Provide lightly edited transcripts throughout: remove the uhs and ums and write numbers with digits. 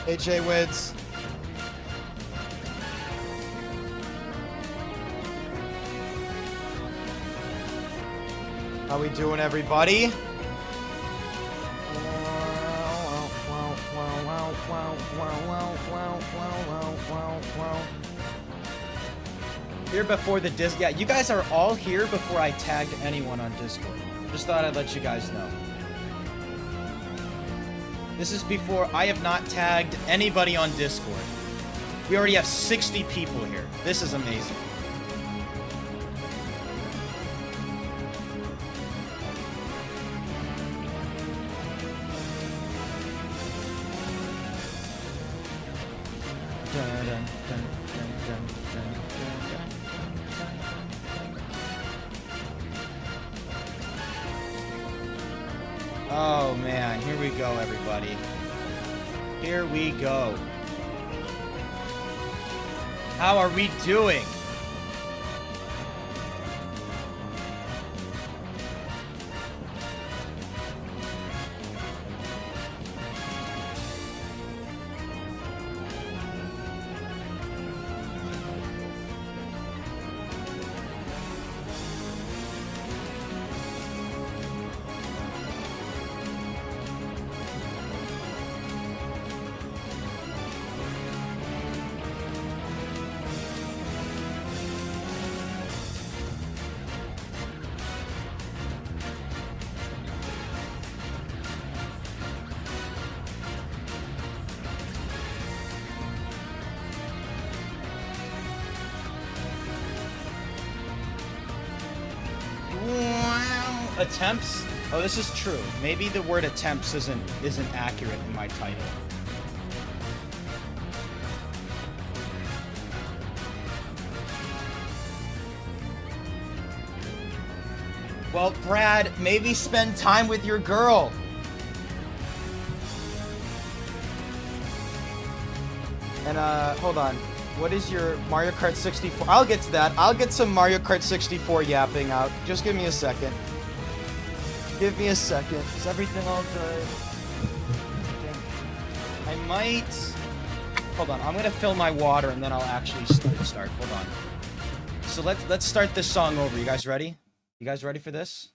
AJ Wids. How we doing, everybody? Here before the Discord. Yeah, you guys are all here before I tagged anyone on Discord. Just thought I'd let you guys know. This is before I have not tagged anybody on Discord. We already have 60 people here. This is amazing. Oh man, here we go, everybody. Here we go. How are we doing? Attempts? Oh, this is true. Maybe the word attempts isn't accurate in my title. Well, Brad, maybe spend time with your girl. And hold on. What is your Mario Kart 64? I'll get to that. I'll get some Mario Kart 64 yapping out. Just give me a second. Give me a second. Is everything all good? I might... Hold on. I'm going to fill my water and then I'll actually start. Hold on. So let's start this song over. You guys ready? You guys ready for this?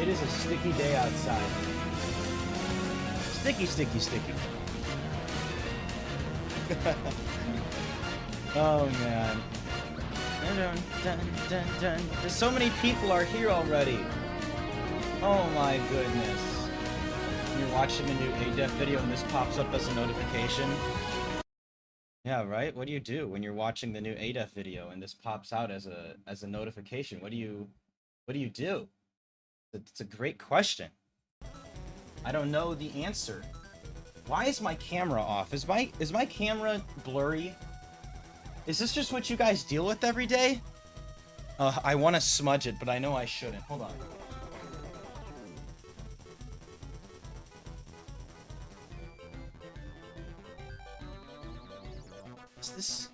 It is a sticky day outside. Sticky, sticky, sticky. Oh man. Dun, dun, dun, dun. There's so many people are here already. Oh my goodness. You're watching a new ADEF video and this pops up as a notification. Yeah, right? What do you do when you're watching the new ADEF video and this pops out as a notification? What do you do? It's a great question. I don't know the answer. Why is my camera off? Is my camera blurry? Is this just what you guys deal with every day? I want to smudge it, but I know I shouldn't. Hold on. Is this...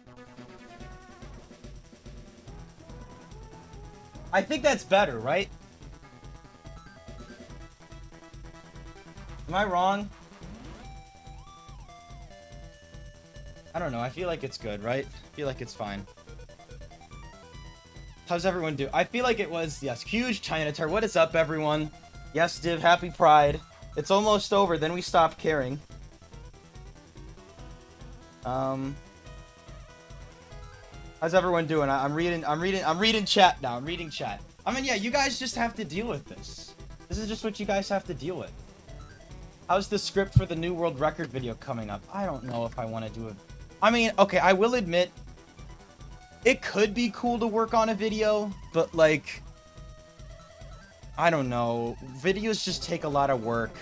I think that's better, right? Am I wrong? I don't know. I feel like it's good, right? I feel like it's fine. How's everyone doing? I feel like it was, yes, huge Chinatown. What is up, everyone? Yes, Div, happy Pride. It's almost over, then we stop caring. How's everyone doing? I'm reading chat now. I'm reading chat. I mean, yeah, you guys just have to deal with this. This is just what you guys have to deal with. How's the script for the new world record video coming up? I don't know if I want to do it. I mean, okay, I will admit, it could be cool to work on a video, but like, I don't know. Videos just take a lot of work.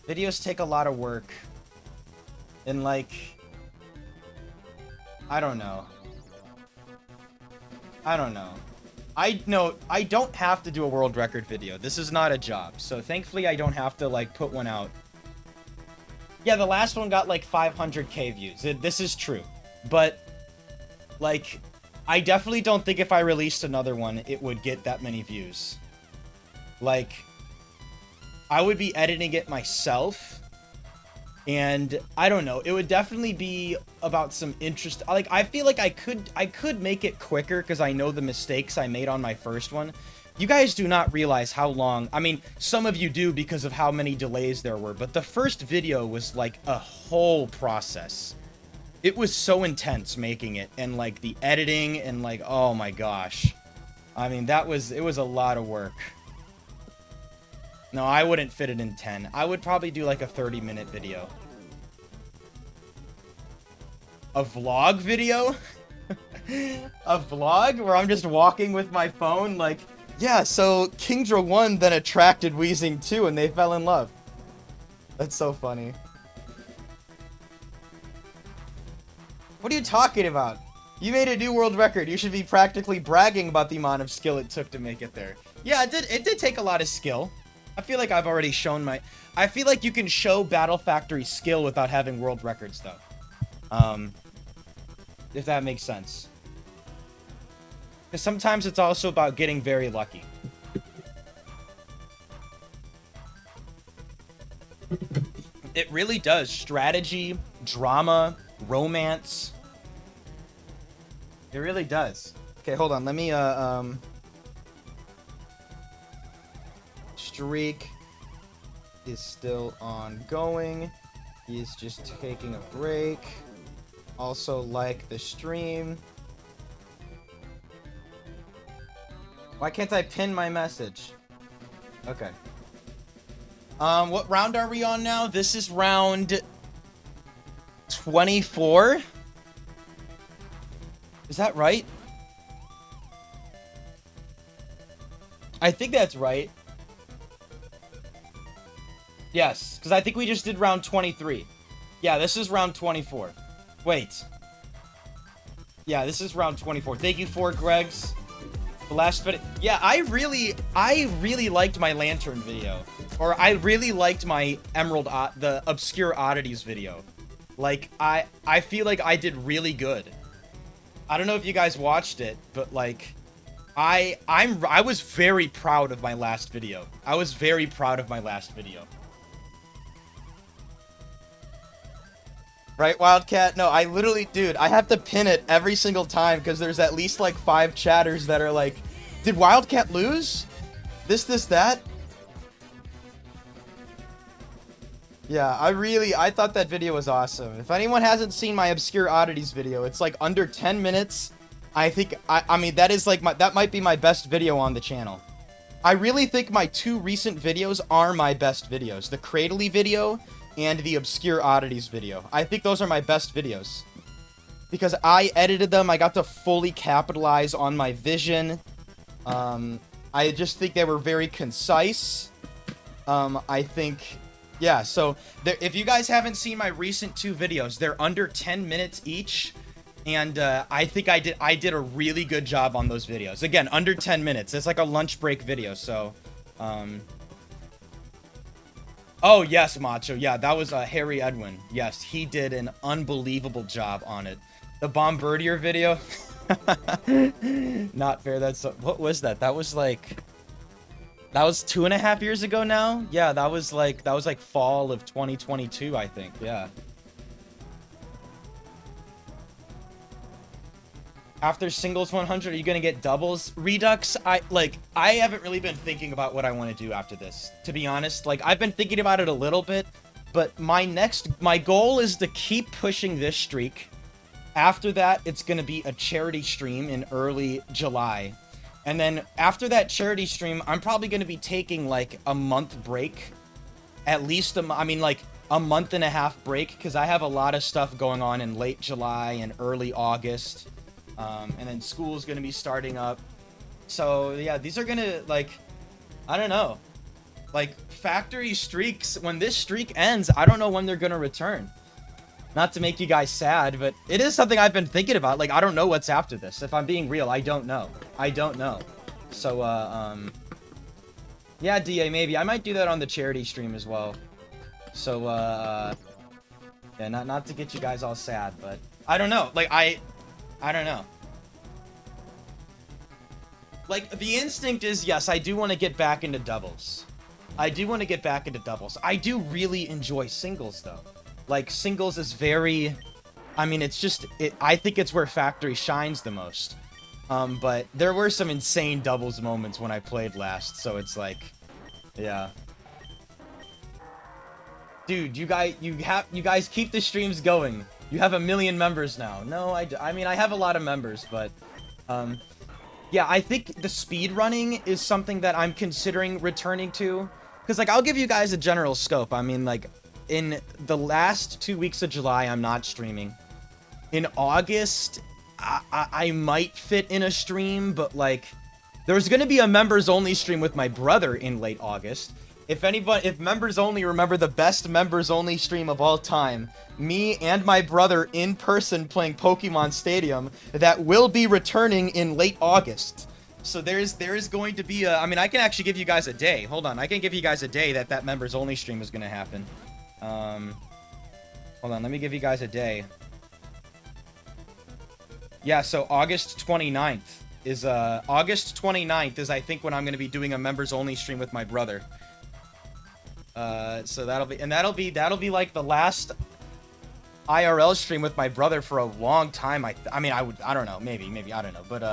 Videos take a lot of work. And like, I don't know. I don't know. I don't have to do a world record video. This is not a job. So thankfully I don't have to like put one out. Yeah, the last one got like 500k views. This is true. But like, I definitely don't think if I released another one, it would get that many views. Like, I would be editing it myself. And I don't know, it would definitely be about some interest. Like, I feel like I could make it quicker because I know the mistakes I made on my first one. You guys do not realize how long, I mean, some of you do because of how many delays there were, but the first video was like a whole process. It was so intense making it, and like the editing and like, oh my gosh. I mean, it was a lot of work. No, I wouldn't fit it in 10. I would probably do like a 30-minute video. A vlog video? A vlog where I'm just walking with my phone like, yeah, so Kingdra 1 then attracted Weezing 2 and they fell in love. That's so funny. What are you talking about? You made a new world record. You should be practically bragging about the amount of skill it took to make it there. Yeah, it did take a lot of skill. I feel like I've already shown my... I feel like you can show Battle Factory skill without having world records, though. If that makes sense. Because sometimes it's also about getting very lucky. It really does. Strategy, drama, romance. It really does. Okay, hold on. Let me, streak is still ongoing. He's just taking a break. Also like the stream. Why can't I pin my message? Okay. What round are we on now? This is round 24. Is that right? I think that's right. Yes, because I think we just did round 23. Yeah, this is round 24. Wait. Yeah, this is round 24. Thank you for Greg's. The last video. Yeah, I really liked my Lantern video. Or I really liked my the Obscure Oddities video. Like, I feel like I did really good. I don't know if you guys watched it, but like, I was very proud of my last video. I was very proud of my last video. Right, Wildcat? No, I literally, dude, I have to pin it every single time because there's at least like 5 chatters that are like, did Wildcat lose? This, that? Yeah, I thought that video was awesome. If anyone hasn't seen my Obscure Oddities video, it's like under 10 minutes. I think, I mean, that is like that might be my best video on the channel. I really think my 2 recent videos are my best videos. The Cradley video and the Obscure Oddities video. I think those are my best videos. Because I edited them, I got to fully capitalize on my vision. I just think they were very concise. I think... Yeah, so if you guys haven't seen my recent 2 videos, they're under 10 minutes each, and I think I did a really good job on those videos. Again, under 10 minutes. It's like a lunch break video, so Oh, yes, Macho. Yeah, that was Harry Edwin. Yes, he did an unbelievable job on it. The Bombardier video? Not fair. What was that? That was like... That was 2.5 years ago now? Yeah, that was like fall of 2022, I think. Yeah. After singles 100, are you gonna get doubles? Redux, I haven't really been thinking about what I want to do after this, to be honest. Like, I've been thinking about it a little bit, but my goal is to keep pushing this streak. After that, it's gonna be a charity stream in early July. And then after that charity stream, I'm probably gonna be taking, like, a month break. At least, I mean, like, a month and a half break, because I have a lot of stuff going on in late July and early August. And then school's gonna be starting up. So, yeah, these are gonna, like, I don't know. Like, factory streaks, when this streak ends, I don't know when they're gonna return. Not to make you guys sad, but it is something I've been thinking about. Like, I don't know what's after this. If I'm being real, I don't know. I don't know. So, yeah, DA, maybe. I might do that on the charity stream as well. So, yeah, not to get you guys all sad, but I don't know. Like, I don't know. Like, the instinct is, yes, I do want to get back into doubles. I do want to get back into doubles. I do really enjoy singles, though. Like, singles is very... I mean, it's just... I think it's where Factory shines the most. But there were some insane doubles moments when I played last, so it's like... Yeah. Dude, you guys keep the streams going. You have 1 million members now. No, I mean, I have a lot of members, but... yeah, I think the speed running is something that I'm considering returning to. Because, like, I'll give you guys a general scope. I mean, like, in the last 2 weeks of July, I'm not streaming. In August, I might fit in a stream, but, like, there's going to be a members-only stream with my brother in late August. If members only remember the best members only stream of all time, me and my brother in person playing Pokemon Stadium, that will be returning in late August. So there is going to be a, I mean, I can actually give you guys a day. Hold on, I can give you guys a day that members only stream is going to happen. Hold on, let me give you guys a day. Yeah, so August 29th is I think when I'm going to be doing a members only stream with my brother. So that'll be like the last IRL stream with my brother for a long time. I don't know, maybe, I don't know. But,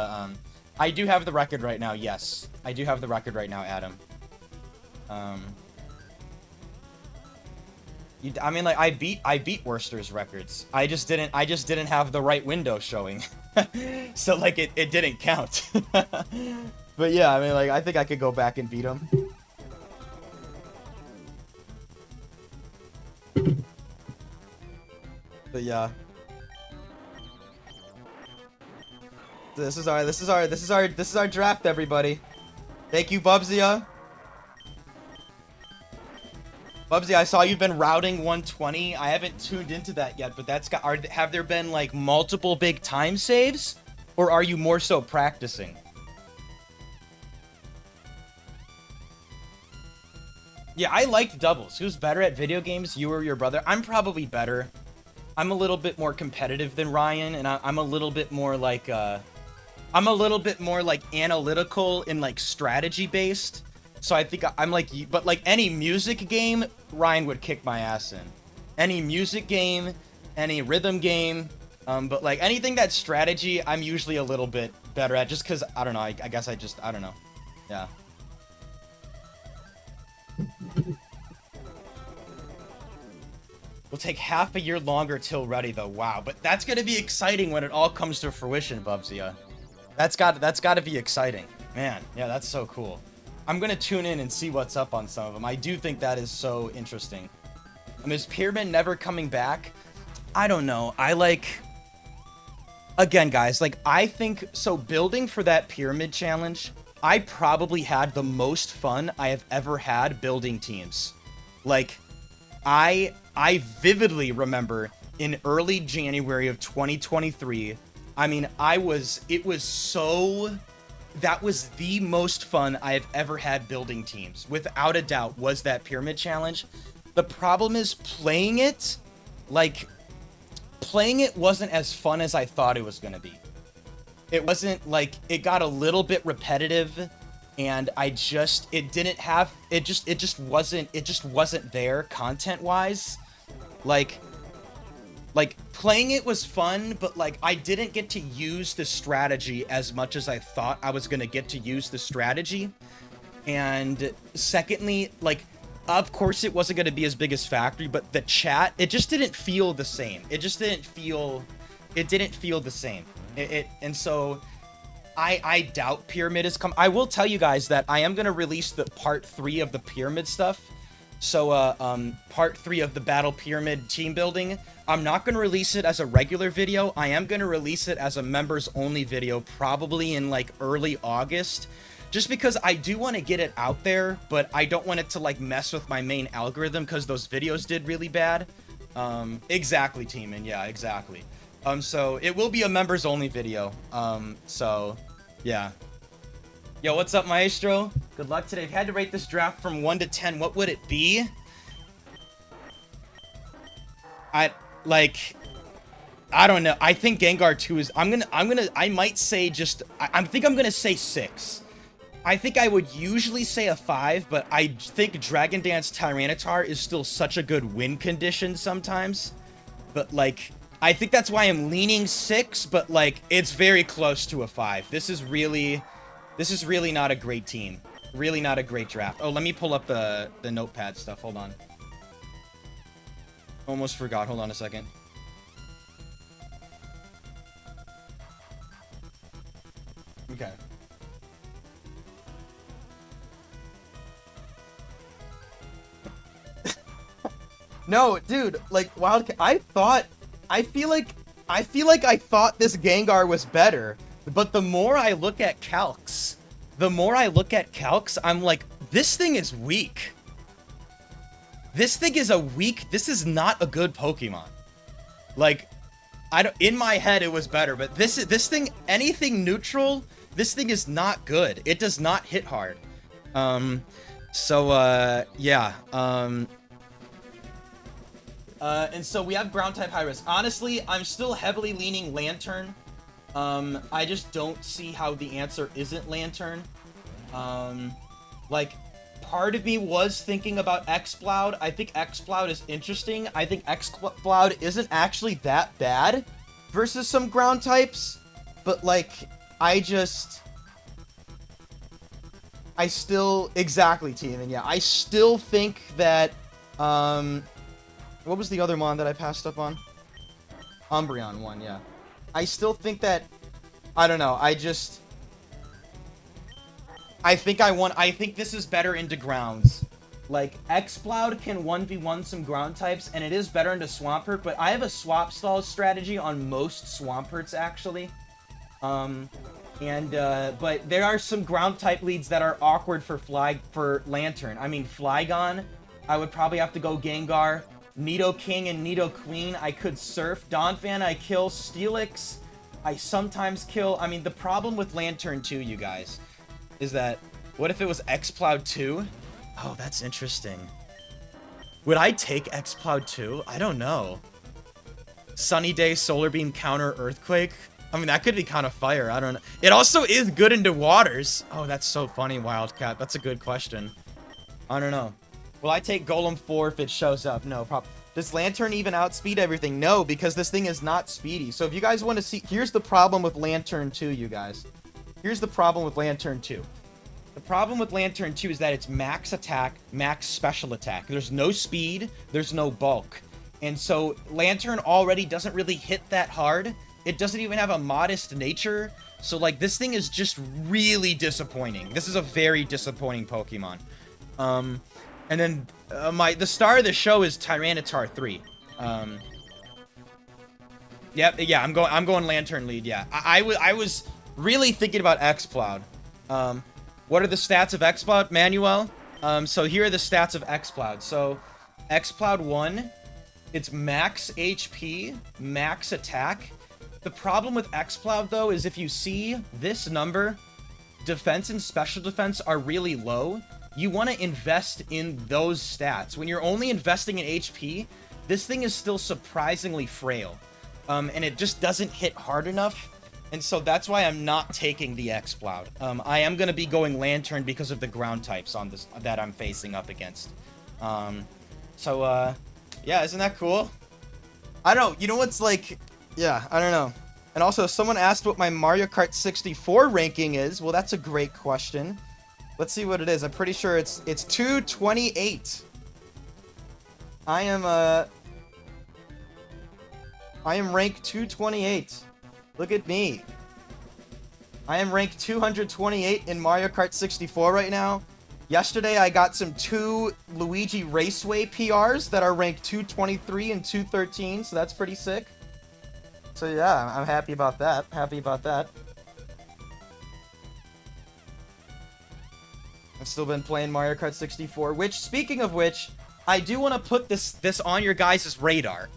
I do have the record right now, yes. I do have the record right now, Adam. I mean, like, I beat Worcester's records. I just didn't have the right window showing. So, like, it didn't count. But yeah, I mean, like, I think I could go back and beat him. But yeah. This is our draft, everybody. Thank you, Bubzia. Bubsy, I saw you've been routing 120. I haven't tuned into that yet, but have there been, like, multiple big time saves? Or are you more so practicing? Yeah, I liked doubles. Who's better at video games, you or your brother? I'm probably better. I'm a little bit more competitive than Ryan, and I'm a little bit more, like, analytical and, like, strategy-based. So I think I'm like, but like any music game, Ryan would kick my ass in. Any music game, any rhythm game, but like anything that's strategy, I'm usually a little bit better at, just because, I don't know, I guess I don't know. Yeah. Will take half a year longer till ready though, wow. But that's gonna be exciting when it all comes to fruition, Bubzia. That's gotta be exciting. Man, yeah, that's so cool. I'm gonna tune in and see what's up on some of them. I do think that is so interesting. Is Pyramid never coming back? I don't know. Again, guys, like, I think, so building for that Pyramid challenge, I probably had the most fun I have ever had building teams. Like, I vividly remember in early January of 2023, I mean, that was the most fun I have ever had building teams. Without a doubt, was that Pyramid challenge. The problem is playing it wasn't as fun as I thought it was going to be. It wasn't, like, it got a little bit repetitive, and it just wasn't there content-wise. Like, like, playing it was fun, but, like, I didn't get to use the strategy as much as I thought I was gonna get to use the strategy. And secondly, like, of course it wasn't gonna be as big as Factory, but the chat, it just didn't feel the same. It didn't feel the same. And so I doubt Pyramid is I will tell you guys that I am gonna release the part 3 of the Pyramid stuff. So, part 3 of the Battle Pyramid team building. I'm not going to release it as a regular video. I am going to release it as a members-only video, probably in, like, early August. Just because I do want to get it out there, but I don't want it to, like, mess with my main algorithm, because those videos did really bad. Exactly, Teeman. Yeah, exactly. So, it will be a members-only video. So, yeah. Yo, what's up, Maestro? Good luck today. If you had to rate this draft from 1 to 10, what would it be? I don't know. I think Gengar 2 is... I might say just... I think I'm gonna say 6. I think I would usually say a 5, but I think Dragon Dance Tyranitar is still such a good win condition sometimes. But, like, I think that's why I'm leaning 6, but, like, it's very close to a 5. This is really not a great team. Really not a great draft. Oh, let me pull up the notepad stuff. Hold on. Almost forgot. Hold on a second. Okay. No, dude, like, Wildcat, I feel like I thought this Gengar was better, but the more I look at calcs, I'm like, this thing is weak. This is not a good Pokemon. Like, in my head it was better, but this thing, anything neutral, this thing is not good. It does not hit hard. Yeah. And so we have ground type high risk. Honestly, I'm still heavily leaning Lantern. I just don't see how the answer isn't Lantern. Like, part of me was thinking about X-Cloud. I think X-Cloud is interesting. I think X-Cloud isn't actually that bad versus some ground types. But, like, exactly, Team. And yeah, I still think that, what was the other mon that I passed up on? Umbreon one, yeah. I still think that, I don't know, I think this is better into grounds. Like, X-Cloud can 1v1 some ground types, and it is better into Swampert, but I have a swap stall strategy on most Swamperts, actually. But there are some ground type leads that are awkward for Lantern. I mean, Flygon, I would probably have to go Gengar. Nidoking and Nidoqueen, I could Surf. Donphan, I kill. Steelix, I sometimes kill. I mean, the problem with Lantern 2, you guys, is that, what if it was X-Cloud 2? Oh, that's interesting. Would I take X-Cloud 2? I don't know. Sunny Day, Solar Beam, Counter, Earthquake? I mean, that could be kind of fire. I don't know. It also is good into waters. Oh, that's so funny, Wildcat. That's a good question. I don't know. Will I take Golem 4 if it shows up? No, probably. Does Lantern even outspeed everything? No, because this thing is not speedy. So if you guys want to see... Here's the problem with Lantern 2, you guys. Here's the problem with Lantern 2. The problem with Lantern 2 is that it's max attack, max special attack. There's no speed, there's no bulk. And so Lantern already doesn't really hit that hard. It doesn't even have a modest nature. So, like, this thing is just really disappointing. This is a very disappointing Pokemon. And then the star of the show is Tyranitar 3. Yeah, I'm going Lantern lead. Yeah, I was really thinking about X-Cloud. What are the stats of X-Cloud, Manuel? So here are the stats of X-Cloud. So X-Cloud 1, it's max HP, max attack. The problem with X-Cloud though is if you see this number, defense and special defense are really low. You want to invest in those stats. When you're only investing in HP, this thing is still surprisingly frail. And it just doesn't hit hard enough. And so that's why I'm not taking the X-Cloud. I am going to be going Lantern because of the ground types on this that I'm facing up against. Yeah, isn't that cool? I don't know. You know what's like... Yeah, I don't know. And also, someone asked what my Mario Kart 64 ranking is. Well, that's a great question. Let's see what it is. I'm pretty sure it's 228. I am ranked 228. Look at me. I am ranked 228 in Mario Kart 64 right now. Yesterday, I got some 2 Luigi Raceway PRs that are ranked 223 and 213, so that's pretty sick. So yeah, I'm happy about that. Happy about that. I've still been playing Mario Kart 64, which, speaking of which, I do want to put this on your guys' radar.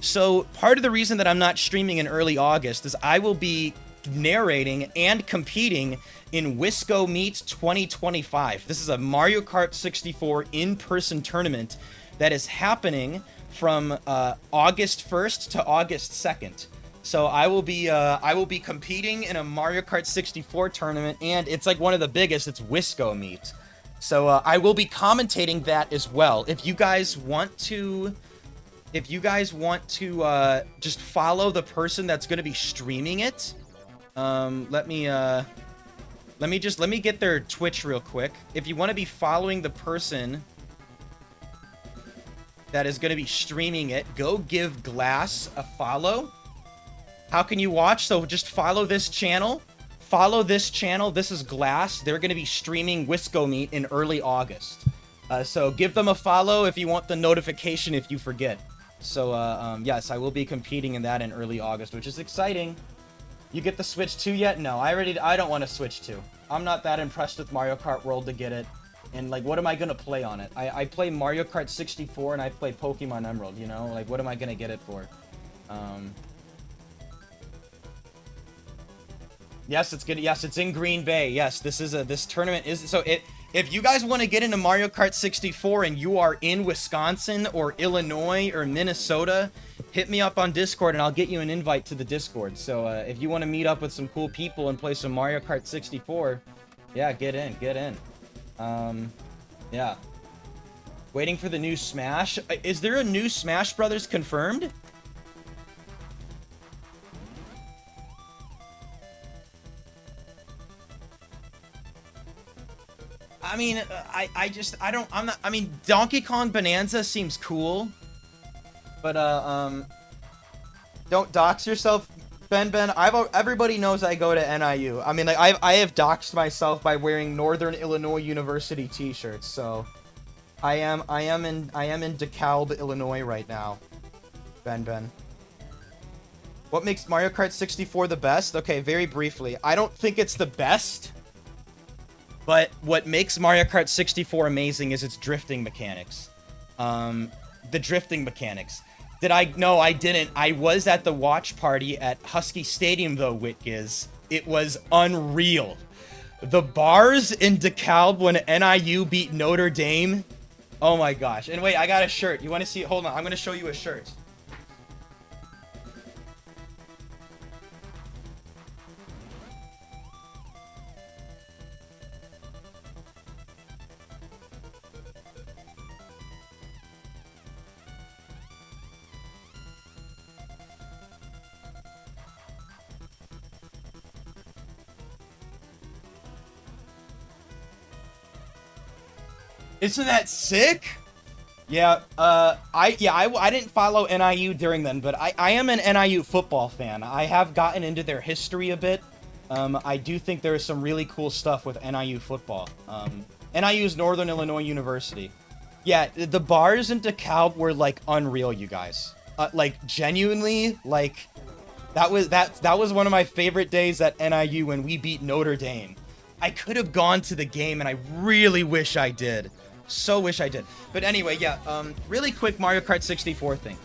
So part of the reason that I'm not streaming in early August is I will be narrating and competing in Wisco Meet 2025. This is a Mario Kart 64 in-person tournament that is happening from August 1st to August 2nd. So I will be competing in a Mario Kart 64 tournament, and it's like one of the biggest. It's Wisco Meet. So I will be commentating that as well. If you guys want to just follow the person that's going to be streaming it, let me get their Twitch real quick. If you want to be following the person that is going to be streaming it, go give Glass a follow. How can you watch? So just follow this channel. Follow this channel. This is Glass. They're going to be streaming Wisco Meet in early August. So give them a follow if you want the notification if you forget. So, yes, I will be competing in that in early August, which is exciting. You get the Switch 2 yet? No, I don't want to Switch 2. I'm not that impressed with Mario Kart World to get it. And, like, what am I going to play on it? I play Mario Kart 64 and I play Pokemon Emerald, you know? Like, what am I going to get it for? Yes, it's good. Yes, it's in Green Bay. Yes, this tournament is... So, if you guys want to get into Mario Kart 64 and you are in Wisconsin or Illinois or Minnesota, hit me up on Discord and I'll get you an invite to the Discord. So, if you want to meet up with some cool people and play some Mario Kart 64, yeah, get in. Yeah. Waiting for the new Smash. Is there a new Smash Brothers confirmed? I mean, I mean, Donkey Kong Bonanza seems cool. But, don't dox yourself, Ben. Everybody knows I go to NIU. I mean, like, I have doxed myself by wearing Northern Illinois University t-shirts, so... I am in DeKalb, Illinois right now. Ben. What makes Mario Kart 64 the best? Okay, very briefly. I don't think it's the best. But what makes Mario Kart 64 amazing is its drifting mechanics. The drifting mechanics. No, I didn't. I was at the watch party at Husky Stadium, though, Whitgiz. It was unreal. The bars in DeKalb when NIU beat Notre Dame. Oh my gosh. And wait, I got a shirt. You want to see it? Hold on. I'm going to show you a shirt. Isn't that sick? Yeah, I didn't follow NIU during then, but I am an NIU football fan. I have gotten into their history a bit. I do think there is some really cool stuff with NIU football. NIU is Northern Illinois University. Yeah, the bars in DeKalb were, like, unreal, you guys. Like, genuinely, like, that was one of my favorite days at NIU when we beat Notre Dame. I could have gone to the game, and I really wish I did. So wish I did. But anyway, yeah, really quick Mario Kart 64 thing.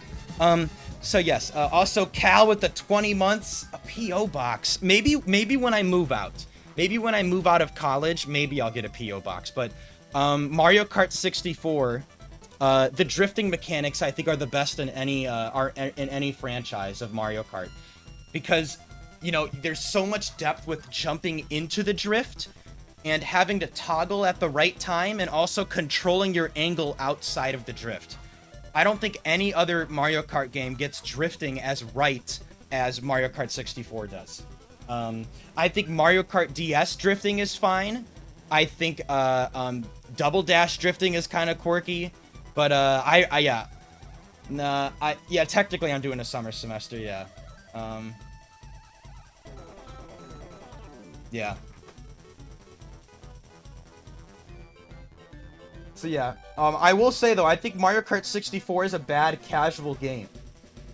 So yes, also Cal with the 20 months, a P.O. box. Maybe when I move out. Maybe when I move out of college, maybe I'll get a P.O. box. But Mario Kart 64, the drifting mechanics I think are the best in any franchise of Mario Kart. Because, you know, there's so much depth with jumping into the drift and having to toggle at the right time, and also controlling your angle outside of the drift. I don't think any other Mario Kart game gets drifting as right as Mario Kart 64 does. I think Mario Kart DS drifting is fine. I think Double Dash drifting is kind of quirky, but yeah. Nah, yeah, technically I'm doing a summer semester, yeah. Yeah. So yeah, I will say though, I think Mario Kart 64 is a bad casual game.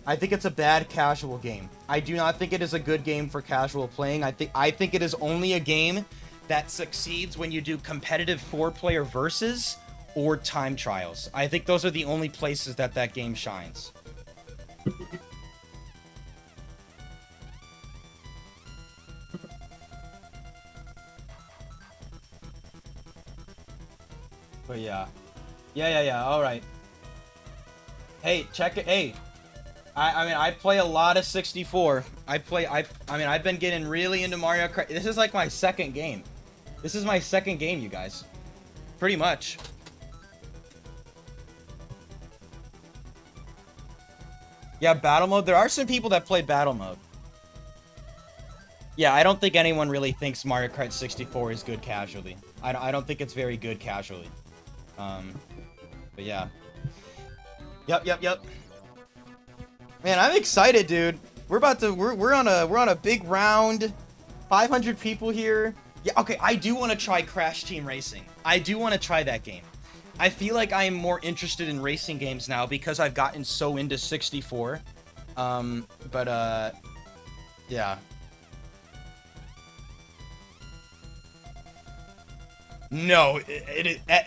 I think it's a bad casual game. I do not think it is a good game for casual playing. I think it is only a game that succeeds when you do competitive 4-player versus or time trials. I think those are the only places that that game shines. But yeah. Yeah. All right. Hey, check it. Hey. I mean, I play a lot of 64. I mean, I've been getting really into Mario Kart. This is like my second game. This is my second game, you guys. Pretty much. Yeah, battle mode. There are some people that play battle mode. Yeah, I don't think anyone really thinks Mario Kart 64 is good casually. I don't think it's very good casually. But yeah. Yep. Man, I'm excited, dude. We're on a big round. 500 people here. Yeah, okay, I do want to try Crash Team Racing. I do want to try that game. I feel like I am more interested in racing games now because I've gotten so into 64. Yeah. No,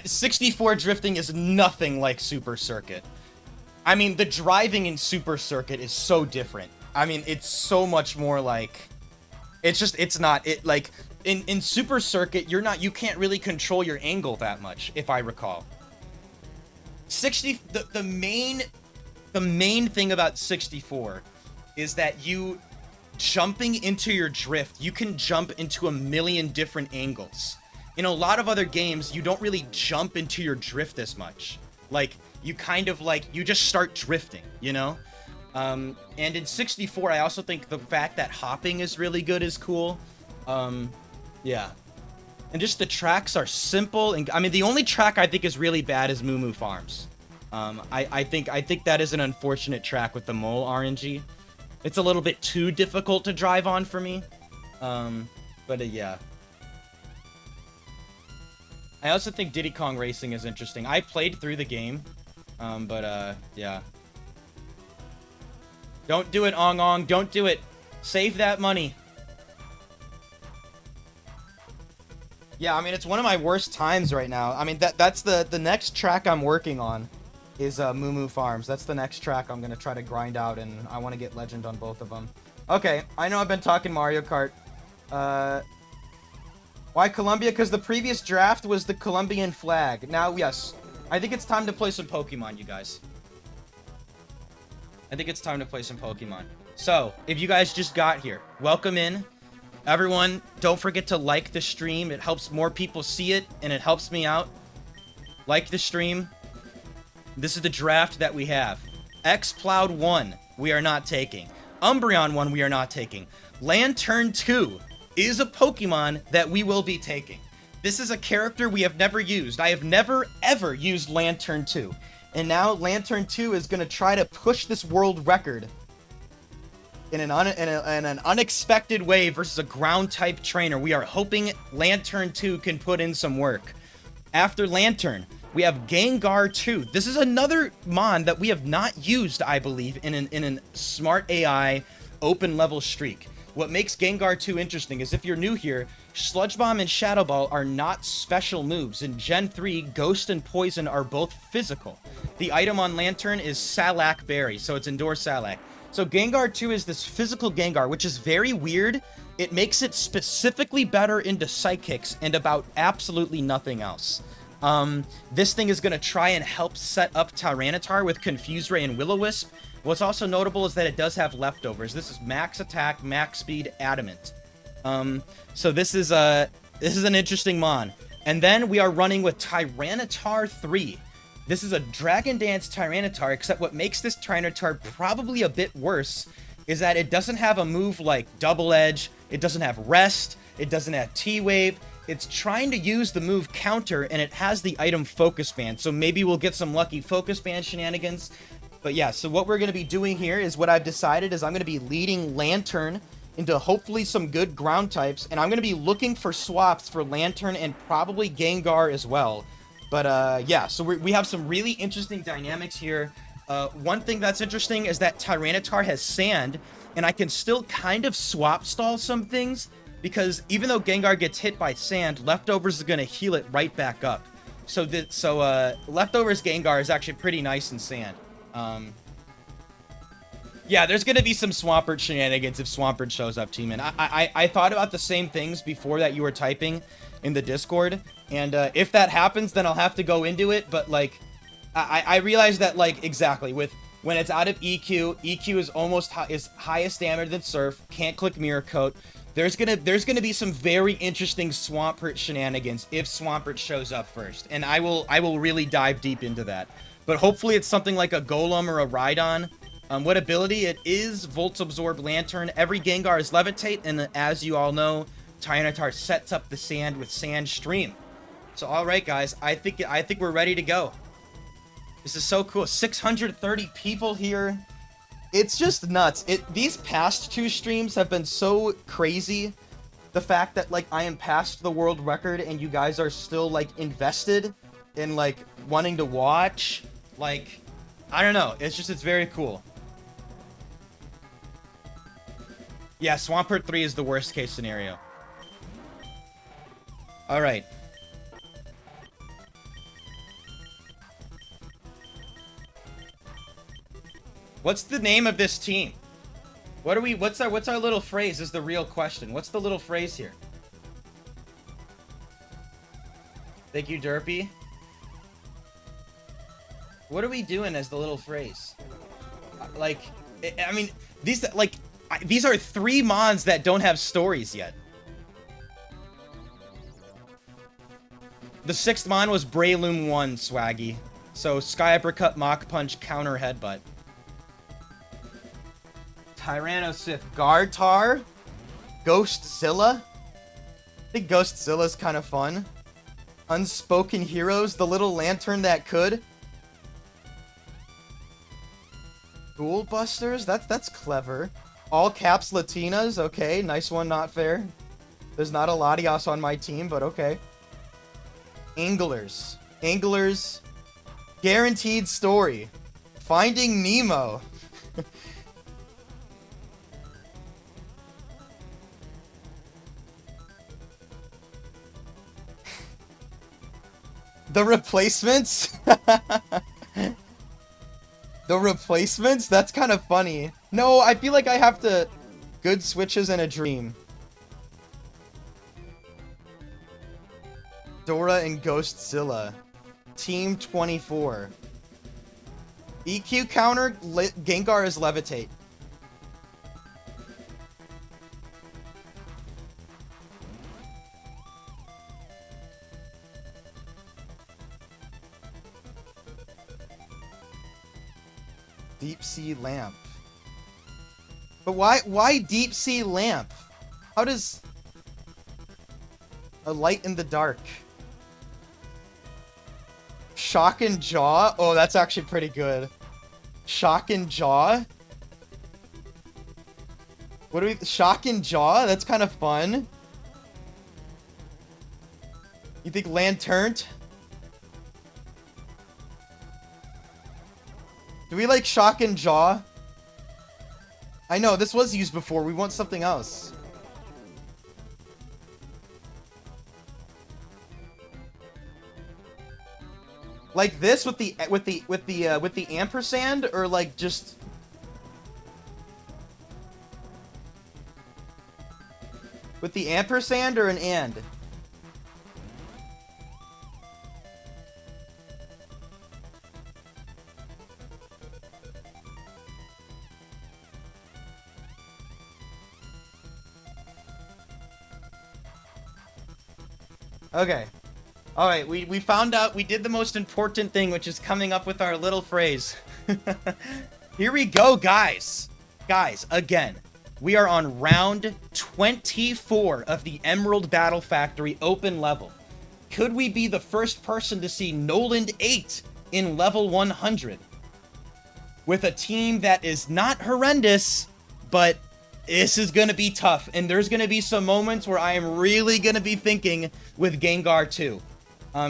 64 drifting is nothing like Super Circuit. I mean, the driving in Super Circuit is so different. I mean, it's so much more like... It's not... Like, in Super Circuit, you can't really control your angle that much, if I recall. The main thing about 64 is that you... Jumping into your drift, you can jump into a million different angles. In a lot of other games, you don't really jump into your drift as much. Like, you kind of, like, you just start drifting, you know? And in 64, I also think the fact that hopping is really good is cool. Yeah. And just the tracks are simple. And I mean, the only track I think is really bad is Moo Moo Farms. I think that is an unfortunate track with the mole RNG. It's a little bit too difficult to drive on for me. Yeah. I also think Diddy Kong Racing is interesting. I played through the game, yeah. Don't do it, Ong Ong. Don't do it. Save that money. Yeah, I mean, it's one of my worst times right now. I mean, that's the next track I'm working on is Moo Moo Farms. That's the next track I'm going to try to grind out, and I want to get Legend on both of them. Okay, I know I've been talking Mario Kart. Why Colombia? Because the previous draft was the Colombian flag. Now, yes. I think it's time to play some Pokemon, you guys. I think it's time to play some Pokemon. So, if you guys just got here, welcome in. Everyone, don't forget to like the stream. It helps more people see it, and it helps me out. Like the stream. This is the draft that we have. X-Plowed 1, we are not taking. Umbreon 1, we are not taking. Lantern 2 is a Pokemon that we will be taking. This is a character we have never used. I have never, ever used Lantern 2. And now Lantern 2 is going to try to push this world record in an unexpected way versus a ground-type trainer. We are hoping Lantern 2 can put in some work. After Lantern, we have Gengar 2. This is another Mon that we have not used, I believe, in an smart AI open-level streak. What makes Gengar 2 interesting is if you're new here, Sludge Bomb and Shadow Ball are not special moves. In Gen 3, Ghost and Poison are both physical. The item on Lantern is Salac Berry, so it's Indoor Salac. So Gengar 2 is this physical Gengar, which is very weird. It makes it specifically better into Psychics and about absolutely nothing else. This thing is going to try and help set up Tyranitar with Confuse Ray and Will-O-Wisp. What's also notable is that it does have leftovers. This is max attack, max speed, adamant. So this is an interesting Mon. And then we are running with Tyranitar 3. This is a Dragon Dance Tyranitar, except what makes this Tyranitar probably a bit worse is that it doesn't have a move like Double Edge, it doesn't have Rest, it doesn't have T-Wave. It's trying to use the move Counter, and it has the item Focus Band, so maybe we'll get some lucky Focus Band shenanigans. But yeah, so what we're going to be doing here is what I've decided is I'm going to be leading Lantern into hopefully some good ground types, and I'm going to be looking for swaps for Lantern and probably Gengar as well. But yeah, so we have some really interesting dynamics here. One thing that's interesting is that Tyranitar has Sand, and I can still kind of swap stall some things, because even though Gengar gets hit by Sand, Leftovers is going to heal it right back up. So Leftovers Gengar is actually pretty nice in Sand. Yeah, there's going to be some Swampert shenanigans if Swampert shows up, team. And I thought about the same things before that you were typing in the Discord. And if that happens, then I'll have to go into it. But, like, I realize that, like, exactly, when it's out of EQ, EQ is almost highest damage than Surf, can't click Mirror Coat. There's gonna be some very interesting Swampert shenanigans if Swampert shows up first. And I will really dive deep into that. But hopefully it's something like a Golem or a Rhydon. What ability? It is Volt Absorb Lantern. Every Gengar is Levitate, and as you all know, Tyranitar sets up the Sand with Sand Stream. So alright guys, I think we're ready to go. This is so cool. 630 people here. It's just nuts. These past two streams have been so crazy. The fact that, like, I am past the world record and you guys are still, like, invested in, like, wanting to watch. Like, I don't know. It's very cool. Yeah, Swampert 3 is the worst case scenario. Alright. What's the name of this team? What's our little phrase is the real question. What's the little phrase here? Thank you, Derpy. What are we doing as the little phrase? Like, I mean, these are 3 mons that don't have stories yet. The 6th mon was Breloom 1, Swaggy. So, Sky Uppercut, Mach Punch, Counter Headbutt. Tyrannosith, Gartar, Ghostzilla. I think Ghostzilla's kind of fun. Unspoken Heroes, the little lantern that could. Ghoul Busters, that's clever. All caps Latinas, okay, nice one, not fair. There's not a Latias on my team, but okay. Anglers, guaranteed story. Finding Nemo. The replacements? The replacements? That's kind of funny. No, I feel like I have to... Good switches and a dream. Dora and Ghostzilla. Team 24. EQ counter, Gengar is Levitate. Deep Sea Lamp. But why Deep Sea Lamp? How does... A light in the dark. Shock and Jaw? Oh, that's actually pretty good. Shock and Jaw? What do we... Shock and Jaw? That's kind of fun. You think Lantern? Do we like Shock and Jaw? I know, this was used before. We want something else. Like this with the ampersand, or like just with the ampersand, or an and? Okay. All right, we found out we did the most important thing, which is coming up with our little phrase. Here we go, guys. Guys, again, we are on round 24 of the Emerald Battle Factory open level. Could we be the first person to see Noland 8 in level 100? With a team that is not horrendous, but this is going to be tough. And there's going to be some moments where I am really going to be thinking with Gengar 2.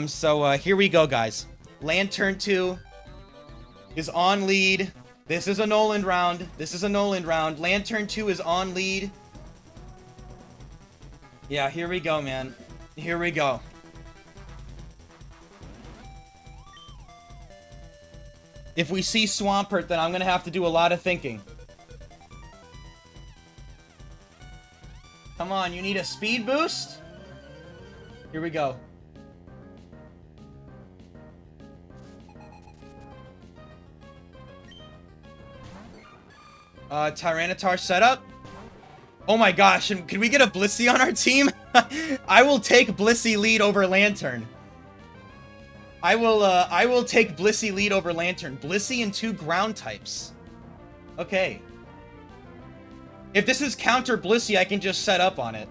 So here we go, guys. Lantern 2 is on lead. This is a Noland round. This is a Noland round. Lantern 2 is on lead. Yeah, here we go, man. Here we go. If we see Swampert, then I'm going to have to do a lot of thinking. Come on, you need a speed boost? Here we go. Tyranitar setup. Oh my gosh, and can we get a Blissey on our team? I will take Blissey lead over Lantern. I will take Blissey lead over Lantern. Blissey and 2 ground types. Okay. If this is counter Blissey, I can just set up on it.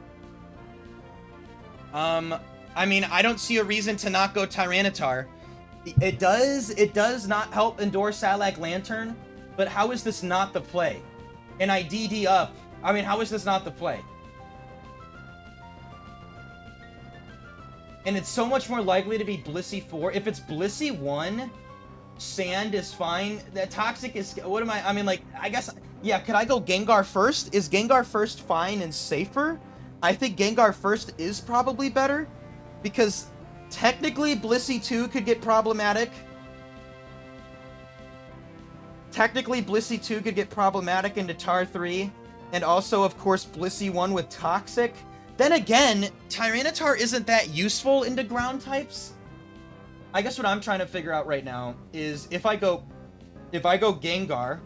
I mean, I don't see a reason to not go Tyranitar. It does not help endure Salag Lantern, but how is this not the play? And I DD up. I mean, how is this not the play? And it's so much more likely to be Blissey 4. If it's Blissey 1, Sand is fine. The Toxic is... What am I mean, like, I guess... Yeah, could I go Gengar first? Is Gengar first fine and safer? I think Gengar first is probably better. Because technically, Blissey 2 could get problematic. Technically, Blissey 2 could get problematic into Tar 3. And also, of course, Blissey 1 with Toxic. Then again, Tyranitar isn't that useful into ground types. I guess what I'm trying to figure out right now is if I go Gengar,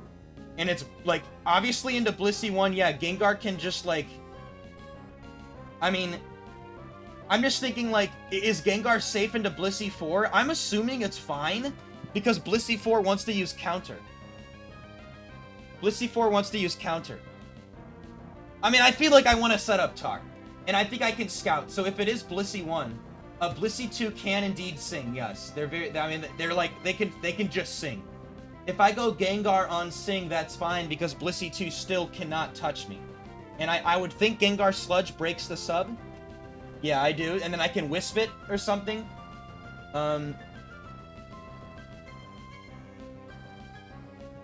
and it's like obviously into Blissey 1, yeah, Gengar can just like, I mean, I'm just thinking like, is Gengar safe into Blissey 4? I'm assuming it's fine because Blissey 4 wants to use counter. Blissey 4 wants to use counter. I mean, I feel like I want to set up Tar. And I think I can scout. So if it is Blissey 1, Blissey 2 can indeed sing. Yes, they're very. I mean, they're like they can just sing. If I go Gengar on sing, that's fine because Blissey 2 still cannot touch me. And I would think Gengar Sludge breaks the sub. Yeah, I do. And then I can Wisp it or something.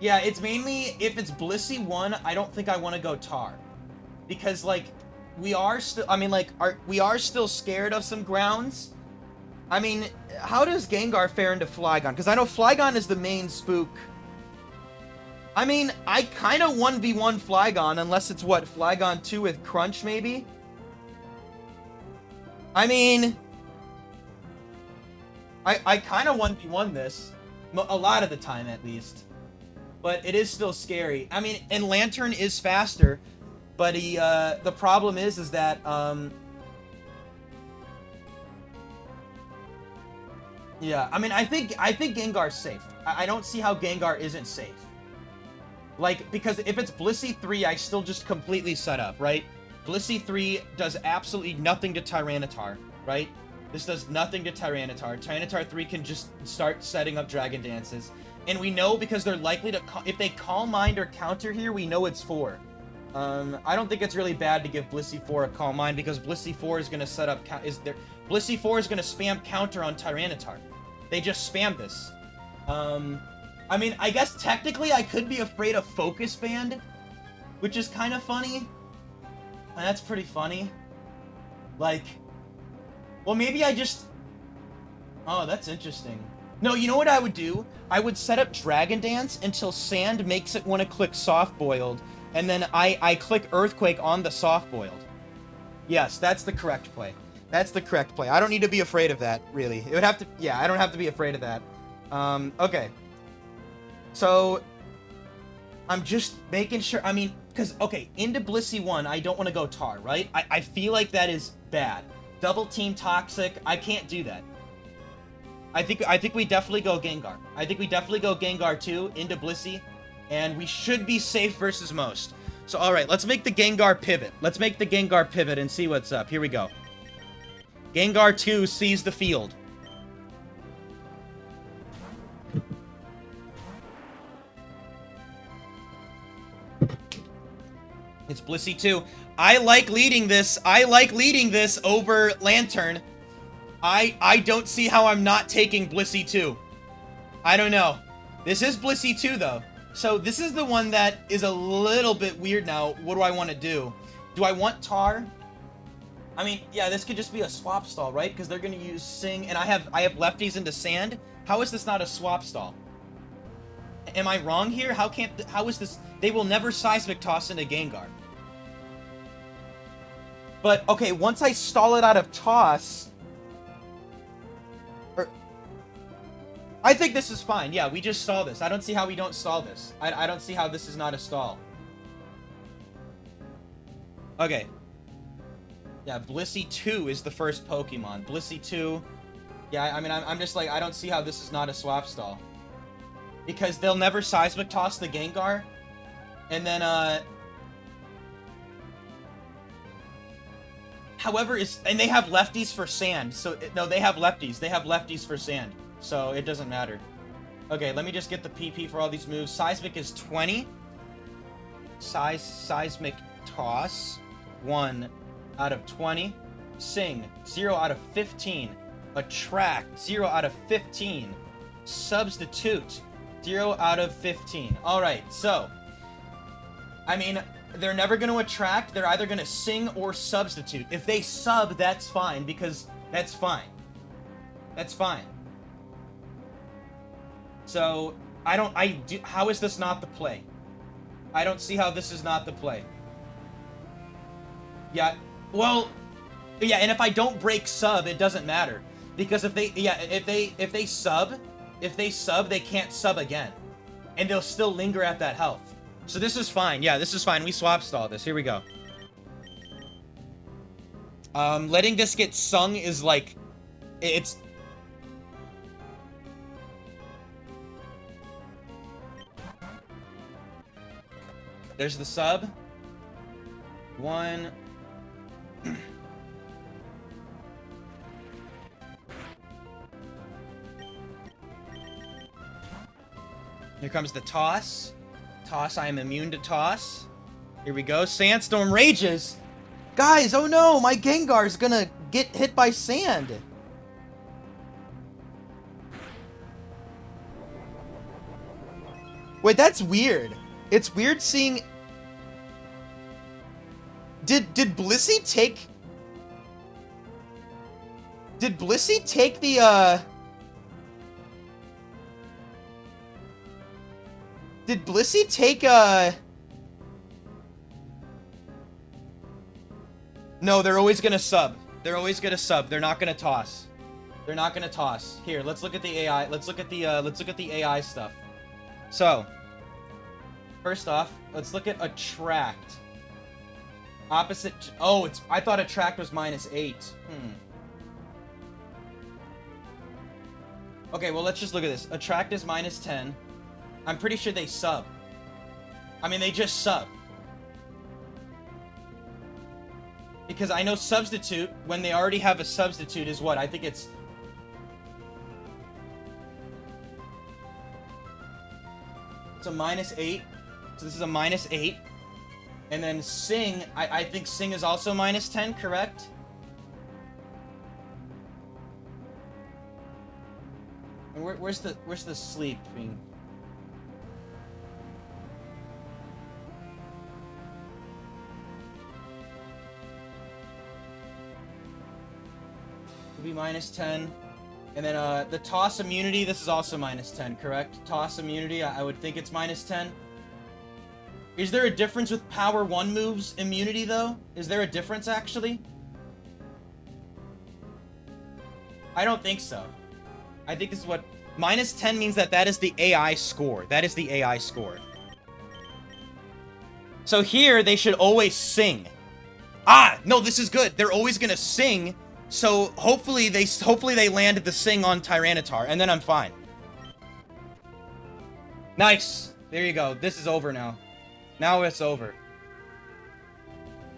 Yeah, it's mainly if it's Blissey 1. I don't think I want to go Tar, because like. We are still, I mean, like, we are still scared of some grounds. I mean, how does Gengar fare into Flygon? Because I know Flygon is the main spook. I mean, I kind of 1v1 Flygon, unless it's, what, Flygon 2 with Crunch, maybe? I mean, I kind of 1v1 this. A lot of the time, at least. But it is still scary. I mean, and Lantern is faster. But the problem is that, yeah, I mean, I think Gengar's safe. I don't see how Gengar isn't safe. Like, because if it's Blissey 3, I still just completely set up, right? Blissey 3 does absolutely nothing to Tyranitar, right? This does nothing to Tyranitar. Tyranitar 3 can just start setting up Dragon Dances. And we know because they're likely to, if they Calm Mind or counter here, we know it's 4. I don't think it's really bad to give Blissey 4 a Calm Mind because Blissey 4 is going to set up... Blissey 4 is going to spam counter on Tyranitar. They just spam this. I mean, I guess technically I could be afraid of Focus Band, which is kind of funny. That's pretty funny. Like... Well, maybe I just... Oh, that's interesting. No, you know what I would do? I would set up Dragon Dance until Sand makes it want to click Soft Boiled. And then I click Earthquake on the Soft Boiled. Yes, that's the correct play. That's the correct play. I don't need to be afraid of that, really. It would have to... Yeah, I don't have to be afraid of that. Okay. So, I'm just making sure... I mean, because, okay, into Blissey 1, I don't want to go Tar, right? I feel like that is bad. Double Team Toxic, I can't do that. I think we definitely go Gengar. I think we definitely go Gengar 2 into Blissey, and we should be safe versus most. So, alright, let's make the Gengar pivot. Let's make the Gengar pivot and see what's up. Here we go. Gengar 2 sees the field. It's Blissey 2. I like leading this. I like leading this over Lantern. I don't see how I'm not taking Blissey 2. I don't know. This is Blissey 2, though. So this is the one that is a little bit weird now. What do I want to do? Do I want Tar? I mean, yeah, this could just be a swap stall, right? Because they're going to use Sing, and I have lefties into Sand. How is this not a swap stall? Am I wrong here? How is this? They will never Seismic Toss into Gengar. But, okay, once I stall it out of Toss... I think this is fine. Yeah, we just stall this. I don't see how we don't stall this. I don't see how this is not a stall. Okay. Yeah, Blissey 2 is the first Pokemon. Blissey 2... Yeah, I mean, I'm just like, I don't see how this is not a swap stall. Because they'll never Seismic Toss the Gengar. And then, however, and they have lefties for Sand. So, no, they have lefties. They have lefties for Sand. So, it doesn't matter. Okay, let me just get the PP for all these moves. Seismic is 20. Seismic Toss. 1 out of 20. Sing. 0 out of 15. Attract. 0 out of 15. Substitute. 0 out of 15. Alright, so... I mean, they're never going to attract. They're either going to Sing or Substitute. If they sub, that's fine, because that's fine. That's fine. So, how is this not the play? I don't see how this is not the play. Yeah, well, yeah, and if I don't break sub, it doesn't matter. Because if they sub, they can't sub again. And they'll still linger at that health. So this is fine. Yeah, this is fine. We swap stall this. Here we go. Letting this get sung is like... It's... There's the sub. 1... Here comes the toss. Toss, I am immune to toss. Here we go. Sandstorm rages. Guys, oh no, my Gengar's gonna get hit by sand. Wait, that's weird. It's weird seeing... Did Blissey take... Did Blissey take the, Did Blissey take, No, they're always gonna sub. They're always gonna sub. They're not gonna toss. They're not gonna toss. Here, let's look at the AI. Let's look at the AI stuff. So, first off, let's look at Attract. Opposite... Oh, I thought Attract was -8. Okay, well, let's just look at this. Attract is -10. I'm pretty sure they sub. I mean, they just sub. Because I know Substitute, when they already have a Substitute, is what? I think it's... It's a -8. So this is a -8. And then Sing, I think Sing is also -10, correct? And where's the sleeping? Would be -10. And then the toss immunity, this is also -10, correct? Toss immunity, I would think it's -10. Is there a difference with Power 1 moves immunity, though? Is there a difference, actually? I don't think so. I think this is what... -10 means that is the AI score. That is the AI score. So here, they should always Sing. Ah! No, this is good. They're always gonna Sing So hopefully they land the Sing on Tyranitar, and then I'm fine. Nice. There you go. This is over now. Now it's over.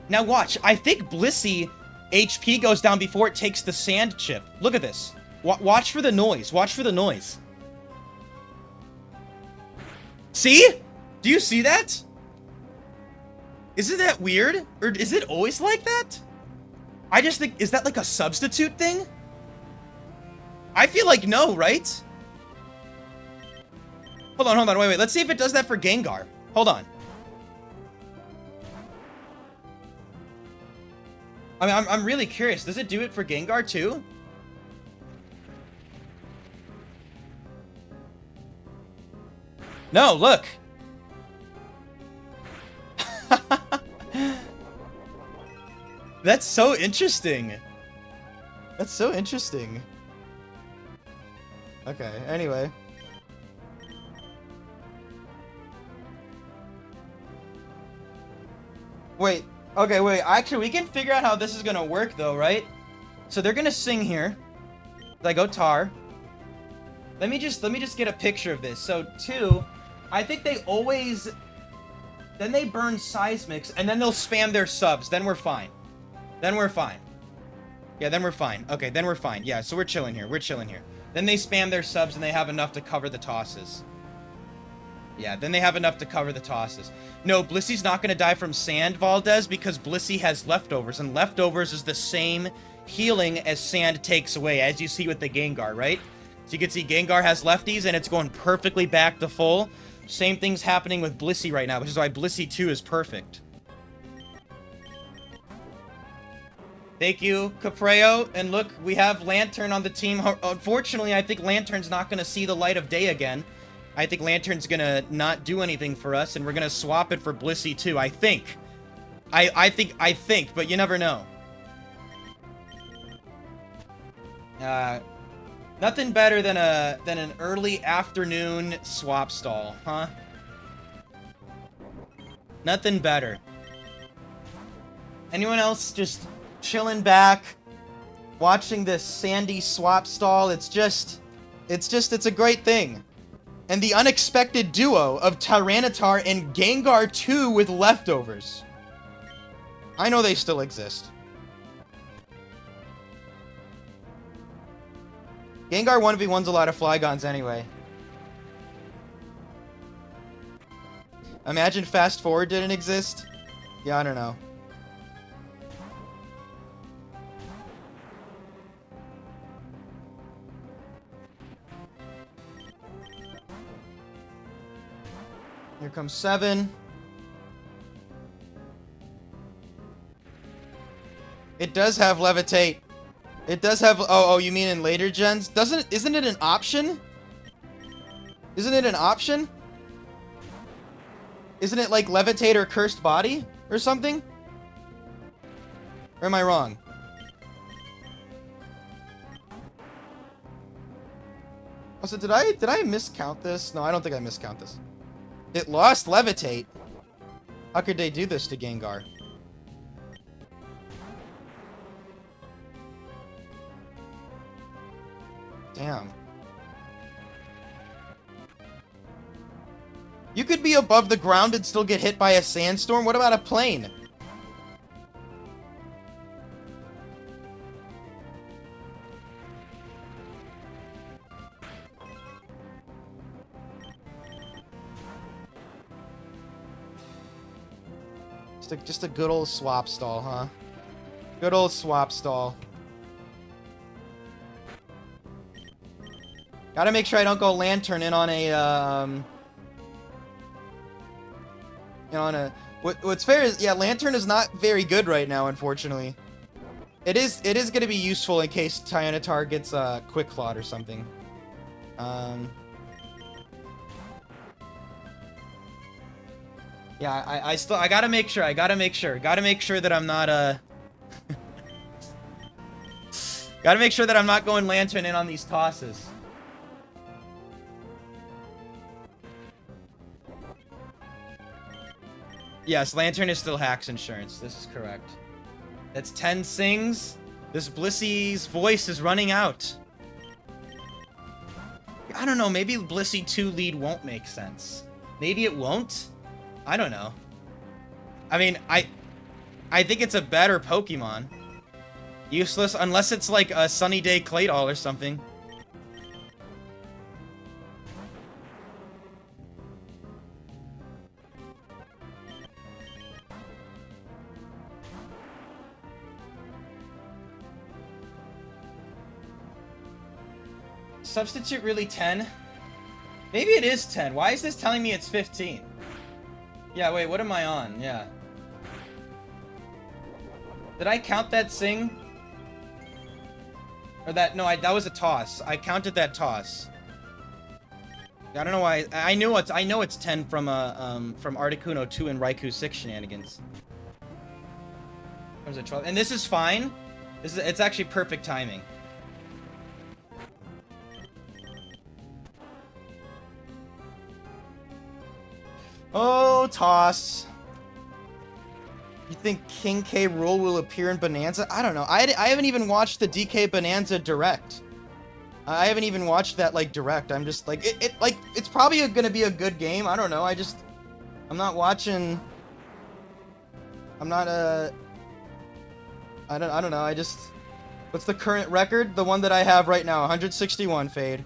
Now watch. I think Blissey HP goes down before it takes the sand chip. Look at this. Watch for the noise. Watch for the noise. See? Do you see that? Isn't that weird? Or is it always like that? I just think, is that like a substitute thing? I feel like no, right? Hold on, wait. Let's see if it does that for Gengar. Hold on. I mean, I'm really curious. Does it do it for Gengar too? No, look. That's so interesting. That's so interesting. Okay, anyway. Wait. Okay, wait. Actually, we can figure out how this is gonna work, though, right? So they're gonna sing here. I go tar. Let me just get a picture of this. So 2, I think they always. Then they burn seismics, and then they'll spam their subs. Then we're fine. Then we're fine. Yeah, then we're fine. Okay, then we're fine. Yeah, so we're chilling here. We're chilling here. Then they spam their subs, and they have enough to cover the tosses. Yeah, then they have enough to cover the tosses. No, Blissey's not going to die from sand, Valdez, because Blissey has leftovers, and leftovers is the same healing as sand takes away, as you see with the Gengar, right? So you can see Gengar has lefties, and it's going perfectly back to full. Same thing's happening with Blissey right now, which is why Blissey 2 is perfect. Thank you, Capreo. And look, we have Lantern on the team. Unfortunately, I think Lantern's not going to see the light of day again. I think Lantern's going to not do anything for us, and we're going to swap it for Blissey 2, I think. I think, but you never know. Nothing better than an early afternoon swap stall, huh? Nothing better. Anyone else just chilling back, watching this sandy swap stall? It's a great thing. And the unexpected duo of Tyranitar and Gengar 2 with leftovers. I know they still exist. Gengar 1v1's a lot of Flygons anyway. Imagine Fast Forward didn't exist? Yeah, I don't know. Here comes 7. It does have Levitate. It does have... Oh, you mean in later gens? Isn't it an option? Isn't it an option? Isn't it like Levitate or Cursed Body or something? Or am I wrong? Also, did I miscount this? No, I don't think I miscount this. It lost Levitate. How could they do this to Gengar? Damn. You could be above the ground and still get hit by a sandstorm. What about a plane? Just a good old swap stall, huh? Good old swap stall. Gotta make sure I don't go Lantern in on a, what's fair is, yeah, Lantern is not very good right now, unfortunately. It is gonna be useful in case Tyranitar gets, Quick Clawed or something. Yeah, I gotta make sure that I'm not, gotta make sure that I'm not going Lantern in on these tosses. Yes, Lantern is still Hacks Insurance. This is correct. That's 10 Sings. This Blissy's voice is running out. I don't know, maybe Blissey 2 lead won't make sense. Maybe it won't? I don't know. I mean, I think it's a better Pokemon. Useless, unless it's like a Sunny Day Claydol or something. Substitute really 10? Maybe it is 10. Why is this telling me it's 15? Yeah, wait, what am I on? Yeah. Did I count that sing? Or that, no, that was a toss. I counted that toss. I don't know why. I know it's 10 from Articuno 2 and Raikou 6 shenanigans. Comes at 12. And this is fine. It's actually perfect timing. Oh, toss. You think King K. Rool will appear in Bonanza? I don't know. I haven't even watched the DK Bonanza direct. I haven't even watched that, like, direct. I'm just, like, it's probably gonna be a good game. I don't know. I'm not watching... I'm not, I don't know. What's the current record? The one that I have right now, 161, Fade.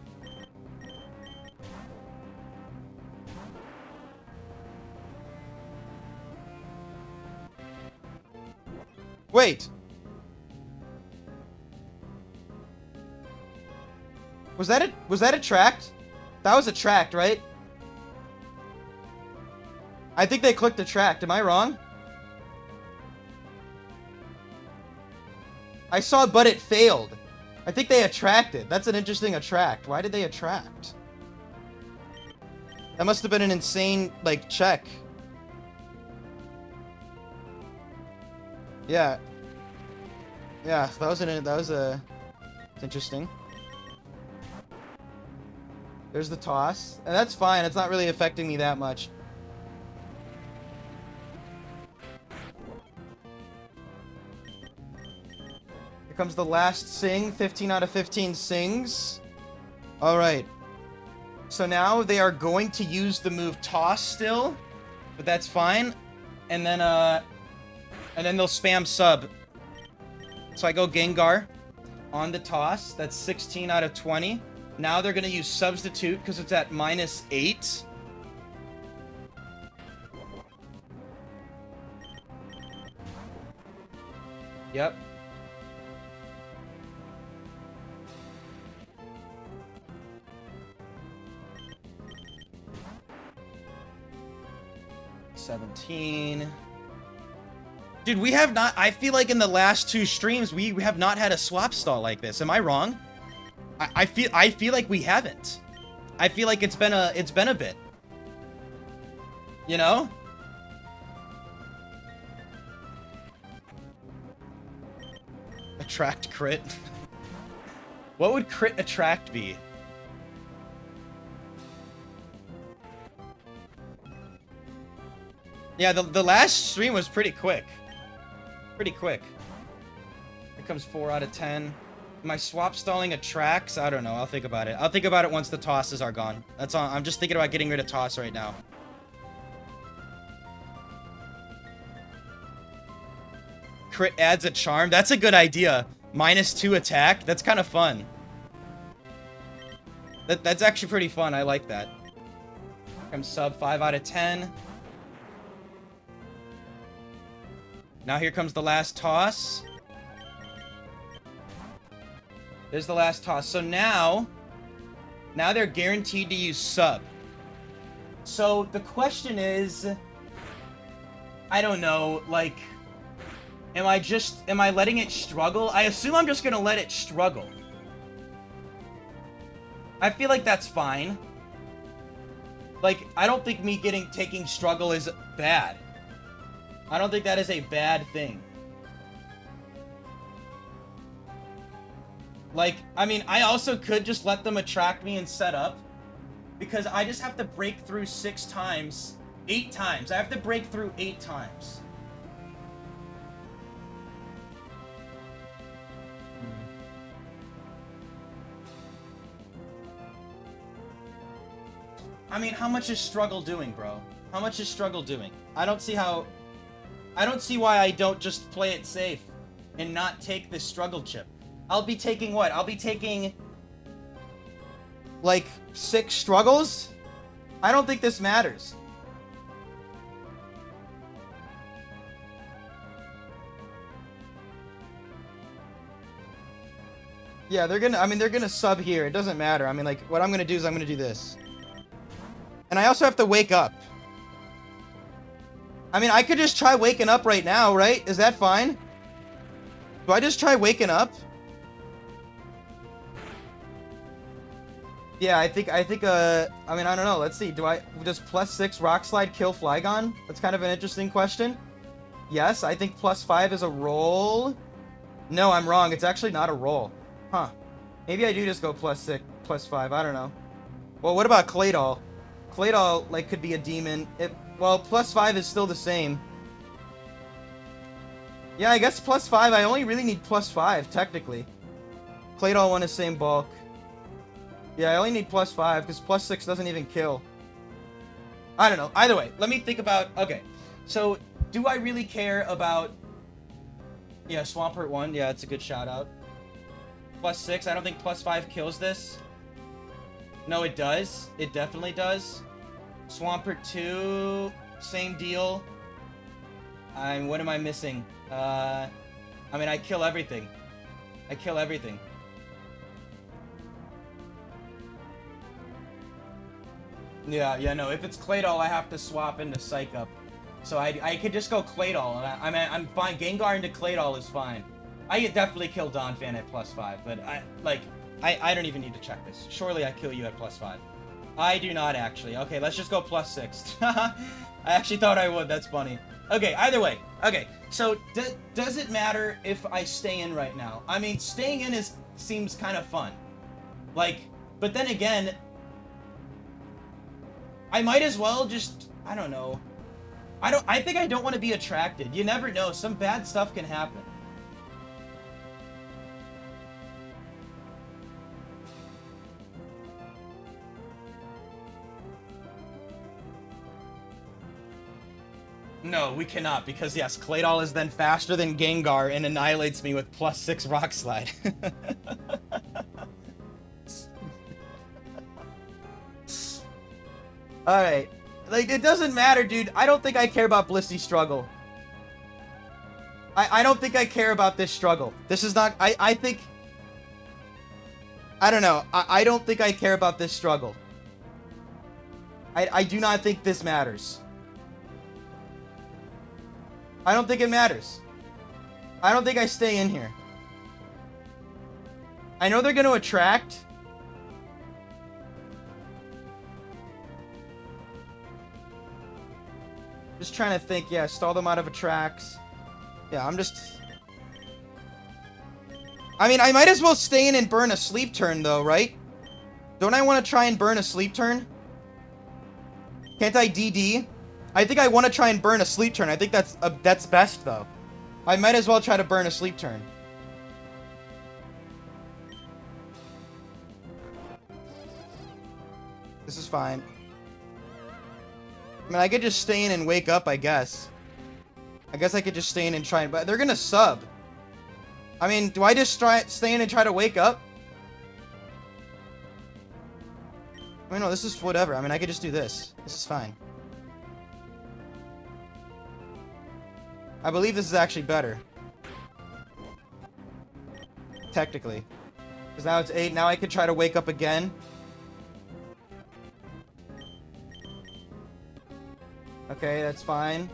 Wait. Was that attract? That was attract, right? I think they clicked attract. Am I wrong? I saw but it failed. I think they attracted. That's an interesting attract. Why did they attract? That must have been an insane, like, check. Yeah. Yeah, it's interesting. There's the toss. And that's fine, it's not really affecting me that much. Here comes the last sing, 15 out of 15 sings. Alright. So now they are going to use the move toss still, but that's fine. And then they'll spam sub. So I go Gengar on the toss. That's 16 out of 20. Now they're going to use substitute because it's at -8. Yep. $17. Dude, we have not... I feel like in the last 2 streams, we have not had a swap stall like this. Am I wrong? I feel like we haven't. I feel like it's been a bit. You know? Attract crit. What would crit attract be? Yeah, the last stream was pretty quick. Pretty quick. Here comes 4 out of 10. Am I swap stalling attracts? I don't know. I'll think about it. I'll think about it once the tosses are gone. That's all. I'm just thinking about getting rid of toss right now. Crit adds a charm. That's a good idea. -2 attack. That's kind of fun. That's actually pretty fun. I like that. Here comes sub 5 out of 10. Now here comes the last toss. There's the last toss. So now they're guaranteed to use sub. So the question is, I don't know, like, am I letting it struggle? I assume I'm just gonna let it struggle. I feel like that's fine. Like, I don't think me taking struggle is bad. I don't think that is a bad thing. Like, I mean, I also could just let them attract me and set up. Because I just have to break through 6 times. 8 times. I have to break through 8 times. I mean, how much is Struggle doing, bro? How much is Struggle doing? I don't see why I don't just play it safe and not take this Struggle chip. I'll be taking what? I'll be taking like 6 struggles? I don't think this matters. Yeah, they're gonna sub here. It doesn't matter. I mean, like, what I'm gonna do is I'm gonna do this. And I also have to wake up. I mean, I could just try waking up right now, right? Is that fine? Do I just try waking up? Yeah, I think, I mean, I don't know. Let's see. Does +6 Rock Slide kill Flygon? That's kind of an interesting question. Yes, I think +5 is a roll. No, I'm wrong. It's actually not a roll. Huh. Maybe I do just go +6, +5. I don't know. Well, what about Claydol? Claydol, like, could be a demon. Well, +5 is still the same. Yeah, I guess +5. I only really need +5, technically. Claydol won the same bulk. Yeah, I only need +5, because +6 doesn't even kill. I don't know. Either way, let me think about... Okay, so, do I really care about... Yeah, Swampert 1. Yeah, it's a good shout-out. +6. I don't think +5 kills this. No, it does. It definitely does. Swampert 2, same deal. What am I missing? I mean, I kill everything. I kill everything. Yeah, no. If it's Claydol, I have to swap into Psych Up. So I could just go Claydol. I mean, I'm fine. Gengar into Claydol is fine. I could definitely kill Donphan at +5, but I don't even need to check this. Surely I kill you at +5. I do not actually. Okay, let's just go +6. I actually thought I would. That's funny. Okay, either way. Okay, so does it matter if I stay in right now? I mean, staying in seems kind of fun. Like, but then again, I might as well just, I don't know. I think I don't want to be attracted. You never know. Some bad stuff can happen. No, we cannot, because yes, Claydol is then faster than Gengar and annihilates me with +6 Rock Slide. Alright. Like, it doesn't matter, dude. I don't think I care about Blissey Struggle. I don't think I care about this struggle. This is not... I think... I don't know. I don't think I care about this struggle. I do not think this matters. I don't think it matters. I don't think I stay in here. I know they're going to attract. Just trying to think. Yeah, stall them out of attracts. Yeah, I'm just... I mean, I might as well stay in and burn a sleep turn, though, right? Don't I want to try and burn a sleep turn? Can't I DD? I think I want to try and burn a sleep turn. I think that's best, though. I might as well try to burn a sleep turn. This is fine. I mean, I could just stay in and wake up, I guess. I guess I could just stay in and try and... But they're gonna sub. I mean, do I just stay in and try to wake up? I mean, no, this is whatever. I mean, I could just do this. This is fine. I believe this is actually better. Technically. Because now it's 8. Now I could try to wake up again. Okay, that's fine.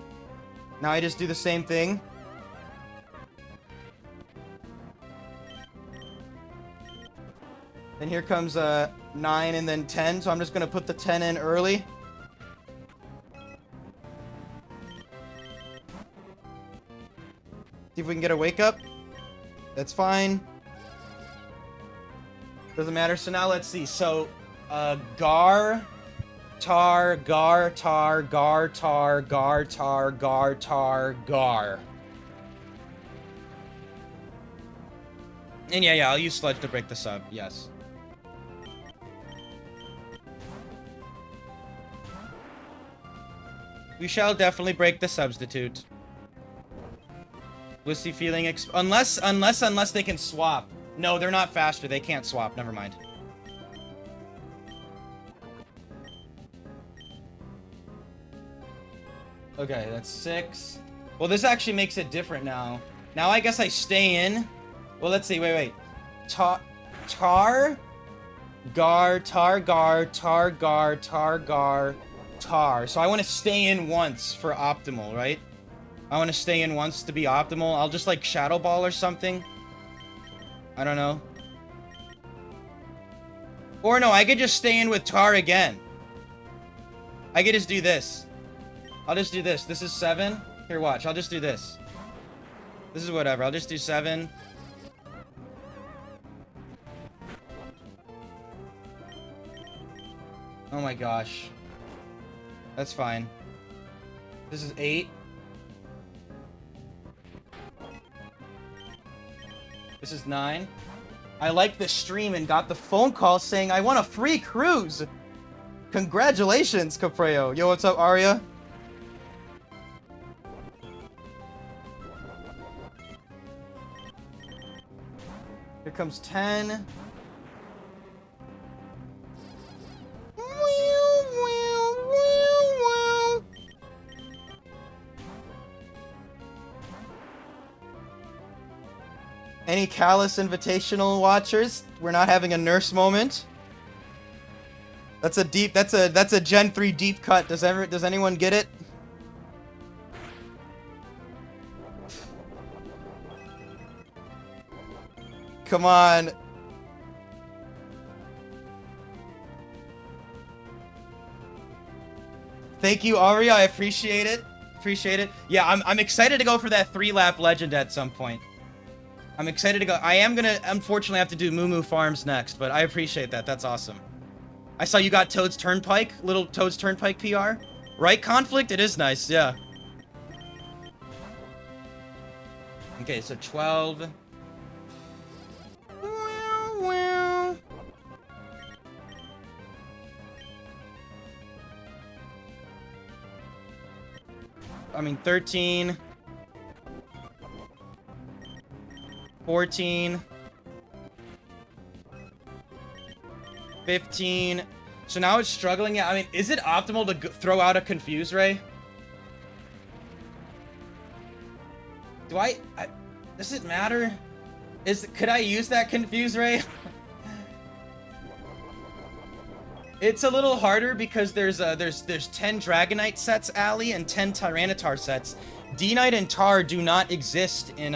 Now I just do the same thing. Then here comes 9 and then 10. So I'm just going to put the 10 in early. See if we can get a wake up. That's fine. Doesn't matter. So now let's see. So, Gar, Tar, Gar, Tar, Gar, Tar, Gar, Tar, Gar, Tar, Gar. And yeah, I'll use Sludge to break the sub. Yes. We shall definitely break the substitute. Blissy feeling unless they can swap. No, they're not faster. They can't swap. Never mind. Okay, that's 6. Well, this actually makes it different now. Now I guess I stay in. Well, let's see. Wait. Tar, gar, tar, gar, tar, gar, tar, gar, tar. So I want to stay in once for optimal, right? I want to stay in once to be optimal. I'll just like Shadow Ball or something. I don't know. Or no, I could just stay in with tar again. I could just do this. I'll just do this. This is 7. Here, watch. I'll just do this. This is whatever. I'll just do 7. Oh my gosh. That's fine. This is 8. This is 9. I liked the stream and got the phone call saying I want a free cruise. Congratulations, Capreo. Yo, what's up, Arya? Here comes 10. Any Callus Invitational watchers? We're not having a nurse moment. That's a Gen 3 deep cut. Does anyone get it? Come on. Thank you, Aria. I appreciate it. Yeah, I'm excited to go for that 3-lap legend at some point. I'm excited to go. I am gonna, unfortunately, have to do Moo Moo Farms next, but I appreciate that. That's awesome. I saw you got Toad's Turnpike, little Toad's Turnpike PR. Right, Conflict? It is nice, yeah. Okay, so 12. I mean, 13. 14. 15. So now it's struggling. Yeah, I mean, is it optimal to throw out a Confuse Ray? Does it matter? Could I use that Confuse Ray? It's a little harder because there's 10 Dragonite sets, Ali, and 10 Tyranitar sets. D-Knight and Tar do not exist in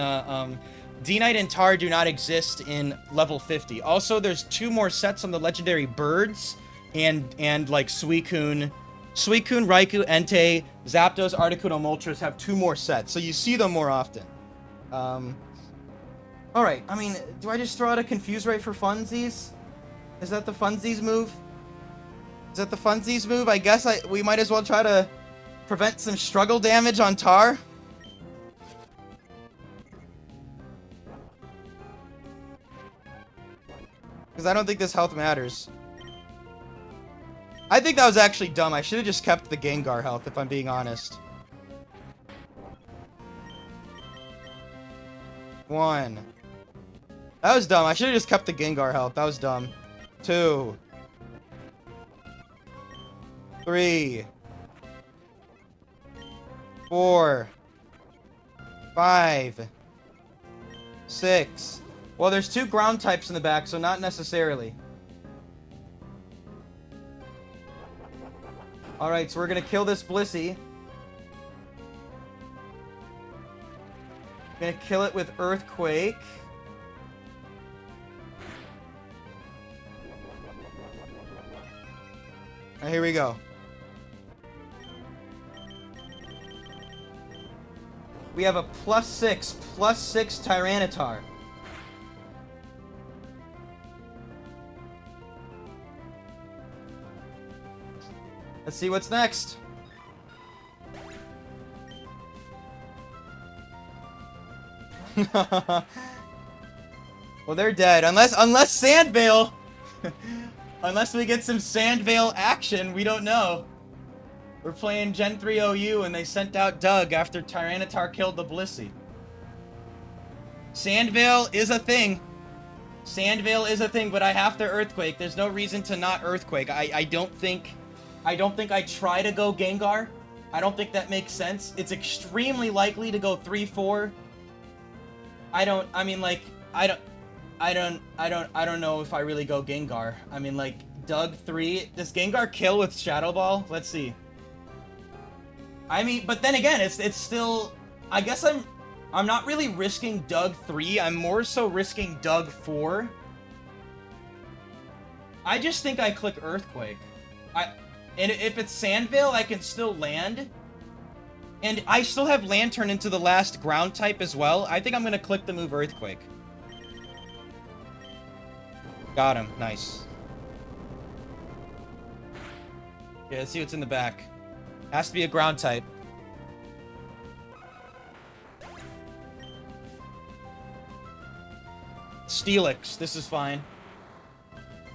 D-Knight and Tar do not exist in level 50. Also, there's 2 more sets on the legendary birds and like Suicune, Raikou, Entei, Zapdos, Articuno, Moltres have 2 more sets, so you see them more often. Alright, I mean, do I just throw out a Confuse Ray for funsies? Is that the funsies move? I guess we might as well try to prevent some struggle damage on Tar. Because I don't think this health matters. I think that was actually dumb. I should have just kept the Gengar health, if I'm being honest. 1. That was dumb. I should have just kept the Gengar health. That was dumb. 2. 3. 4. 5. 6. Well, there's 2 ground types in the back, so not necessarily. Alright, so we're gonna kill this Blissey. Gonna kill it with Earthquake. Alright, here we go. We have a +6 Tyranitar. Let's see what's next. Well, they're dead. Unless Sandvale... Unless we get some Sandvale action, we don't know. We're playing Gen 3 OU and they sent out Doug after Tyranitar killed the Blissey. Sandvale is a thing. Sandvale is a thing, but I have to Earthquake. There's no reason to not Earthquake. I don't think I try to go Gengar. I don't think that makes sense. It's extremely likely to go 3-4. I don't know if I really go Gengar. I mean, like, Doug 3. Does Gengar kill with Shadow Ball? Let's see. I mean, but then again, it's still... I guess I'm not really risking Doug 3. I'm more so risking Doug 4. I just think I click Earthquake. And if it's Sandvale, I can still land. And I still have Lantern into the last ground type as well. I think I'm going to click the move Earthquake. Got him. Nice. Yeah, let's see what's in the back. Has to be a ground type. Steelix. This is fine.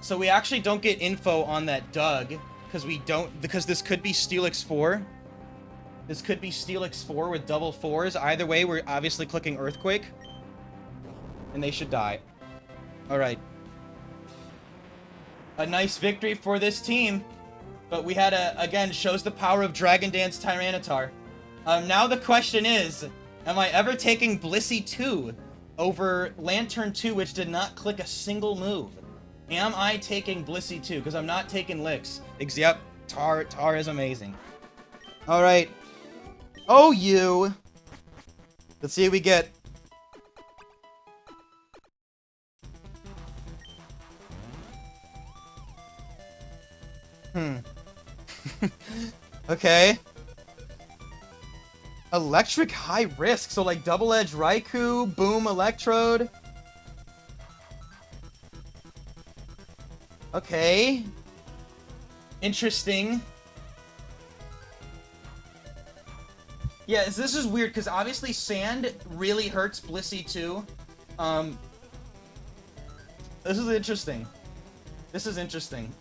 So we actually don't get info on that Doug. Because this could be Steelix 4. This could be Steelix 4 with double 4s. Either way, we're obviously clicking Earthquake. And they should die. Alright. A nice victory for this team. But we had again, shows the power of Dragon Dance Tyranitar. Now the question is, am I ever taking Blissey 2 over Lantern 2, which did not click a single move? Am I taking Blissey 2? Because I'm not taking Licks. Yep, Tar is amazing. Alright. Oh, you. Let's see what we get. Okay. Electric high risk. So like double edge Raikou, boom Electrode. Okay. Interesting. Yeah, this is weird because obviously Sand really hurts Blissey too. This is interesting. This is interesting.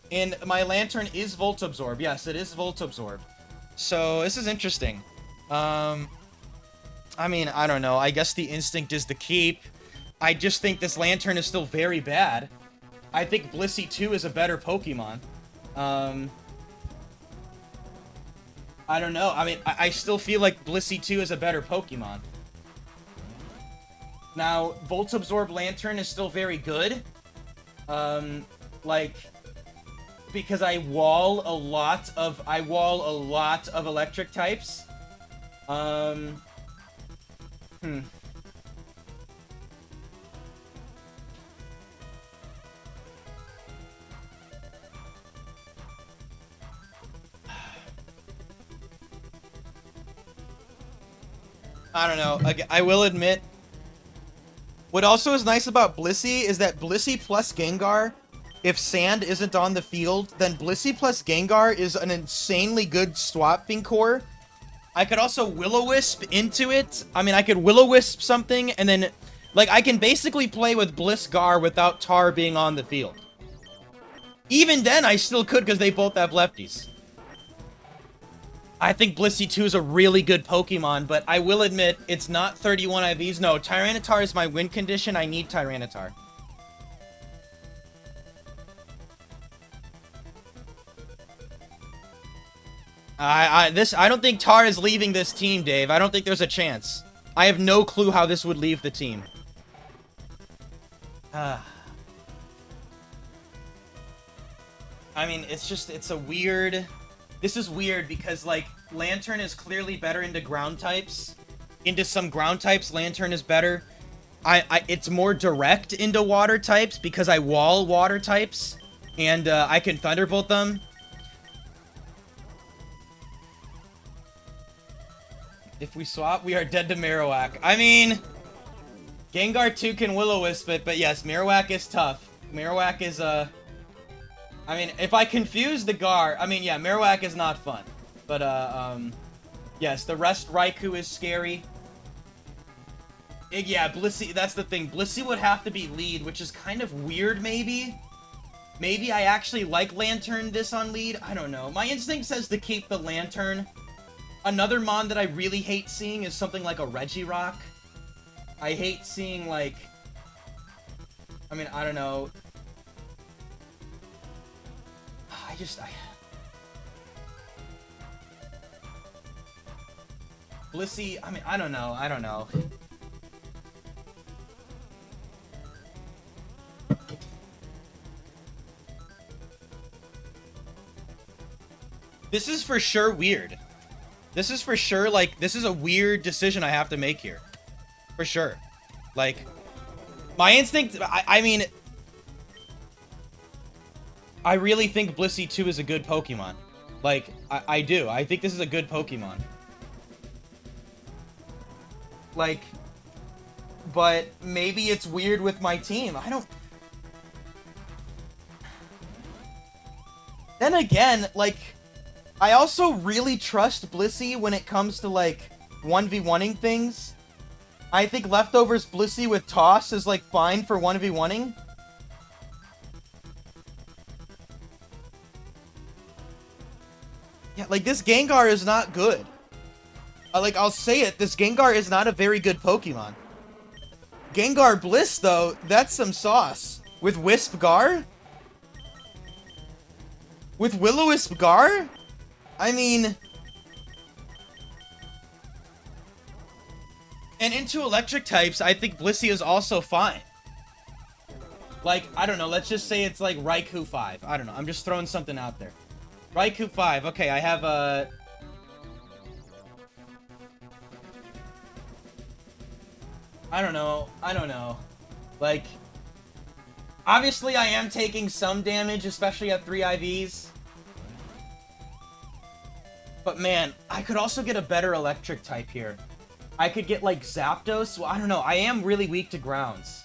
And my Lantern is Volt Absorb. Yes, it is Volt Absorb. So this is interesting. I mean, I don't know. I guess the instinct is the keep. I just think this Lantern is still very bad. I think Blissey 2 is a better Pokemon. I don't know. I mean, I still feel like Blissey 2 is a better Pokemon. Now, Volt Absorb Lantern is still very good. Like, because I wall a lot of electric types. I don't know. I will admit, what also is nice about Blissey is that Blissey plus Gengar, if Sand isn't on the field, then Blissey plus Gengar is an insanely good swapping core. I could also Will-O-Wisp into it. I mean, I could Will-O-Wisp something, and then, like, I can basically play with Blissgar without Tar being on the field. Even then, I still could, because they both have lefties. I think Blissey 2 is a really good Pokemon, but I will admit, it's not 31 IVs. No, Tyranitar is my win condition. I need Tyranitar. I don't think Tar is leaving this team, Dave. I don't think there's a chance. I have no clue how this would leave the team. I mean, it's a weird... This is weird because, like, Lantern is clearly better into ground types. Into some ground types, Lantern is better. It's more direct into water types because I wall water types. And, I can Thunderbolt them. If we swap, we are dead to Marowak. I mean, Gengar 2 can Will-O-Wisp it, but yes, Marowak is tough. Marowak is, I mean, if I confuse the Gar, I mean, yeah, Marowak is not fun. But, yes, the rest Raikou is scary. Yeah, Blissey, that's the thing. Blissey would have to be lead, which is kind of weird, maybe. Maybe I actually like Lantern this on lead. I don't know. My instinct says to keep the Lantern. Another mon that I really hate seeing is something like a Regirock. I hate seeing, like... I mean, I don't know. Blissey, I mean, I don't know. This is for sure weird. This is for sure, like, this is a weird decision I have to make here. For sure. Like, my instinct, I mean... I really think Blissey 2 is a good Pokemon. Like, I do. I think this is a good Pokemon. Like, but maybe it's weird with my team. I don't... Then again, like, I also really trust Blissey when it comes to, like, 1v1ing things. I think Leftovers Blissey with Toss is, like, fine for 1v1ing. Yeah, like, this Gengar is not good. Like, I'll say it, this Gengar is not a very good Pokemon. Gengar Bliss, though, that's some sauce. With Wisp Gar? With Will-O-Wisp Gar? I mean... And into electric types, I think Blissey is also fine. Like, I don't know, let's just say it's like Raikou 5. I don't know, I'm just throwing something out there. Raikou 5, okay, I have a... I don't know. Like, obviously I am taking some damage, especially at 3 IVs. But man, I could also get a better electric type here. I could get, like, Zapdos. Well, I don't know. I am really weak to grounds.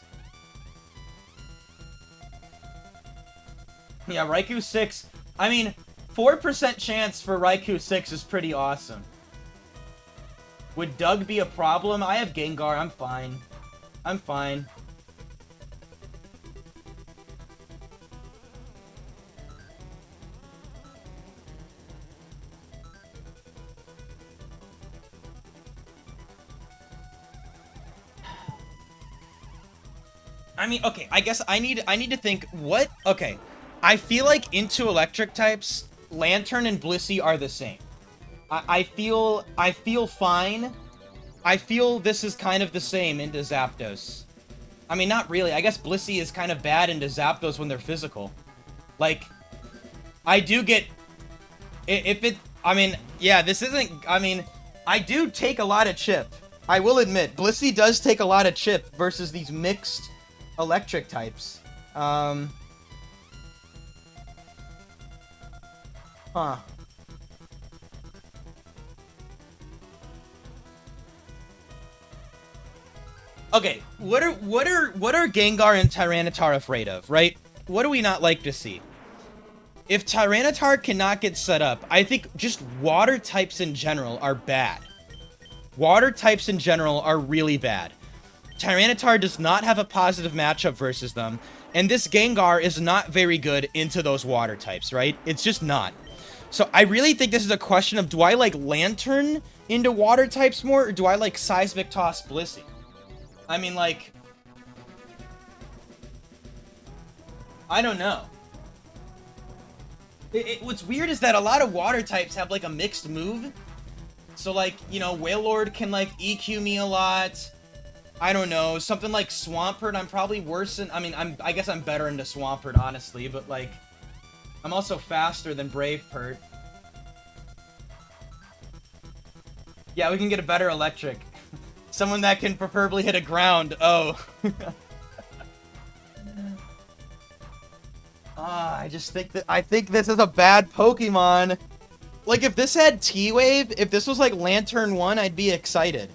Yeah, Raikou 6. I mean, 4% chance for Raikou 6 is pretty awesome. Would Doug be a problem? I have Gengar. I'm fine. I'm fine. I mean, okay, I guess I need to think, what? Okay, I feel like into electric types, Lantern and Blissey are the same. I feel fine. I feel this is kind of the same into Zapdos. I mean, not really. I guess Blissey is kind of bad into Zapdos when they're physical. Like, I do get... I mean, yeah, this isn't... I mean, I do take a lot of chip. I will admit, Blissey does take a lot of chip versus these mixed electric types. Huh. Okay, what are Gengar and Tyranitar afraid of, right? What do we not like to see? If Tyranitar cannot get set up, I think just water types in general are bad. Water types in general are really bad. Tyranitar does not have a positive matchup versus them, and this Gengar is not very good into those water types, right? It's just not. So I really think this is a question of, do I like Lantern into water types more, or do I like Seismic Toss Blissey? I mean, like... I don't know. What's weird is that a lot of water types have, like, a mixed move. So, like, you know, Wailord can, like, EQ me a lot. I don't know. Something like Swampert, I'm probably worse than... I mean, I guess I'm better into Swampert, honestly. But, like, I'm also faster than Bravepert. Yeah, we can get a better electric. Someone that can preferably hit a ground. Oh. I just think that... I think this is a bad Pokemon. Like, if this had T-Wave, if this was, like, Lantern 1, I'd be excited.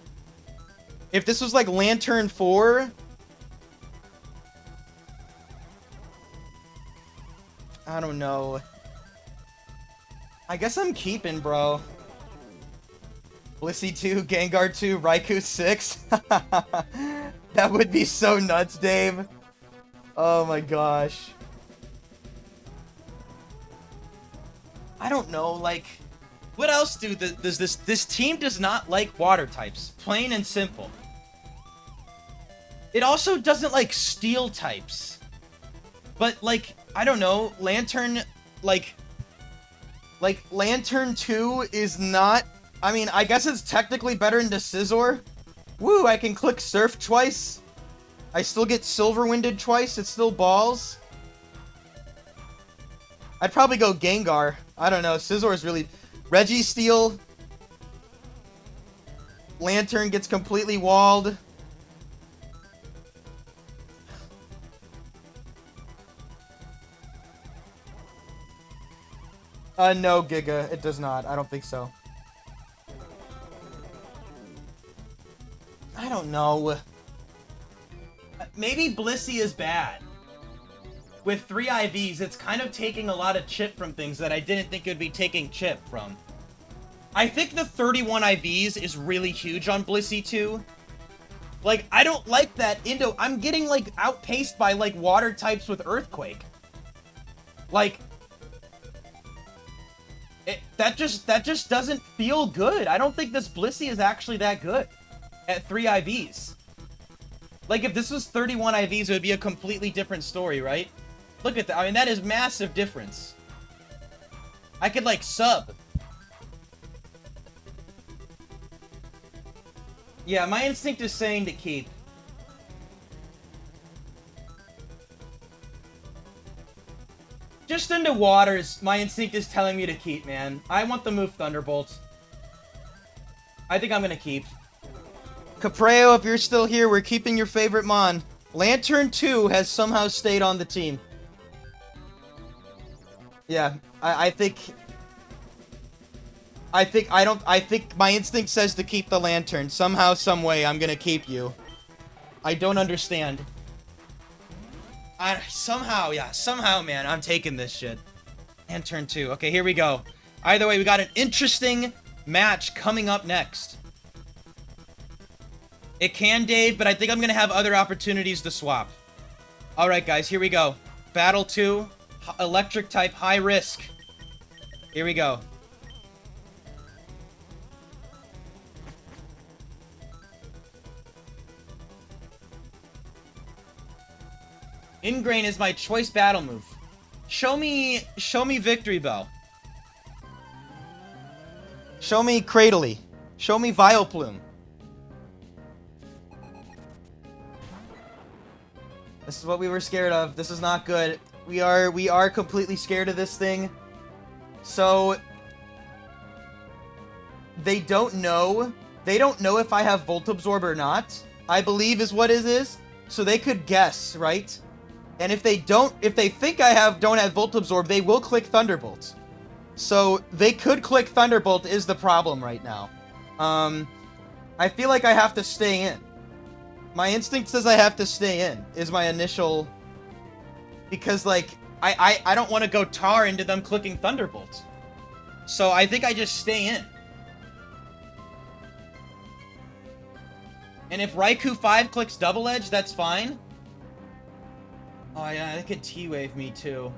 If this was, like, Lantern 4... I don't know. I guess I'm keeping, bro. Blissey 2, Gengar 2, Raikou 6. That would be so nuts, Dave. Oh my gosh. I don't know, like, what else does this team does not like water types. Plain and simple. It also doesn't like steel types. But, like, I don't know, Lantern, like, Lantern 2 is not... I mean, I guess it's technically better than the Scizor. Woo, I can click Surf twice. I still get Silver Winded twice. It's still balls. I'd probably go Gengar. I don't know. Scizor is really... Registeel. Lantern gets completely walled. No, Giga. It does not. I don't think so. I don't know. Maybe Blissey is bad. With 3 IVs, it's kind of taking a lot of chip from things that I didn't think it would be taking chip from. I think the 31 IVs is really huge on Blissey too. Like, I don't like that I'm getting, like, outpaced by, like, water types with Earthquake. Like... that just doesn't feel good. I don't think this Blissey is actually that good at 3 IVs. Like, if this was 31 IVs, it would be a completely different story, right? Look at that. I mean, that is massive difference. I could, like, sub. Yeah, my instinct is saying to keep. Just into waters, my instinct is telling me to keep, man. I want the move Thunderbolt. I think I'm gonna keep. Capreo, if you're still here, we're keeping your favorite Mon. Lantern 2 has somehow stayed on the team. Yeah, I think my instinct says to keep the Lantern. Somehow, some way, I'm gonna keep you. I don't understand. Somehow, man, I'm taking this shit. And turn 2. Okay, here we go. Either way, we got an interesting match coming up next. It can, Dave, but I think I'm going to have other opportunities to swap. Alright, guys, here we go. Battle 2, electric type, high risk. Here we go. Ingrain is my choice battle move. Show me Victory Bell. Show me Cradily. Show me Vileplume. This is what we were scared of. This is not good. We are completely scared of this thing. So they don't know. They don't know if I have Volt Absorb or not, I believe is what it is. So they could guess, right? And if they think I don't have Volt Absorb, they will click Thunderbolt. So they could click Thunderbolt is the problem right now. I feel like I have to stay in. My instinct says I have to stay in, is my initial... Because, like, I don't want to go tar into them clicking Thunderbolt. So I think I just stay in. And if Raikou 5 clicks Double Edge, that's fine. Oh yeah, they could T-Wave me too.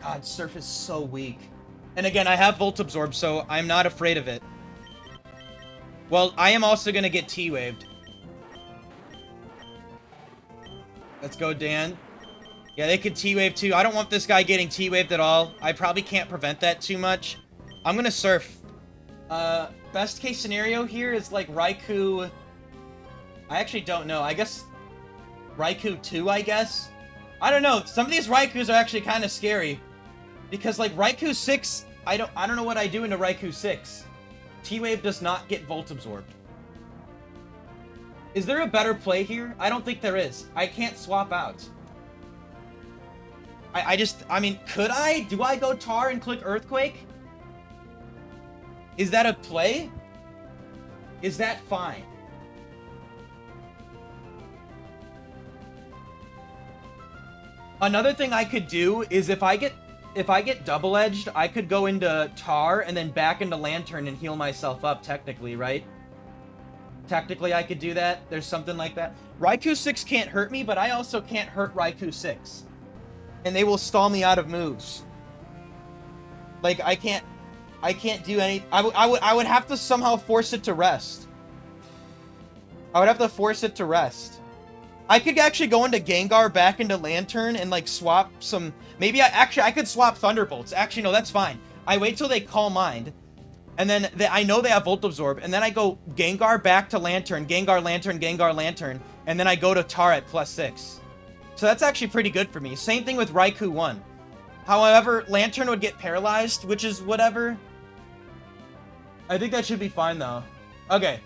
God, Surf is so weak. And again, I have Volt Absorb, so I'm not afraid of it. Well, I am also gonna get T-Waved. Let's go, Dan. Yeah, they could T-Wave too. I don't want this guy getting T-Waved at all. I probably can't prevent that too much. I'm gonna Surf. Best case scenario here is like Raikou... I actually don't know. I guess... Raikou 2, I guess? I don't know. Some of these Raikous are actually kind of scary. Because, like, Raikou 6... I don't know what I do into Raikou 6. T-Wave does not get Volt Absorbed. Is there a better play here? I don't think there is. I can't swap out. I mean, could I? Do I go Tar and click Earthquake? Is that a play? Is that fine? Another thing I could do is if I get double-edged, I could go into Tar and then back into Lantern and heal myself up, technically, right? Technically, I could do that. There's something like that. Raikou 6 can't hurt me, but I also can't hurt Raikou 6. And they will stall me out of moves. Like, I can't do any... I would have to somehow force it to rest. I would have to force it to rest. I could actually go into Gengar, back into Lantern, and, like, swap some... Maybe I could swap Thunderbolts. Actually, no, that's fine. I wait till they Calm Mind, and then I know they have Volt Absorb, and then I go Gengar back to Lantern, Gengar, Lantern, Gengar, Lantern, and then I go to Tar at +6. So that's actually pretty good for me. Same thing with Raikou 1. However, Lantern would get paralyzed, which is whatever. I think that should be fine, though. Okay.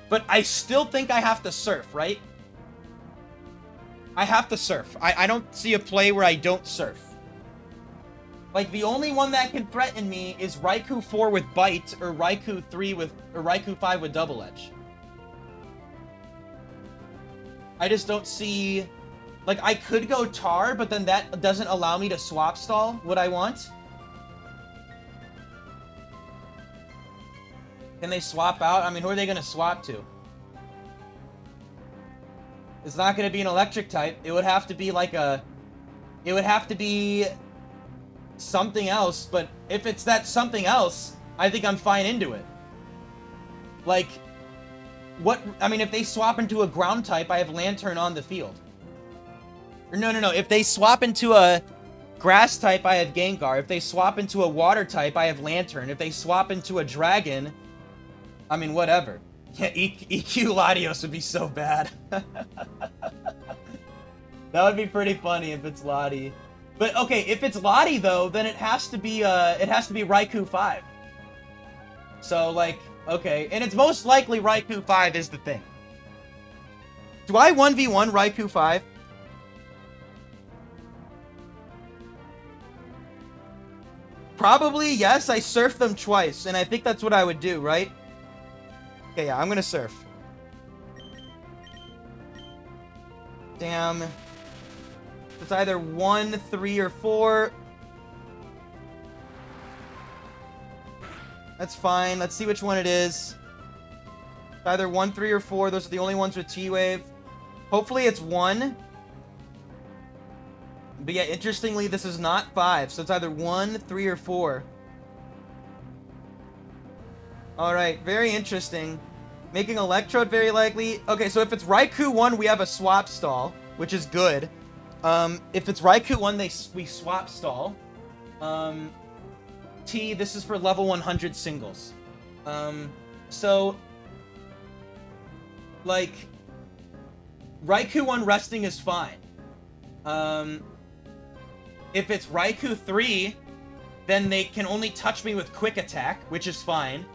But I still think I have to Surf, right? I have to Surf. I don't see a play where I don't Surf. Like, the only one that can threaten me is Raikou 4 with Bite, or Raikou 5 with Double Edge. I just don't see... Like, I could go Tar, but then that doesn't allow me to swap stall what I want. Can they swap out? I mean, who are they going to swap to? It's not going to be an electric type. It would have to be like a... It would have to be something else, but if it's that something else, I think I'm fine into it. Like, what... I mean, if they swap into a ground type, I have Lantern on the field. Or no. If they swap into a grass type, I have Gengar. If they swap into a water type, I have Lantern. If they swap into a dragon, I mean, whatever. Yeah, EQ Latios would be so bad. That would be pretty funny if it's Lottie. But okay, if it's Lottie though, then it has to be Raikou 5. So like, okay, and it's most likely Raikou 5 is the thing. Do I 1v1 Raikou 5? Probably, yes. I surfed them twice, and I think that's what I would do, right? Okay, yeah, I'm gonna Surf. Damn. It's either 1, 3, or 4. That's fine. Let's see which one it is. It's either 1, 3, or 4. Those are the only ones with T-Wave. Hopefully it's 1. But yeah, interestingly, this is not 5. So it's either 1, 3, or 4. Alright, very interesting. Making Electrode very likely. Okay, so if it's Raikou 1, we have a swap stall, which is good. If it's Raikou 1, we swap stall. T, this is for level 100 singles. So, like, Raikou 1 resting is fine. If it's Raikou 3, then they can only touch me with Quick Attack, which is fine.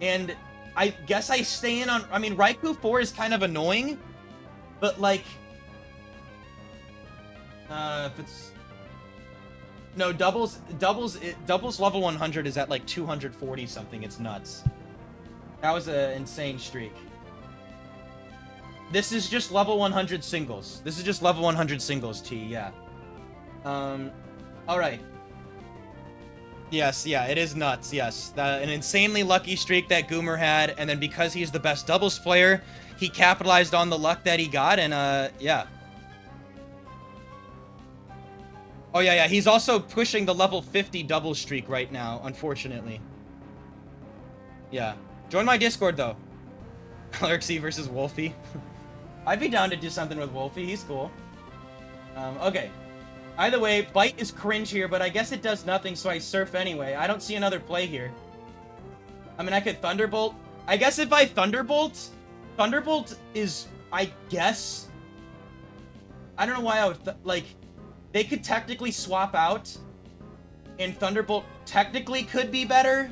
And I guess I stay in on... I mean, Raikou 4 is kind of annoying, but, like... if it's... No, doubles level 100 is at, like, 240 something. It's nuts. That was an insane streak. This is just level 100 singles. This is just level 100 singles, T, yeah. Alright. Yes, yeah, it is nuts, yes. An insanely lucky streak that Goomer had, and then because he's the best doubles player, he capitalized on the luck that he got, and, yeah. Oh, yeah, he's also pushing the level 50 double streak right now, unfortunately. Yeah. Join my Discord, though. Alexi versus Wolfie. I'd be down to do something with Wolfie, he's cool. Okay. Either way, Bite is cringe here, but I guess it does nothing, so I Surf anyway. I don't see another play here. I mean, I could Thunderbolt. I guess if I Thunderbolt... Thunderbolt is, I guess... I don't know why I would... like, they could technically swap out, and Thunderbolt technically could be better,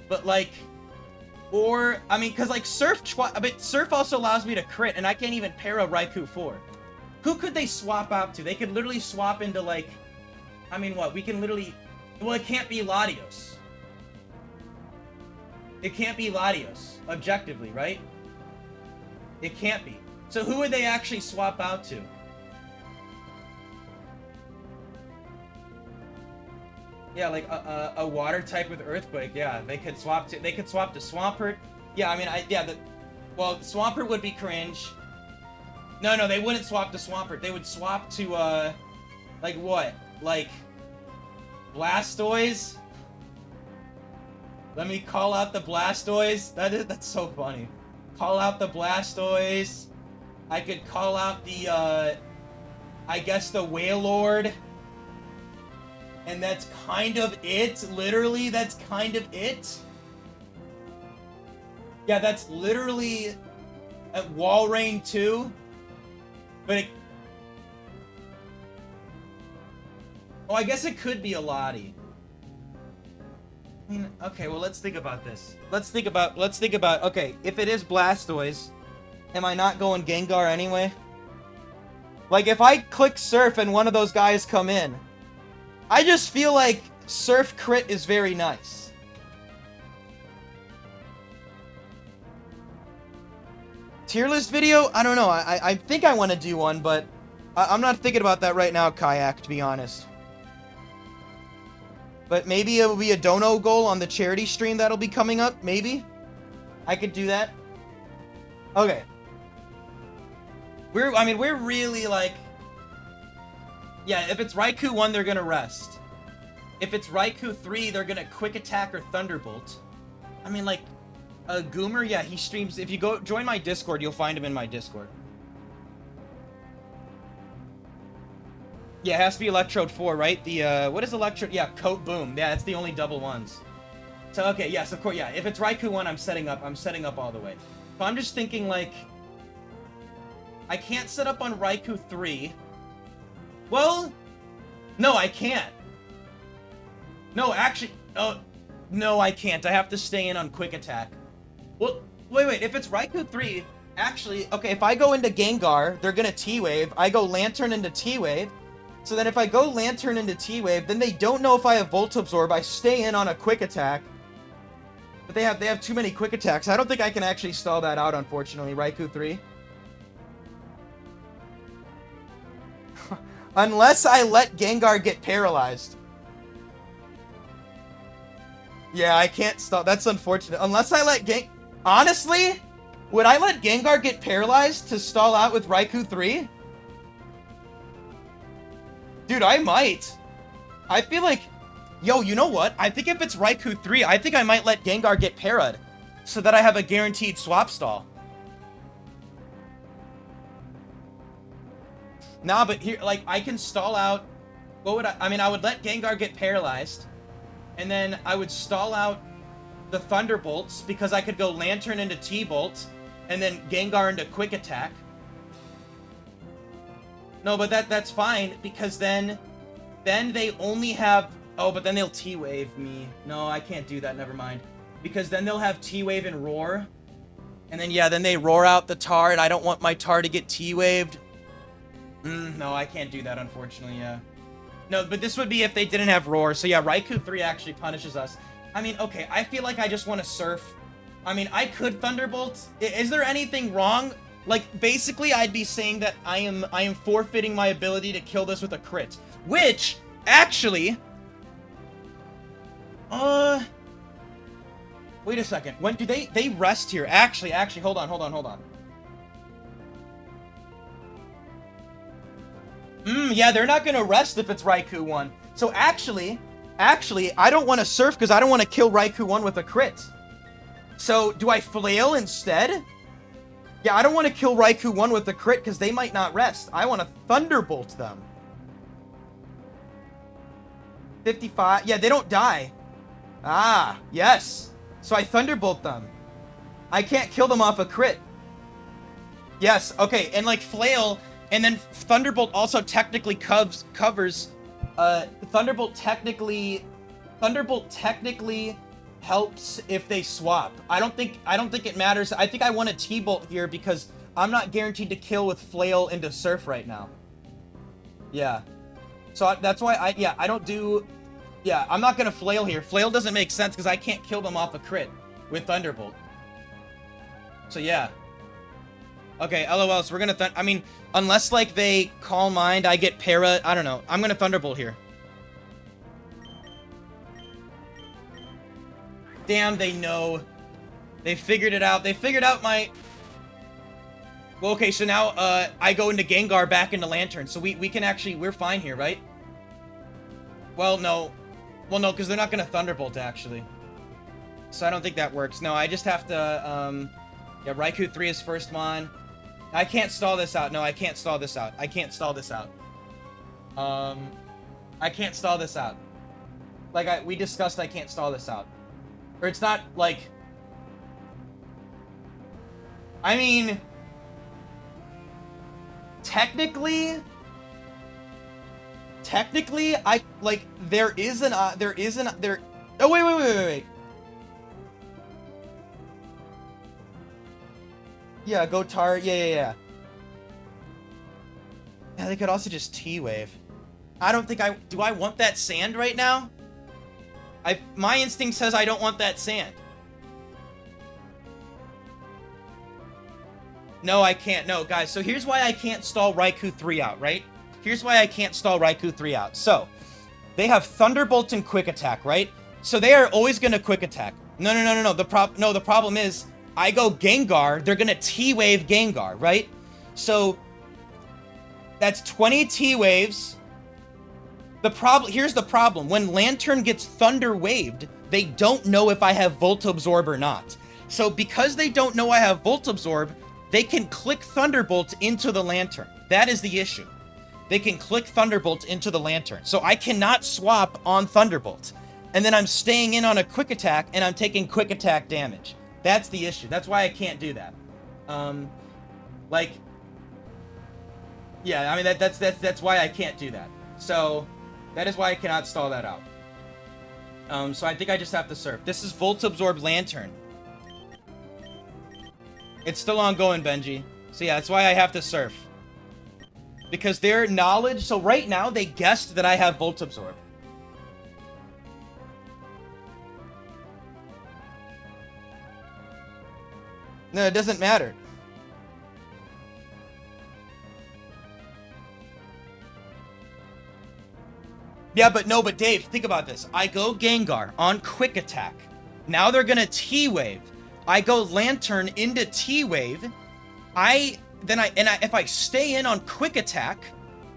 but, like... Or, I mean, because, like, Surf also allows me to crit, and I can't even pair a Raikou 4. Who could they swap out to? They could literally swap into, like... I mean, what? We can literally... Well, it can't be Latios. It can't be Latios, objectively, right? It can't be. So who would they actually swap out to? Yeah, like a water type with Earthquake. Yeah, they could swap to. They could swap to Swampert. Yeah, I mean, well, Swampert would be cringe. No, they wouldn't swap to Swampert. They would swap to like what? Like Blastoise? Let me call out the Blastoise. That's so funny. Call out the Blastoise. I could call out the, I guess the Wailord. And that's kind of it. Literally, that's kind of it. Yeah, that's literally at Walrein 2. But it... Oh, I guess it could be a Lottie. I mean, okay, well, let's think about this. Let's think about, okay, if it is Blastoise, am I not going Gengar anyway? Like, if I click Surf and one of those guys come in, I just feel like Surf crit is very nice. Tier list video? I don't know. I think I want to do one, but I'm not thinking about that right now, Kayak, to be honest. But maybe it will be a dono goal on the charity stream that'll be coming up. Maybe. I could do that. Okay. We're really like... Yeah, if it's Raikou 1, they're gonna rest. If it's Raikou 3, they're gonna Quick Attack or Thunderbolt. I mean, like, Goomer, yeah, he streams... If you go join my Discord, you'll find him in my Discord. Yeah, it has to be Electrode 4, right? The, what is Electrode? Yeah, Coat Boom. Yeah, that's the only double ones. So, okay, yes, of course, yeah. If it's Raikou 1, I'm setting up all the way. So I'm just thinking, like... I can't set up on Raikou 3. Well... No, I can't. No, actually... Oh, no, I can't. I have to stay in on Quick Attack. Well, wait. If it's Raikou 3... Actually, okay, if I go into Gengar, they're gonna T-Wave. I go Lantern into T-Wave. So then if I go Lantern into T-Wave, then they don't know if I have Volt Absorb. I stay in on a Quick Attack. But they have too many Quick Attacks. I don't think I can actually stall that out, unfortunately. Raikou 3. Unless I let Gengar get paralyzed. Yeah, I can't stall. That's unfortunate. Unless I let Honestly, would I let Gengar get paralyzed to stall out with Raikou 3? Dude, I might. I feel like... Yo, you know what? I think if it's Raikou 3, I think I might let Gengar get para'd. So that I have a guaranteed swap stall. Nah, but here, like, I can stall out... What would I mean, I would let Gengar get paralyzed. And then I would stall out the Thunderbolts, because I could go Lantern into T-Bolt. And then Gengar into Quick Attack. No, but that's fine, because then they only have... Oh, but then they'll T-Wave me. No, I can't do that, never mind. Because then they'll have T-Wave and Roar. And then, yeah, then they roar out the Tar, and I don't want my Tar to get T-Waved. No, I can't do that, unfortunately, yeah. No, but this would be if they didn't have Roar. So, yeah, Raikou 3 actually punishes us. I mean, okay, I feel like I just want to Surf. I mean, I could Thunderbolt. Is there anything wrong? Like, basically, I'd be saying that I am forfeiting my ability to kill this with a crit. Which, actually... Wait a second. When do they rest here? Actually, hold on. Yeah, they're not gonna rest if it's Raikou 1. So actually, I don't want to Surf because I don't want to kill Raikou 1 with a crit. So, do I Flail instead? Yeah, I don't want to kill Raikou 1 with a crit because they might not rest. I want to Thunderbolt them. 55. Yeah, they don't die. Ah, yes. So I Thunderbolt them. I can't kill them off a crit. Yes, okay, and like Flail, and then Thunderbolt also technically covers, Thunderbolt technically helps if they swap. I don't think it matters. I think I want a T-Bolt here because I'm not guaranteed to kill with Flail into Surf right now. Yeah. So that's why I don't do... Yeah, I'm not gonna Flail here. Flail doesn't make sense because I can't kill them off a crit with Thunderbolt. So yeah. Okay, LOL, so we're gonna I mean, unless like they Calm Mind, I get Para, I don't know. I'm gonna Thunderbolt here. Damn, they know. They figured it out. They figured out my... Well, okay, so now I go into Gengar back into Lantern. So we can actually... We're fine here, right? Well, no. Well, no, because they're not going to Thunderbolt, actually. So I don't think that works. No, I just have to, yeah, Raikou 3 is first mon. I can't stall this out. No, I can't stall this out. I can't stall this out. I can't stall this out. Like, we discussed I can't stall this out. Or it's not, like... I mean... Technically, I, like, there is an... Oh, wait. Yeah, go tar. Yeah. Yeah, they could also just T-Wave. I don't think do I want that sand right now? My instinct says I don't want that sand. No, I can't. No, guys, so here's why I can't stall Raikou 3 out, right? Here's why I can't stall Raikou 3 out. So, they have Thunderbolt and Quick Attack, right? So they are always going to Quick Attack. No. The problem is, I go Gengar, they're going to T-Wave Gengar, right? So, that's 20 T-Waves. Here's the problem. When Lantern gets Thunder Waved, they don't know if I have Volt Absorb or not. So, because they don't know I have Volt Absorb, they can click Thunderbolt into the Lantern. That is the issue. They can click Thunderbolt into the Lantern. So I cannot swap on Thunderbolt. And then I'm staying in on a Quick Attack, and I'm taking Quick Attack damage. That's the issue. That's why I can't do that. Yeah, I mean, that's why I can't do that. So, that is why I cannot stall that out. So I think I just have to surf. This is Volt Absorb Lantern. It's still ongoing, Benji. So yeah, that's why I have to surf. Because their knowledge... So right now, they guessed that I have Volt Absorb. No, it doesn't matter. Yeah, but Dave, think about this. I go Gengar on Quick Attack. Now they're gonna T-Wave. I go Lantern into T-Wave. If I stay in on Quick Attack,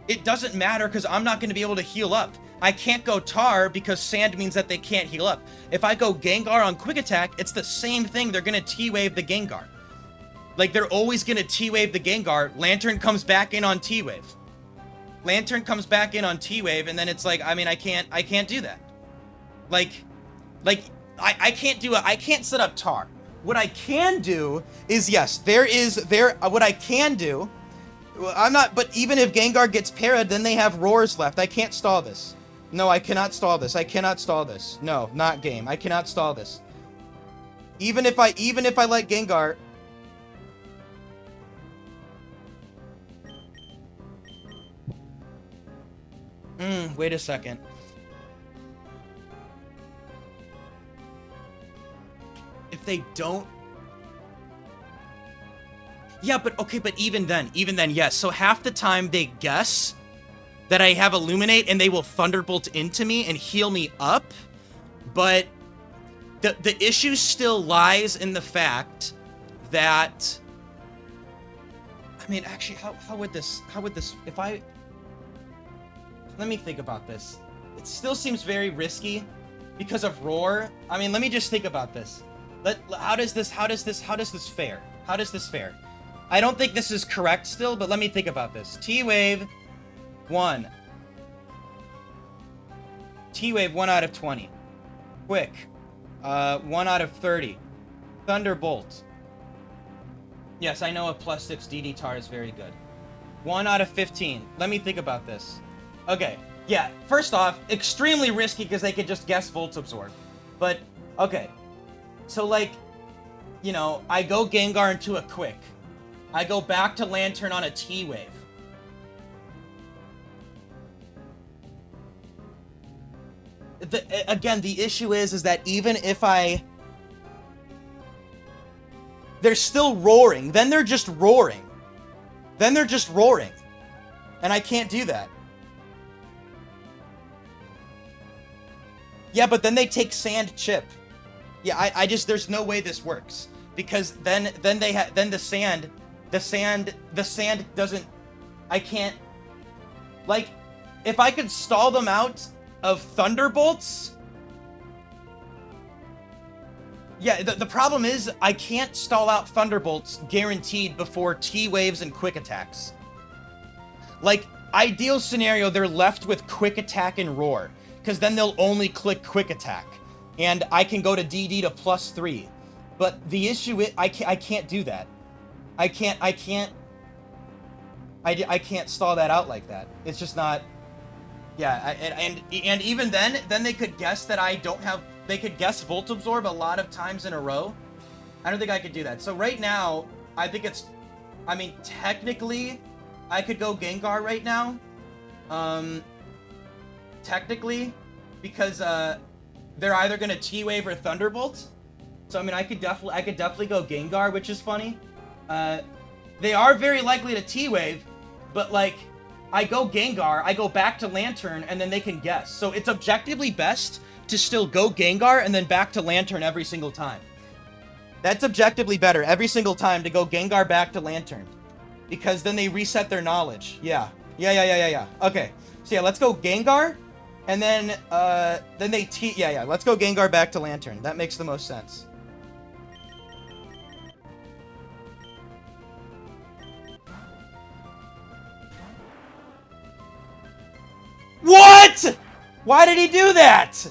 it doesn't matter because I'm not going to be able to heal up. I can't go Tar because Sand means that they can't heal up. If I go Gengar on Quick Attack, it's the same thing. They're going to T-Wave the Gengar. Like, they're always going to T-Wave the Gengar. Lantern comes back in on T-Wave. Lantern comes back in on T-Wave, and then it's like, I mean, I can't do that. I can't set up Tar. What I can do is, yes, what I can do, but even if Gengar gets parried, then they have Roars left. I can't stall this. No, I cannot stall this. I cannot stall this. No, not game. I cannot stall this. Even if I let Gengar... Wait a second. If they don't... Yeah, but okay, but even then, yes. So half the time they guess that I have Illuminate and they will Thunderbolt into me and heal me up. But the issue still lies in the fact that... I mean, actually, how would this, if I... Let me think about this. It still seems very risky because of Roar. I mean, let me just think about this. How does this fare? How does this fare? I don't think this is correct still, but let me think about this. T-Wave, 1. T-Wave, 1 out of 20. Quick, 1 out of 30. Thunderbolt. Yes, I know a +6 DD Tar is very good. 1 out of 15. Let me think about this. Okay, yeah, first off, extremely risky because they could just guess Volt Absorb. But, okay. So, like, you know, I go Gengar into a Quick. I go back to Lantern on a T-Wave. Again, the issue is that even if they're still roaring. Then they're just roaring. And I can't do that. Yeah, but then they take Sand Chip. Yeah, I just, there's no way this works. Because then the sand doesn't, I can't, like, if I could stall them out of Thunderbolts, Yeah, the problem is I can't stall out Thunderbolts guaranteed before T-Waves and Quick Attacks. Like, ideal scenario, they're left with Quick Attack and Roar, because then they'll only click Quick Attack, and I can go to DD to +3. But the issue is, I can't do that. I can't stall that out like that. It's just not... Yeah, and even then they could guess that I don't have... They could guess Volt Absorb a lot of times in a row. I don't think I could do that. So right now, I think it's... I mean, technically, I could go Gengar right now. Technically, because they're either gonna T-Wave or Thunderbolt. So I mean, I could definitely go Gengar, which is funny. They are very likely to T-Wave, but like, I go Gengar, I go back to Lantern, and then they can guess. So it's objectively best to still go Gengar and then back to Lantern every single time. That's objectively better every single time to go Gengar back to Lantern, because then they reset their knowledge. Yeah. Okay. So yeah, let's go Gengar, and then they let's go Gengar back to Lantern. That makes the most sense. What? Why did he do that?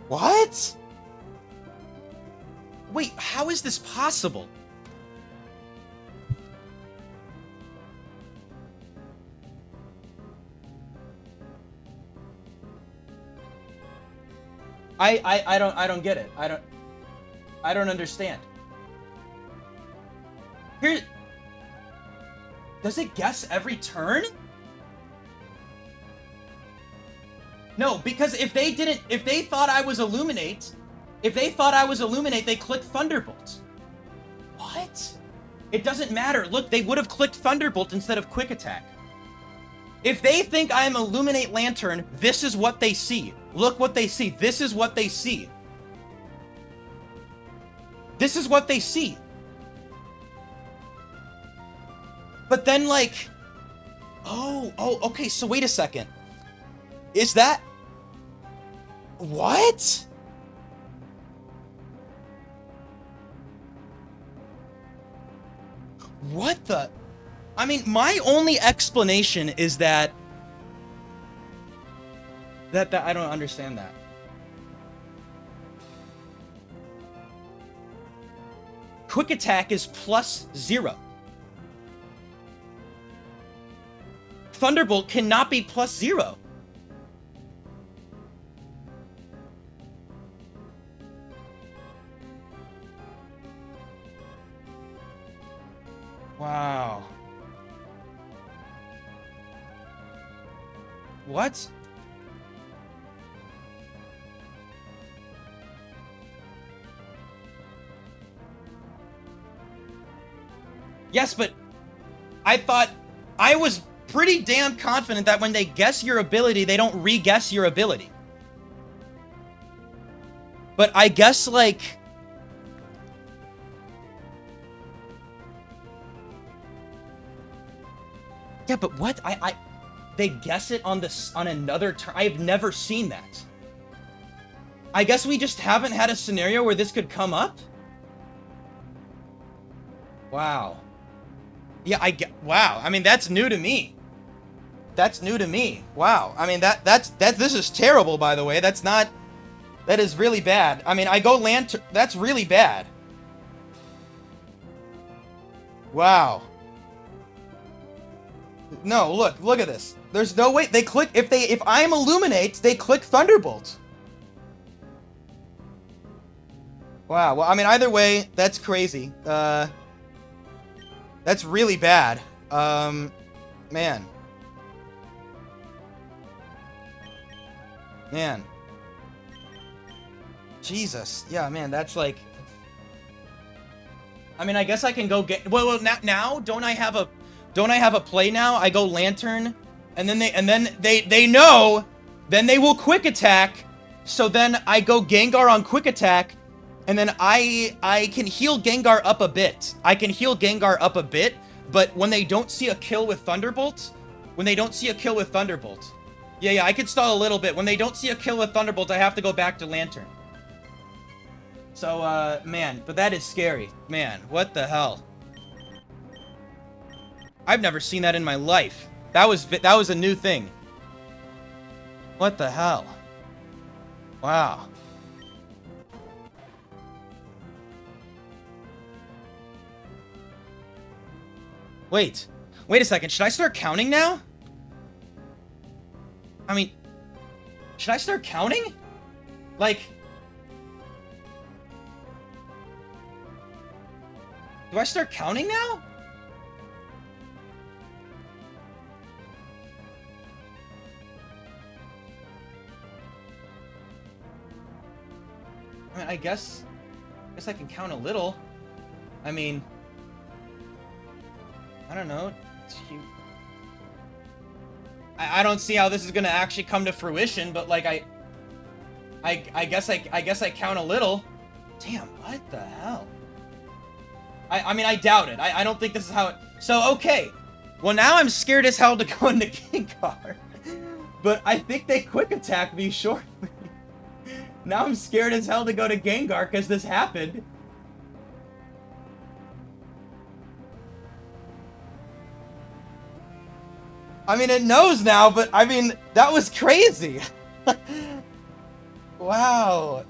What? Wait, how is this possible? I don't get it. I don't understand. Here, does it guess every turn? No, because if they thought I was Illuminate, they click Thunderbolt. What? It doesn't matter. Look, they would have clicked Thunderbolt instead of Quick Attack. If they think I am Illuminate Lantern, this is what they see. Look what they see. This is what they see. This is what they see. But then, like... Oh, okay, so wait a second. Is that... What? What the... I mean, my only explanation is that I don't understand that. Quick Attack is +0. Thunderbolt cannot be +0. Wow. What? Yes, but I thought I was pretty damn confident that when they guess your ability, they don't re-guess your ability. But I guess, like... Yeah, but what? They guess it on another turn. I've never seen that. I guess we just haven't had a scenario where this could come up? Wow. Yeah, wow. I mean, that's new to me. That's new to me. Wow. I mean, this is terrible, by the way. That is really bad. I mean, I go Lantern. That's really bad. Wow. No, look at this. There's no way they click if I'm Illuminate, they click Thunderbolt. Wow. Well, I mean, either way, that's crazy. That's really bad. Man. Man. Jesus. Yeah, man, that's like... I mean, I guess I can go get... Well, now, don't I have a play now? I go Lantern, and then they know Then they will quick attack. So then I go Gengar on quick attack. And then I can heal Gengar up a bit. I can heal Gengar up a bit. But when they don't see a kill with Thunderbolt. Yeah, I could stall a little bit. When they don't see a kill with Thunderbolt, I have to go back to Lantern. So, man, but that is scary. Man, what the hell? I've never seen that in my life. That was a new thing. What the hell? Wow. Wait a second. Should I start counting now? I mean, should I start counting? Like, do I start counting now? I mean, I guess I can count a little. I mean, I don't know. I don't see how this is gonna actually come to fruition, but like I guess I count a little. Damn, what the hell? I mean, I doubt it. I don't think this is how it... So, okay. Well, now I'm scared as hell to go into Gengar. But I think they quick attack me shortly. Now I'm scared as hell to go to Gengar because this happened. I mean, it knows now, but I mean, that was crazy. Wow.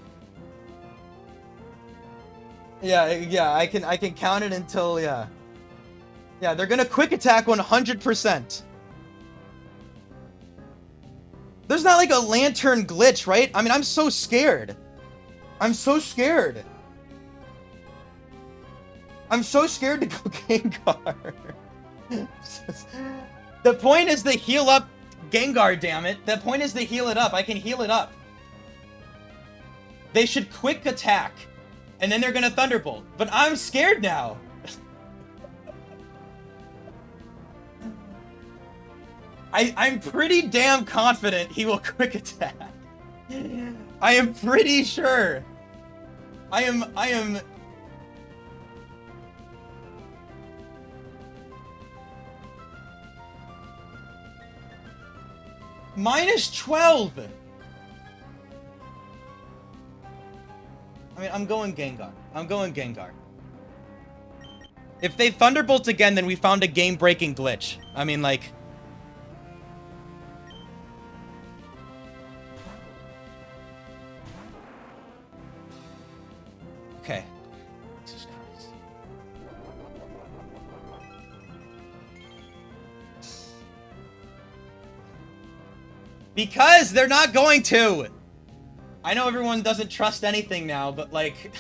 Yeah, I can count it until, yeah. Yeah, they're gonna quick attack 100%. There's not like a Lantern glitch, right? I mean, I'm so scared. I'm so scared. I'm so scared to go Gengar. The point is to heal up Gengar, damn it. The point is to heal it up. I can heal it up. They should quick attack. And then they're gonna Thunderbolt. But I'm scared now. I'm pretty damn confident he will quick attack. I am pretty sure. I am... -12! I mean, I'm going Gengar. I'm going Gengar. If they Thunderbolt again, then we found a game-breaking glitch. I mean, like... Okay. Jesus Christ. Because they're not going to! I know everyone doesn't trust anything now, but like...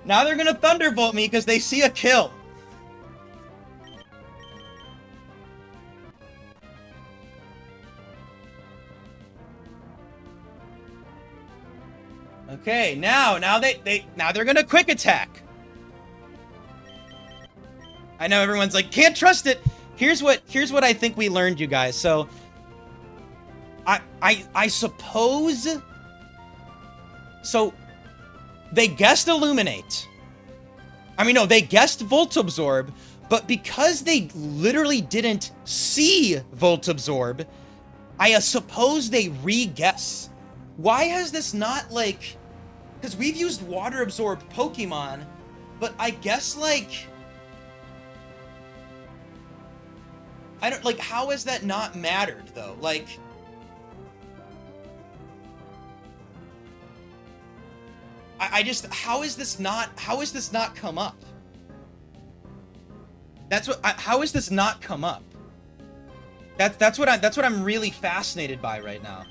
Now they're gonna Thunderbolt me because they see a kill. Okay, now they're gonna quick attack. I know everyone's like, can't trust it. Here's what I think we learned, you guys. So I suppose... So, they guessed Illuminate. I mean, no, they guessed Volt Absorb, but because they literally didn't see Volt Absorb, I suppose they re-guess. Why has this not, like... Because we've used Water Absorb Pokemon, but I guess, like... I don't... Like, how has that not mattered, though? Like... I just... How has this not come up? That's what... how has this not come up? That's what I'm really fascinated by right now.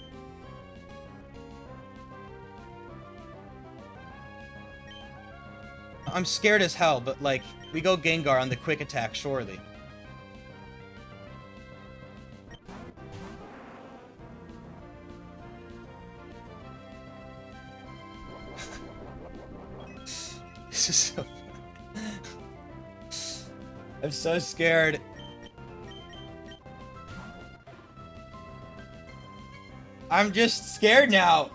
I'm scared as hell, but like, we go Gengar on the quick attack, surely. This is so... I'm so scared. I'm just scared now.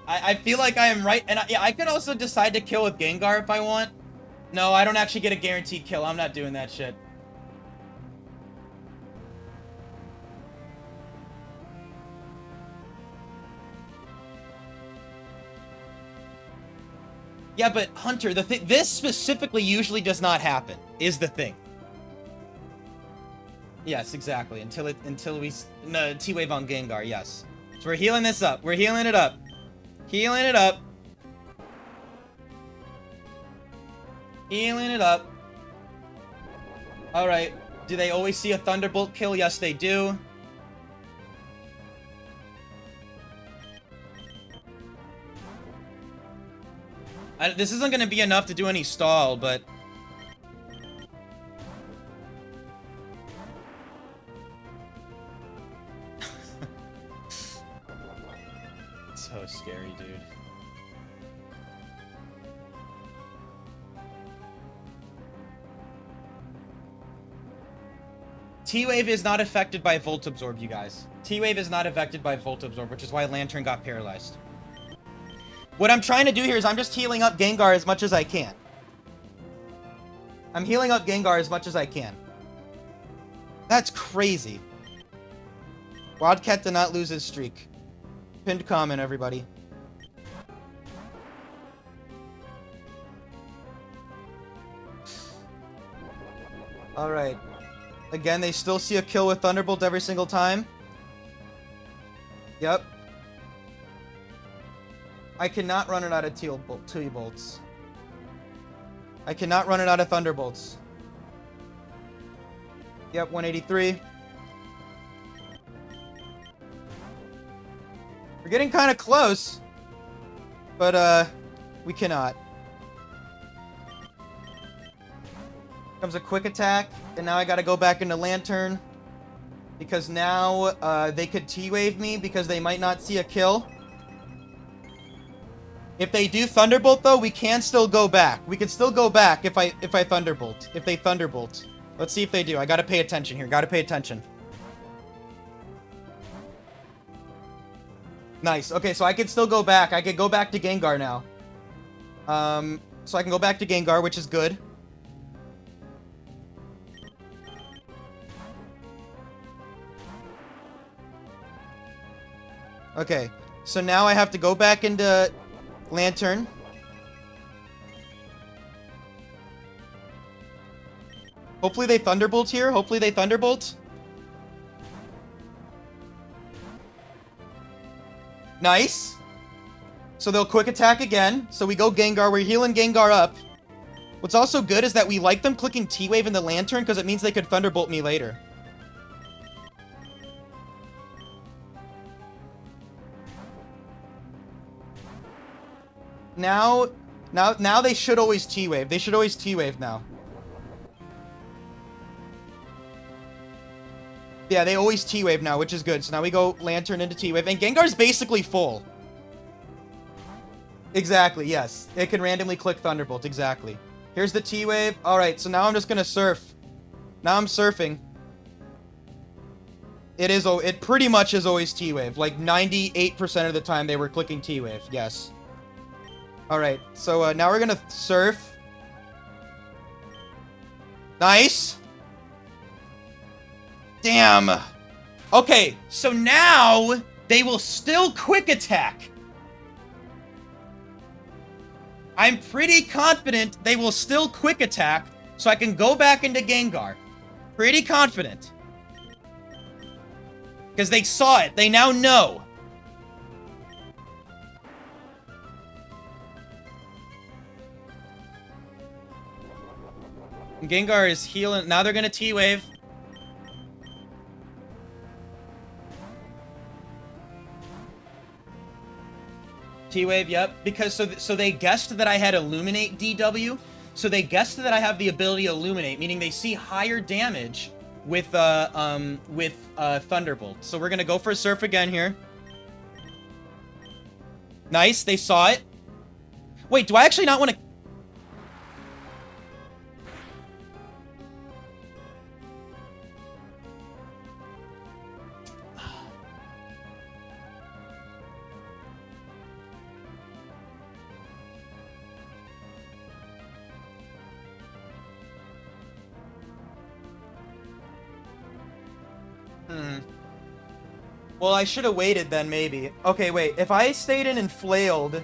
I feel like I am right, and yeah, I could also decide to kill with Gengar if I want. No, I don't actually get a guaranteed kill. I'm not doing that shit. Yeah, but Hunter, the thing, this specifically usually does not happen, is the thing. Yes, exactly. Until we no, T-Wave on Gengar, yes. So we're healing this up. We're healing it up. Healing it up. Healing it up. Alright. Do they always see a Thunderbolt kill? Yes, they do. This isn't going to be enough to do any stall, but... So scary, dude. T-Wave is not affected by Volt Absorb, you guys. T-Wave is not affected by Volt Absorb, which is why Lantern got paralyzed. What I'm trying to do here is I'm just healing up Gengar as much as I can. I'm healing up Gengar as much as I can. That's crazy. Wildcat did not lose his streak. Pinned comment, everybody. Alright. Again, they still see a kill with Thunderbolt every single time. Yep. I cannot run it out of T-Bolts. I cannot run it out of Thunderbolts. Yep, 183. We're getting kind of close. But, we cannot. Comes a quick attack, and now I gotta go back into Lantern. Because now, they could T-Wave me because they might not see a kill. If they do Thunderbolt, though, we can still go back. We can still go back if I Thunderbolt. If they Thunderbolt. Let's see if they do. I gotta pay attention here. Gotta pay attention. Nice. Okay, so I can still go back. I could go back to Gengar now. So I can go back to Gengar, which is good. Okay, so now I have to go back into Lantern. Hopefully they Thunderbolt here. Hopefully they Thunderbolt. Nice. So they'll quick attack again. So we go Gengar. We're healing Gengar up. What's also good is that we like them clicking T-Wave in the Lantern because it means they could Thunderbolt me later. Now they should always T-Wave. They should always T-Wave now. Yeah, they always T-Wave now, which is good. So now we go Lantern into T-Wave. And Gengar's basically full. Exactly, yes. It can randomly click Thunderbolt, exactly. Here's the T-Wave. Alright, so now I'm just gonna surf. Now I'm surfing. It pretty much is always T-Wave. Like 98% of the time they were clicking T-Wave, yes. Alright, so now we're gonna surf. Nice! Damn! Okay, so now they will still quick attack. I'm pretty confident they will still quick attack, so I can go back into Gengar. Pretty confident. Because they saw it. They now know. Gengar is healing. Now they're going to T-Wave. T-Wave, yep. Because so they guessed that I had Illuminate DW. So they guessed that I have the ability to Illuminate, meaning they see higher damage with Thunderbolt. So we're going to go for a Surf again here. Nice, they saw it. Wait, do I actually not want to... Hmm. Well, I should have waited then, maybe. Okay, wait. If I stayed in and flailed...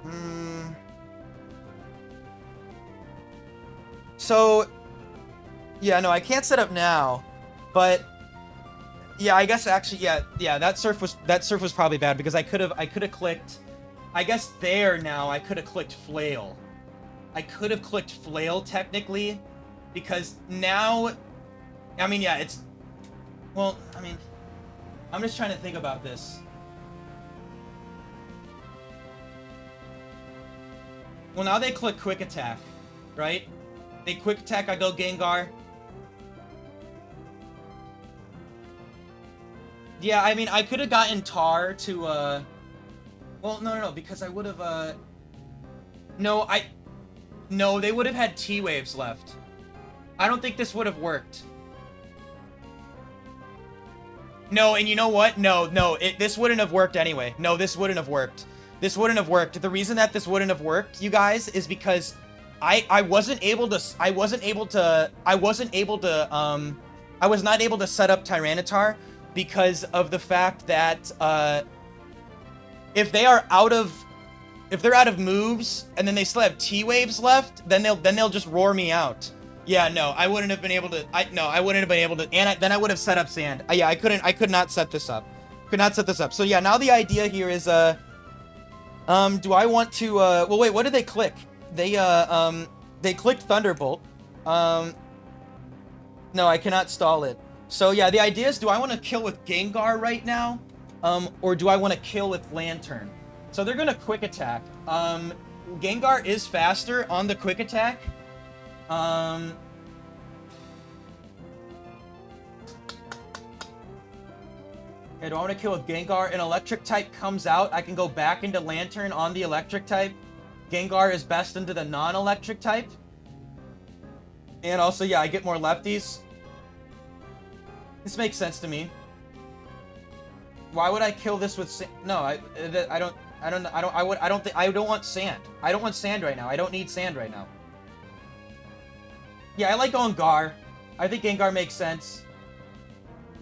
Hmm... So... Yeah, no, I can't set up now. But... Yeah, I guess actually, yeah, that surf was probably bad because I could have clicked... I guess there now, I could have clicked flail. I could have clicked flail, technically. Because now... I mean, yeah, it's... Well, I mean... I'm just trying to think about this. Well, now they click quick attack, right? They quick attack, I go Gengar. Yeah, I mean, I could have gotten Tar to, Well, no, because I would have, No, No, they would have had T-Waves left. I don't think this would have worked. No, and you know what? No, this wouldn't have worked anyway. No, this wouldn't have worked. This wouldn't have worked. The reason that this wouldn't have worked, you guys, is because I was not able to set up Tyranitar because of the fact that, if they're out of moves and then they still have T-Waves left, then they'll just roar me out. Yeah, no, I wouldn't have been able to. I wouldn't have been able to. And then I would have set up Sand. Yeah, I could not set this up. Could not set this up. So yeah, now the idea here is, do I want to? Well, wait, what did they click? They clicked Thunderbolt. No, I cannot stall it. So yeah, the idea is, do I want to kill with Gengar right now, or do I want to kill with Lantern? So they're gonna quick attack. Gengar is faster on the quick attack. Okay, do I want to kill with Gengar? An electric type comes out. I can go back into Lantern on the electric type. Gengar is best into the non-electric type. And also, yeah, I get more lefties. This makes sense to me. Why would I kill this with no? I don't want sand. I don't want sand right now. I don't need sand right now. Yeah, I like going Gar. I think Gengar makes sense.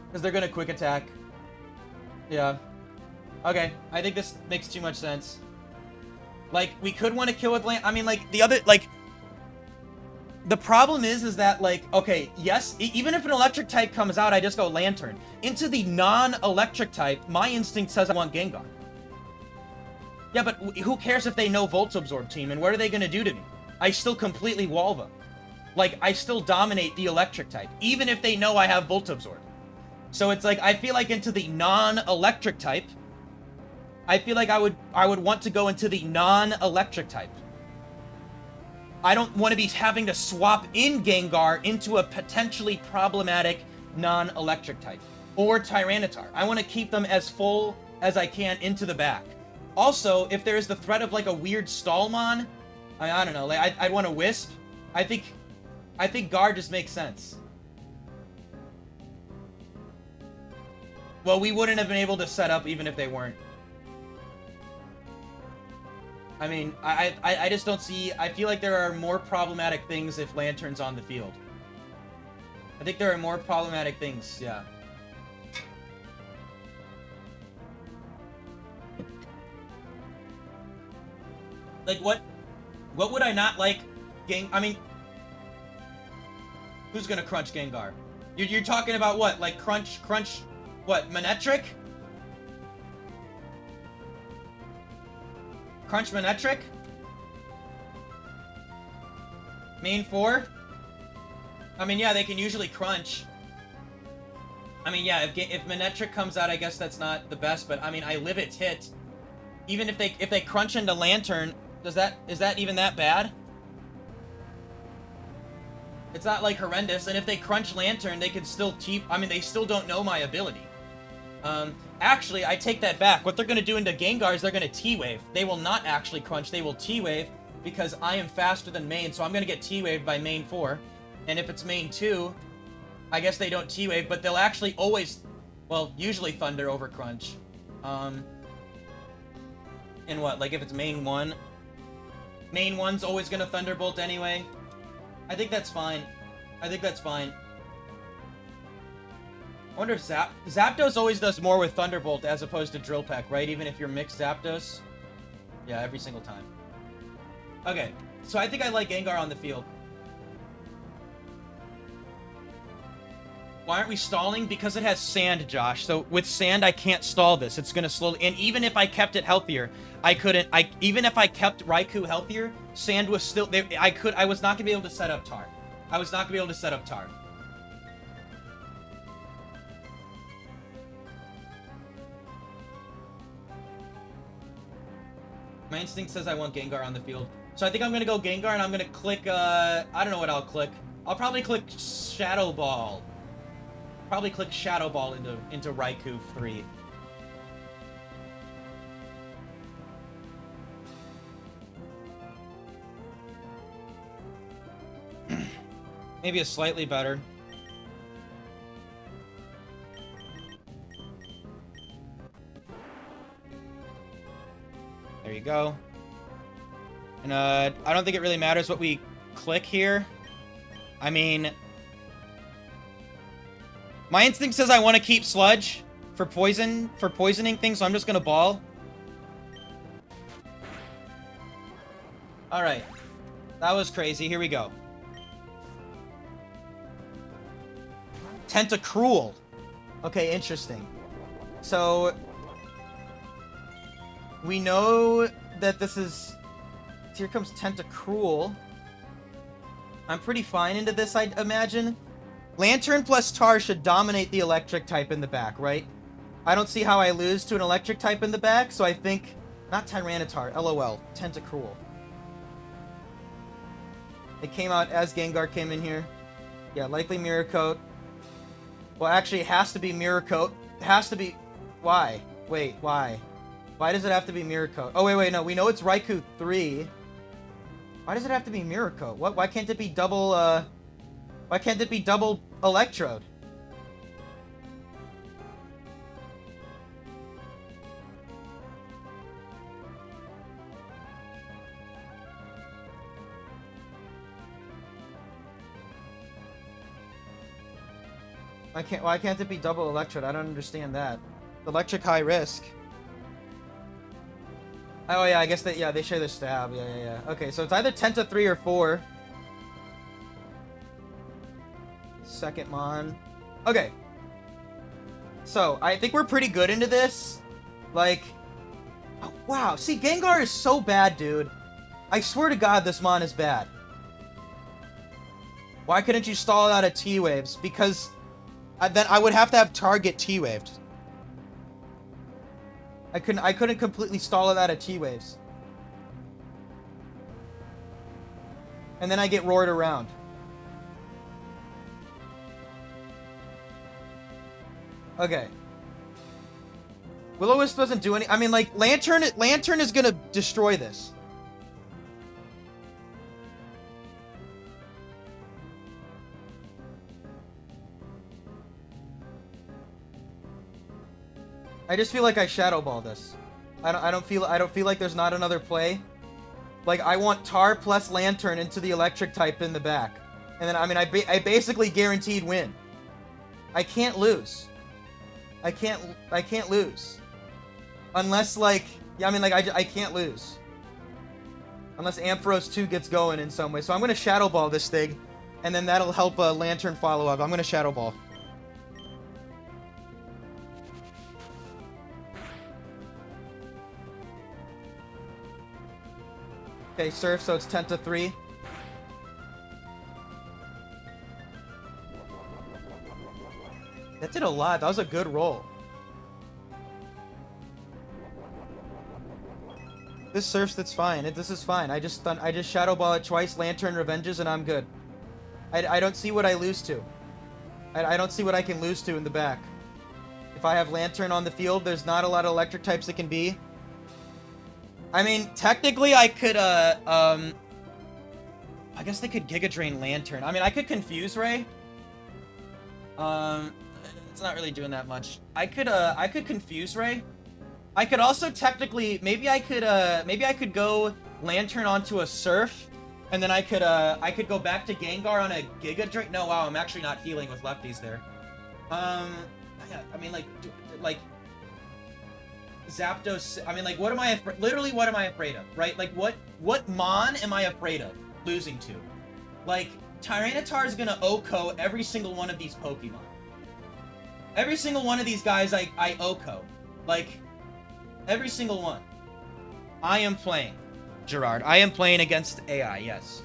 Because they're going to quick attack. Yeah. Okay, I think this makes too much sense. Like, we could want to kill with land. I mean, like, the other, like... The problem is that, like, okay, yes, even if an electric type comes out, I just go Lantern. Into the non-electric type, my instinct says I want Gengar. Yeah, but who cares if they know Volt Absorb, team, and what are they going to do to me? I still completely wall them. Like, I still dominate the electric type, even if they know I have Volt Absorb. So it's like, I feel like into the non-electric type, I feel like I would want to go into the non-electric type. I don't want to be having to swap in Gengar into a potentially problematic non-electric type. Or Tyranitar. I want to keep them as full as I can into the back. Also, if there is the threat of, like, a weird Stallmon, I don't know, like, I'd want to Wisp. I think Gar just makes sense. Well, we wouldn't have been able to set up even if they weren't. I mean, I just don't see... I feel like there are more problematic things if Lantern's on the field. I think there are more problematic things, yeah. Like, what would I not like? I mean... Who's gonna crunch Gengar? You're talking about what? Like, crunch... What? Manectric? Crunch Manectric? Main 4? I mean, yeah, they can usually crunch. I mean, yeah, if Manectric comes out, I guess that's not the best, but I mean, I live its hit. Even if they crunch into Lantern, is that even that bad? It's not, like, horrendous, and if they crunch Lantern, they can still I mean, they still don't know my ability. Actually, I take that back. What they're going to do into Gengar is they're going to T-Wave. They will not actually crunch. They will T-Wave because I am faster than main, so I'm going to get T-Waved by main 4. And if it's main 2, I guess they don't T-Wave, but they'll actually always, well, usually Thunder over Crunch. And what, like if it's main 1? Main 1's always going to Thunderbolt anyway. I think that's fine. I think that's fine. I wonder if Zapdos always does more with Thunderbolt as opposed to Drill Peck, right? Even if you're mixed Zapdos? Yeah, every single time. Okay, so I think I like Gengar on the field. Why aren't we stalling? Because it has sand, Josh. So with sand, I can't stall this. It's gonna slowly... And even if I kept it healthier, I couldn't... Even if I kept Raikou healthier, sand was still... I was not gonna be able to set up Tar. I was not gonna be able to set up Tar. My instinct says I want Gengar on the field. So I think I'm gonna go Gengar and I'm gonna click, I don't know what I'll click. I'll probably click Shadow Ball. Probably click Shadow Ball into Raikou 3. Maybe a slightly better. There you go. And I don't think it really matters what we click here. I mean, my instinct says I want to keep Sludge for poisoning things, so I'm just gonna Ball. Alright. That was crazy. Here we go. Tentacruel. Okay, interesting. So we know that this is... Here comes Tentacruel. I'm pretty fine into this, I'd imagine. Lantern plus Tar should dominate the electric type in the back, right? I don't see how I lose to an electric type in the back, so I think... Not Tyranitar, LOL. Tentacruel. It came out as Gengar came in here. Yeah, likely Mirror Coat. Well, actually, it has to be Mirror Coat. It has to be... Why? Wait, why? Why does it have to be Mirror Coat? Oh, wait, no. We know it's Raikou 3. Why does it have to be Mirror Coat? What? Why can't it be double, Why can't it be double Electrode? Why can't it be double Electrode? I don't understand that. Electric high risk. Oh yeah, I guess they share the stab. Yeah. Okay, so it's either Tenta 3 or 4. Second Mon. Okay. So, I think we're pretty good into this. Like... Oh, wow, see, Gengar is so bad, dude. I swear to God, this Mon is bad. Why couldn't you stall it out of T-Waves? Because... then I would have to have Target T-Waved. I couldn't completely stall it out of T-Waves. And then I get roared around. Okay. Will-O-Wisp doesn't do any... I mean, like, Lantern is gonna destroy this. I just feel like I Shadow Ball this. I don't feel like there's not another play. Like, I want Tar plus Lantern into the electric type in the back. And then, I mean, I basically guaranteed win. I can't lose. I can't lose. Unless, like... Yeah, I mean, like, I can't lose. Unless Ampharos 2 gets going in some way. So I'm gonna Shadow Ball this thing. And then that'll help Lantern follow up. I'm gonna Shadow Ball. Okay, Surf, so it's Tenta 3. That did a lot. That was a good roll. This Surfs, that's fine. This is fine. I just Shadow Ball it twice, Lantern Revenges, and I'm good. I don't see what I lose to. I don't see what I can lose to in the back. If I have Lantern on the field, there's not a lot of electric types it can be. I mean, technically I could, I guess they could Giga Drain Lantern. I mean, I could Confuse Ray. It's not really doing that much. I could Confuse Ray. I could also technically, maybe I could go Lantern onto a Surf, And then I could go back to Gengar on a Giga Drain. No, wow, I'm actually not healing with lefties there. Yeah, I mean, like Zapdos. I mean, like, what am I? Literally, what am I afraid of? Right? Like, what Mon am I afraid of losing to? Like, Tyranitar is gonna OHKO every single one of these Pokemon. Every single one of these guys, I OHKO. Like, every single one. I am playing, Gerard. I am playing against AI. Yes.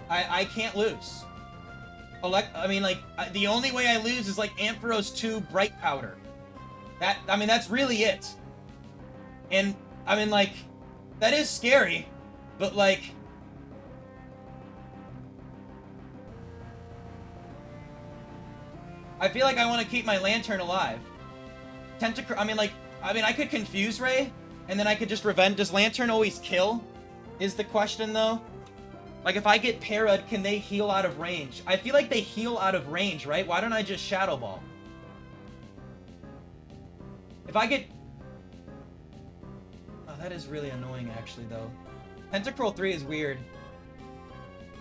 I can't lose. I mean, like, the only way I lose is, like, Ampharos 2 Bright Powder. I mean, that's really it. And, I mean, like, that is scary, but, like... I feel like I want to keep my Lantern alive. I mean, I could Confuse Ray, and then I could just Revenge. Does Lantern always kill? Is the question, though? Like, if I get parried, can they heal out of range? I feel like they heal out of range, right? Why don't I just Shadow Ball? If I get... Oh, that is really annoying, actually, though. Tentacruel 3 is weird.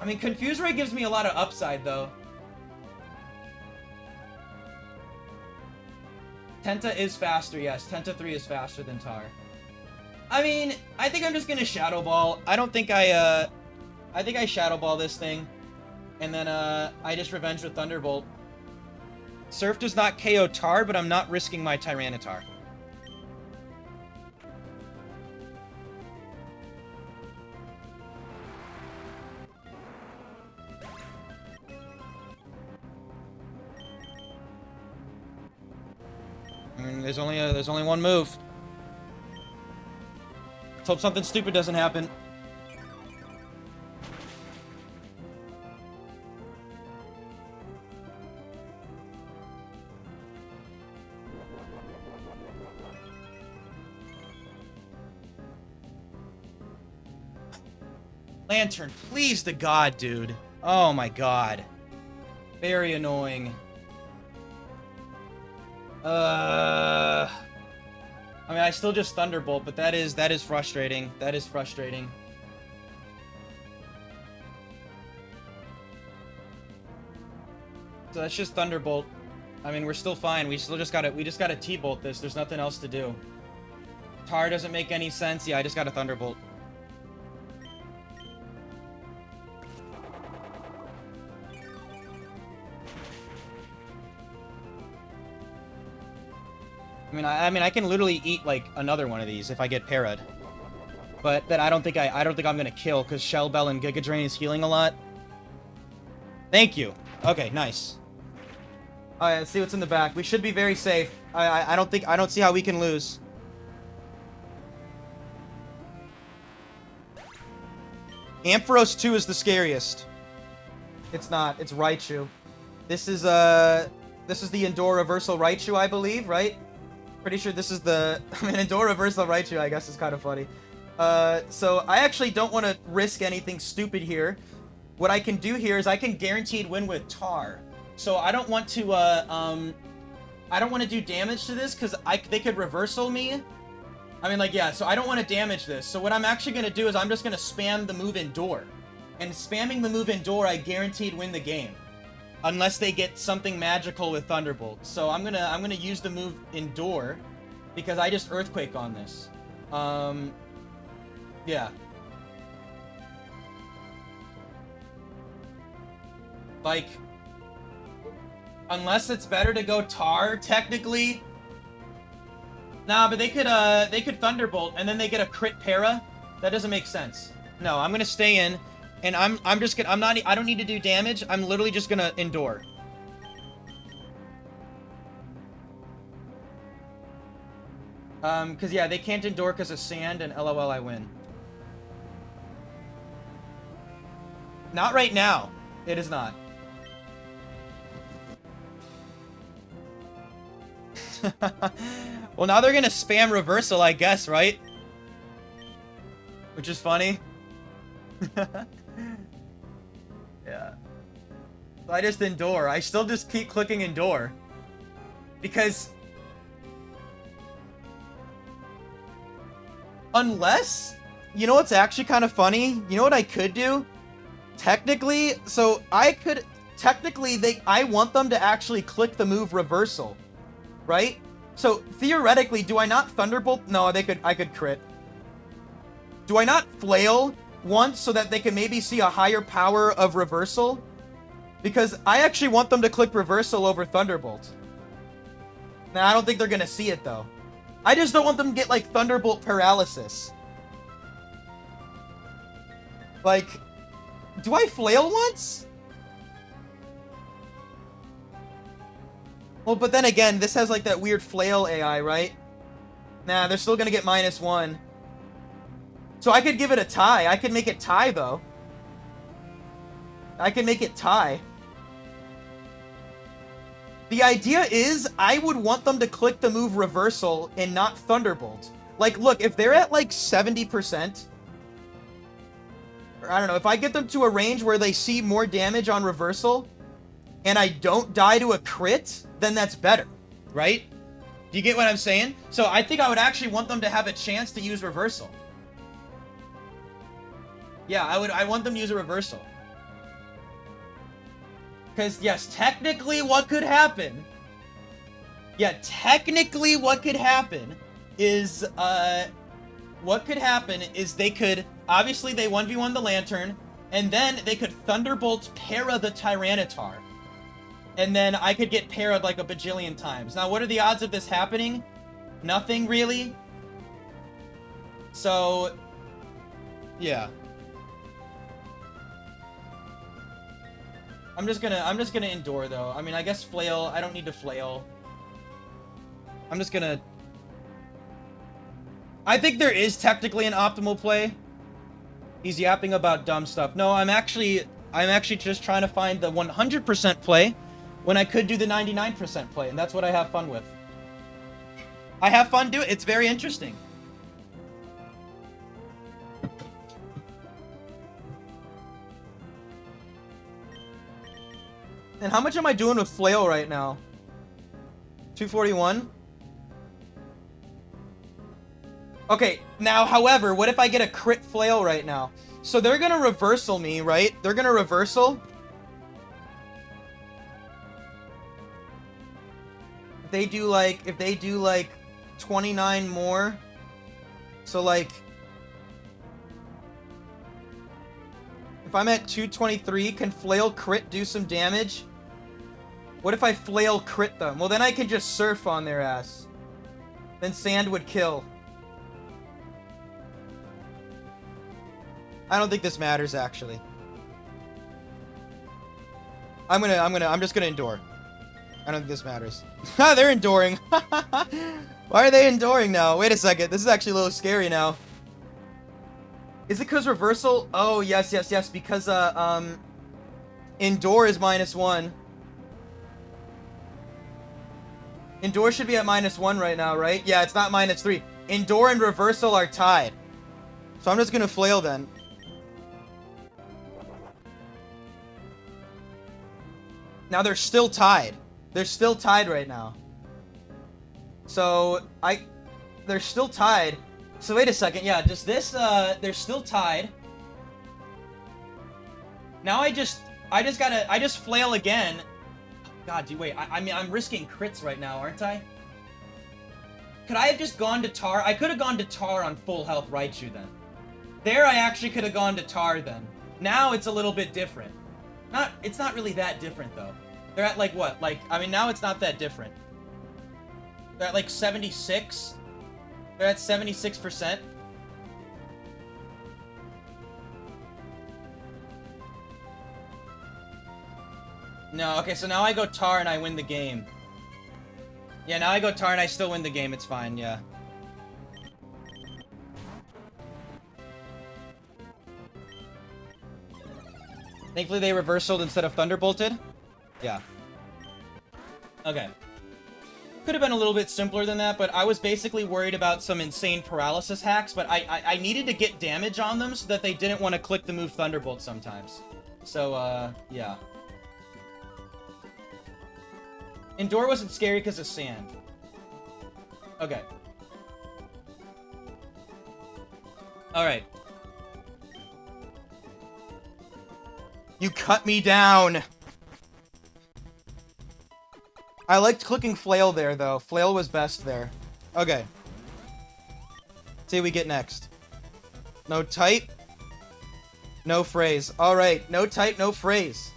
I mean, Confuse Ray gives me a lot of upside, though. Tenta is faster, yes. Tenta 3 is faster than Tar. I mean, I think I'm just gonna Shadow Ball. I don't think I think I Shadow Ball this thing, and then I just Revenge with Thunderbolt. Surf does not KO Tar, but I'm not risking my Tyranitar. I mean, there's only one move. Let's hope something stupid doesn't happen. Lantern, please to God, dude. Oh my God. Very annoying. I mean, I still just Thunderbolt, but that is frustrating. That is frustrating. So that's just Thunderbolt. I mean, we're still fine. We just gotta T-Bolt this. There's nothing else to do. Tar doesn't make any sense. Yeah, I just got a Thunderbolt. I mean, I can literally eat like another one of these if I get parried, but that I don't think I'm gonna kill because Shell Bell and Giga Drain is healing a lot. Thank you. Okay, nice. All right, let's see what's in the back. We should be very safe. I don't see how we can lose. Ampharos 2 is the scariest. It's not. It's Raichu. This is the Endure Reversal Raichu, I believe, right? Pretty sure this is the... I mean, Endure Reversal Raichu, I guess, is kind of funny. So I actually don't want to risk anything stupid here. What I can do here is I can guaranteed win with Tar. So I don't want to, I don't want to do damage to this, because they could Reversal me. I mean, like, yeah, so I don't want to damage this. So what I'm actually going to do is I'm just going to spam the move Endure. And spamming the move Endure, I guaranteed win the game. Unless they get something magical with Thunderbolt. So I'm gonna use the move Endure because I just Earthquake on this. Yeah. Like, unless it's better to go Tar, technically. Nah, but they could Thunderbolt and then they get a crit para. That doesn't make sense. No, I'm gonna stay in. And I'm just gonna, I don't need to do damage. I'm literally just gonna Endure. Cause yeah, they can't Endure because of Sand, and LOL, I win. Not right now. It is not. Well, now they're gonna spam Reversal, I guess, right? Which is funny. Yeah. So I just Endure. I still just keep clicking Endure. Because... Unless You know what's actually kind of funny? You know what I could do? Technically, so I could... Technically, I want them to actually click the move reversal, right? So, theoretically, do I not Thunderbolt? No, I could crit. Do I not flail once so that they can maybe see a higher power of reversal? Because I actually want them to click reversal over Thunderbolt. Now, I don't think they're going to see it, though. I just don't want them to get, like, Thunderbolt paralysis. Like, do I flail once? Well, but then again, this has, like, that weird flail AI, right? Nah, they're still going to get -1. So I could give it a tie. I could make it tie, though. I can make it tie. The idea is, I would want them to click the move reversal and not Thunderbolt. Like, look, if they're at, like, 70%... Or, I don't know, if I get them to a range where they see more damage on reversal, and I don't die to a crit, then that's better, right? Do you get what I'm saying? So I think I would actually want them to have a chance to use reversal. Yeah, I want them to use a reversal. Because, yes, technically what could happen... Yeah, technically what could happen is, they could... Obviously, they 1v1 the Lantern, and then they could Thunderbolt para the Tyranitar. And then I could get para'd like a bajillion times. Now, what are the odds of this happening? Nothing, really. So, yeah. I'm just gonna endure, though. I mean, I guess flail. I don't need to flail. I'm just gonna... I think there is technically an optimal play. He's yapping about dumb stuff. No, I'm actually just trying to find the 100% play when I could do the 99% play, and that's what I have fun with. I have fun doing it. It's very interesting. And how much am I doing with flail right now? 241? Okay, now, however, what if I get a crit flail right now? So they're gonna reversal me, right? They're gonna reversal. If they do like 29 more. So like, if I'm at 223, can flail crit do some damage? What if I flail crit them? Well, then I can just surf on their ass. Then sand would kill. I don't think this matters, actually. I'm just gonna endure. I don't think this matters. They're enduring. Why are they enduring now? Wait a second. This is actually a little scary now. Is it because reversal? Oh, yes. Because, endure is -1. Endure should be at -1 right now, right? Yeah, it's not -3. Endure and reversal are tied. So I'm just gonna flail then. Now they're still tied. They're still tied right now. So, they're still tied. So wait a second, yeah, does this, they're still tied. Now I just flail again. God, wait, I mean, I'm risking crits right now, aren't I? Could I have just gone to Tar? I could have gone to Tar on full health Raichu then. There I actually could have gone to Tar then. Now it's a little bit different. It's not really that different, though. They're at, like, what? Like, I mean, now it's not that different. They're at, like, 76? They're at 76%? No, okay, so now I go Tar and I win the game. Yeah, now I go Tar and I still win the game, it's fine, yeah. Thankfully they reversaled instead of thunderbolted. Yeah. Okay. Could have been a little bit simpler than that, but I was basically worried about some insane paralysis hacks, but I needed to get damage on them so that they didn't want to click the move Thunderbolt sometimes. So, yeah. Endure wasn't scary because of sand. Okay. Alright. You cut me down. I liked clicking Flail there, though. Flail was best there. Okay. See what we get next. No type. No phrase. Alright, no type, no phrase.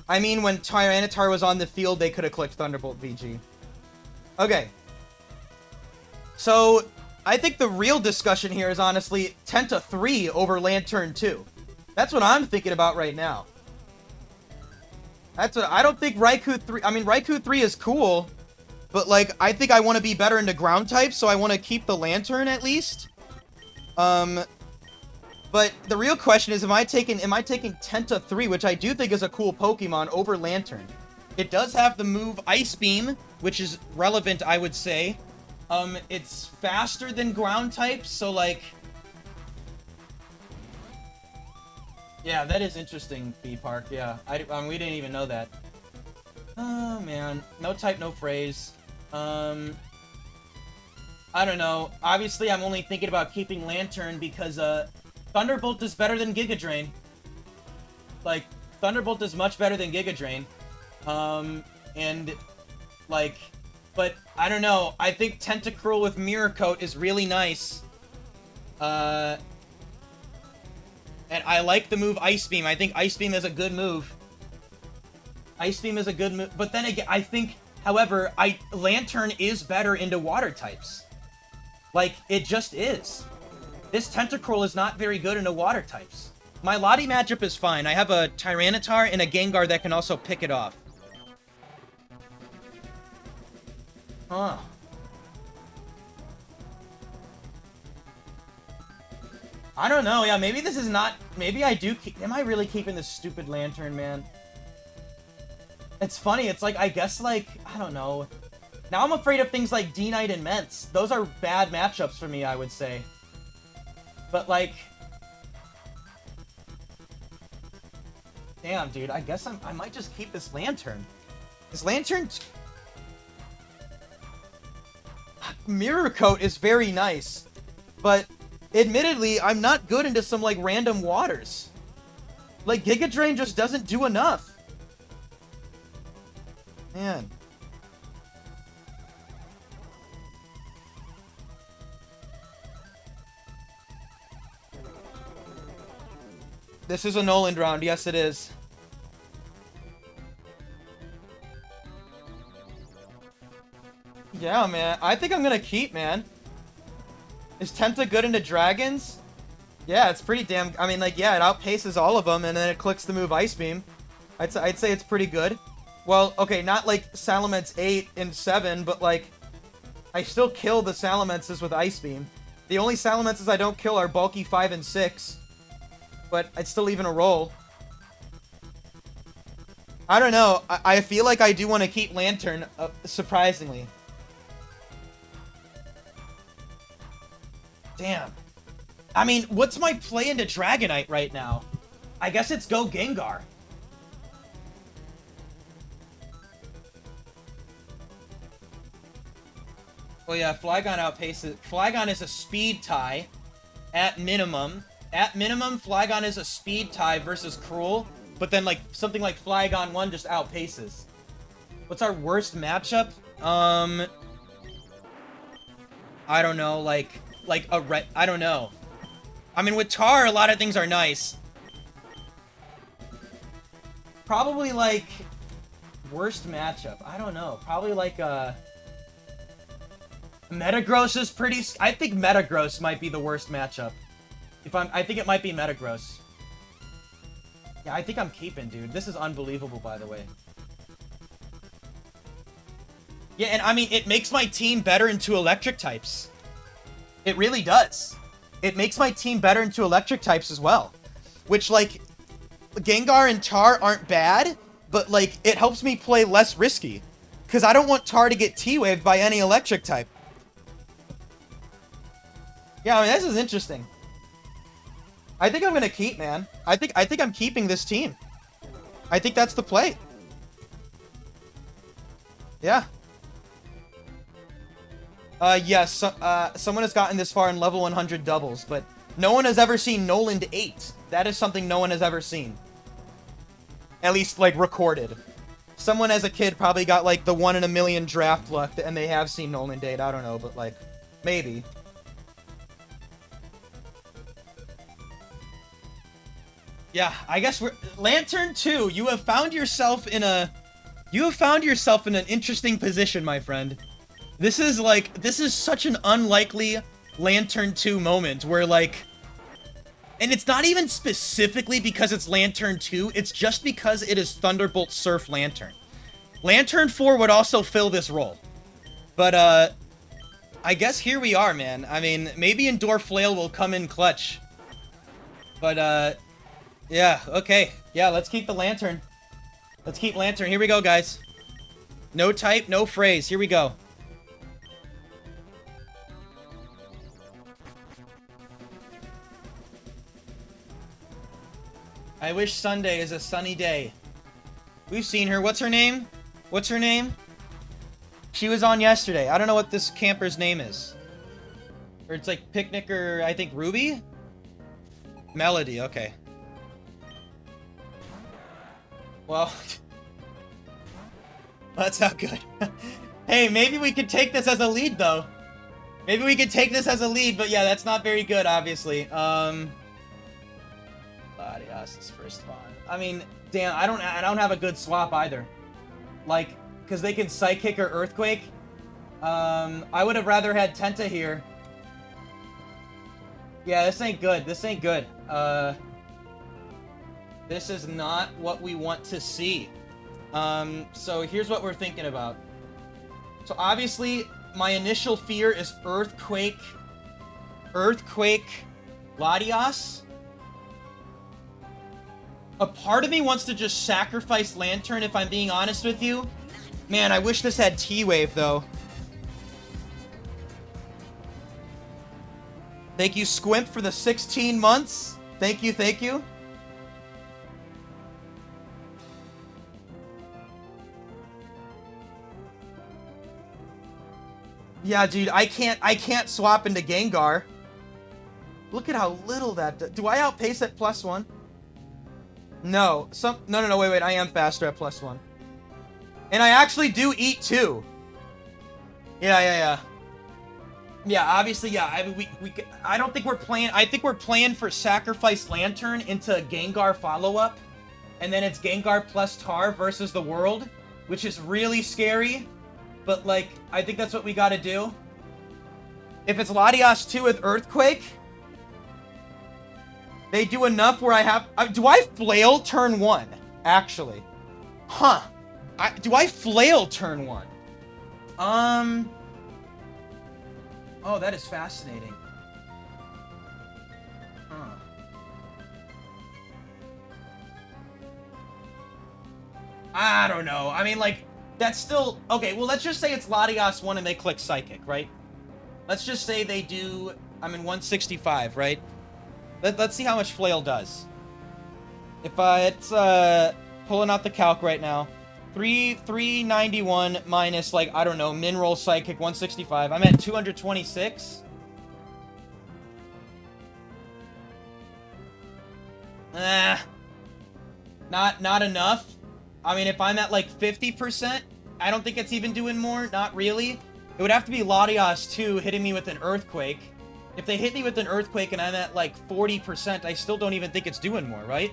I mean, when Tyranitar was on the field, they could have clicked Thunderbolt VG. Okay. So, I think the real discussion here is honestly Tenta 3 over Lantern 2. That's what I'm thinking about right now. That's what I don't think Raikou 3. I mean, Raikou 3 is cool, but like I think I want to be better into ground types, so I want to keep the Lantern at least. But the real question is, am I taking Tenta 3, which I do think is a cool Pokemon, over Lantern? It does have the move Ice Beam, which is relevant, I would say. It's faster than ground types, so like... Yeah, that is interesting, B-Park, yeah. We didn't even know that. Oh, man. No type, no phrase. I don't know. Obviously, I'm only thinking about keeping Lantern because, Thunderbolt is better than Giga Drain. Like, Thunderbolt is much better than Giga Drain. And, like... But, I don't know. I think Tentacruel with Mirror Coat is really nice. And I like the move Ice Beam. I think Ice Beam is a good move. Ice Beam is a good move. But then again, I think, however, Lantern is better into water types. Like, it just is. This Tentacruel is not very good into water types. My Lottie matchup is fine. I have a Tyranitar and a Gengar that can also pick it off. Huh. I don't know. Yeah, maybe this is not... Maybe I do keep... Am I really keeping this stupid Lantern, man? It's funny. It's like, I guess, like... I don't know. Now I'm afraid of things like D-Knight and Ments. Those are bad matchups for me, I would say. But, like... Damn, dude. I guess I might just keep this Lantern. This Lantern... Mirror Coat is very nice. But... Admittedly, I'm not good into some, like, random waters. Like, Giga Drain just doesn't do enough. Man. This is a Noland round. Yes, it is. Yeah, man. I think I'm gonna keep, man. Is Tenta good into dragons? Yeah, it's pretty damn... I mean, like, yeah, it outpaces all of them, and then it clicks the move Ice Beam. I'd say it's pretty good. Well, okay, not like Salamence 8 and 7, but, like, I still kill the Salamences with Ice Beam. The only Salamences I don't kill are Bulky 5 and 6. But I'd still even a roll. I don't know. I feel like I do want to keep Lantern, surprisingly. Damn. I mean, what's my play into Dragonite right now? I guess it's go Gengar. Well, yeah, Flygon outpaces... Flygon is a speed tie, at minimum. At minimum, Flygon is a speed tie versus Cruel, but then, like, something like Flygon 1 just outpaces. What's our worst matchup? I don't know, like a red... I don't know. I mean, with Tar, a lot of things are nice. Probably, like... Worst matchup? I don't know. Probably, like, Metagross is pretty... I think Metagross might be the worst matchup. I think it might be Metagross. Yeah, I think I'm keeping, dude. This is unbelievable, by the way. Yeah, and I mean, it makes my team better into electric types. It really does. It makes my team better into electric types as well. Which, like, Gengar and Tar aren't bad, but, like, it helps me play less risky. Because I don't want Tar to get T-Waved by any electric type. Yeah, I mean, this is interesting. I think I'm gonna keep, man. I think I'm keeping this team. I think that's the play. Yeah. Yes, someone has gotten this far in level 100 doubles, but No one has ever seen Noland 8. That is something no one has ever seen. At least, like, recorded. Someone as a kid probably got, like, the 1 in a million draft luck, and they have seen Noland 8. I don't know, but, like, maybe. Yeah, I guess we're... Lantern 2, you have found yourself in a... You have found yourself in an interesting position, my friend. This is, like... This is such an unlikely Lantern 2 moment where, like... And it's not even specifically because it's Lantern 2, it's just because it is Thunderbolt Surf Lantern. Lantern 4 would also fill this role. But, I guess here we are, man. I mean, maybe Endure Flail will come in clutch. But, yeah, okay. Yeah, let's keep the Lantern. Let's keep Lantern. Here we go, guys. No type, no phrase. Here we go. I wish Sunday is a sunny day. We've seen her. What's her name? What's her name? She was on yesterday. I don't know what this camper's name is. Or it's like Picnic or I think Ruby? Melody, okay. Well, that's not good. Hey, maybe we could take this as a lead, though. Maybe we could take this as a lead, but yeah, that's not very good, obviously. Latias is first spawn. I mean, damn, I don't have a good swap either. Like, because they can Psychic or Earthquake. I would have rather had Tenta here. Yeah, this ain't good. This ain't good. This is not what we want to see. So here's what we're thinking about. So obviously, my initial fear is Earthquake, Latias. A part of me wants to just sacrifice Lantern, if I'm being honest with you. Man, I wish this had T-Wave, though. Thank you, Squimp, for the 16 months. Thank you, thank you. Yeah, dude, I can't swap into Gengar. Look at how little that does. Do I outpace at +1? No. No, wait, I am faster at +1. And I actually do eat too. Yeah. Yeah, obviously, yeah. I don't think we're playing. I think we're playing for Sacrifice Lantern into Gengar follow-up. And then it's Gengar plus Tar versus the world, which is really scary. But, like, I think that's what we gotta do. If it's Latias 2 with Earthquake, they do enough where I have... do I Flail turn 1, actually? Huh. Do I Flail turn 1? Oh, that is fascinating. Huh. I don't know. I mean, like... That's still... Okay, well, let's just say it's Latias 1 and they click Psychic, right? Let's just say they do... I'm in 165, right? Let's see how much Flail does. If it's pulling out the calc right now. 391 minus, like, I don't know, min roll Psychic, 165. I'm at 226. Not enough. I mean, if I'm at, like, 50%, I don't think it's even doing more. Not really. It would have to be Latias 2 hitting me with an Earthquake. If they hit me with an Earthquake and I'm at, like, 40%, I still don't even think it's doing more, right?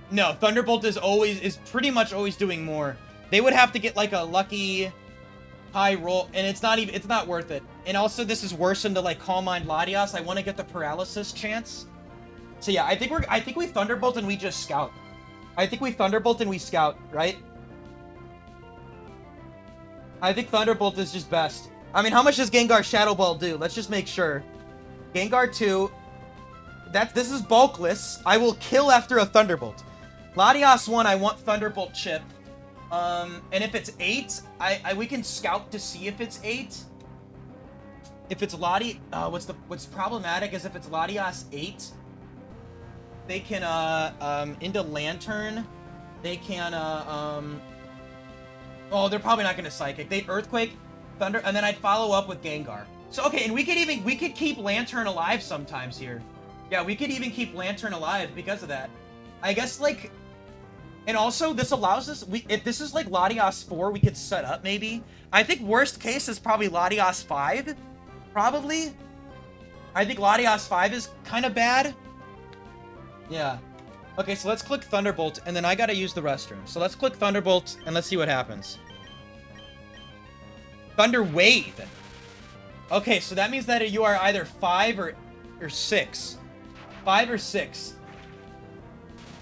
No, Thunderbolt is pretty much always doing more. They would have to get, like, a lucky high roll, and it's not worth it. And also, this is worse than the, like, Calm Mind Latias. I want to get the paralysis chance. So, yeah, I think we Thunderbolt and we just Scout. I think we Thunderbolt and we Scout, right? I think Thunderbolt is just best. I mean, how much does Gengar Shadow Ball do? Let's just make sure. Gengar 2. This is bulkless. I will kill after a Thunderbolt. Latias 1, I want Thunderbolt chip. And if it's 8, we can Scout to see if it's 8. If it's what's problematic is if it's Latias 8, they can, into Lantern, they can, oh, they're probably not going to Psychic. They'd Earthquake, Thunder, and then I'd follow up with Gengar. So, okay, and we could keep Lantern alive sometimes here. Yeah, we could even keep Lantern alive because of that. I guess, like... And also, this allows us... if this is, like, Latios 4, we could set up, maybe. I think worst case is probably Latios 5. Probably. I think Latios 5 is kind of bad. Yeah. Okay, so let's click Thunderbolt, and then I gotta use the restroom. So let's click Thunderbolt, and let's see what happens. Thunder Wave. Okay, so that means that you are either 5 or 6. 5 or 6.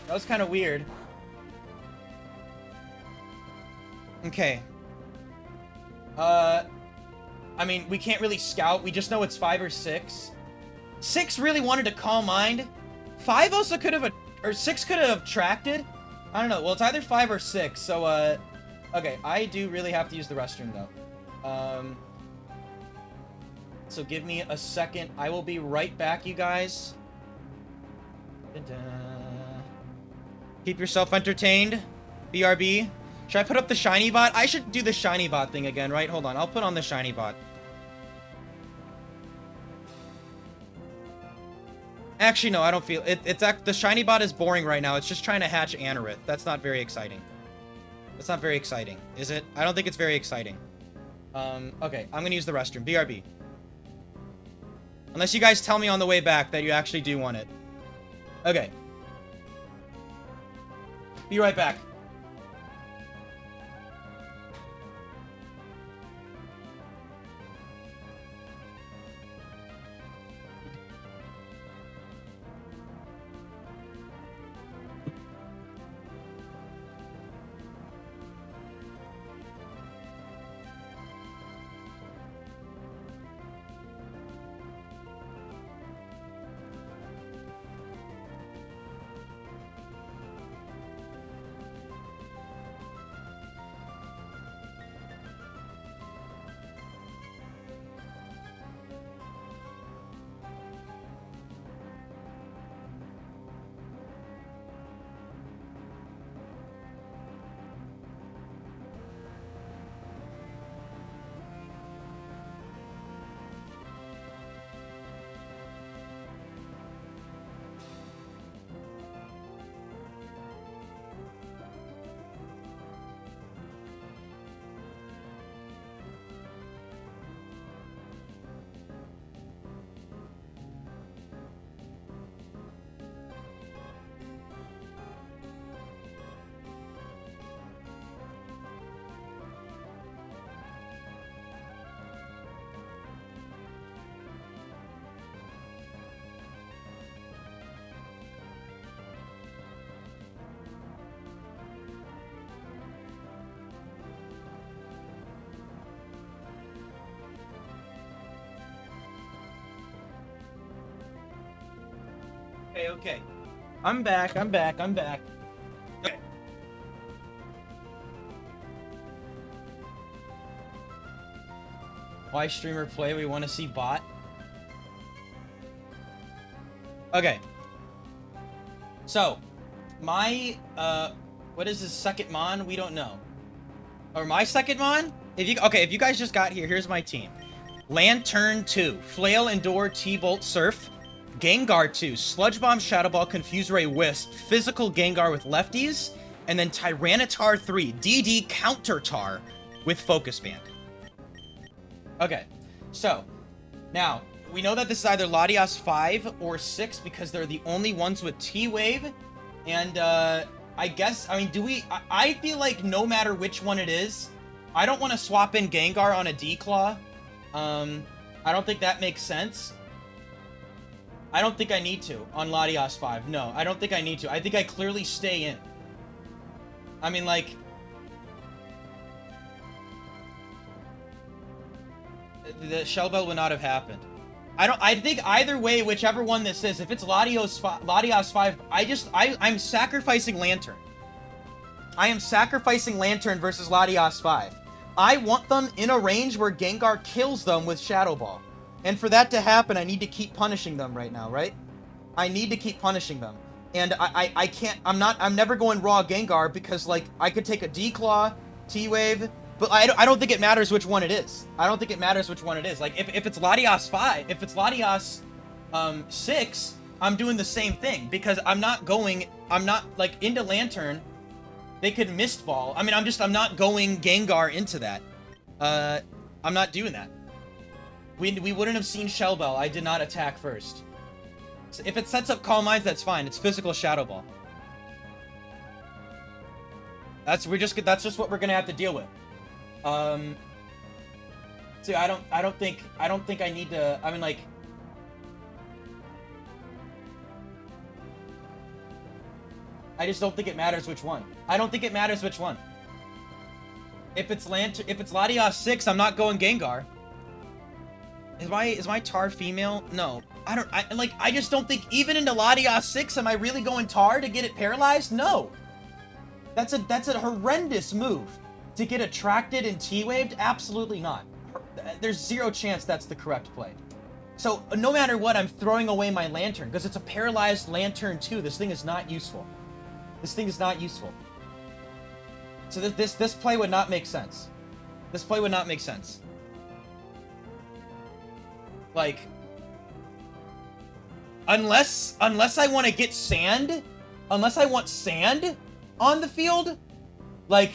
That was kind of weird. Okay. I mean, we can't really scout. We just know it's 5 or 6. 6 really wanted to Calm Mind. 5 also could have... Or 6 could have attracted. I don't know. Well, it's either 5 or 6. So, okay. I do really have to use the restroom, though. So give me a second. I will be right back, you guys. Da-da. Keep yourself entertained. BRB. Should I put up the shiny bot? I should do the shiny bot thing again, right? Hold on. I'll put on the shiny bot. Actually, no, I don't feel... the shiny bot is boring right now. It's just trying to hatch Anorith. That's not very exciting. That's not very exciting, is it? I don't think it's very exciting. Okay. I'm gonna use the restroom. BRB. Unless you guys tell me on the way back that you actually do want it. Okay. Be right back. Okay. I'm back. Okay. Why streamer play? We want to see bot. Okay. So, my, what is his second mon? We don't know. Or my second mon? If you guys just got here, here's my team. Lantern 2, Flail, Endure, T-Bolt, Surf. Gengar 2, Sludge Bomb, Shadow Ball, Confuse Ray, Wisp, Physical Gengar with lefties, and then Tyranitar 3, DD Counter Tar with Focus Band. Okay, so, now, we know that this is either Latios 5 or 6 because they're the only ones with T-Wave, and, I guess, I mean, I feel like no matter which one it is, I don't want to swap in Gengar on a D-Claw. I don't think that makes sense. I don't think I need to on Latios 5. No, I don't think I need to. I think I clearly stay in. I mean, like... The Shell Bell would not have happened. I think either way, whichever one this is, if it's Latios 5, I'm sacrificing Lantern. I am sacrificing Lantern versus Latios 5. I want them in a range where Gengar kills them with Shadow Ball. And for that to happen, I need to keep punishing them right now, right? I need to keep punishing them. And I can't, I'm never going raw Gengar because, like, I could take a D-Claw, T-Wave, But I don't think it matters which one it is. I don't think it matters which one it is. Like, if it's Latias 5, if it's Latias 6, I'm doing the same thing. Because I'm not, like, into Lantern. They could Mist Ball. I mean, I'm not going Gengar into that. I'm not doing that. We wouldn't have seen Shell Bell. I did not attack first. So if it sets up Calm Minds, that's fine. It's physical Shadow Ball. That's just what we're gonna have to deal with. See, I don't think I need to. I mean, like, I just don't think it matters which one. I don't think it matters which one. If it's Latias 6, I'm not going Gengar. Is my Tar female? No. I just don't think even into Latias 6 am I really going Tar to get it paralyzed? No. That's a horrendous move. To get attracted and T-waved? Absolutely not. There's zero chance that's the correct play. So no matter what, I'm throwing away my Lantern because it's a paralyzed Lantern too. This thing is not useful. This thing is not useful. So this play would not make sense. This play would not make sense. Like, unless I want to get sand, unless I want sand on the field, like,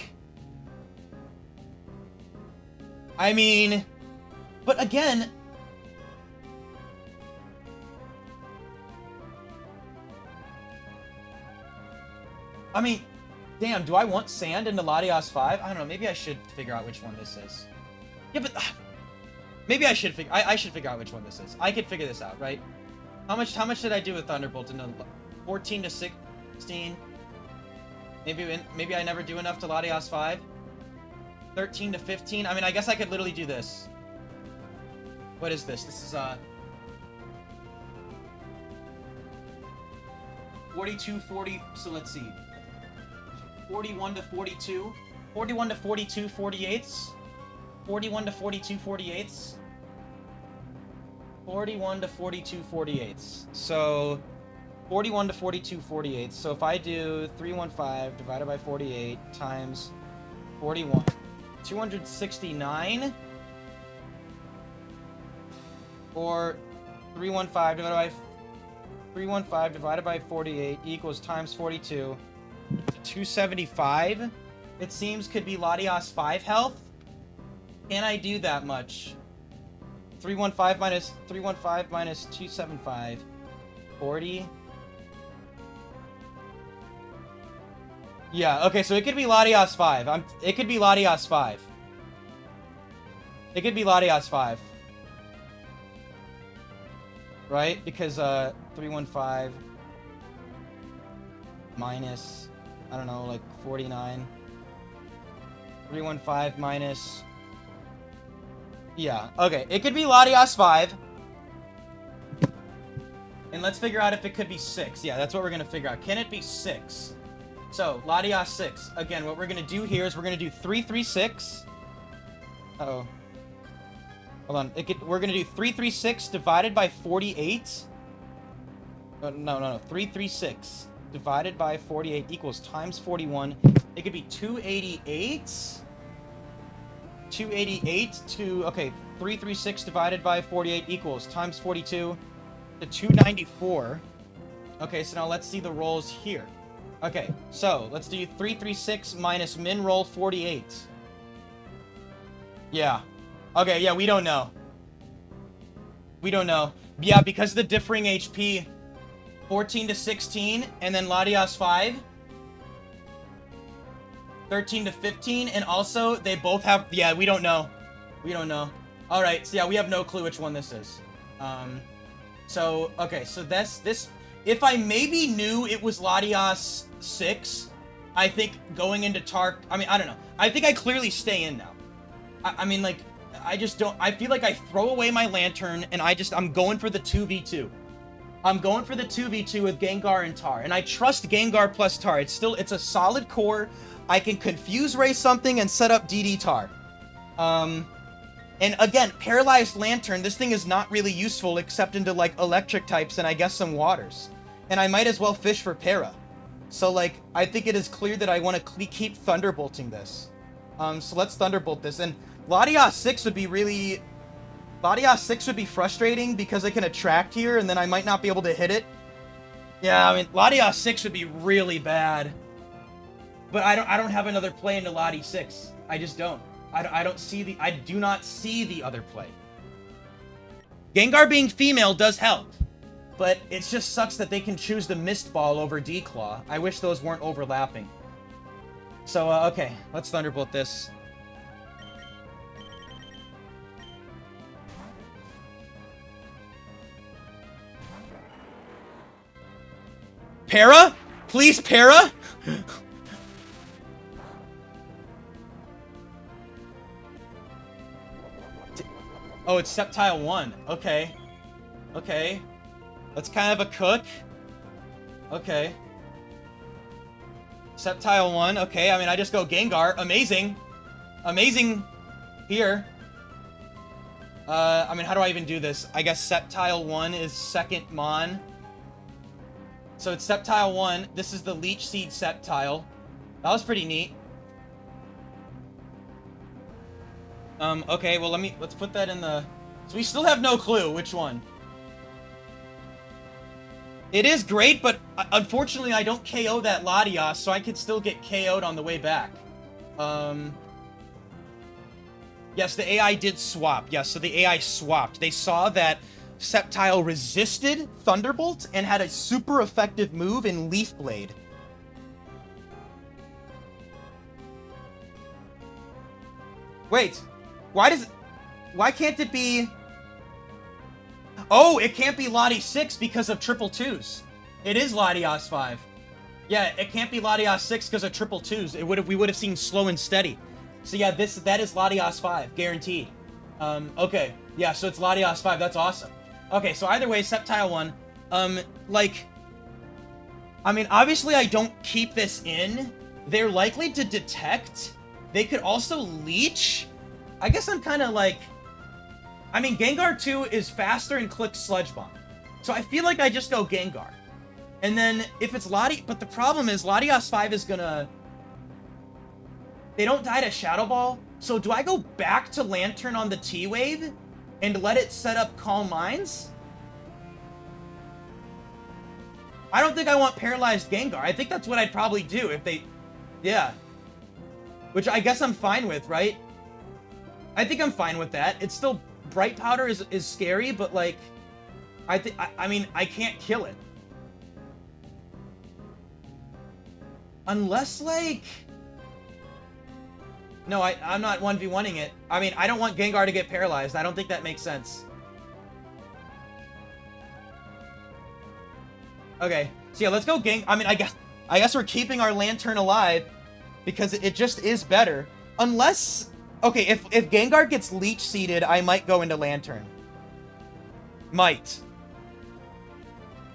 I mean, but again, I mean, damn, do I want sand into Latias 5? I don't know, maybe I should figure out which one this is. Yeah, but maybe I should I should figure out which one this is. I could figure this out, right? How much did I do with Thunderbolt into 14 to 16? Maybe I never do enough to Latias 5. 13 to 15. I mean, I guess I could literally do this. What is this? This is 42 40. So let's see. 41 to 42. 41 to 42 48ths. 41 to 42 48ths. 41 to 42 48ths. So 41 to 42 48ths. So if I do 315 divided by 48 times 41, 269, or 315 divided by 48 equals times 42, 275. It seems could be Latias 5 health. Can I do that much? 315 minus 275, 40. Yeah, okay, so it could be Latias 5. It could be Latias 5. It could be Latias 5. Right? Because 315 minus, I don't know, like 49. 315 minus, yeah, okay, it could be Latias 5. And let's figure out if it could be 6. Yeah, that's what we're gonna figure out. Can it be 6? So, Latias 6. Again, what we're gonna do here is we're gonna do 336. Uh-oh. Hold on. We're gonna do 336 divided by 48. No. 336 divided by 48 equals times 41. It could be 288. 288 to, okay, 336 divided by 48 equals times 42 to 294. Okay, so now let's see the rolls here. Okay, so let's do 336 minus min roll 48. Yeah. Okay, yeah, we don't know. We don't know. Yeah, because the differing HP, 14 to 16, and then Latias 5, 13 to 15, and also they both have, yeah, we don't know. We don't know. Alright, so yeah, we have no clue which one this is. So, okay, so this, if I maybe knew it was Latias 6, I think going into Tark, I mean, I don't know. I think I clearly stay in now. I mean, like, I just don't, I feel like I throw away my Lantern, and I'm going for the 2v2. I'm going for the 2v2 with Gengar and Tar, and I trust Gengar plus Tar. It's a solid core. I can confuse Ray something and set up DD Tar. And again, Paralyzed Lantern, this thing is not really useful except into, like, electric types and I guess some waters. And I might as well fish for Para. So, like, I think it is clear that I want to keep Thunderbolting this. So let's Thunderbolt this. And Latias 6 would be really... Latias 6 would be frustrating because it can attract here, and then I might not be able to hit it. Yeah, I mean, Latias 6 would be really bad. But I don't have another play into Lati 6. I just don't. I do not see the other play. Gengar being female does help. But it just sucks that they can choose the Mist Ball over D-Claw. I wish those weren't overlapping. So, okay. Let's Thunderbolt this. Para? Please, Para? Oh, it's Sceptile 1. Okay. Okay. That's kind of a cook. Okay. Sceptile 1. Okay, I mean, I just go Gengar. Amazing. Amazing here. I mean, how do I even do this? I guess Sceptile 1 is second Mon. So it's Sceptile 1. This is the Leech Seed Sceptile. That was pretty neat. Okay, well, let's put that in the... So we still have no clue which one. It is great, but unfortunately I don't KO that Latias, so I could still get KO'd on the way back. Yes, the AI did swap. Yes, so the AI swapped. They saw that Sceptile resisted Thunderbolt and had a super effective move in Leaf Blade. Wait, why can't it be... Oh, it can't be Lati 6 because of triple twos. It is Latias 5. Yeah, it can't be Latias 6 because of triple twos. We would have seen slow and steady. So yeah, that is Latias 5, guaranteed. Okay. Yeah, so it's Latias 5. That's awesome. Okay, so either way, Sceptile 1. Like, I mean, obviously I don't keep this in. They're likely to detect. They could also leech. I guess I'm kind of like... I mean, Gengar 2 is faster and clicks Sludge Bomb. So I feel like I just go Gengar. And then if it's Lati... But the problem is Latias 5 is gonna... They don't die to Shadow Ball. So do I go back to Lantern on the T-Wave and let it set up Calm Minds? I don't think I want Paralyzed Gengar. I think that's what I'd probably do if they... Yeah. Which I guess I'm fine with, right? I think I'm fine with that. It's still... Bright Powder is scary, but, like... I mean, I can't kill it. Unless, like... No, I'm not 1v1ing it. I mean, I don't want Gengar to get paralyzed. I don't think that makes sense. Okay. So, yeah, let's go I mean, I guess we're keeping our Lantern alive because it just is better. Unless... Okay, if Gengar gets Leech Seeded, I might go into Lantern. Might.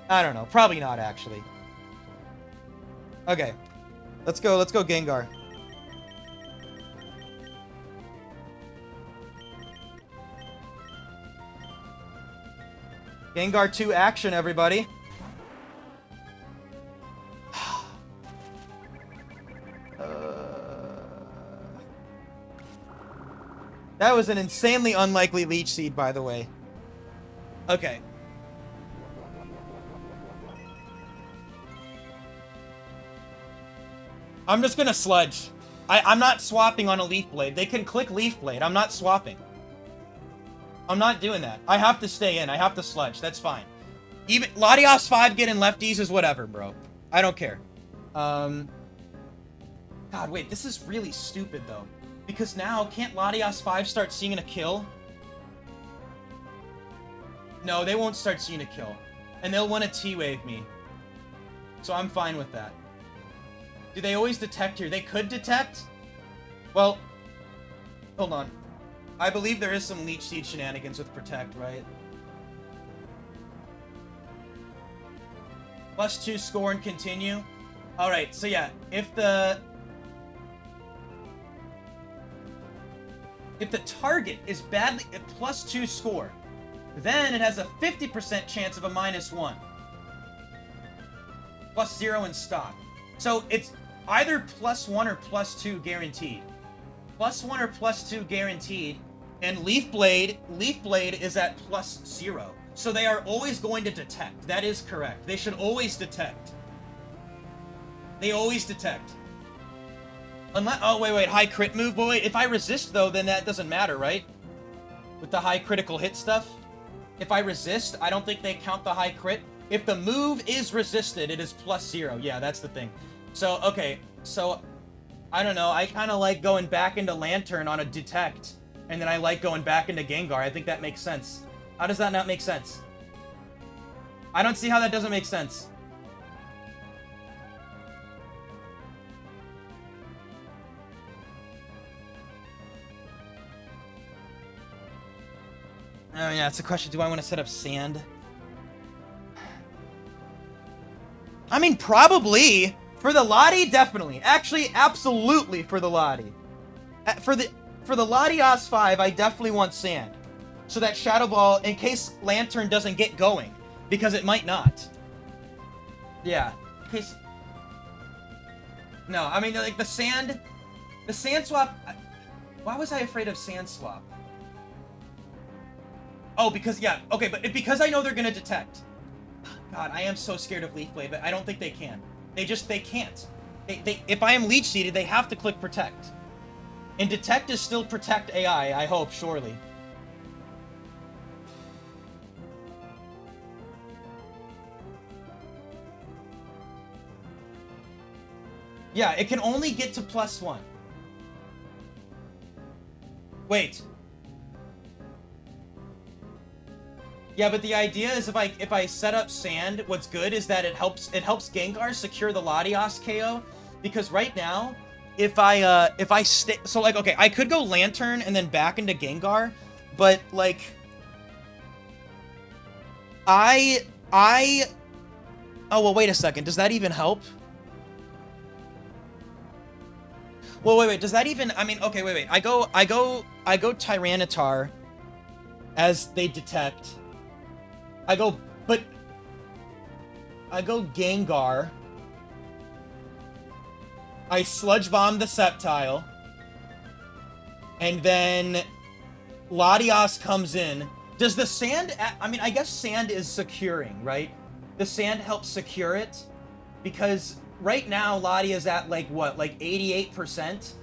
I don't know. Probably not, actually. Okay. Let's go Gengar. Gengar 2 action, everybody. That was an insanely unlikely Leech Seed, by the way. Okay. I'm just gonna Sludge. I'm not swapping on a Leaf Blade. They can click Leaf Blade. I'm not swapping. I'm not doing that. I have to stay in. I have to Sludge. That's fine. Even Latias 5 getting lefties is whatever, bro. I don't care. God, wait. This is really stupid, though. Because now, can't Latias 5 start seeing a kill? No, they won't start seeing a kill. And they'll want to T-Wave me. So I'm fine with that. Do they always detect here? They could detect? Well, hold on. I believe there is some Leech Seed shenanigans with Protect, right? +2 score and continue. Alright, so yeah, if the target is badly at +2 score, then it has a 50% chance of a -1. +0 in stock. So it's either +1 or +2 guaranteed. +1 or +2 guaranteed, and Leaf Blade is at +0. So they are always going to detect. That is correct. They should always detect. They always detect. Unless, oh, wait, high crit move? Wait, if I resist, though, then that doesn't matter, right? With the high critical hit stuff? If I resist, I don't think they count the high crit. If the move is resisted, it is +0. Yeah, that's the thing. So, okay, so, I don't know. I kind of like going back into Lantern on a detect, and then I like going back into Gengar. I think that makes sense. How does that not make sense? I don't see how that doesn't make sense. Oh yeah, it's a question. Do I want to set up Sand? I mean, probably. For the Lottie, definitely. Actually, absolutely for the Lottie. For the Latios 5, I definitely want Sand. So that Shadow Ball, in case Lantern doesn't get going. Because it might not. Yeah. In case... No, I mean, like, the Sand Swap... Why was I afraid of Sand Swap? Oh, because, yeah, okay, but because I know they're gonna detect. God, I am so scared of Leaf Blade, but I don't think they can. They can't. If I am leech seeded, they have to click protect. And detect is still protect AI, I hope, surely. Yeah, it can only get to +1. Wait. Yeah, but the idea is if I set up Sand, what's good is that it helps Gengar secure the Latios KO, because right now, if I stay, so like, okay, I could go Lantern and then back into Gengar, but like oh well, wait a second, does that even help? Well, wait, does that even, I mean, okay, wait, I go Tyranitar as they detect. I go Gengar. I Sludge Bomb the Sceptile. And then Latios comes in. Does the Sand... I mean, I guess Sand is securing, right? The Sand helps secure it. Because right now, Lati is at, like, what? Like, 88%?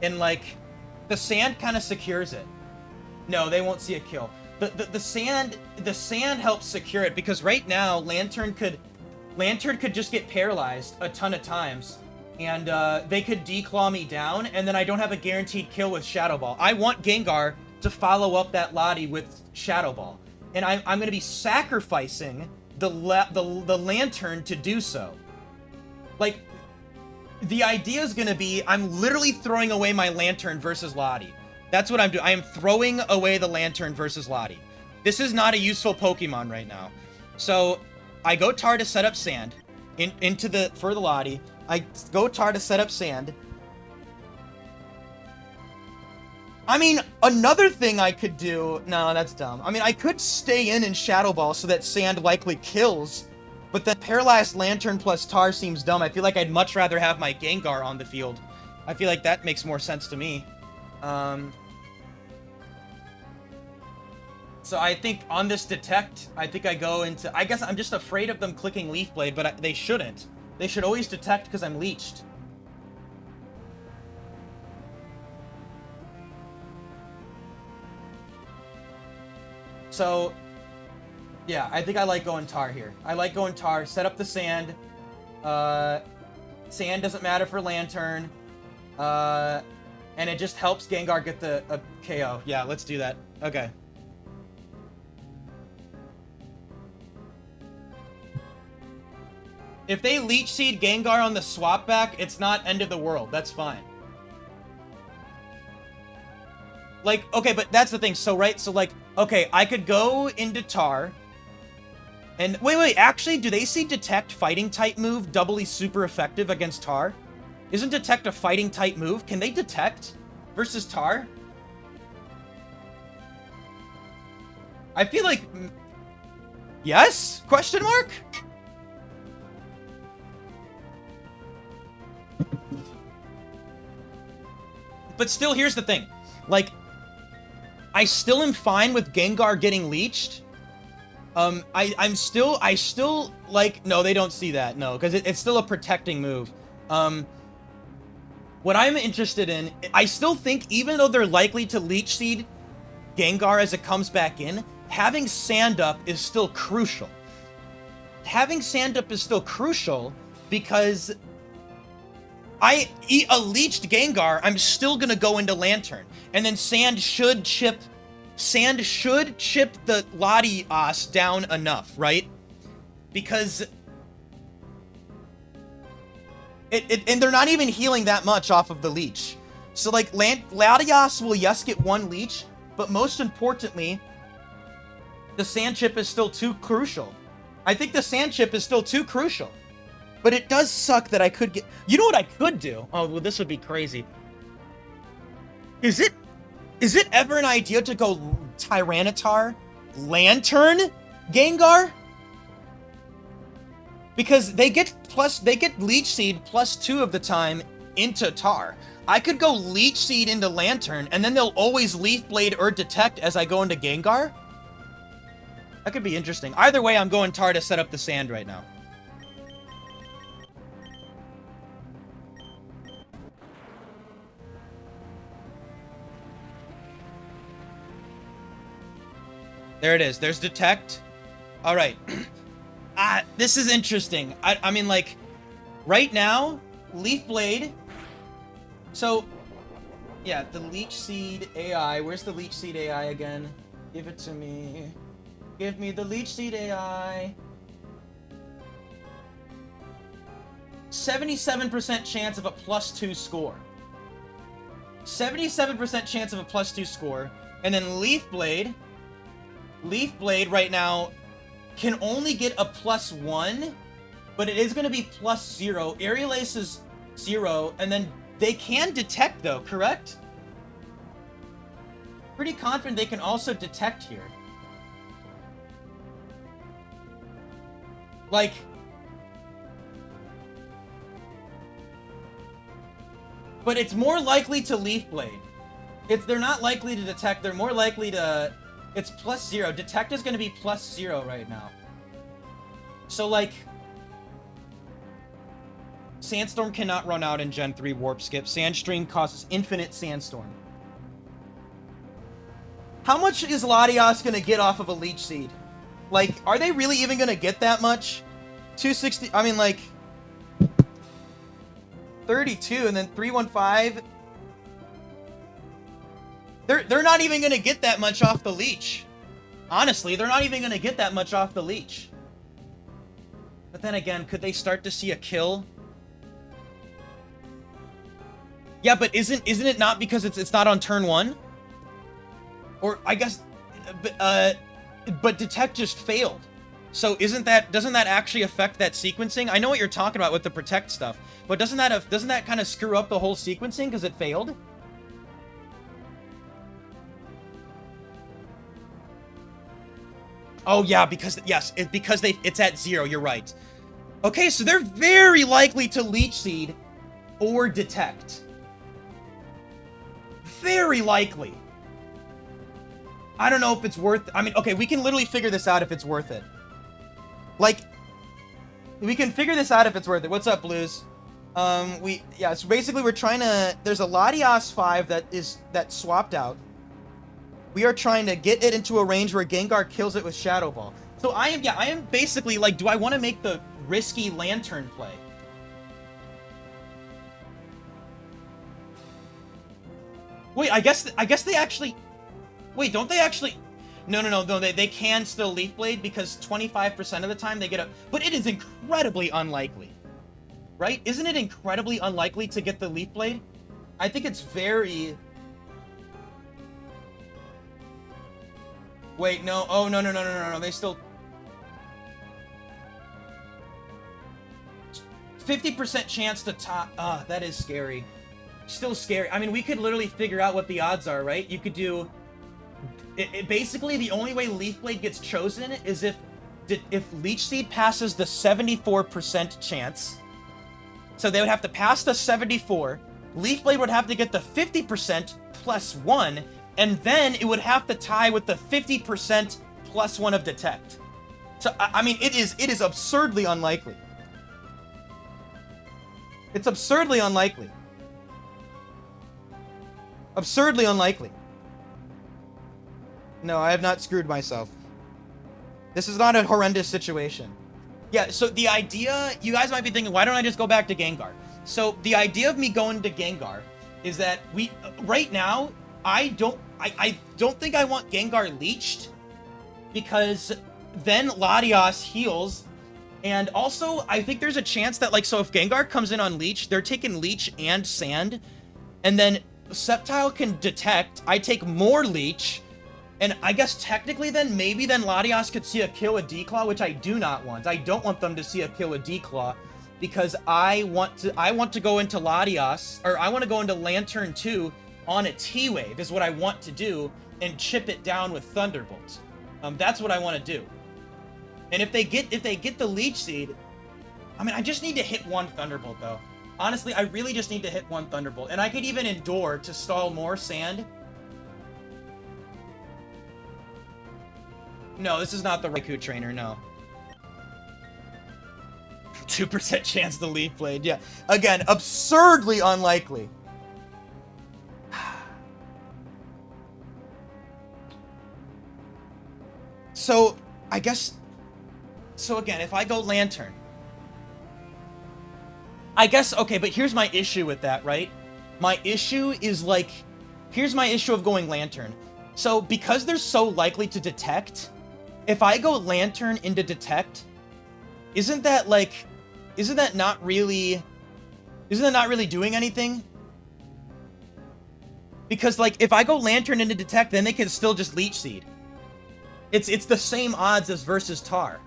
And, like, the Sand kind of secures it. No, they won't see a kill. The Sand helps secure it, because right now Lantern could just get paralyzed a ton of times, and they could declaw me down, and then I don't have a guaranteed kill with Shadow Ball. I want Gengar to follow up that Lottie with Shadow Ball, and I'm gonna be sacrificing the Lantern to do so. Like, the idea is gonna be I'm literally throwing away my Lantern versus Lottie. That's what I'm doing. I am throwing away the Lantern versus Lottie. This is not a useful Pokemon right now. So, I go Tar to set up Sand for the Lottie. I go Tar to set up Sand. I mean, another thing I could do... No, that's dumb. I mean, I could stay in Shadow Ball so that Sand likely kills, but then Paralyzed Lantern plus Tar seems dumb. I feel like I'd much rather have my Gengar on the field. I feel like that makes more sense to me. So I think on this detect, I think I go into... I guess I'm just afraid of them clicking Leaf Blade, but they shouldn't. They should always detect because I'm leeched. So, yeah, I think I like going Tar here. I like going Tar, set up the Sand. Sand doesn't matter for Lantern. And it just helps Gengar get the KO. Yeah, let's do that. Okay. If they Leech Seed Gengar on the swap back, it's not end of the world. That's fine. Like, okay, but that's the thing. So, right, so like, okay, I could go into Tar. And, wait, actually, do they see Detect Fighting type move doubly super effective against Tar? Isn't Detect a Fighting type move? Can they Detect versus Tar? I feel like... Yes? Question mark? But still, here's the thing. Like, I still am fine with Gengar getting leeched. I still, like, no, they don't see that, no, because it's still a protecting move. What I'm interested in, I still think, even though they're likely to Leech Seed Gengar as it comes back in, having Sand Up is still crucial. Having Sand Up is still crucial because I eat a leeched Gengar, I'm still gonna go into Lantern, and then Sand should chip the Latias down enough, right? Because and they're not even healing that much off of the leech. So like Latias will yes get one leech, but most importantly, the Sand Chip is still too crucial. I think the Sand Chip is still too crucial. But it does suck that I could get... You know what I could do? Oh, well, this would be crazy. Is it ever an idea to go Tyranitar Lantern Gengar? Because they get Leech Seed +2 of the time into Tar. I could go Leech Seed into Lantern, and then they'll always Leaf Blade or Detect as I go into Gengar? That could be interesting. Either way, I'm going Tar to set up the Sand right now. There it is. There's Detect. All right. This is interesting. I mean, like, right now, Leaf Blade. So, yeah, the Leech Seed AI. Where's the Leech Seed AI again? Give it to me. Give me the Leech Seed AI. 77% chance of a +2 score. 77% chance of a +2 score. And then Leaf Blade right now can only get a +1, but it is going to be +0. Aerial Ace is 0, and then they can Detect, though, correct? Pretty confident they can also Detect here. Like... But it's more likely to Leaf Blade. They're not likely to Detect, they're more likely to... It's +0. Detect is going to be +0 right now. So, like... Sandstorm cannot run out in Gen 3 Warp Skip. Sandstream causes infinite Sandstorm. How much is Latias going to get off of a Leech Seed? Like, are they really even going to get that much? 260... I mean, like... 32 and then 315... They're not even going to get that much off the leech. Honestly, they're not even going to get that much off the leech. But then again, could they start to see a kill? Yeah, but isn't it not because it's not on turn 1? Or I guess but Detect just failed. So doesn't that actually affect that sequencing? I know what you're talking about with the Protect stuff, but doesn't that kind of screw up the whole sequencing because it failed? Oh yeah, because it's at 0. You're right. Okay, so they're very likely to Leech Seed or Detect. Very likely. I don't know if it's worth... I mean, okay, we can literally figure this out if it's worth it. Like, we can figure this out if it's worth it. What's up, Blues? So basically we're trying to... There's a Latias 5 that swapped out. We are trying to get it into a range where Gengar kills it with Shadow Ball. So I am basically like, do I want to make the risky Lantern play? Wait, I guess they actually... Wait, don't they actually... No, they can still Leaf Blade because 25% of the time they get a... But it is incredibly unlikely. Right? Isn't it incredibly unlikely to get the Leaf Blade? I think it's very... Wait, no. Oh, no. They still... 50% chance to top... that is scary. Still scary. I mean, we could literally figure out what the odds are, right? You could do... basically, the only way Leaf Blade gets chosen is if Leech Seed passes the 74% chance. So they would have to pass the 74, Leaf Blade would have to get the 50% plus 1, and then it would have to tie with the 50% plus 1 of Detect. So, I mean, it is absurdly unlikely. It's absurdly unlikely. Absurdly unlikely. No, I have not screwed myself. This is not a horrendous situation. Yeah, so the idea, you guys might be thinking, why don't I just go back to Gengar? So the idea of me going to Gengar is that right now, I don't think I want Gengar leeched, because then Latios heals, and also I think there's a chance that, like, so if Gengar comes in on Leech, they're taking Leech and Sand, and then Sceptile can Detect, I take more Leech, and I guess technically then, maybe then Latios could see a kill with D-Claw, which I do not want. I don't want them to see a kill with D-Claw, because I want to go into Latios, or I want to go into Lantern 2 on a T-Wave, is what I want to do, and chip it down with Thunderbolt. That's what I want to do. And if they get the Leech Seed, I mean, I just need to hit one Thunderbolt, though. Honestly, I really just need to hit one Thunderbolt. And I could even endure to stall more Sand. No, this is not the Raikou trainer, no. 2% chance to Leaf Blade, yeah. Again, absurdly unlikely. So, I guess... So again, if I go Lantern... I guess, okay, but here's my issue with that, right? My issue is, like... Here's my issue of going Lantern. So, because they're so likely to Detect, if I go Lantern into Detect, isn't that not really doing anything? Because, like, if I go Lantern into Detect, then they can still just Leech Seed. It's the same odds as versus Tar.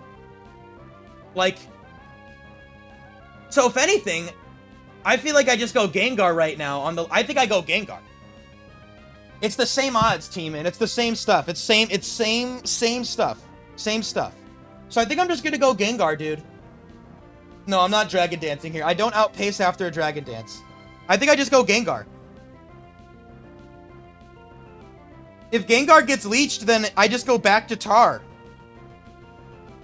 Like, so if anything, I feel like I just go Gengar right now I think I go Gengar. It's the same odds, team, and it's the same stuff. It's same stuff. Same stuff. So I think I'm just gonna go Gengar, dude. No, I'm not Dragon Dancing here. I don't outpace after a Dragon Dance. I think I just go Gengar. If Gengar gets leeched, then I just go back to Tar.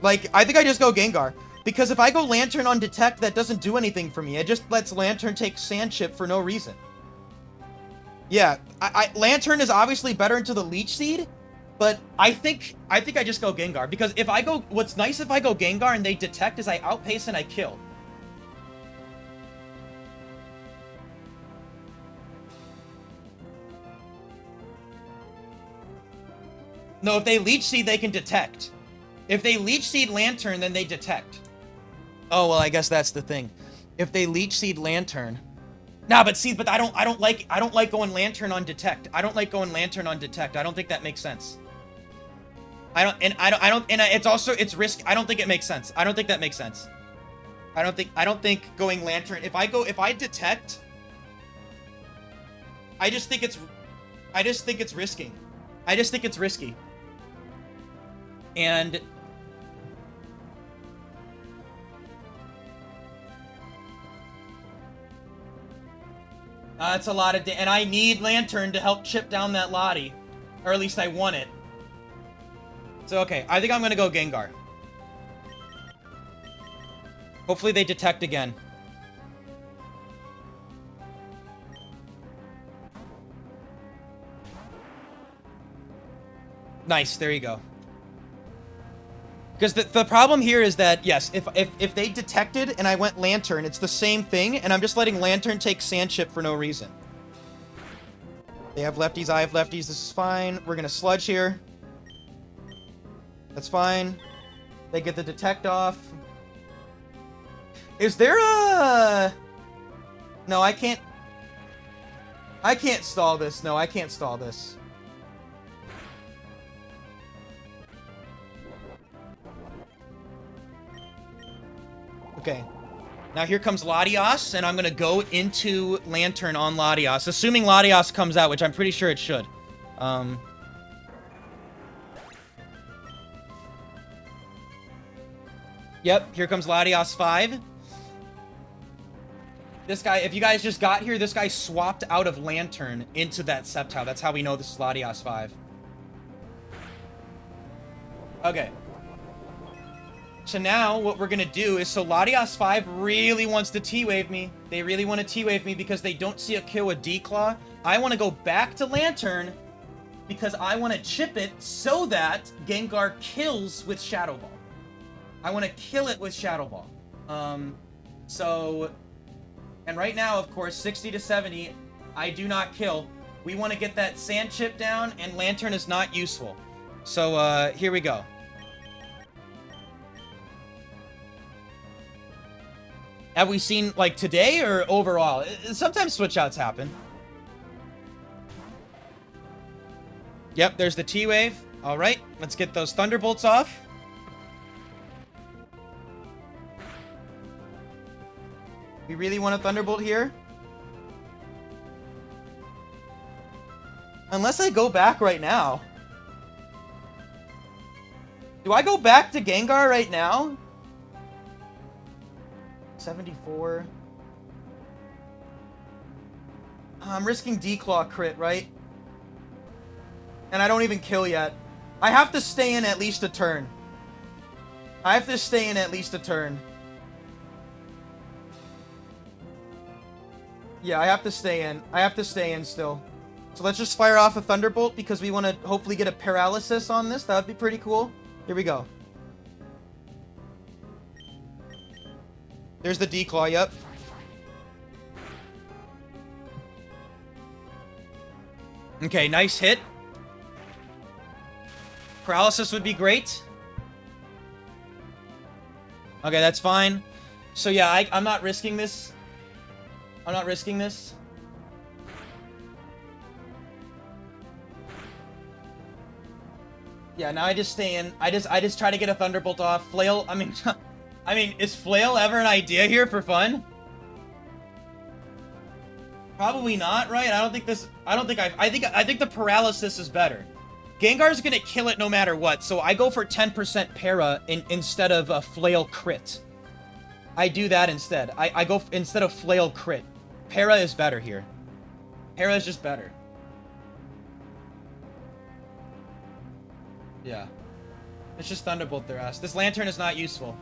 Like, I think I just go Gengar. Because if I go Lantern on Detect, that doesn't do anything for me. It just lets Lantern take Sand Chip for no reason. Yeah, Lantern is obviously better into the Leech Seed, but I think I just go Gengar. Because if I go... What's nice if I go Gengar and they Detect is I outpace and I kill. No, if they Leech Seed, they can Detect. If they Leech Seed Lantern, then they Detect. Oh, well, I guess that's the thing. If they Leech Seed Lantern... Nah, but see, but I don't like going Lantern on Detect. I don't like going Lantern on Detect. I don't think that makes sense. It's risk. I don't think it makes sense. I don't think that makes sense. I don't think going Lantern... If I Detect... I just think it's risking. I just think it's risky. And... That's a lot of... And I need Lantern to help chip down that Lottie. Or at least I want it. So, okay. I think I'm gonna go Gengar. Hopefully they Detect again. Nice, there you go. Because the problem here is that, yes, if they Detected and I went Lantern, it's the same thing, and I'm just letting Lantern take Sand Chip for no reason. They have lefties, I have lefties, this is fine. We're gonna Sludge here. That's fine. They get the Detect off. Is there a... No, I can't stall this. No, I can't stall this. Okay. Now here comes Latios, and I'm gonna go into Lantern on Latios, assuming Latios comes out, which I'm pretty sure it should. Yep, here comes Latios 5. This guy, if you guys just got here, this guy swapped out of Lantern into that Sceptile. That's how we know this is Latias 5. Okay. So now what we're gonna do is, so Latias 5 really wants to T-Wave me. They really want to T-Wave me because they don't see a kill with D-Claw. I want to go back to Lantern because I want to chip it so that Gengar kills with Shadow Ball. I want to kill it with Shadow Ball. And right now, of course, 60 to 70, I do not kill. We want to get that Sand Chip down, and Lantern is not useful. So, here we go. Have we seen, like, today or overall? Sometimes switch outs happen. Yep, there's the T-Wave. All right, let's get those Thunderbolts off. We really want a Thunderbolt here? Unless I go back right now. Do I go back to Gengar right now? 74. I'm risking D-Claw crit, right? And I don't even kill yet. I have to stay in at least a turn. I have to stay in at least a turn. Yeah, I have to stay in. I have to stay in still. So let's just fire off a Thunderbolt because we want to hopefully get a Paralysis on this. That would be pretty cool. Here we go. There's the D-Claw, yep. Okay, nice hit. Paralysis would be great. Okay, that's fine. So yeah, I'm not risking this. I'm not risking this. Yeah, now I just stay in. I just try to get a Thunderbolt off. Flail, I mean, is Flail ever an idea here for fun? Probably not, right? I think the Paralysis is better. Gengar's gonna kill it no matter what, so I go for 10% para instead of a Flail crit. I do that instead. I go instead of Flail crit. Para is better here. Para is just better. Yeah. It's just Thunderbolt their ass. This Lantern is not useful.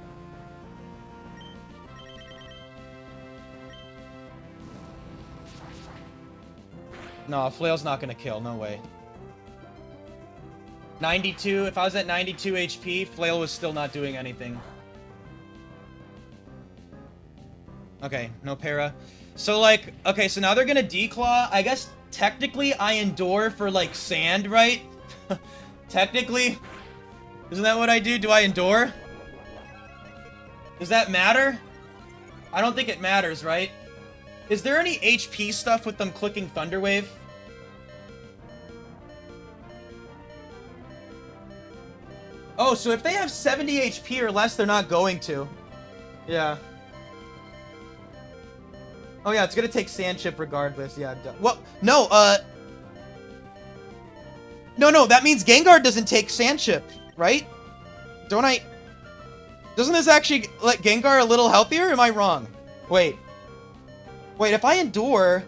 No, Flail's not gonna kill. No way. 92. If I was at 92 HP, Flail was still not doing anything. Okay, no para. So, like, okay, so now they're gonna Declaw. I guess, technically, I endure for, like, sand, right? Technically. Isn't that what I do? Do I endure? Does that matter? I don't think it matters, right? Is there any HP stuff with them clicking Thunder Wave? Oh, so if they have 70 HP or less, they're not going to. Yeah. Oh yeah, it's gonna take Sand Chip regardless. Yeah. Well, no. No. That means Gengar doesn't take Sand Chip, right? Don't I? Doesn't this actually let Gengar a little healthier? Or am I wrong? Wait. If I endure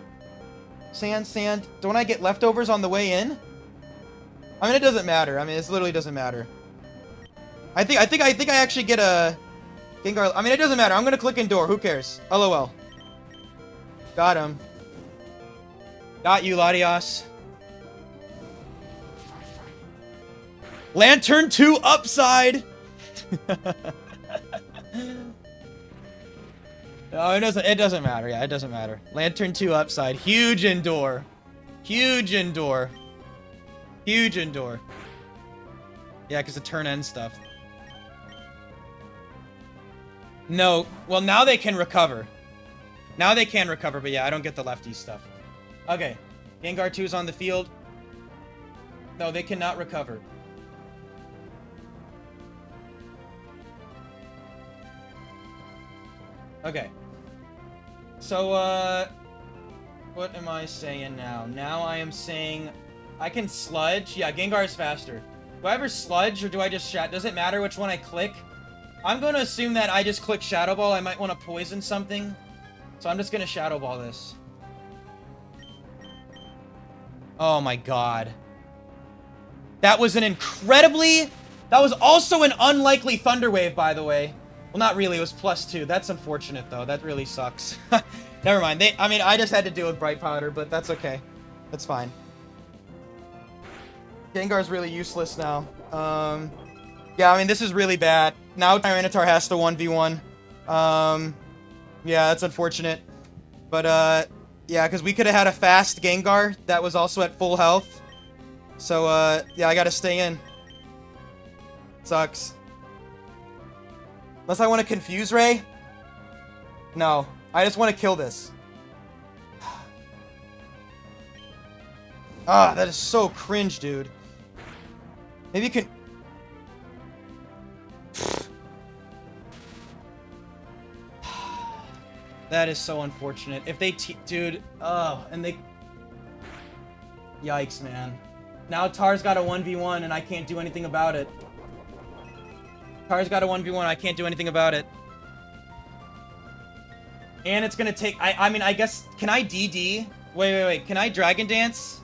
sand, don't I get leftovers on the way in? I mean, it doesn't matter. I mean, it literally doesn't matter. I think I actually get a Gengar. I mean, it doesn't matter. I'm gonna click endure. Who cares? LOL. Got him. Got you, Latias. Lantern 2 upside. No, it doesn't matter. Yeah, it doesn't matter. Lantern 2 upside. Huge endure. Huge endure. Huge endure. Yeah, because the turn end stuff. No. Well, now they can recover. Now they can recover, but yeah, I don't get the lefty stuff. Okay. Gengar 2 is on the field. No, they cannot recover. Okay. So, what am I saying now? Now I am saying I can Sludge. Yeah, Gengar is faster. Do I ever Sludge or do I just Does it matter which one I click? I'm going to assume that I just click Shadow Ball. I might want to poison something. So I'm just gonna Shadow Ball this. Oh my god. That was an incredibly... That was also an unlikely Thunder Wave, by the way. Well, not really. It was +2. That's unfortunate, though. That really sucks. Never mind. I mean, I just had to deal with Bright Powder, but that's okay. That's fine. Gengar's really useless now. Yeah, I mean, this is really bad. Now Tyranitar has to 1v1. Yeah, that's unfortunate. But, yeah, because we could have had a fast Gengar that was also at full health. So, yeah, I gotta stay in. Sucks. Unless I want to confuse Ray? No. I just want to kill this. Ah, that is so cringe, dude. Maybe you can... That is so unfortunate. If they dude, and they... Yikes, man. Now Tar's got a 1v1 and I can't do anything about it. Tar's got a 1v1, I can't do anything about it. And it's gonna take... I mean, I guess... Can I DD? Wait. Can I Dragon Dance?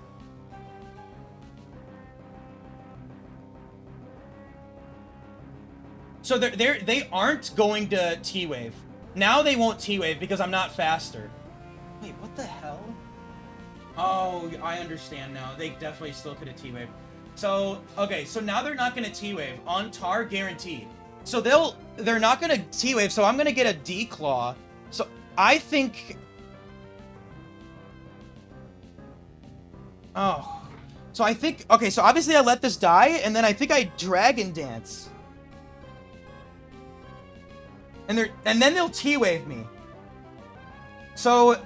So they aren't going to T-Wave. Now they won't T-Wave because I'm not faster. Wait, what the hell? Oh, I understand now. They definitely still could have T-Wave. So, okay, so now they're not going to T-Wave. On Tar, guaranteed. So they're not going to T-Wave, so I'm going to get a D-Claw. So I think... Oh. So I think... Okay, so obviously I let this die, and then I think I Dragon Dance. And then they'll T-Wave me. So...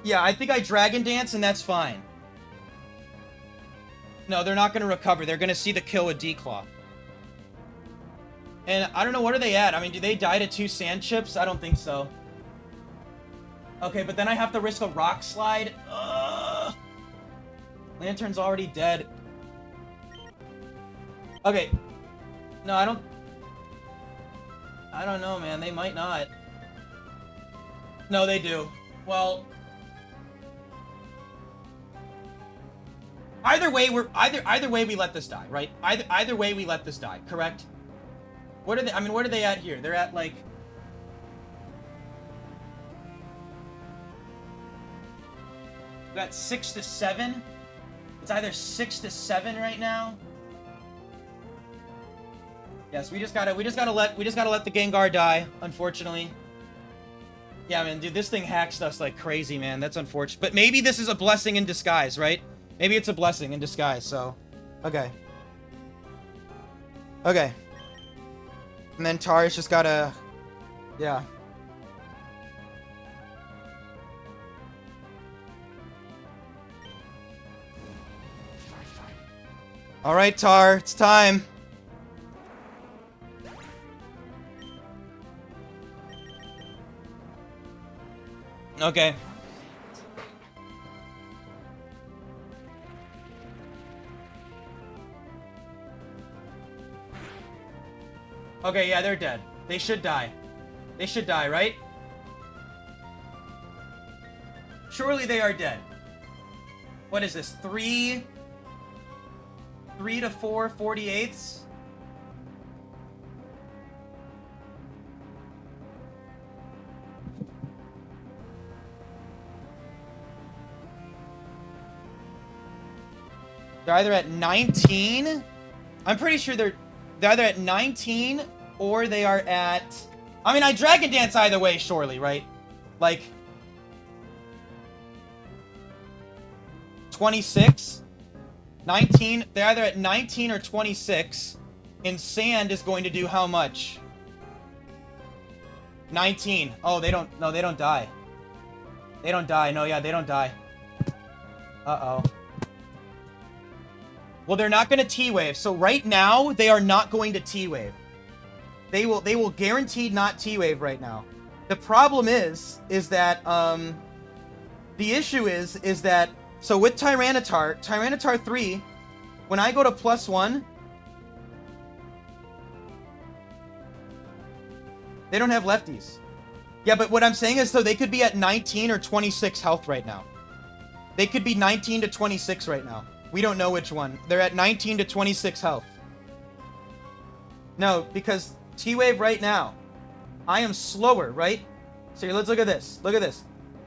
Yeah, I think I Dragon Dance, and that's fine. No, they're not going to recover. They're going to see the kill with D-Claw. And I don't know, what are they at? I mean, do they die to 2 Sand Chips? I don't think so. Okay, but then I have to risk a Rock Slide. Ugh. Lantern's already dead. Okay. No, I don't know, man. They might not. No, they do. Well... Either way, either way we let this die, right? Either way we let this die, correct? What are they? I mean, what are they at here? They're at like... We're at 6 to 7. It's either 6 to 7 right now. Yes, we just gotta let the Gengar die, unfortunately. Yeah, man, dude, this thing hacks us like crazy, man. That's unfortunate. But maybe this is a blessing in disguise, right? Maybe it's a blessing in disguise, so... Okay. Okay. And then Tar's just gotta... Yeah. Alright, Tar, it's time. Okay. Okay, yeah, they're dead. They should die. They should die, right? Surely they are dead. What is this? 3 to 4 48s? They're either at 19. I'm pretty sure they're either at 19 or they are at... I mean, I Dragon Dance either way, surely, right? Like... 26? 19? They're either at 19 or 26. And Sand is going to do how much? 19. Oh, they don't... No, they don't die. They don't die. No, yeah, they don't die. Uh-oh. Well, they're not going to T-Wave. So right now, they are not going to T-Wave. They will guaranteed not T-Wave right now. The problem is that, the issue is that, so with Tyranitar 3, when I go to +1, they don't have lefties. Yeah, but what I'm saying is, though, they could be at 19 or 26 health right now. They could be 19 to 26 right now. We don't know which one. They're at 19 to 26 health. No, because T-Wave right now, I am slower, right? So here, let's look at this. Look at this.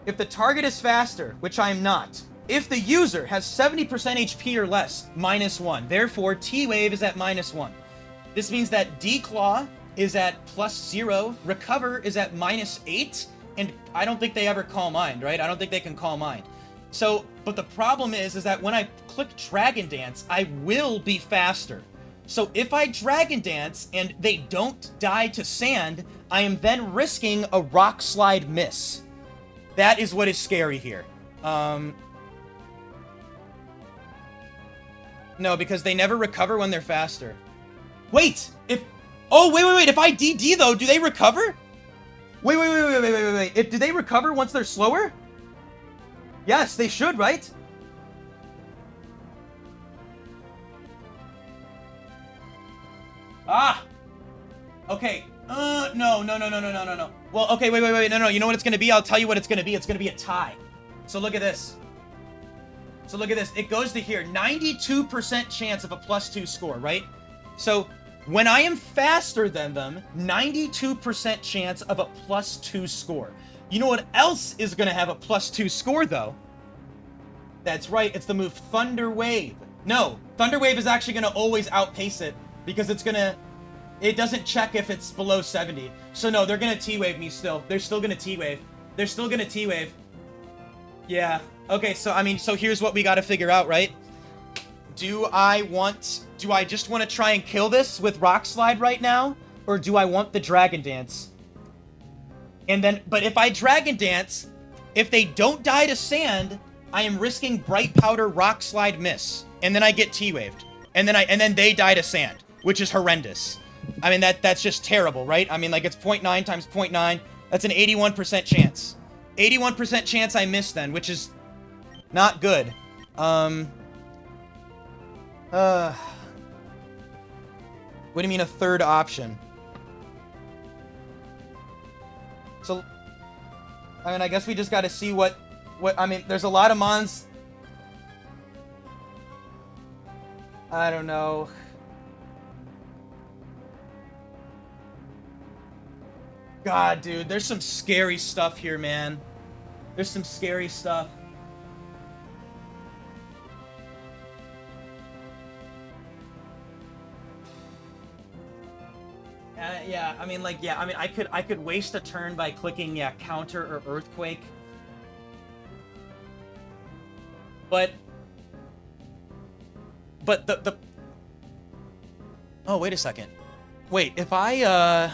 If the target is faster, which I am not, if the user has 70% HP or less, -1. Therefore, T-Wave is at -1. This means that D-Claw is at +0, Recover is at -8, and I don't think they ever Call Mind, right? I don't think they can Call Mind. So, but the problem is that when I click Dragon Dance, I will be faster. So if I Dragon Dance and they don't die to sand, I am then risking a Rock Slide miss. That is what is scary here. No, because they never recover when they're faster. Wait! Wait. If I DD, though, do they recover? Wait. Do they recover once they're slower? Yes, they should, right? Ah! Okay. No. Well, okay, wait. No. You know what it's gonna be? I'll tell you what it's gonna be. It's gonna be a tie. So look at this. It goes to here. 92% chance of a +2 score, right? So when I am faster than them, 92% chance of a +2 score. You know what else is going to have a +2 score, though? That's right, it's the move Thunder Wave. No, Thunder Wave is actually going to always outpace it, because it doesn't check if it's below 70. So no, they're going to T-Wave me still. They're still going to T-Wave. Yeah. Okay, so here's what we got to figure out, right? Do I just want to try and kill this with Rock Slide right now? Or do I want the Dragon Dance? But if I Dragon Dance, if they don't die to sand, I am risking Bright Powder Rock Slide miss. And then I get T-Waved. And then they die to sand, which is horrendous. I mean, that's just terrible, right? I mean, like, it's 0.9 times 0.9. That's an 81% chance. 81% chance I miss then, which is not good. What do you mean a third option? So, I mean, I guess we just got to see what, I mean, there's a lot of mons. I don't know. God, dude, there's some scary stuff here, man. There's some scary stuff. Yeah, I mean, I could waste a turn by clicking, Counter or Earthquake. But the... Oh, wait a second. Wait, if I,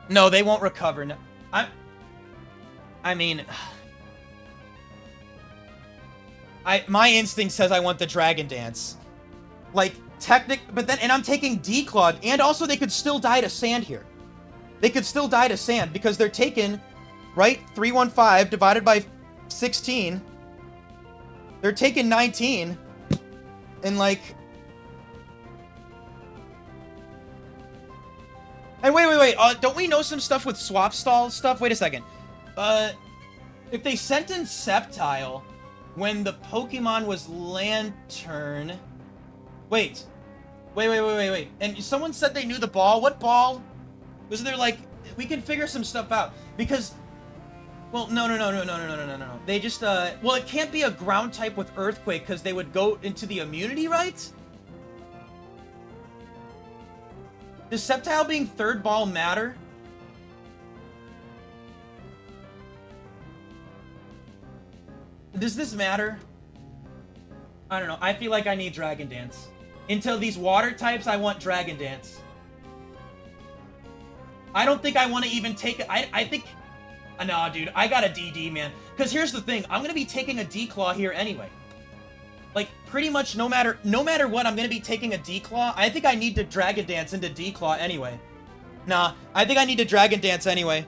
No, they won't recover. No, I mean... My instinct says I want the Dragon Dance. Like, but then, and I'm taking Declawed, and also they could still die to sand here. They could still die to sand, because they're taking, right, 315 divided by 16. They're taking 19, and like... And wait, don't we know some stuff with swap stall stuff? Wait a second. If they sent in Sceptile when the Pokemon was Lantern... Wait. And someone said they knew the ball. What ball? Was there, like... We can figure some stuff out. Because... Well, no. They just, Well, it can't be a ground type with Earthquake, because they would go into the immunity, right? Does Sceptile being third ball matter? Does this matter? I don't know. I feel like I need Dragon Dance. Until these water types, I want Dragon Dance. I don't think I want to even take it. I think... Nah, dude. I got a DD, man. Because here's the thing. I'm going to be taking a D-Claw here anyway. Like, pretty much no matter what, I'm going to be taking a D-Claw. I think I need to Dragon Dance into D-Claw anyway. Nah, I think I need to Dragon Dance anyway.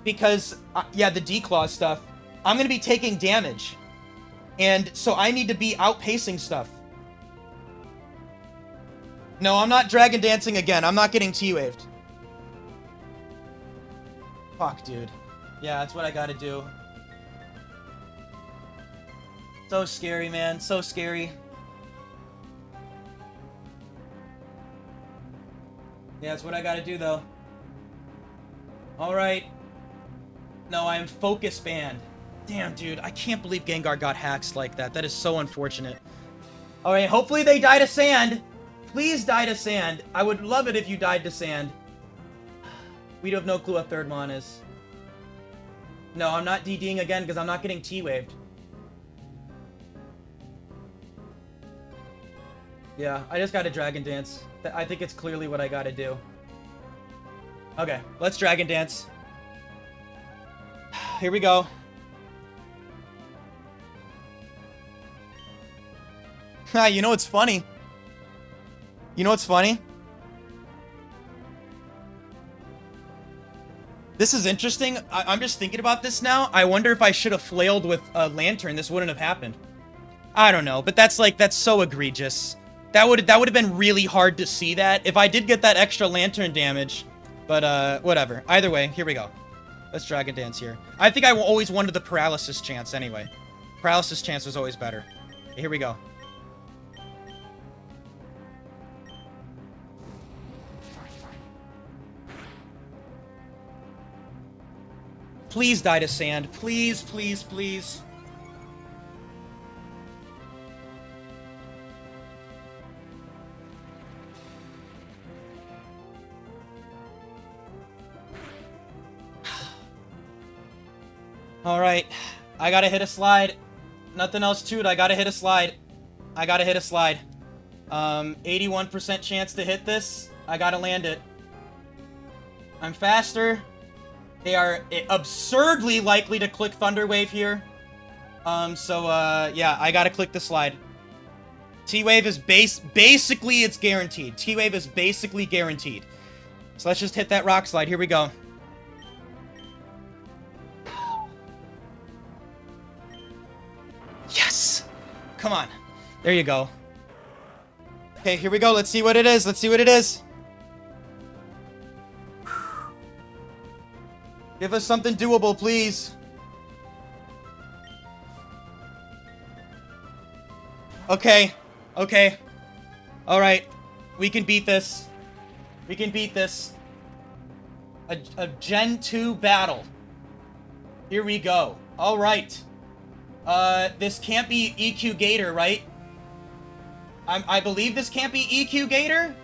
Because, yeah, the D-Claw stuff. I'm going to be taking damage. And so I need to be outpacing stuff. No, I'm not dragon dancing again. I'm not getting T-waved. Fuck, dude. Yeah, that's what I gotta do. So scary, man. So scary. Yeah, that's what I gotta do, though. Alright. No, I am focus banned. Damn, dude. I can't believe Gengar got hacks like that. That is so unfortunate. Alright, hopefully they die to sand. Please die to sand. I would love it if you died to sand. We do have no clue what third mon is. No, I'm not DDing again because I'm not getting T-waved. Yeah, I just gotta Dragon Dance. I think it's clearly what I gotta do. Okay, let's Dragon Dance. Here we go. You know what's funny? You know what's funny? This is interesting. I'm just thinking about this now. I wonder if I should have flailed with a lantern. This wouldn't have happened. I don't know, but that's so egregious. That would have been really hard to see that if I did get that extra lantern damage. But whatever. Either way, here we go. Let's Dragon Dance here. I think I always wanted the paralysis chance anyway. Paralysis chance was always better. Here we go. Please die to sand. Please, please, please. Alright. I gotta hit a slide. Nothing else to it. I gotta hit a slide. I gotta hit a slide. 81% chance to hit this. I gotta land it. I'm faster. They are absurdly likely to click Thunder Wave here. Yeah, I gotta click the slide. T-Wave is basically it's guaranteed. T-Wave is basically guaranteed. So let's just hit that rock slide. Here we go. Yes! Come on. There you go. Okay, here we go. Let's see what it is. Let's see what it is. Give us something doable, please. Okay. Okay. Alright. We can beat this. We can beat this. A Gen 2 battle. Here we go. Alright. This can't be EQ Gator, right? I believe this can't be EQ Gator?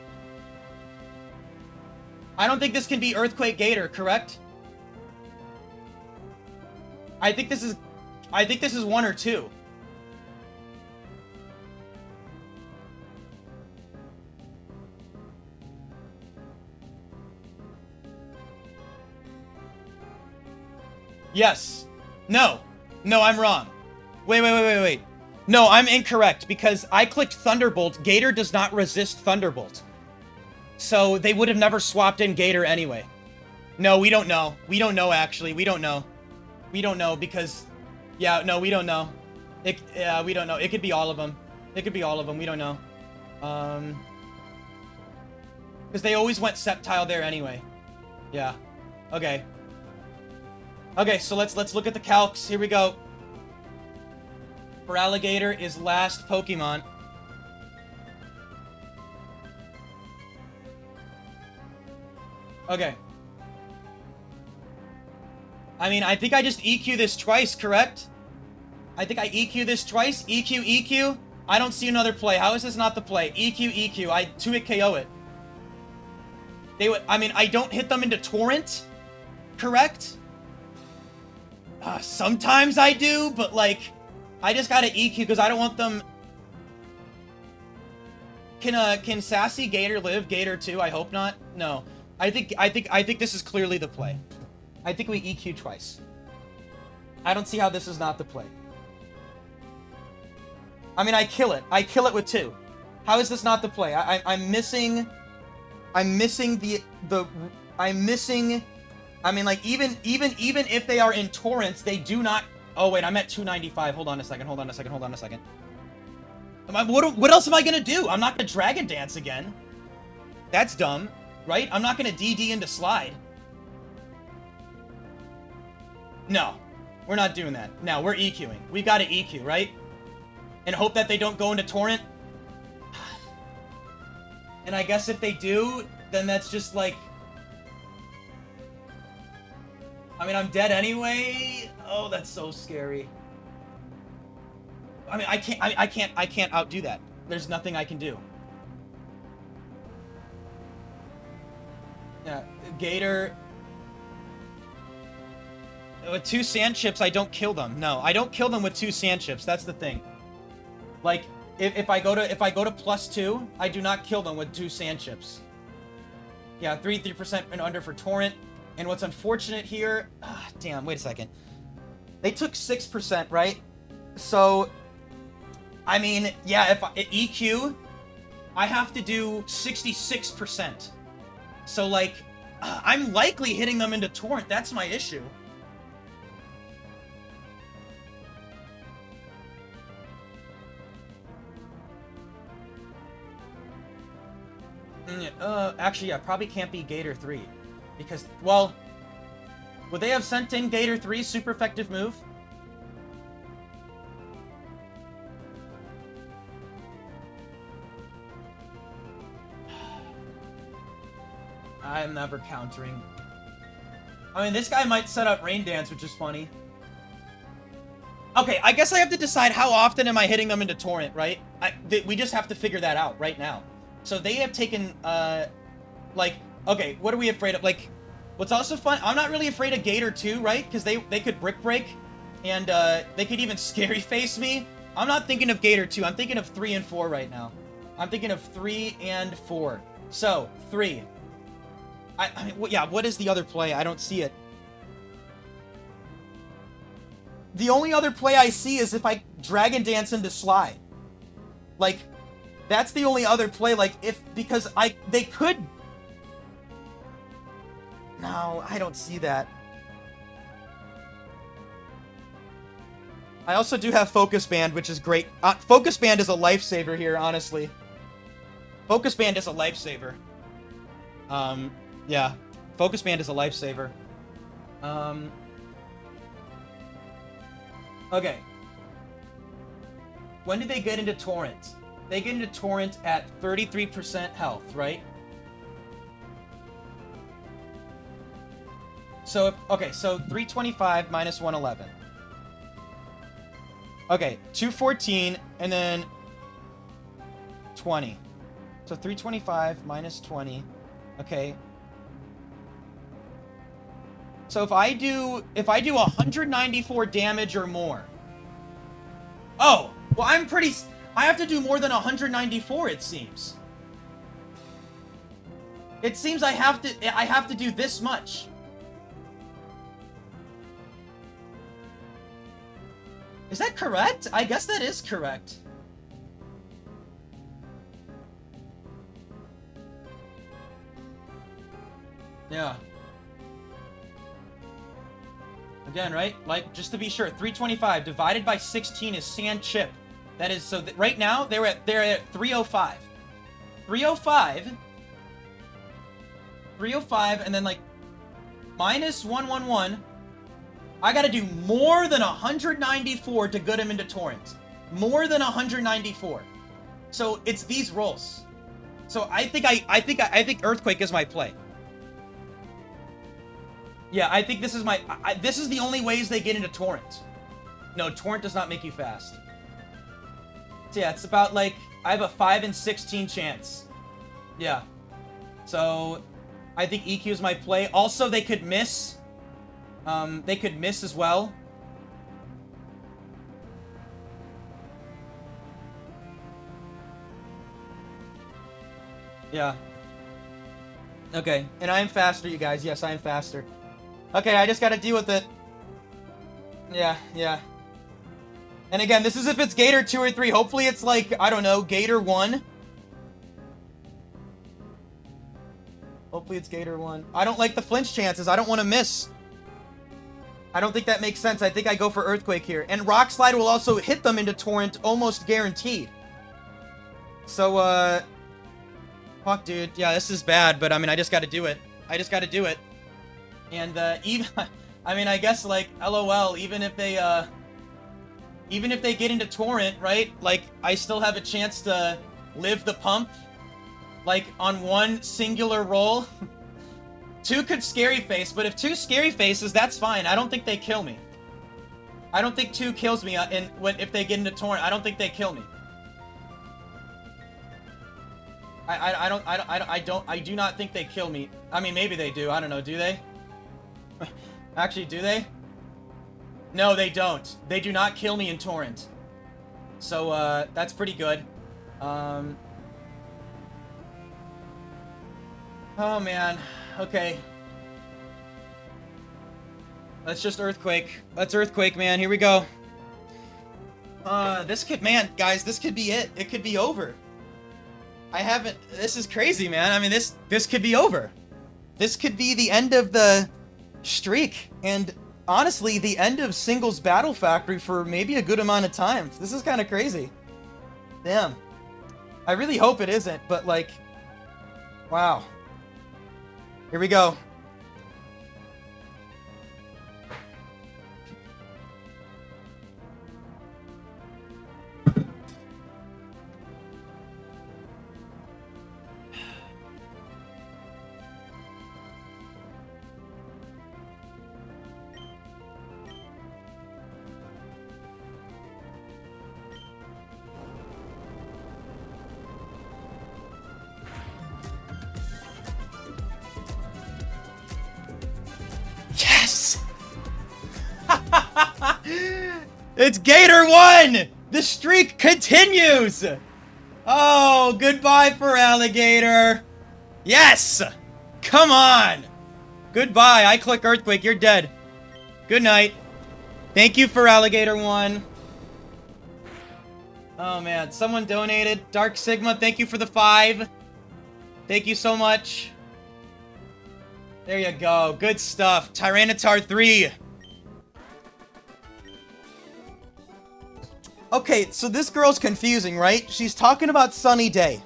I don't think this can be Earthquake Gator, correct? I think this is 1 or 2. Yes. No. No, I'm wrong. Wait. No, I'm incorrect because I clicked Thunderbolt. Gator does not resist Thunderbolt. So they would have never swapped in Gator anyway. No, we don't know. We don't know, actually. We don't know. We don't know because... Yeah, no, we don't know. Yeah, we don't know. It could be all of them. It could be all of them. We don't know. Because they always went Sceptile there anyway. Yeah. Okay. Okay, so let's look at the calcs. Here we go. Feraligatr is last Pokemon. Okay. I mean, I think I just EQ this twice, correct? I think I EQ this twice. EQ, EQ. I don't see another play. How is this not the play? EQ, EQ. I 2-hit KO it. They would... I mean, I don't hit them into Torrent, correct? Sometimes I do, but, like, I just gotta EQ because I don't want them... Can Sassy Gator live? Gator 2? I hope not. No. I think this is clearly the play. I think we EQ twice. I don't see how this is not the play. I mean, I kill it. I kill it with 2. How is this not the play? I'm missing... I mean, like, even if they are in torrents, they do not... Oh, wait, I'm at 295. Hold on a second. What else am I gonna do? I'm not gonna Dragon Dance again. That's dumb, right? I'm not gonna DD into slide. No, we're not doing that. No, we're EQing. We gotta EQ, right? And hope that they don't go into torrent. And I guess if they do, then that's just like... I mean, I'm dead anyway. Oh, that's so scary. I mean, I can't outdo that. There's nothing I can do. Yeah, Gator. With 2 sand chips, I don't kill them. No, I don't kill them with 2 sand chips. That's the thing. Like, if I go to +2, I do not kill them with 2 sand chips. Yeah, 3% and under for torrent. And what's unfortunate here... damn, wait a second. They took 6%, right? So, I mean, yeah, if EQ, I have to do 66%. So, like, I'm likely hitting them into torrent. That's my issue. Actually, yeah, probably can't be Gator 3. Because, well, would they have sent in Gator 3's super effective move? I'm never countering. I mean, this guy might set up Rain Dance, which is funny. Okay, I guess I have to decide how often am I hitting them into torrent, right? We just have to figure that out right now. So they have taken, like, okay, what are we afraid of? Like, what's also fun, I'm not really afraid of Gator 2, right? Because they could Brick Break, and they could even Scary Face me. I'm not thinking of Gator 2, I'm thinking of 3 and 4 right now. I'm thinking of 3 and 4. So, 3. I mean, yeah, what is the other play? I don't see it. The only other play I see is if I Dragon Dance into slide. Like, that's the only other play, like, because they could... No, I don't see that. I also do have Focus Band, which is great. Focus Band is a lifesaver here, honestly. Focus Band is a lifesaver. Yeah. Focus Band is a lifesaver. Okay. When did they get into Torrent? They get into Torrent at 33% health, right? So, okay, so 325 minus 111. Okay, 214, and then 20. So 325 minus 20. Okay. So if I do 194 damage or more. Oh, well, I have to do more than 194, it seems. It seems I have to do this much. Is that correct? I guess that is correct. Yeah. Again, right? Like, just to be sure, 325 divided by 16 is sand chip. That is, so right now, they're at 305. 305, and then, like, minus 111. I gotta do more than 194 to get him into Torrent. More than 194. So, it's these rolls. So, I think Earthquake is my play. Yeah, I think this is my... this is the only ways they get into Torrent. No, Torrent does not make you fast. So yeah, it's about like... I have a 5 in 16 chance. Yeah. So, I think EQ is my play. Also, they could miss. They could miss as well. Yeah. Okay, and I am faster, you guys. Yes, I am faster. Okay, I just gotta deal with it. Yeah, yeah. And again, this is if it's Gator 2 or 3. Hopefully it's like, I don't know, Gator 1. Hopefully it's Gator 1. I don't like the flinch chances. I don't want to miss. I don't think that makes sense. I think I go for Earthquake here. And Rock Slide will also hit them into Torrent, almost guaranteed. So, Fuck, dude. Yeah, this is bad, but I mean, I just gotta do it. I just gotta do it. And, even... I mean, I guess, like, LOL, even if they get into Torrent, right? Like, I still have a chance to live the pump. Like, on one singular roll. 2 could scary face, but if 2 scary faces, that's fine. I don't think they kill me. I don't think 2 kills me if they get into Torrent. I don't think they kill me. I do not think they kill me. I mean, maybe they do. I don't know. Do they? Actually, do they? No, they don't. They do not kill me in Torrent. So, that's pretty good. Oh, man. Okay. Let's just Earthquake. Let's Earthquake, man. Here we go. This could... Man, guys, this could be it. It could be over. This is crazy, man. I mean, this could be over. This could be the end of the streak. And honestly, the end of Singles Battle Factory for maybe a good amount of time. This is kind of crazy. Damn. I really hope it isn't, but like... Wow. Here we go. Yes! It's Gator 1! The streak continues! Oh, goodbye for Alligator. Yes! Come on! Goodbye. I click Earthquake. You're dead. Good night. Thank you for Alligator 1. Oh, man. Someone donated. Dark Sigma, thank you for the 5. Thank you so much. There you go. Good stuff. Tyranitar 3. Okay, so this girl's confusing, right? She's talking about sunny day.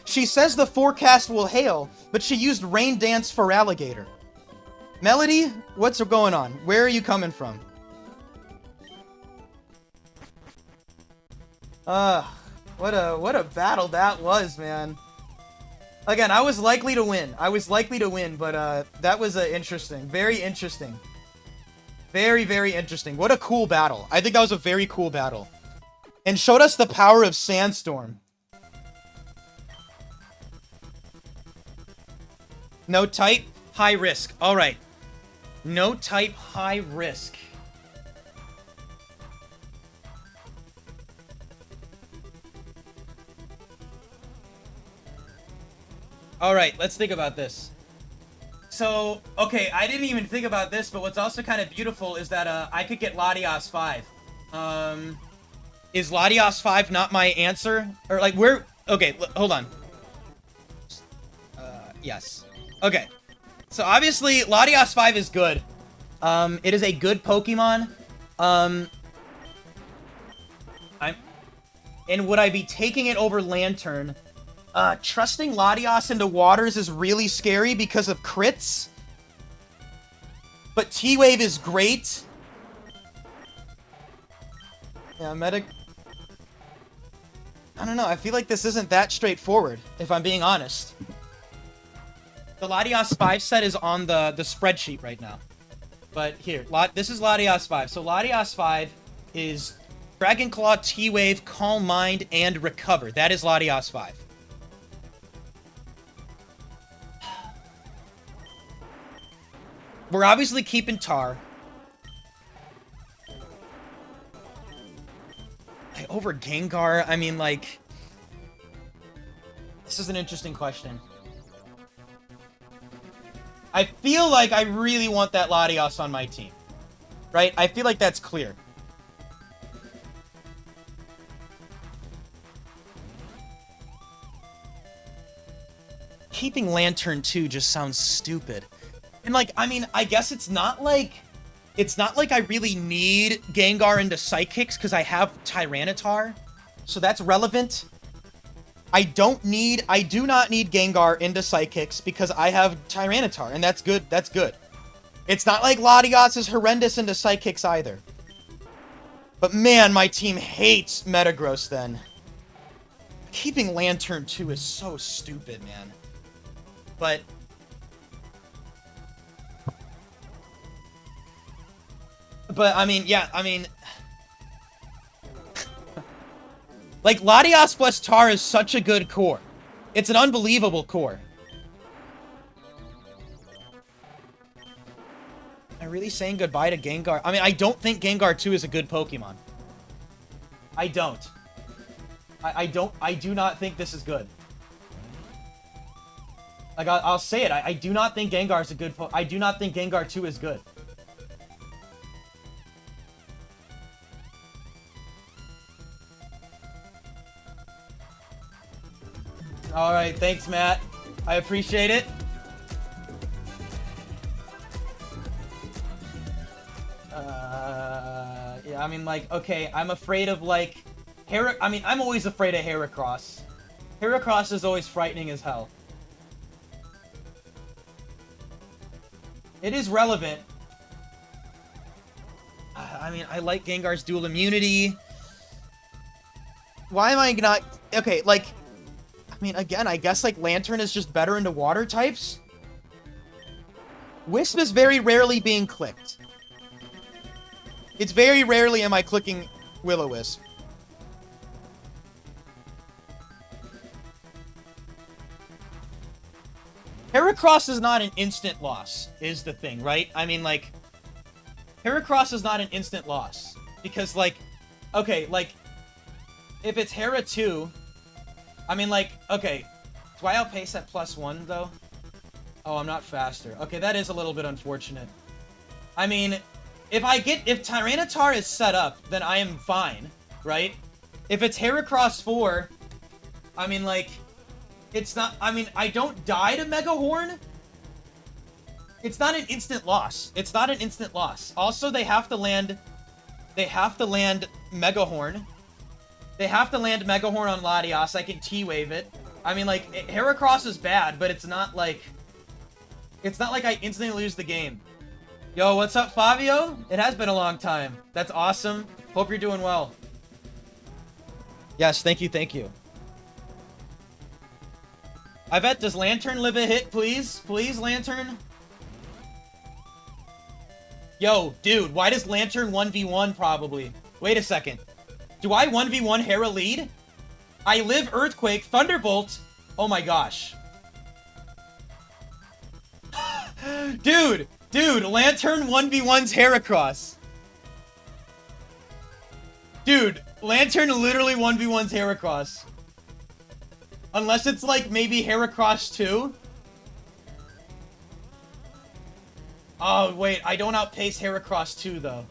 She says the forecast will hail, but she used Rain Dance for Alligator. Melody, what's going on? Where are you coming from? What a battle that was, man. Again, I was likely to win. But that was interesting. Very interesting. Very, very interesting. What a cool battle. I think that was a very cool battle. And showed us the power of Sandstorm. No type, high risk. Alright. No type, high risk. Alright, let's think about this. So, okay, I didn't even think about this, but what's also kind of beautiful is that I could get Latios 5. Is Latios 5 not my answer? Or, like, where... Okay, hold on. Yes. Okay. So, obviously, Latios 5 is good. It is a good Pokemon. And would I be taking it over Lantern? Trusting Latios into waters is really scary because of crits. But T-Wave is great. Yeah, Medic... I don't know, I feel like this isn't that straightforward, if I'm being honest. The Latios 5 set is on the spreadsheet right now. But here, this is Latios 5. So Latios 5 is Dragon Claw, T-Wave, Calm Mind, and Recover. That is Latios 5. We're obviously keeping Tar. Over Gengar, I mean, like... This is an interesting question. I feel like I really want that Latios on my team. Right? I feel like that's clear. Keeping Lantern 2 just sounds stupid. And, like, I mean, I guess it's not like I really need Gengar into Psychics because I have Tyranitar. So that's relevant. I do not need Gengar into Psychics because I have Tyranitar, and that's good. That's good. It's not like Latias is horrendous into Psychics either. But man, my team hates Metagross then. Keeping Lantern 2 is so stupid, man. But... I mean, yeah, I mean... like, Latias plus Tar is such a good core. It's an unbelievable core. Am I really saying goodbye to Gengar? I mean, I don't think Gengar 2 is a good Pokemon. I don't. I do not think this is good. Like, I'll say it. I do not think Gengar is a good I do not think Gengar 2 is good. Alright, thanks, Matt. I appreciate it. Yeah, I mean, like, okay, I'm afraid of, like... I mean, I'm always afraid of Heracross. Heracross is always frightening as hell. It is relevant. I mean, I like Gengar's dual immunity. Why am I not... Okay, like... I mean, again, I guess, like, Lantern is just better into water types. Wisp is very rarely being clicked. It's very rarely am I clicking Will-O-Wisp. Heracross is not an instant loss, is the thing, right? I mean, like, Heracross is not an instant loss. Because, like, okay, like, if it's Hera 2, I mean, like, okay, do I outpace at +1, though? Oh, I'm not faster. Okay, that is a little bit unfortunate. I mean, if Tyranitar is set up, then I am fine, right? If it's Heracross 4, I mean, like... It's not, I mean, I don't die to Mega Horn. It's not an instant loss. It's not an instant loss. Also, they have to land Mega Horn. They have to land Mega Horn on Latias. I can T-Wave it. I mean, like, Heracross is bad, but it's not like I instantly lose the game. Yo, what's up, Fabio? It has been a long time. That's awesome. Hope you're doing well. Yes, thank you, thank you. I bet, does Lantern live a hit, please? Please, Lantern? Yo, dude, why does Lantern 1v1 probably? Wait a second. Do I 1v1 Hera lead? I live Earthquake, Thunderbolt. Oh my gosh. Dude, Lantern 1v1's Heracross. Dude, Lantern literally 1v1's Heracross. Unless it's like maybe Heracross 2. Oh, wait, I don't outpace Heracross 2 though.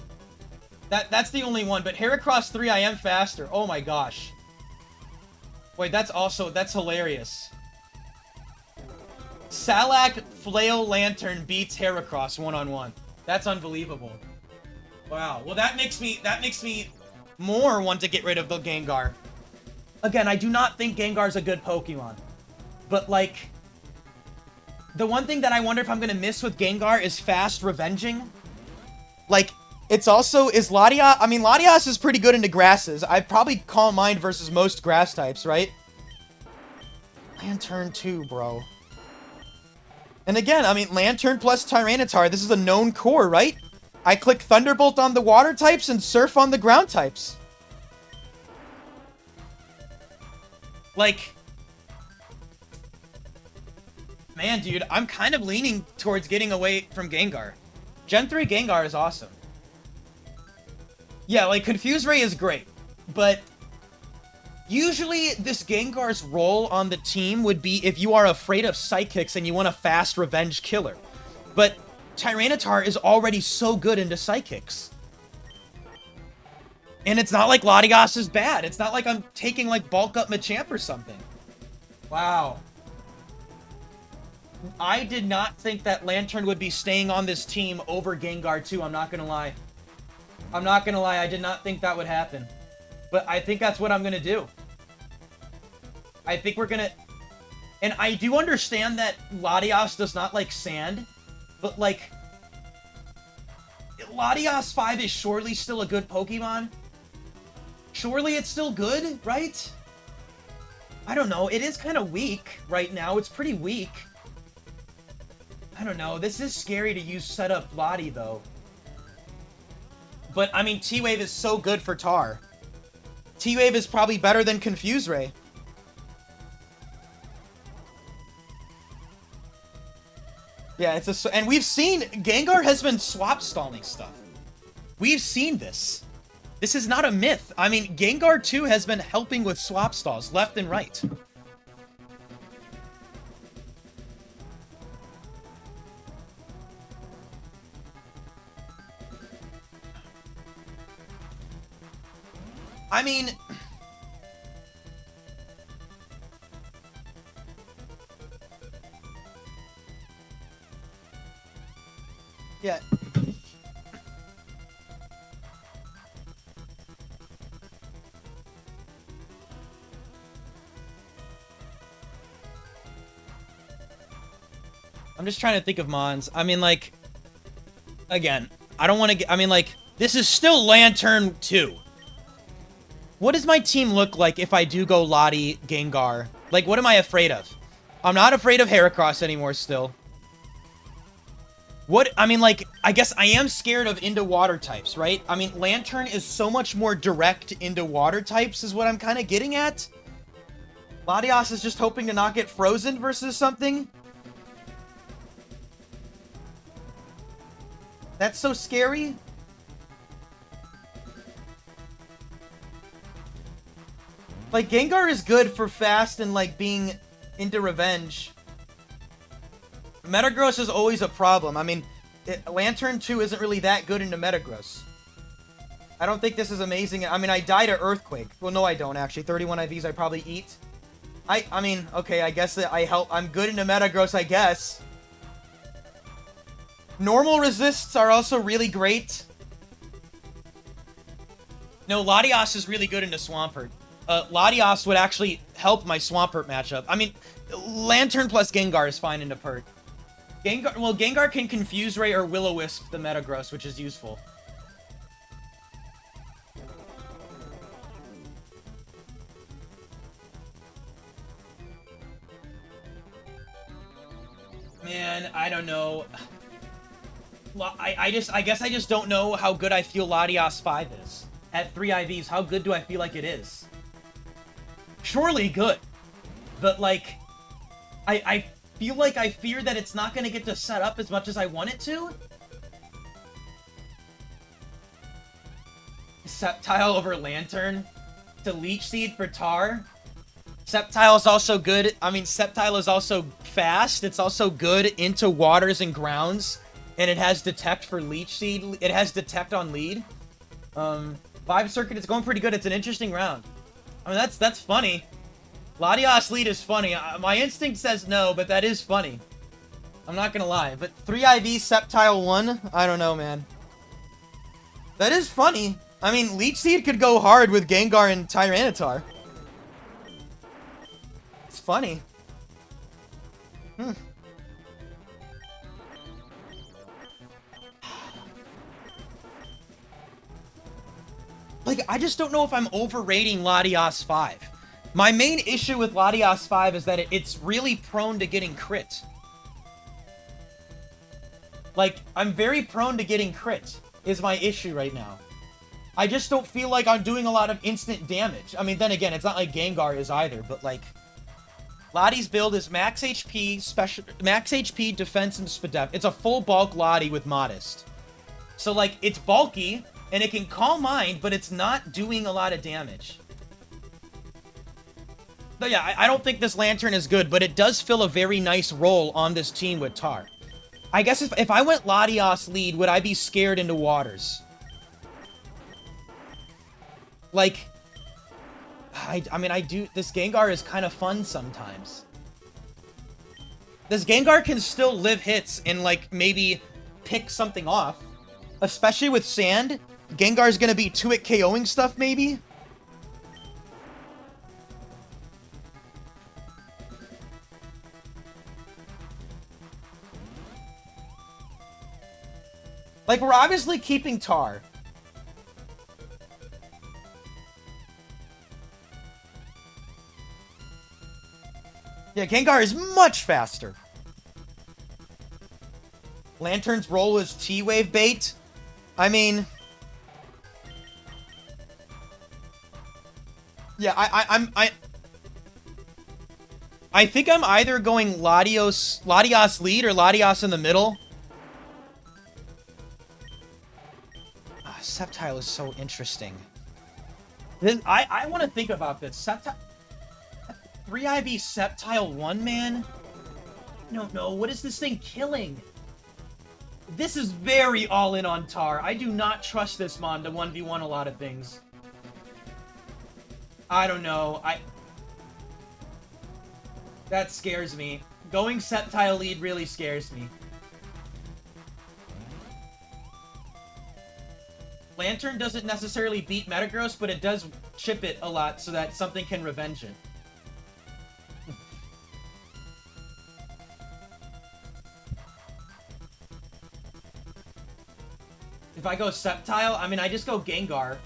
That's the only one, but Heracross 3 I am faster. Oh my gosh. Wait, that's hilarious. Salak Flail Lantern beats Heracross 1-on-1. That's unbelievable. Wow. Well, that makes me more want to get rid of the Gengar. Again, I do not think Gengar's a good Pokemon. But, like, the one thing that I wonder if I'm gonna miss with Gengar is fast revenging. Like, it's also, Latias... I mean, Latias is pretty good into grasses. I'd probably Calm Mind versus most grass types, right? Lantern 2, bro. And again, I mean, Lantern plus Tyranitar, this is a known core, right? I click Thunderbolt on the water types and Surf on the ground types. Like, man, dude, I'm kind of leaning towards getting away from Gengar. Gen 3 Gengar is awesome. Yeah, like, Confuse Ray is great, but usually this Gengar's role on the team would be if you are afraid of Psychics and you want a fast revenge killer. But Tyranitar is already so good into Psychics. And it's not like Latias is bad. It's not like I'm taking, like, bulk up Machamp or something. Wow. I did not think that Lantern would be staying on this team over Gengar 2. I'm not gonna lie. I'm not gonna lie. I did not think that would happen. But I think that's what I'm gonna do. I think we're gonna... And I do understand that Latios does not like sand, but, like... Latios 5 is surely still a good Pokemon. Surely it's still good, right? I don't know. It is kind of weak right now. It's pretty weak. I don't know. This is scary to use setup Lati, though. But, I mean, T-Wave is so good for Tar. T-Wave is probably better than Confuse Ray. Yeah, it's a... And we've seen... Gengar has been swap stalling stuff. We've seen this. This is not a myth. I mean, Gengar 2 has been helping with swap stalls left and right. I mean... Yeah. I'm just trying to think of Mons. I mean, like... Again, I don't want to get... I mean, like... This is still Lantern 2. What does my team look like if I do go Lottie, Gengar? Like, what am I afraid of? I'm not afraid of Heracross anymore still. What, I mean, like, I guess I am scared of into water types, right? I mean, Lantern is so much more direct into water types is what I'm kind of getting at. Latios is just hoping to not get frozen versus something. That's so scary. Like, Gengar is good for fast and, like, being into revenge. Metagross is always a problem. I mean, Lantern 2 isn't really that good into Metagross. I don't think this is amazing. I mean, I died to Earthquake. Well, no, I don't, actually. 31 IVs I probably eat. I mean, okay, I guess that I'm good into Metagross, I guess. Normal resists are also really great. No, Latios is really good into Swampert. Latios would actually help my Swampert matchup. I mean, Lantern plus Gengar is fine into Pert. Gengar, well, Gengar can Confuse Ray or Will-O-Wisp the Metagross, which is useful. Man, I don't know. I guess I just don't know how good I feel Latios 5 is. At 3 IVs, how good do I feel like it is? Surely good. But, like, I feel like I fear that it's not going to get to set up as much as I want it to. Sceptile over Lantern to Leech Seed for Tar. Sceptile is also good. I mean, Sceptile is also fast. It's also good into waters and grounds. And it has Detect for Leech Seed. It has Detect on lead. Vibe Circuit is going pretty good. It's an interesting round. I mean, that's funny. Latios lead is funny. My instinct says no, but that is funny. I'm not gonna lie. But 3 IV Sceptile 1? I don't know, man. That is funny. I mean, Leech Seed could go hard with Gengar and Tyranitar. It's funny. Like, I just don't know if I'm overrating Latios 5. My main issue with Latios 5 is that it's really prone to getting crit. Like, I'm very prone to getting crit, is my issue right now. I just don't feel like I'm doing a lot of instant damage. I mean, then again, it's not like Gengar is either, but like... Lottie's build is max HP, defense, and Spadef. It's a full bulk Lottie with Modest. So, like, it's bulky, and it can Calm Mind, but it's not doing a lot of damage. But yeah, I don't think this Lantern is good, but it does fill a very nice role on this team with Tar. I guess if I went Latios lead, would I be scared into waters? Like, I mean, I do... This Gengar is kind of fun sometimes. This Gengar can still live hits and, like, maybe pick something off. Especially with Sand. Gengar's gonna be 2-hit KOing stuff, maybe? Like, we're obviously keeping Tar. Yeah, Gengar is much faster. Lantern's role is T-Wave bait. I mean... Yeah, I think I'm either going Latios lead or Latios in the middle. Sceptile is so interesting. I want to think about this. Sceptile... 3IV Sceptile 1, man? No, what is this thing killing? This is very all-in on Tar. I do not trust this mon to 1v1 a lot of things. I don't know. That scares me. Going Sceptile lead really scares me. Lantern doesn't necessarily beat Metagross, but it does chip it a lot so that something can revenge it. If I go Sceptile, I mean, I just go Gengar.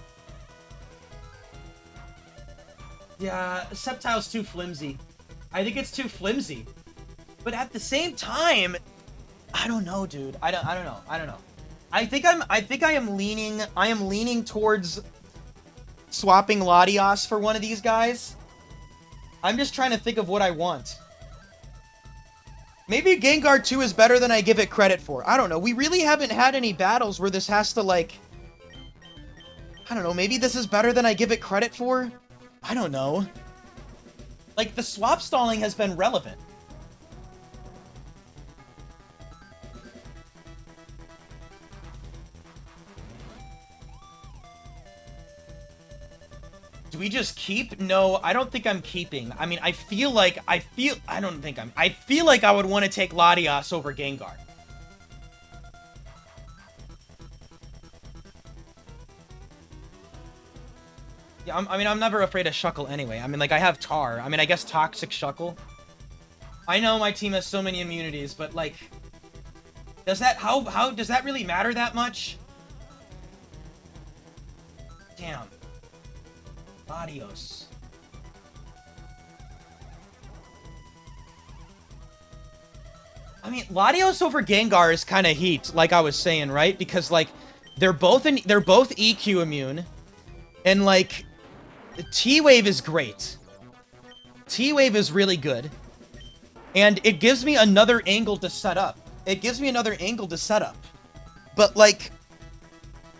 Yeah, Sceptile's too flimsy. I think it's too flimsy. But at the same time, I don't know, dude. I don't know. I think I am leaning towards swapping Latios for one of these guys. I'm just trying to think of what I want. Maybe Gengar 2 is better than I give it credit for. I don't know. We really haven't had any battles where this has to, like... I don't know. Maybe this is better than I give it credit for? I don't know. Like, the swap stalling has been relevant. Do we just keep? No, I don't think I'm keeping. I mean, I feel like I feel like I would want to take Latios over Gengar. Yeah, I mean, I'm never afraid of Shuckle anyway. I mean, like, I have Tar. I mean, I guess Toxic Shuckle. I know my team has so many immunities, but, like... Does that... How does that really matter that much? Damn. Latios. I mean, Latios over Gengar is kind of heat, like I was saying, right? Because, like, they're both EQ immune. And, like... T-Wave is great. T-Wave is really good. And it gives me another angle to set up. But, like,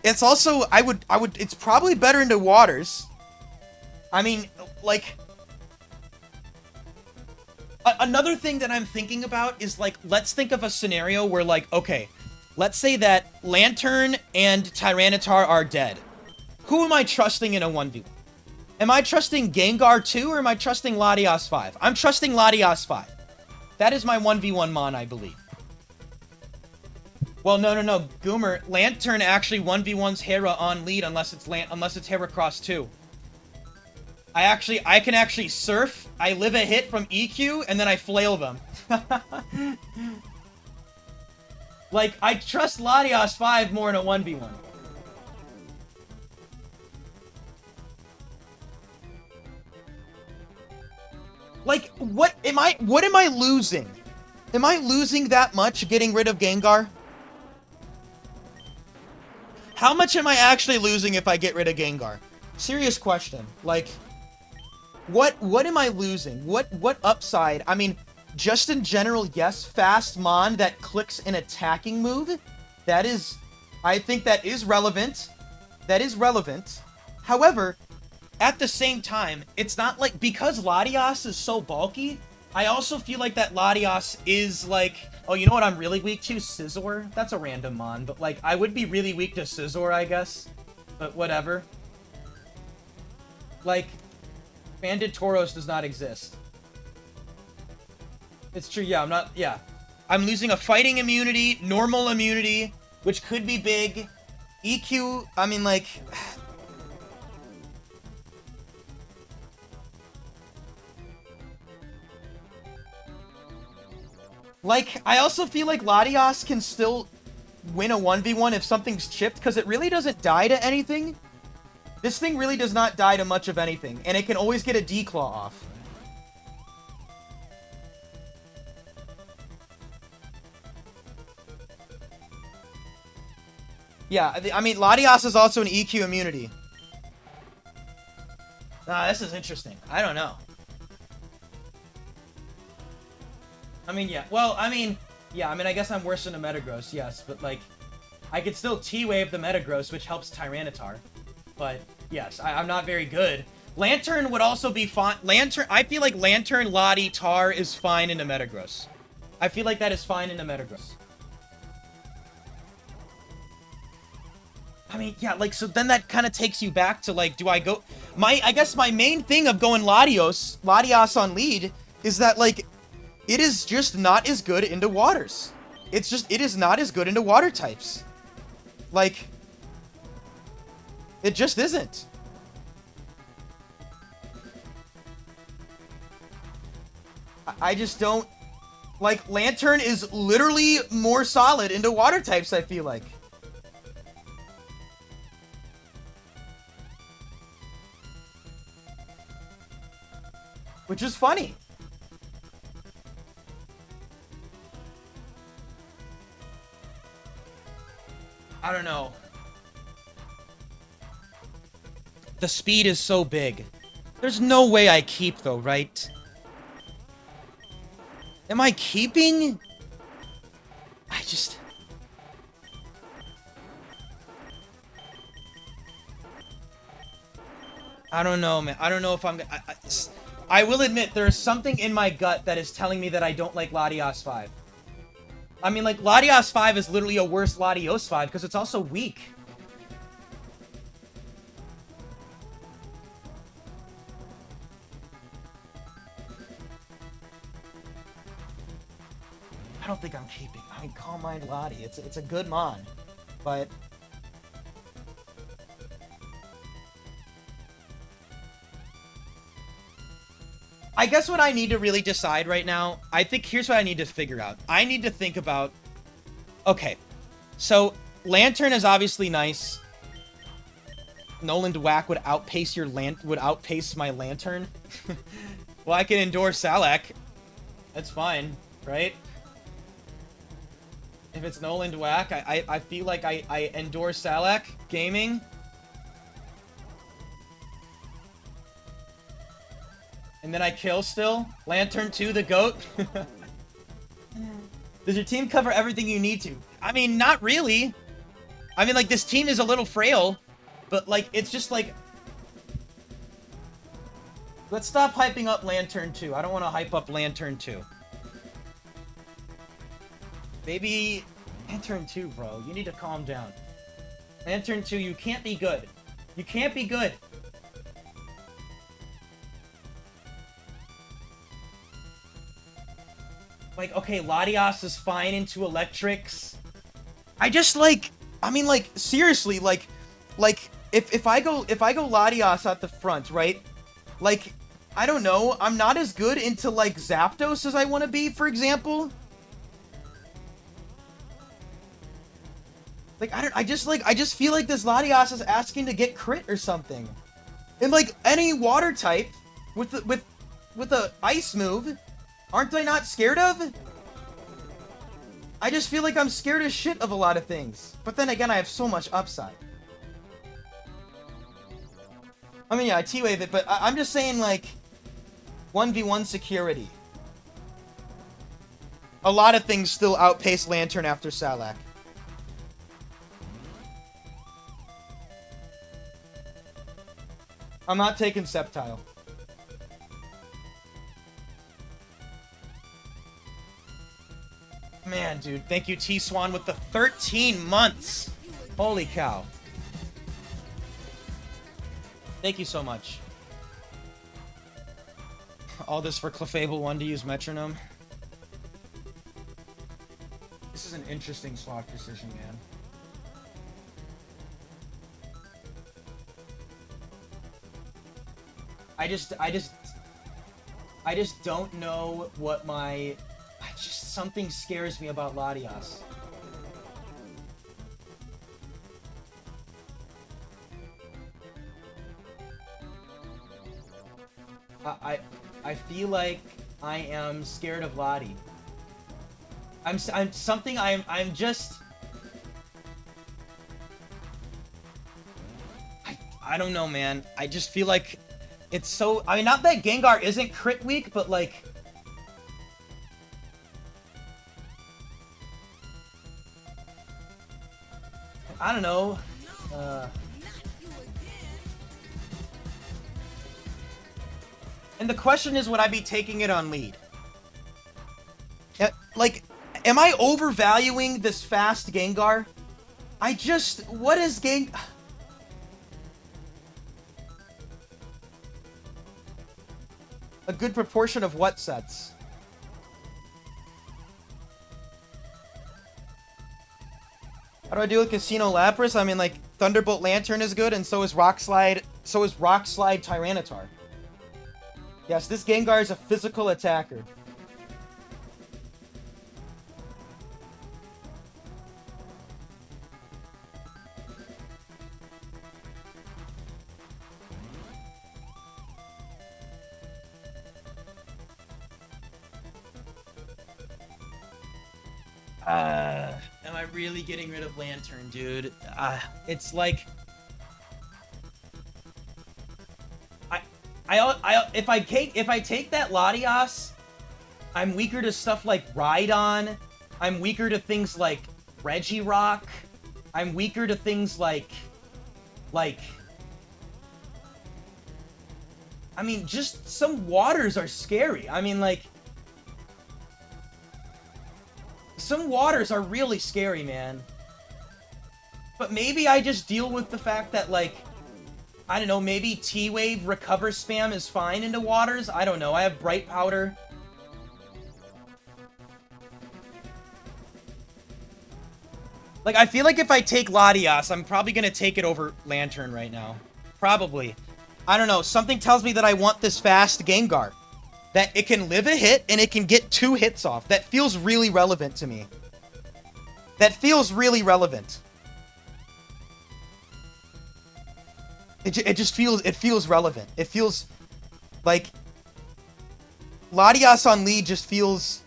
it's also, it's probably better into waters. I mean, like, another thing that I'm thinking about is, like, let's think of a scenario where, like, okay, let's say that Lantern and Tyranitar are dead. Who am I trusting in a 1v1? Am I trusting Gengar 2 or am I trusting Latios 5? I'm trusting Latios 5. That is my 1v1 mon, I believe. Well, no. Goomer, Lantern actually 1v1's Hera on lead unless it's Heracross 2. I can actually surf, I live a hit from EQ, and then I flail them. Like, I trust Latios 5 more in a 1v1. Like, what am I losing? Am I losing that much getting rid of Gengar? How much am I actually losing if I get rid of Gengar? Serious question. Like, what am I losing? What upside? I mean, just in general, yes, fast mon that clicks an attacking move. That is, I think that is relevant. That is relevant. However, at the same time, it's not like, because Latios is so bulky, I also feel like that Latios is like, oh, you know what I'm really weak to? Scizor? That's a random mon, but like, I would be really weak to Scizor, I guess. But whatever. Like, Banded Tauros does not exist. It's true, yeah, I'm losing a fighting immunity, normal immunity, which could be big. EQ, I mean, like... Like, I also feel like Latios can still win a 1v1 if something's chipped, because it really doesn't die to anything. This thing really does not die to much of anything, and it can always get a declaw off. Yeah, I mean, Latias is also an EQ immunity. This is interesting. I don't know. I mean, yeah. Well, I mean, yeah, I guess I'm worse than a Metagross, yes. But, like, I could still T-Wave the Metagross, which helps Tyranitar. But, yes, I'm not very good. Lantern would also be fine. I feel like Lantern, Lottie, Tar is fine in a Metagross. I feel like that is fine in a Metagross. I mean, yeah, like, so then that kind of takes you back to, like, do I go... I guess my main thing of going Latias on lead is that, like, it is just not as good into waters. It is not as good into water types. Like, it just isn't. I just don't... Like, Lantern is literally more solid into water types, I feel like. Which is funny. I don't know. The speed is so big. There's no way I keep, though, right? Am I keeping? I don't know, man. I don't know if I'm... I will admit, there is something in my gut that is telling me that I don't like Latias 5. I mean, like, Latias 5 is literally a worse Latios 5, because it's also weak. I don't think I'm keeping. I mean, Calm Mind Lottie. It's a good mon. But... I guess what I need to really decide right now, I think here's what I need to figure out. I need to think about... Okay. So, Lantern is obviously nice. Noland Whack would outpace my Lantern. Well, I can endure Salak. That's fine, right? If it's Noland Whack, I feel like I endure Salak gaming. And then I kill still. Lantern 2, the GOAT. Does your team cover everything you need to? I mean, not really. I mean, like, this team is a little frail. But, like, it's just, like... Let's stop hyping up Lantern 2. I don't want to hype up Lantern 2. Baby... Lantern 2, bro. You need to calm down. Lantern 2, you can't be good. You can't be good. Like, okay, Latias is fine into electrics. I just, like... I mean, like, seriously, like... If I go Latias at the front, right? Like, I don't know. I'm not as good into, like, Zapdos as I want to be, for example. Like, I just feel like this Latias is asking to get crit or something. And, like, any water type with a ice move, aren't I not scared of? I just feel like I'm scared as shit of a lot of things. But then again, I have so much upside. I mean, yeah, I T-Wave it, but I'm just saying, like, 1v1 security. A lot of things still outpace Lantern after Salak. I'm not taking Sceptile. Man, dude, thank you, T-Swan, with the 13 months. Holy cow. Thank you so much. All this for Clefable 1 to use Metronome. This is an interesting swap decision, man. I just don't know what my... something scares me about Latias. I feel like I am scared of Lottie. I'm just... I don't know, man. I just feel like it's so... I mean, not that Gengar isn't crit weak, but like... I don't know. And the question is, would I be taking it on lead? Like, am I overvaluing this fast Gengar? What is a good proportion of what sets? How do I deal with Casino Lapras? I mean, like, Thunderbolt Lantern is good, and so is Rock Slide Tyranitar. Yes, this Gengar is a physical attacker. Am I really getting rid of Lantern, dude? It's like... if I take that Latias, I'm weaker to stuff like Rhydon. I'm weaker to things like Regirock. I'm weaker to things like... I mean, just some waters are scary. I mean, like... Some waters are really scary, man. But maybe I just deal with the fact that, like... I don't know, maybe T-Wave recover spam is fine into waters? I don't know, I have Bright Powder. Like, I feel like if I take Latias, I'm probably gonna take it over Lantern right now. Probably. I don't know, something tells me that I want this fast Gengar. That it can live a hit, and it can get 2 hits off. That feels really relevant to me. That feels really relevant. It just feels relevant. It feels like Latias on lead just feels...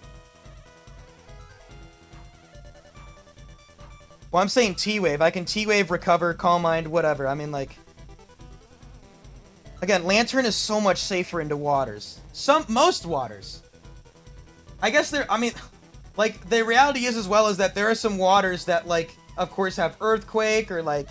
Well, I'm saying T-Wave. I can T-Wave, recover, Calm Mind, whatever. I mean, like... Again, Lantern is so much safer into waters. Most waters. I guess I mean, like, the reality is as well is that there are some waters that, like, of course have Earthquake or, like...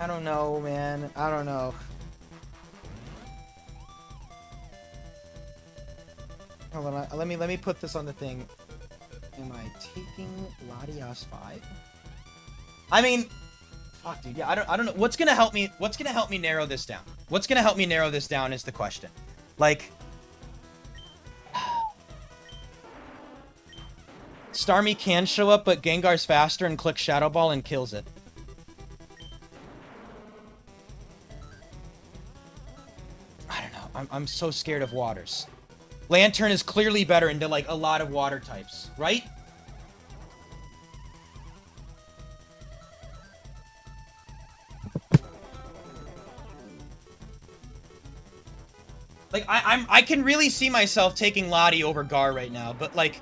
I don't know, man. I don't know. Hold on, let me put this on the thing. Am I taking Latias 5? I mean, fuck, dude. Yeah, I don't know. What's gonna help me narrow this down? What's gonna help me narrow this down is the question. Like, Starmie can show up, but Gengar's faster and clicks Shadow Ball and kills it. I don't know. I'm so scared of waters. Lantern is clearly better into, like, a lot of water types, right? Like, I can really see myself taking Lottie over Gar right now, but, like...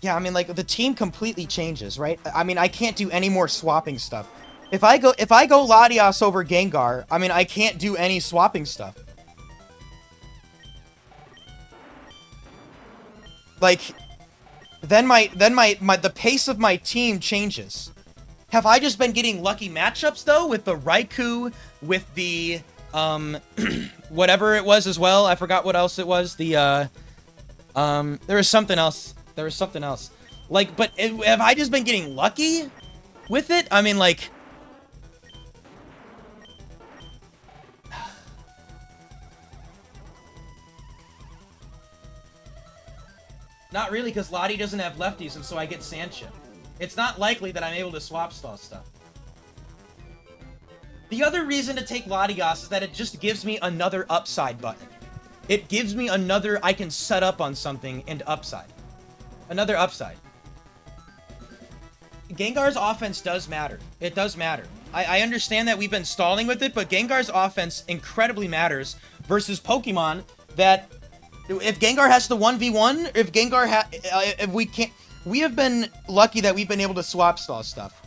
Yeah, I mean, like, the team completely changes, right? I mean, I can't do any more swapping stuff. If I go Latias over Gengar, I mean, I can't do any swapping stuff. Like, then the pace of my team changes. Have I just been getting lucky matchups, though, with the Raikou, with the, whatever it was as well? I forgot what else it was. The, there was something else. There was something else. Like, but have I just been getting lucky with it? I mean, like... Not really, because Lottie doesn't have lefties, and so I get Sancha. It's not likely that I'm able to swap stall stuff. The other reason to take Latios is that it just gives me another upside button. It gives me another I can set up on something and upside. Another upside. Gengar's offense does matter. It does matter. I understand that we've been stalling with it, but Gengar's offense incredibly matters versus Pokemon that... If Gengar has to 1v1, if we can't... We have been lucky that we've been able to swap stall stuff.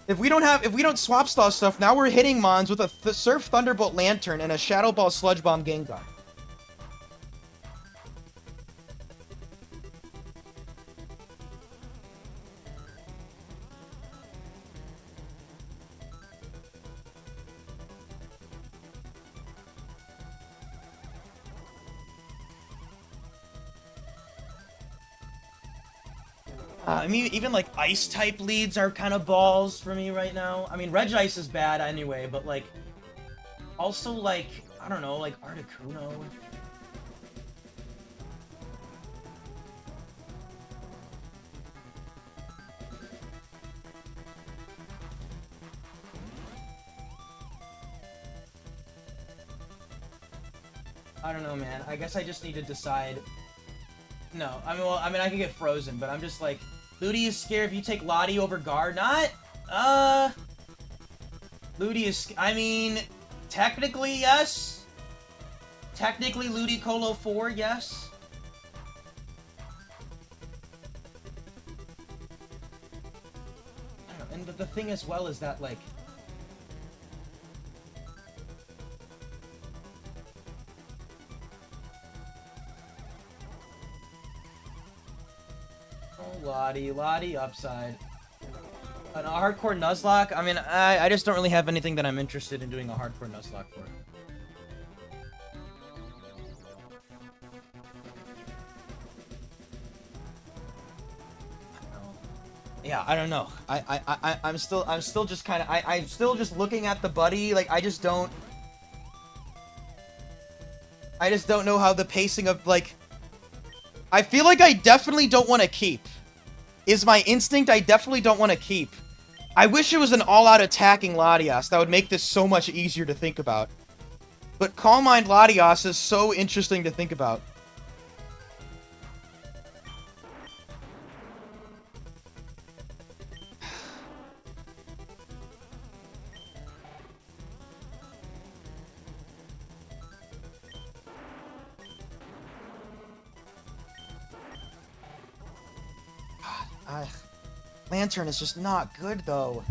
If we don't swap stall stuff, now we're hitting Mons with a Surf Thunderbolt Lantern and a Shadow Ball Sludge Bomb Gengar. I mean, even, like, Ice-type leads are kind of balls for me right now. I mean, Regice is bad anyway, but, like... Also, like, I don't know, like, Articuno. I don't know, man. I guess I just need to decide... No, I mean, well, I can get frozen, but I'm just like, Ludi is scared if you take Lottie over Guard. Not, Ludi is, I mean, technically, yes. Technically, Ludi Colo 4, yes. I don't know, and the thing as well is that, like, Lottie upside. A hardcore Nuzlocke? I mean, I just don't really have anything that I'm interested in doing a hardcore Nuzlocke for. Yeah, I don't know. I'm still just kind of, I'm still just looking at the buddy. Like, I just don't know how the pacing of, like, I feel like I definitely don't want to keep. Is my instinct, I definitely don't want to keep. I wish it was an all-out attacking Latias. That would make this so much easier to think about. But Calm Mind Latias is so interesting to think about. Lantern is just not good, though.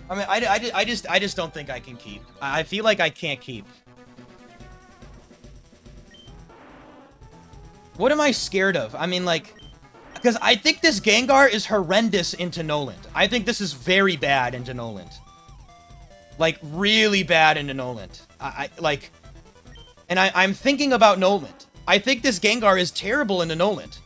I mean, I just don't think I can keep. I feel like I can't keep. What am I scared of? I mean, like, because I think this Gengar is horrendous into Noland. I think this is very bad into Noland. Like, really bad into Noland. I'm thinking about Noland. I think this Gengar is terrible into Noland.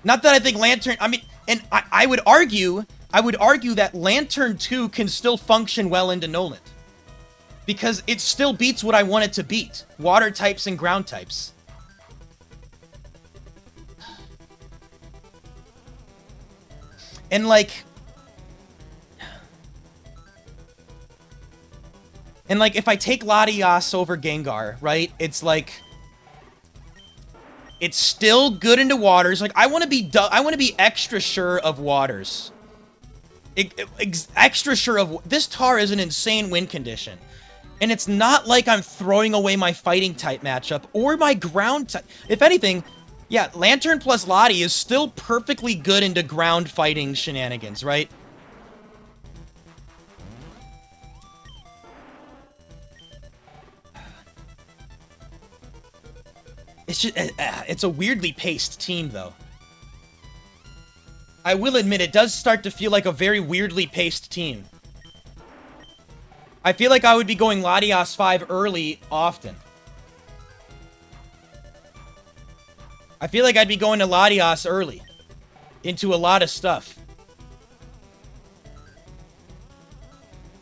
Not that I think Lantern... I mean, and I would argue that Lantern 2 can still function well into Noland. Because it still beats what I want it to beat. Water types and ground types. And, like... And, like, if I take Latias over Gengar, right? It's, like... It's still good into waters. Like, I want to be extra sure of waters. Extra sure of... This Tar is an insane win condition. And it's not like I'm throwing away my fighting type matchup or my ground type. If anything, yeah, Lantern plus Lottie is still perfectly good into ground fighting shenanigans, right? It's just, it's a weirdly paced team, though. I will admit, it does start to feel like a very weirdly paced team. I feel like I would be going Latias 5 early often. I feel like I'd be going to Latias early. Into a lot of stuff.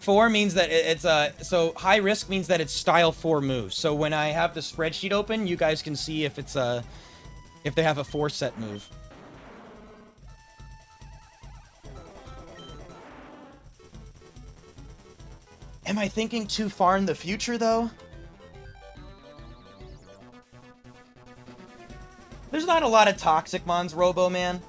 4 means that it's so high risk means that it's style 4 move. So when I have the spreadsheet open, you guys can see if it's if they have a 4 set move. Am I thinking too far in the future though? There's not a lot of toxic mons, Robo Man.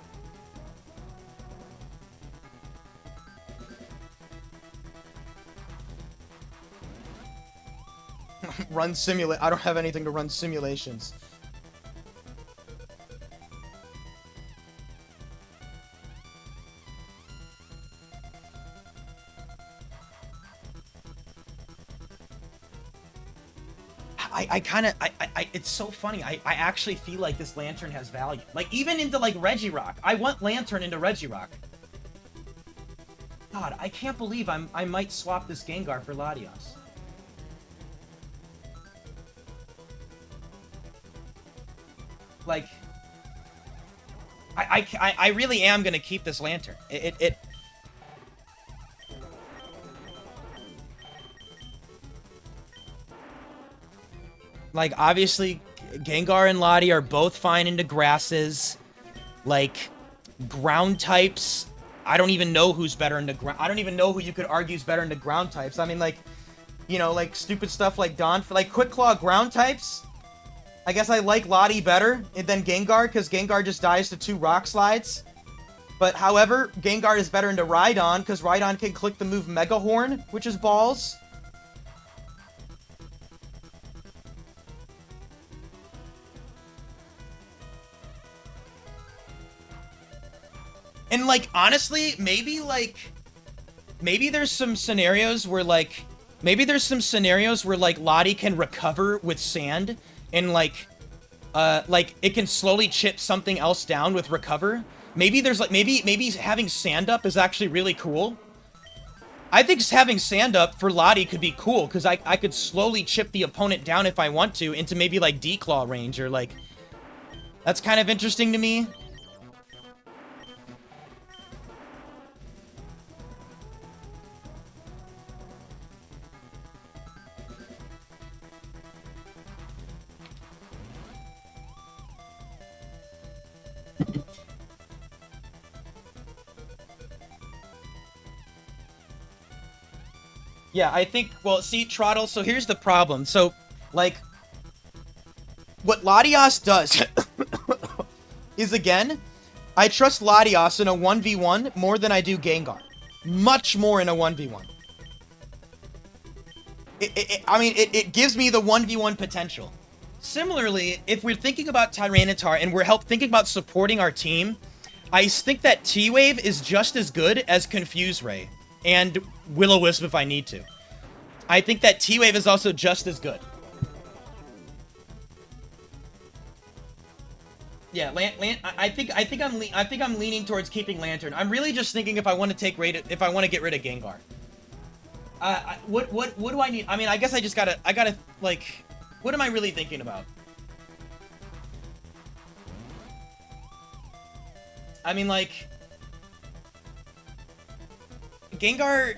Run simulate. I don't have anything to run simulations. It's so funny. I actually feel like this Lantern has value. Like, even into, like, Regirock. I want Lantern into Regirock. God, I can't believe I might swap this Gengar for Latios. Like, I really am gonna keep this Lantern. Like, obviously, Gengar and Lati are both fine into grasses. Like, ground types, I don't even know who's better into ground. I don't even know who you could argue is better into ground types. I mean, like, you know, like, stupid stuff like like, Quick Claw ground types. I guess I like Lati better than Gengar, because Gengar just dies to 2 rock slides. But, however, Gengar is better into Rhydon, because Rhydon can click the move Mega Horn, which is balls. And, like, honestly, maybe there's some scenarios where, like, Lati can recover with sand, and, like, it can slowly chip something else down with recover. Maybe there's, like, maybe having sand up is actually really cool. I think having sand up for Lati could be cool, because I could slowly chip the opponent down if I want to, into maybe, like, D-Claw range, or, like, that's kind of interesting to me. Yeah, I think, well, see, Trottle, so here's the problem. So, like, what Latios does is, again, I trust Latios in a 1v1 more than I do Gengar. Much more in a 1v1. I mean, it gives me the 1v1 potential. Similarly, if we're thinking about Tyranitar and we're thinking about supporting our team, I think that T-Wave is just as good as Confuse Ray. And Will-O-Wisp if I need to. I think that T-Wave is also just as good. Yeah, I think I'm leaning towards keeping Lantern. I'm really just thinking if I want to get rid of Gengar. What do I need? I mean, I guess I gotta like, what am I really thinking about? I mean, like, Gengar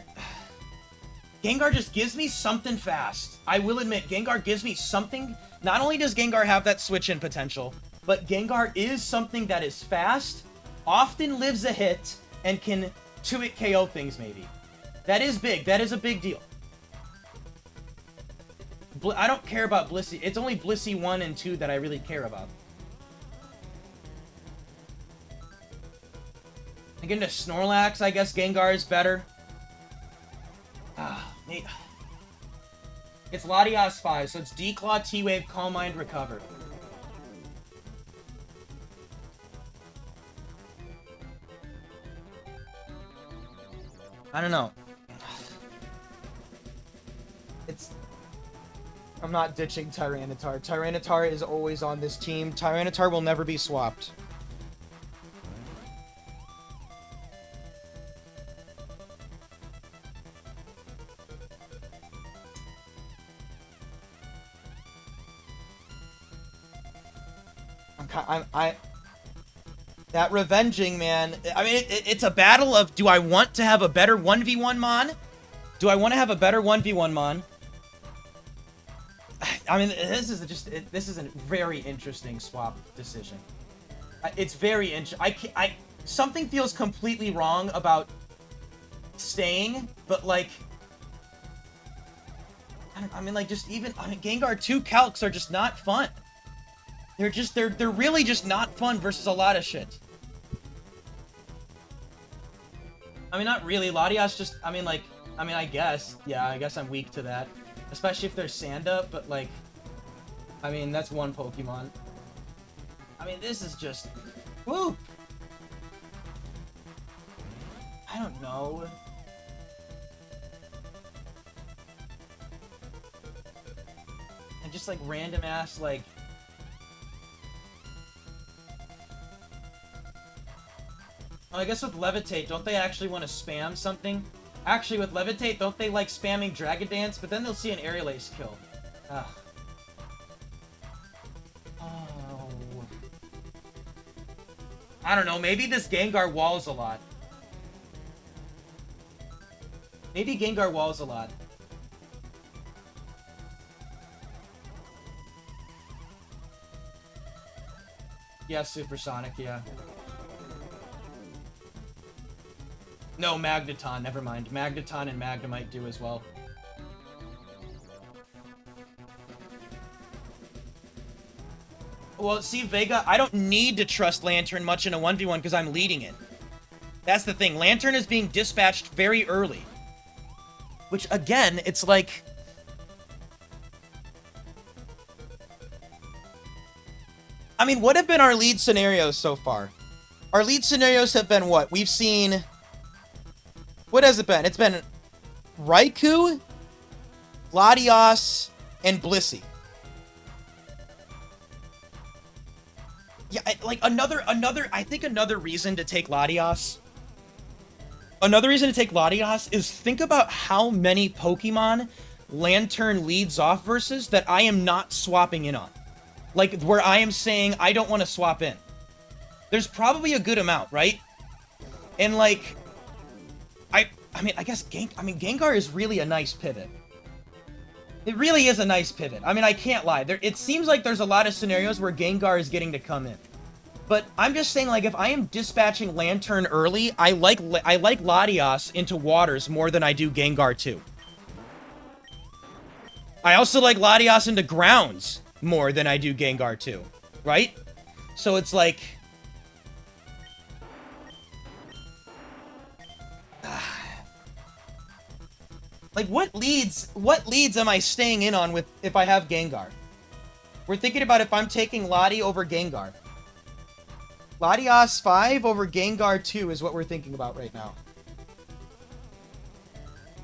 just gives me something fast. I will admit, Gengar gives me something. Not only does Gengar have that switch-in potential, but Gengar is something that is fast, often lives a hit, and can 2-hit KO things, maybe. That is big. That is a big deal. I don't care about Blissey. It's only Blissey 1 and 2 that I really care about. Again, to Snorlax, I guess Gengar is better. It's Latios 5, so it's D-Claw, T-Wave, Calm Mind, Recover. I don't know. I'm not ditching Tyranitar. Tyranitar is always on this team. Tyranitar will never be swapped. That revenging, man. I mean, it's a battle of, do I want to have a better 1v1 mon? Do I want to have a better 1v1 mon? I mean, this is a very interesting swap decision. It's very interesting. Something feels completely wrong about staying, but like, I mean, Gengar 2 calcs are just not fun. They're really just not fun versus a lot of shit. I mean, not really. Latias just, I guess. Yeah, I guess I'm weak to that. Especially if there's sand up, but like, I mean, that's one Pokemon. I mean, this is just, woo! I don't know. And just like random ass, like, oh, I guess with Levitate, don't they actually want to spam something? Actually, with Levitate, don't they like spamming Dragon Dance? But then they'll see an Aerial Ace kill. Ugh. Oh. I don't know, maybe this Gengar walls a lot. Maybe Gengar walls a lot. Yeah, Supersonic, yeah. No, Magneton, never mind. Magneton and Magnemite do as well. Well, see, Vega, I don't need to trust Lantern much in a 1v1 because I'm leading it. That's the thing. Lantern is being dispatched very early. Which, again, it's like... I mean, what have been our lead scenarios so far? Our lead scenarios have been what? We've seen... What has it been? It's been Raikou, Latias, and Blissey. Yeah, like I think another reason to take Latias. Another reason to take Latias is think about how many Pokemon Lantern leads off versus that I am not swapping in on. Like, where I am saying I don't want to swap in. There's probably a good amount, right? And, like, I mean, I guess Gengar is really a nice pivot. It really is a nice pivot. I mean, I can't lie. It seems like there's a lot of scenarios where Gengar is getting to come in. But I'm just saying, like, if I am dispatching Lantern early, I like Latias into waters more than I do Gengar 2. I also like Latias into grounds more than I do Gengar 2, right? So it's like... Like, what leads am I staying in on with if I have Gengar? We're thinking about if I'm taking Lati over Gengar. Latias 5 over Gengar 2 is what we're thinking about right now.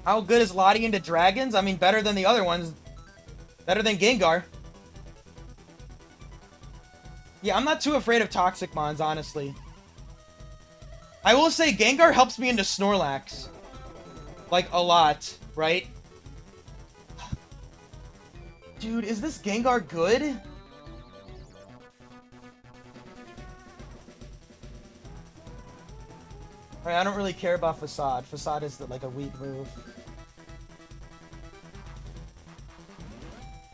How good is Lati into dragons? I mean, better than the other ones. Better than Gengar. Yeah, I'm not too afraid of Toxic Mons, honestly. I will say Gengar helps me into Snorlax. Like, a lot, right? Dude, is this Gengar good? Alright, I don't really care about Facade. Facade is like a weak move.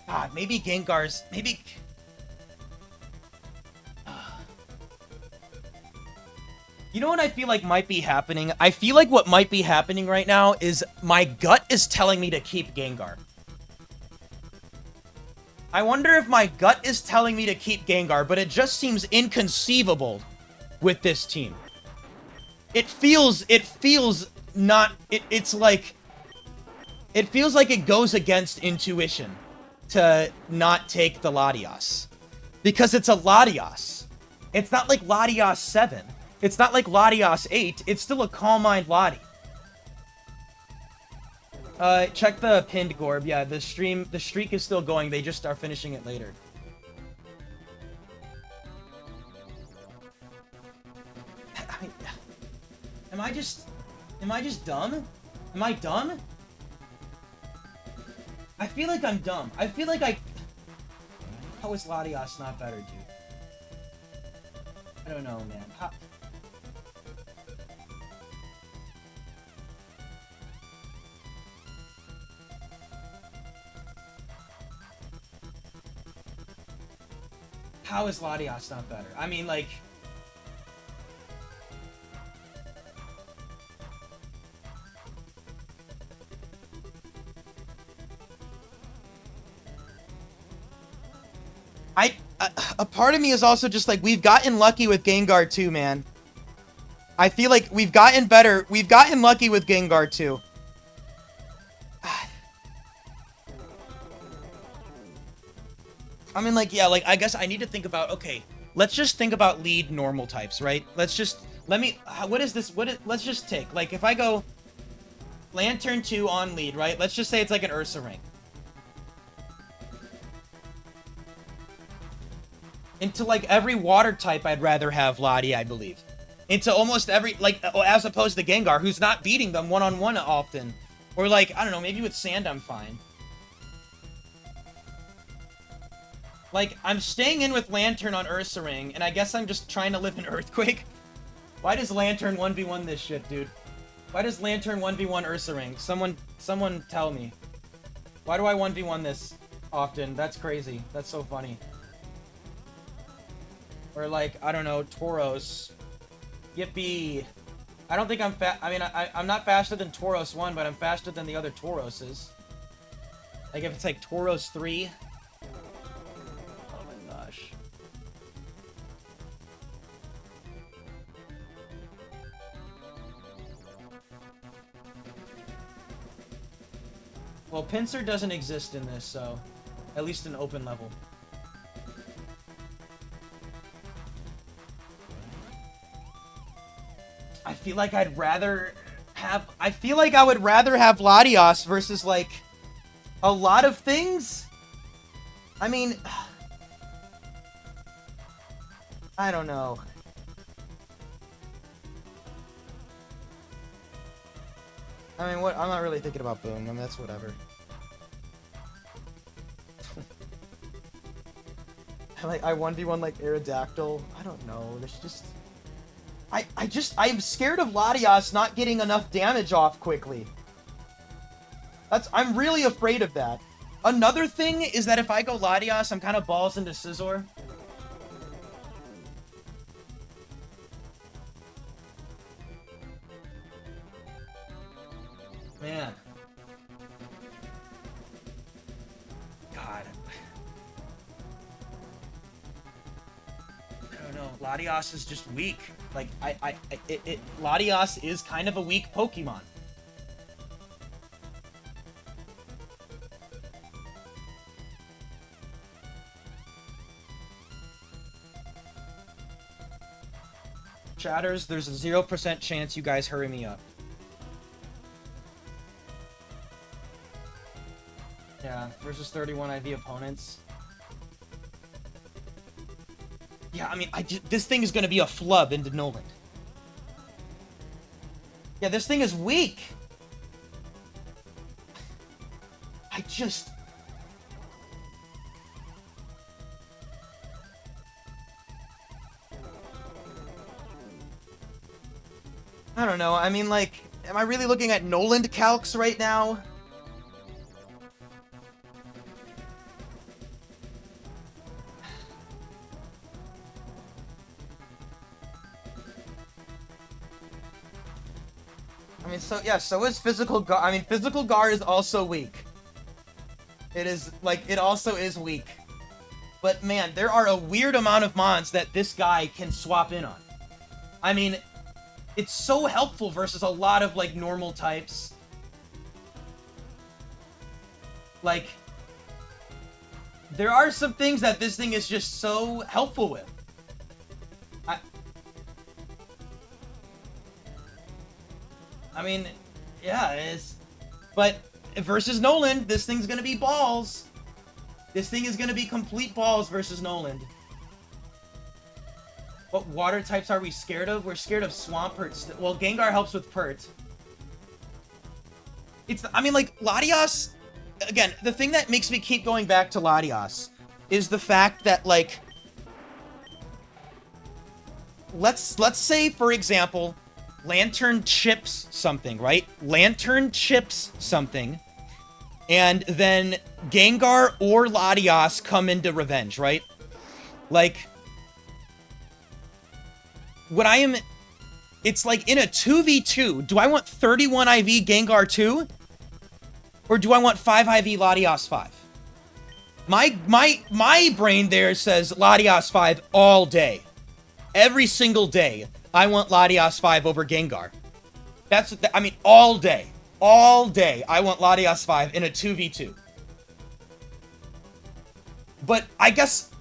God, maybe Gengar's... Maybe... You know what I feel like might be happening? I feel like what might be happening right now is my gut is telling me to keep Gengar. I wonder if my gut is telling me to keep Gengar, but it just seems inconceivable with this team. It feels not... It's like... It feels like it goes against intuition to not take the Latias. Because it's a Latias. It's not like Latias 7. It's not like Latias 8. It's still a Calm Mind Lati. Check the pinned Gorb. Yeah, the streak is still going. They just are finishing it later. Am I just dumb? Am I dumb? I feel like I'm dumb. I feel like How is Latias not better, dude? I don't know, man. How is Latias not better? I mean, like... A part of me is also just like, we've gotten lucky with Gengar too, man. I feel like we've gotten better. We've gotten lucky with Gengar too. I mean, like, yeah, like, I guess I need to think about, okay, let's just think about lead normal types, right? Let's just, what is this, let's just take, like, if I go Lantern 2 on lead, right? Let's just say it's like an Ursa ring. Into, like, every water type, I'd rather have Lottie, I believe. Into almost every, like, as opposed to Gengar, who's not beating them one-on-one often. Or, like, I don't know, maybe with Sand I'm fine. Like, I'm staying in with Lantern on Ursa Ring, and I guess I'm just trying to live in Earthquake. Why does Lantern 1v1 this shit, dude? Why does Lantern 1v1 Ursa Ring? Someone tell me. Why do I 1v1 this often? That's crazy. That's so funny. Or like, I don't know, Tauros. Yippee. I don't think I'm I'm not faster than Tauros 1, but I'm faster than the other Tauroses. Like if it's like Tauros 3. Oh my gosh. Well, Pinsir doesn't exist in this, so at least in open level. I feel like I'd rather have... I feel like I would rather have Latios versus, like, a lot of things. I mean... I don't know. I mean, what? I'm not really thinking about Boom. I mean, that's whatever. I 1v1 like Aerodactyl. I don't know. There's just... I'm scared of Latias not getting enough damage off quickly. I'm really afraid of that. Another thing is that if I go Latias, I'm kind of balls into Scizor. Man. God. I don't know. Latias is just weak. Like, Latias is kind of a weak Pokemon. Chatters, there's a 0% chance you guys hurry me up. Yeah, versus 31 IV opponents. Yeah, I mean, this thing is going to be a flub into Noland. Yeah, this thing is weak. I don't know. I mean, like, am I really looking at Noland calcs right now? I mean, so, yeah, so is Physical Guard. I mean, Physical Guard is also weak. It is, like, it also is weak. But, man, there are a weird amount of mons that this guy can swap in on. I mean, it's so helpful versus a lot of, like, normal types. Like, there are some things that this thing is just so helpful with. I mean, yeah, it's... But versus Noland, this thing's gonna be balls. This thing is gonna be complete balls versus Noland. What water types are we scared of? We're scared of Swampert. Well, Gengar helps with Pert. I mean, like, Latias... Again, the thing that makes me keep going back to Latias is the fact that, like... Let's say, for example... Lantern chips something, right? Lantern chips something. And then Gengar or Latias come into revenge, right? Like, what I am... It's like in a 2v2, do I want 31 IV Gengar 2? Or do I want 5 IV Latios 5? My brain there says Latios 5 all day. Every single day, I want Latios 5 over Gengar. That's, I mean, all day. All day, I want Latios 5 in a 2v2. But I guess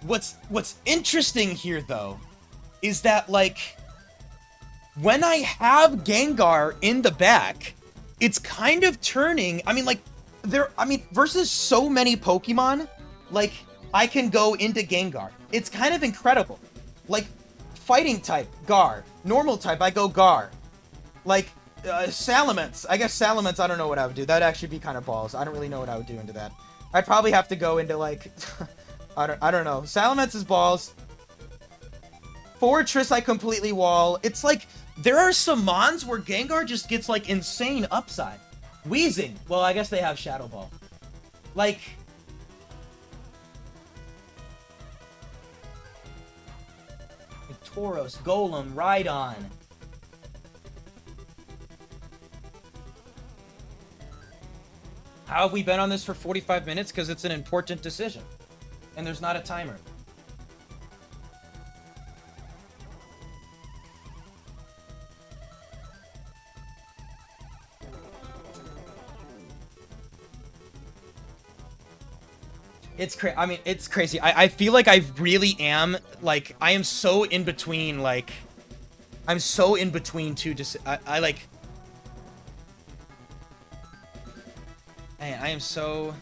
what's interesting here, though, is that, like, when I have Gengar in the back, it's kind of turning... I mean, like, versus so many Pokemon, like, I can go into Gengar. It's kind of incredible. Like, fighting type, Gar. Normal type, I go Gar. Like, Salamence. I guess Salamence, I don't know what I would do. That'd actually be kind of balls. I don't really know what I would do into that. I'd probably have to go into, like... I don't know. Salamence is balls. Fortress, I completely wall. It's like... There are some Mons where Gengar just gets, like, insane upside. Wheezing. Well, I guess they have Shadow Ball. Like... Tauros, Golem, Rhydon. How have we been on this for 45 minutes? Because it's an important decision. And there's not a timer. It's crazy. I feel like I really am, like, I am so in between, like, I'm so in between two, I like, man, I am so...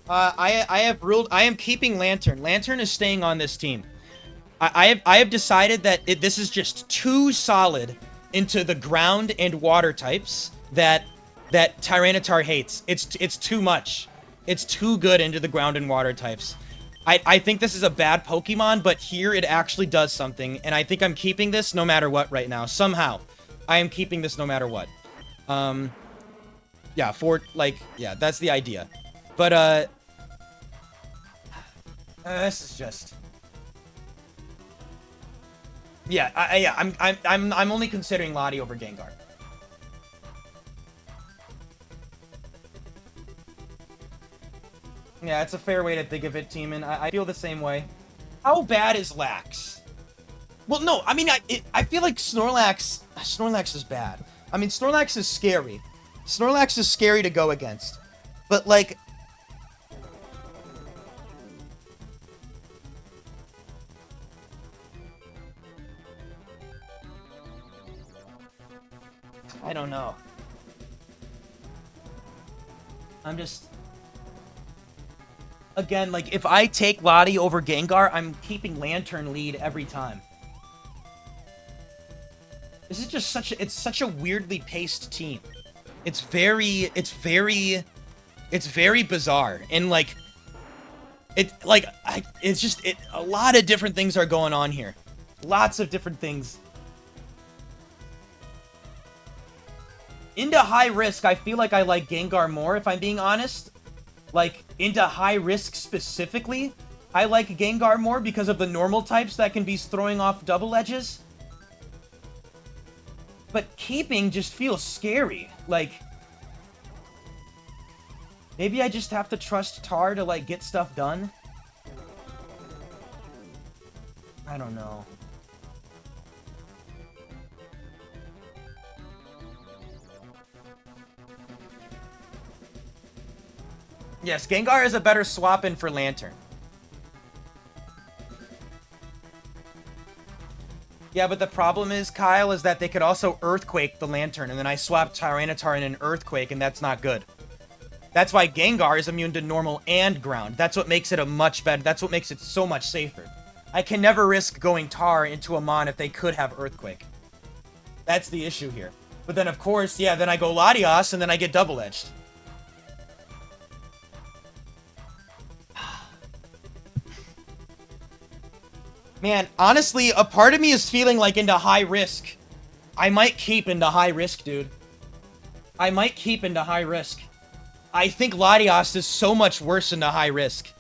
I am keeping Lantern. Lantern is staying on this team. I have decided that this is just too solid into the ground and water types that Tyranitar hates. It's too much. It's too good into the ground and water types. I think this is a bad Pokemon, but here it actually does something, and I think I'm keeping this no matter what right now. Somehow, I am keeping this no matter what. Yeah, yeah, that's the idea. But, this is just... Yeah, I'm only considering Lottie over Gengar. Yeah, it's a fair way to think of it, Teeman. I feel the same way. How bad is Lax? Well, no, I mean, I feel like Snorlax is bad. I mean, Snorlax is scary. Snorlax is scary to go against. But, like... I don't know. I'm just... Again, like, if I take Lottie over Gengar, I'm keeping Lantern lead every time. This is just it's such a weirdly paced team. It's very bizarre. And, like, a lot of different things are going on here. Lots of different things. Into high risk, I feel like I like Gengar more, if I'm being honest. Like, into high risk specifically, I like Gengar more because of the normal types that can be throwing off double edges. But keeping just feels scary. Like, maybe I just have to trust Tar to, like, get stuff done. I don't know. Yes, Gengar is a better swap-in for Lantern. Yeah, but the problem is, Kyle, is that they could also Earthquake the Lantern, and then I swapped Tyranitar in an Earthquake, and that's not good. That's why Gengar is immune to normal and ground. That's what makes it a much better... That's what makes it so much safer. I can never risk going Tar into a Mon if they could have Earthquake. That's the issue here. But then, of course, yeah, then I go Latios, and then I get double-edged. Man, honestly, a part of me is feeling like into high risk. I might keep into high risk, dude. I might keep into high risk. I think Latios is so much worse into high risk.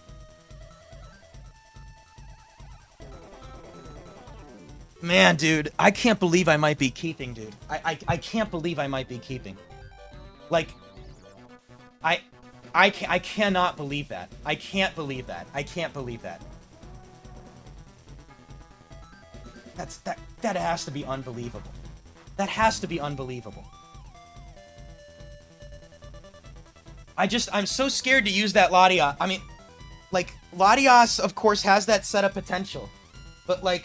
Man, dude, I can't believe I might be keeping, dude. I can't believe I might be keeping. Like, I cannot believe that. I can't believe that. I can't believe that. That has to be unbelievable. That has to be unbelievable. I'm so scared to use that Latios. I mean, like, Latios, of course, has that setup potential. But, like...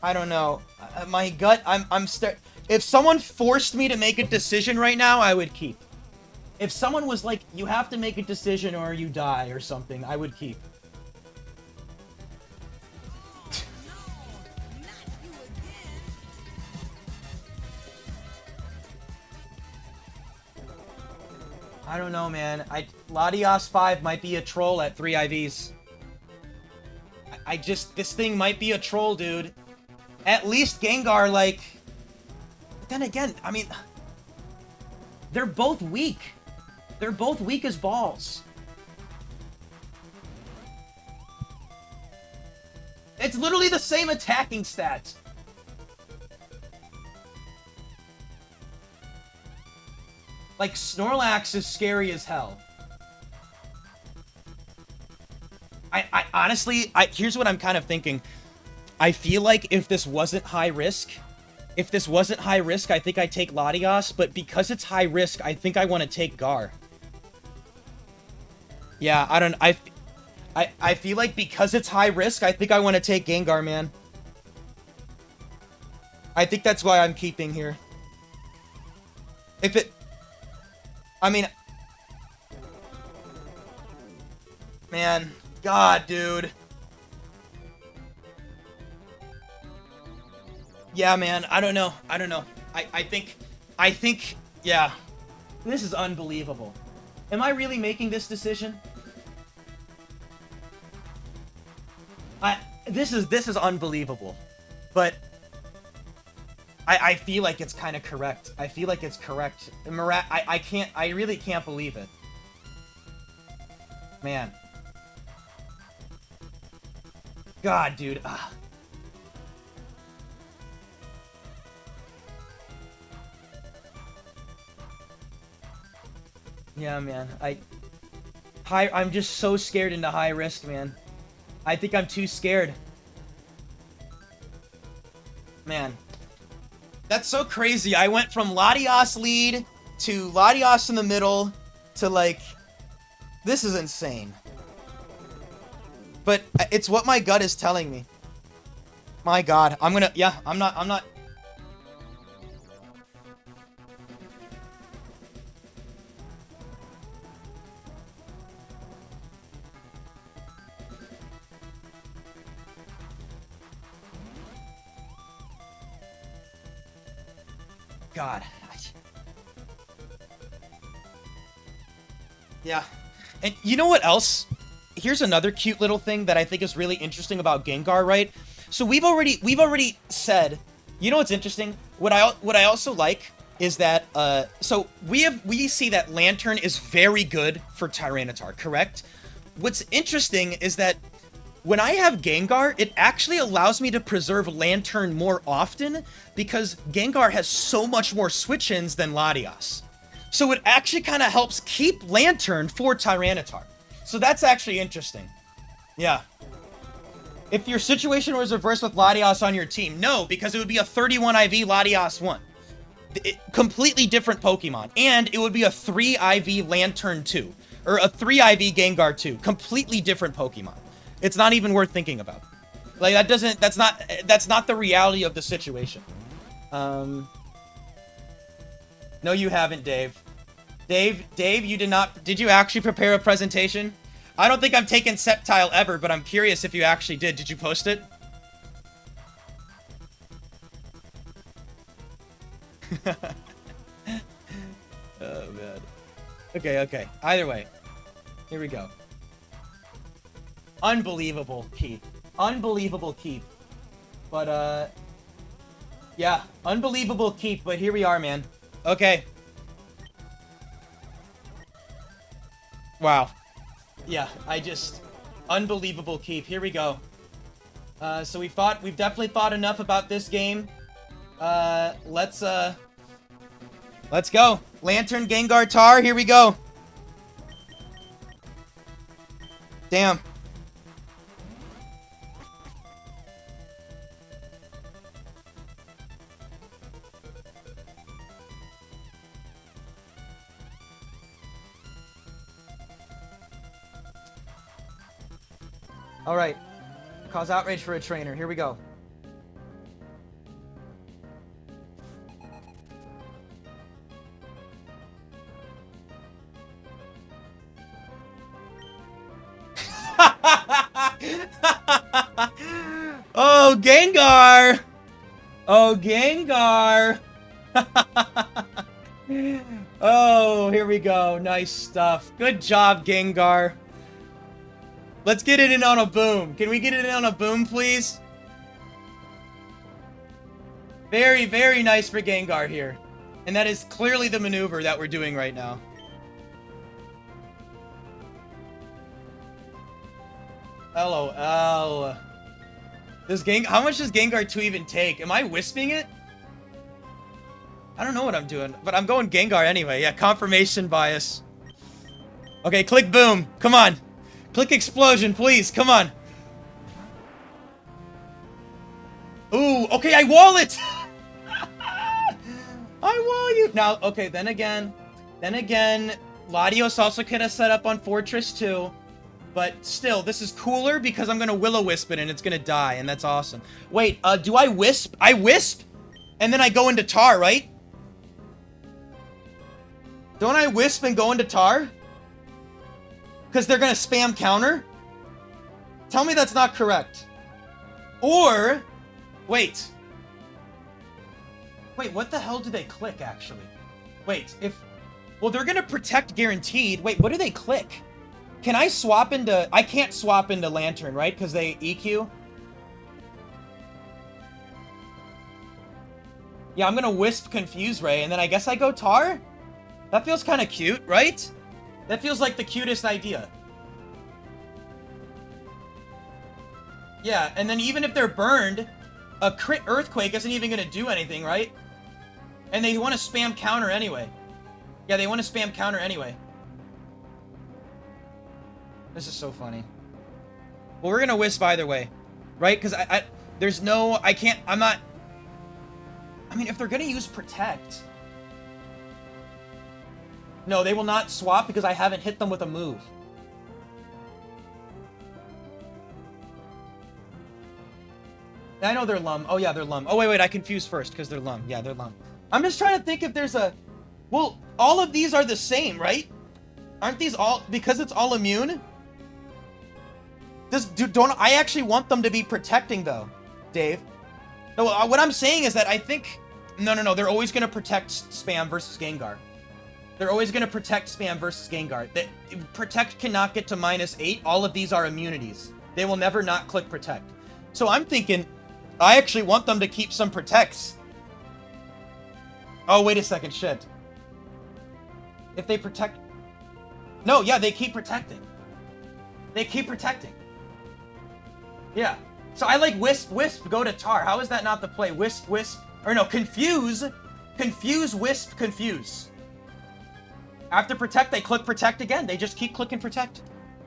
I don't know. My gut, if someone forced me to make a decision right now, I would keep. If someone was like, you have to make a decision or you die or something, I would keep. I don't know, man. Latios 5 might be a troll at 3 IVs. This thing might be a troll, dude. At least Gengar, like... But then again, I mean... They're both weak. They're both weak as balls. It's literally the same attacking stats. Like, Snorlax is scary as hell. I honestly, here's what I'm kind of thinking. I feel like if this wasn't high risk, I think I'd take Latios, but because it's high risk, I think I want to take Gar. Yeah, I feel like because it's high risk, I think I want to take Gengar, man. I think that's why I'm keeping here. I mean... Man, God, dude. Yeah, man, I don't know. I think, yeah. This is unbelievable. Am I really making this decision? This is unbelievable. But I feel like it's kind of correct. I feel like it's correct. I really can't believe it. Man. God, dude. Ugh. Yeah, man. I'm just so scared into high risk, man. I think I'm too scared. Man. That's so crazy. I went from Latios lead to Latios in the middle to, like... This is insane. But it's what my gut is telling me. My God. I'm gonna... Yeah, I'm not... God. Yeah. And you know what else? Here's another cute little thing that I think is really interesting about Gengar, right? So we've already said, you know what's interesting? What I also like is that so we see that Lantern is very good for Tyranitar, correct? What's interesting is that when I have Gengar, it actually allows me to preserve Lantern more often because Gengar has so much more switch-ins than Latios. So it actually kind of helps keep Lantern for Tyranitar. So that's actually interesting. Yeah. If your situation was reversed with Latios on your team, no, because it would be a 31 IV Latios 1. Completely different Pokemon. And it would be a 3 IV Lantern 2. Or a 3 IV Gengar 2. Completely different Pokemon. It's not even worth thinking about. Like, that's not the reality of the situation. No, you haven't, Dave. Dave, you did you actually prepare a presentation? I don't think I've taken Sceptile ever, but I'm curious if you actually did. Did you post it? Oh, man. Okay. Either way. Here we go. Unbelievable keep. Unbelievable keep. But, yeah. Unbelievable keep, but here we are, man. Okay. Wow. Yeah, unbelievable keep. Here we go. So we've definitely thought enough about this game. Let's go. Lantern, Gengar, Tar, here we go. Damn. All right. Cause outrage for a trainer. Here we go. Oh, Gengar! Oh, Gengar! Oh, here we go. Nice stuff. Good job, Gengar. Let's get it in on a boom. Can we get it in on a boom, please? Very, very nice for Gengar here. And that is clearly the maneuver that we're doing right now. LOL. How much does Gengar 2 even take? Am I wisping it? I don't know what I'm doing, but I'm going Gengar anyway. Yeah, confirmation bias. Okay, click boom. Come on. Click explosion, please. Come on. Ooh, okay, I wall it. I wall you. Now, okay, then again, Latios also could have set up on Fortress 2. But still, this is cooler because I'm going to Will-O-Wisp it and it's going to die, and that's awesome. Wait, do I Wisp? I Wisp, and then I go into Tar, right? Don't I Wisp and go into Tar? Because they're going to spam counter? Tell me that's not correct. Or, wait. Wait, what the hell do they click, actually? Wait, well, they're going to protect guaranteed. Wait, what do they click? Can I swap into... I can't swap into Lantern, right? Because they EQ? Yeah, I'm gonna Wisp Confuse Ray, and then I guess I go Tar? That feels kind of cute, right? That feels like the cutest idea. Yeah, and then even if they're burned, a crit Earthquake isn't even gonna do anything, right? And they want to spam counter anyway. Yeah, they want to spam counter anyway. This is so funny. Well, we're gonna Wisp either way, right? Because there's no, I'm not, I mean, if they're gonna use Protect. No, they will not swap because I haven't hit them with a move. I know they're Lum. Oh, yeah, they're Lum. Oh, wait, I confused first because they're Lum. Yeah, they're Lum. I'm just trying to think if there's a, well, all of these are the same, right? Aren't these all, because it's all immune? Don't I actually want them to be protecting, though, Dave? No, what I'm saying is that I think... No, they're always going to protect spam versus Gengar. They're always going to protect spam versus Gengar. Protect cannot get to -8. All of these are immunities. They will never not click Protect. So I'm thinking, I actually want them to keep some Protects. Oh, wait a second, shit. If they Protect... No, yeah, they keep protecting. They keep protecting. Yeah. So I like Wisp, go to Tar. How is that not the play? Wisp, or no, Confuse, Wisp, Confuse. After Protect, they click Protect again. They just keep clicking Protect.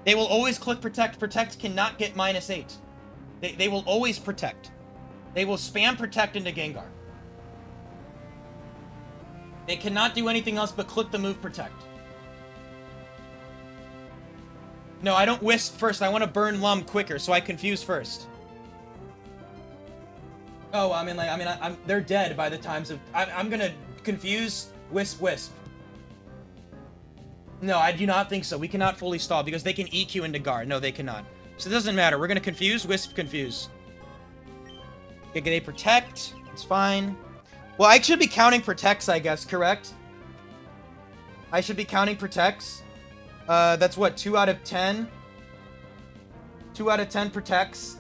They will always click Protect. Protect cannot get -8. They will always Protect. They will spam Protect into Gengar. They cannot do anything else but click the move protect. No, I don't wisp first. I want to burn Lum quicker, so I confuse first. Oh, I mean, they're dead by the times of... I'm gonna confuse, wisp. No, I do not think so. We cannot fully stall because they can EQ into guard. No, they cannot. So it doesn't matter. We're gonna confuse, wisp, confuse. Okay, they protect. It's fine. Well, I should be counting protects, I guess, correct? I should be counting protects. That's what, 2 out of 10? 2 out of 10 protects.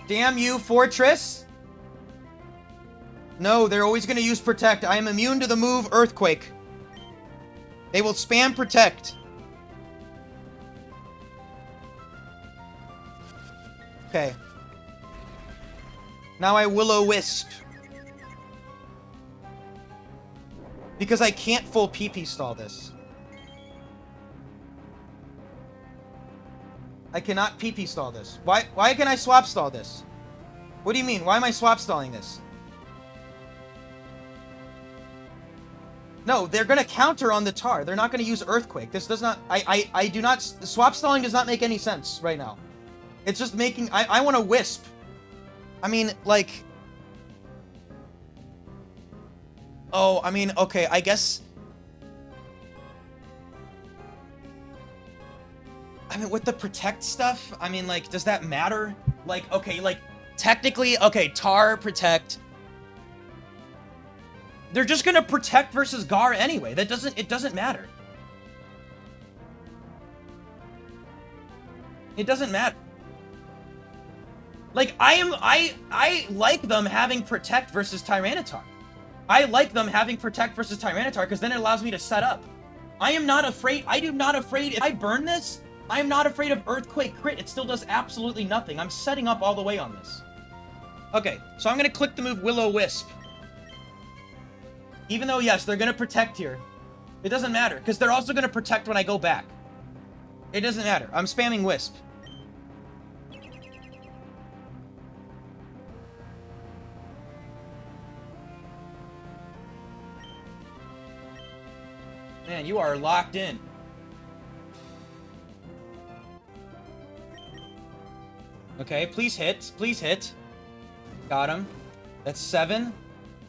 Damn you, Fortress! No, they're always going to use Protect. I am immune to the move Earthquake. They will spam Protect. Okay. Now I Will-O-Wisp. Because I can't full PP stall this. I cannot PP stall this. Why can I swap stall this? What do you mean? Why am I swap stalling this? No, they're gonna counter on the tar. They're not gonna use Earthquake. This does not... I do not... Swap stalling does not make any sense right now. It's just making... I want to Wisp. I mean, like... Oh, I mean, okay, I guess... I mean, with the Protect stuff, I mean, like, does that matter? Like, okay, like, technically, okay, Tar, Protect. They're just gonna Protect versus Gar anyway. It doesn't matter. It doesn't matter. Like, I like them having Protect versus Tyranitar. I like them having Protect versus Tyranitar because then it allows me to set up. I am not afraid. I am not afraid. If I burn this, I am not afraid of Earthquake crit. It still does absolutely nothing. I'm setting up all the way on this. Okay, so I'm going to click the move Will-O-Wisp. Even though, yes, they're going to Protect here. It doesn't matter, because they're also going to Protect when I go back. It doesn't matter. I'm spamming Wisp. Man, you are locked in. Okay, please hit. Please hit. Got him. That's 7.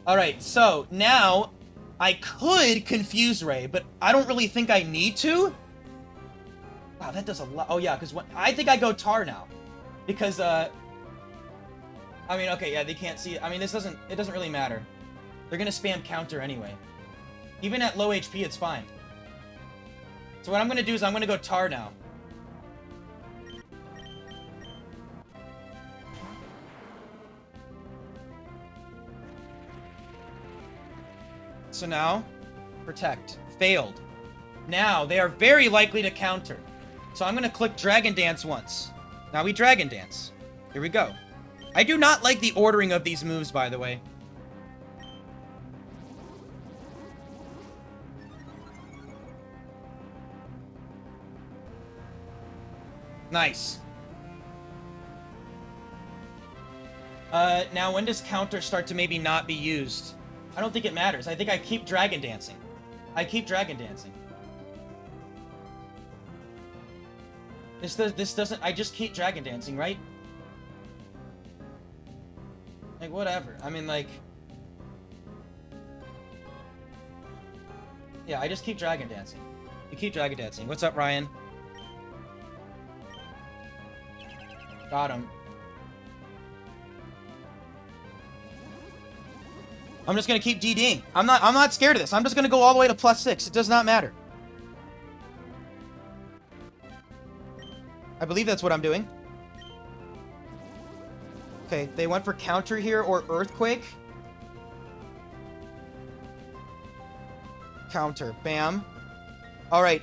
Alright, so now I could confuse Ray, but I don't really think I need to. Wow, that does a lot. Oh, yeah, because I think I go Tar now. Because, I mean, okay, yeah, they can't see it. I mean, it doesn't really matter. They're gonna spam counter anyway. Even at low HP, it's fine. So what I'm gonna do is I'm gonna go Tar now. So now, Protect. Failed. Now, they are very likely to counter. So I'm going to click Dragon Dance once. Now we Dragon Dance. Here we go. I do not like the ordering of these moves, by the way. Nice. Now when does counter start to maybe not be used? I don't think it matters. I think I keep Dragon Dancing. I keep Dragon Dancing. This doesn't... I just keep Dragon Dancing, right? Like, whatever. I mean, like... Yeah, I just keep Dragon Dancing. You keep Dragon Dancing. What's up, Ryan? Got him. I'm just gonna keep DDing. I'm not scared of this. I'm just gonna go all the way to +6. It does not matter. I believe that's what I'm doing. Okay, they went for counter here or Earthquake. Counter. Bam. Alright,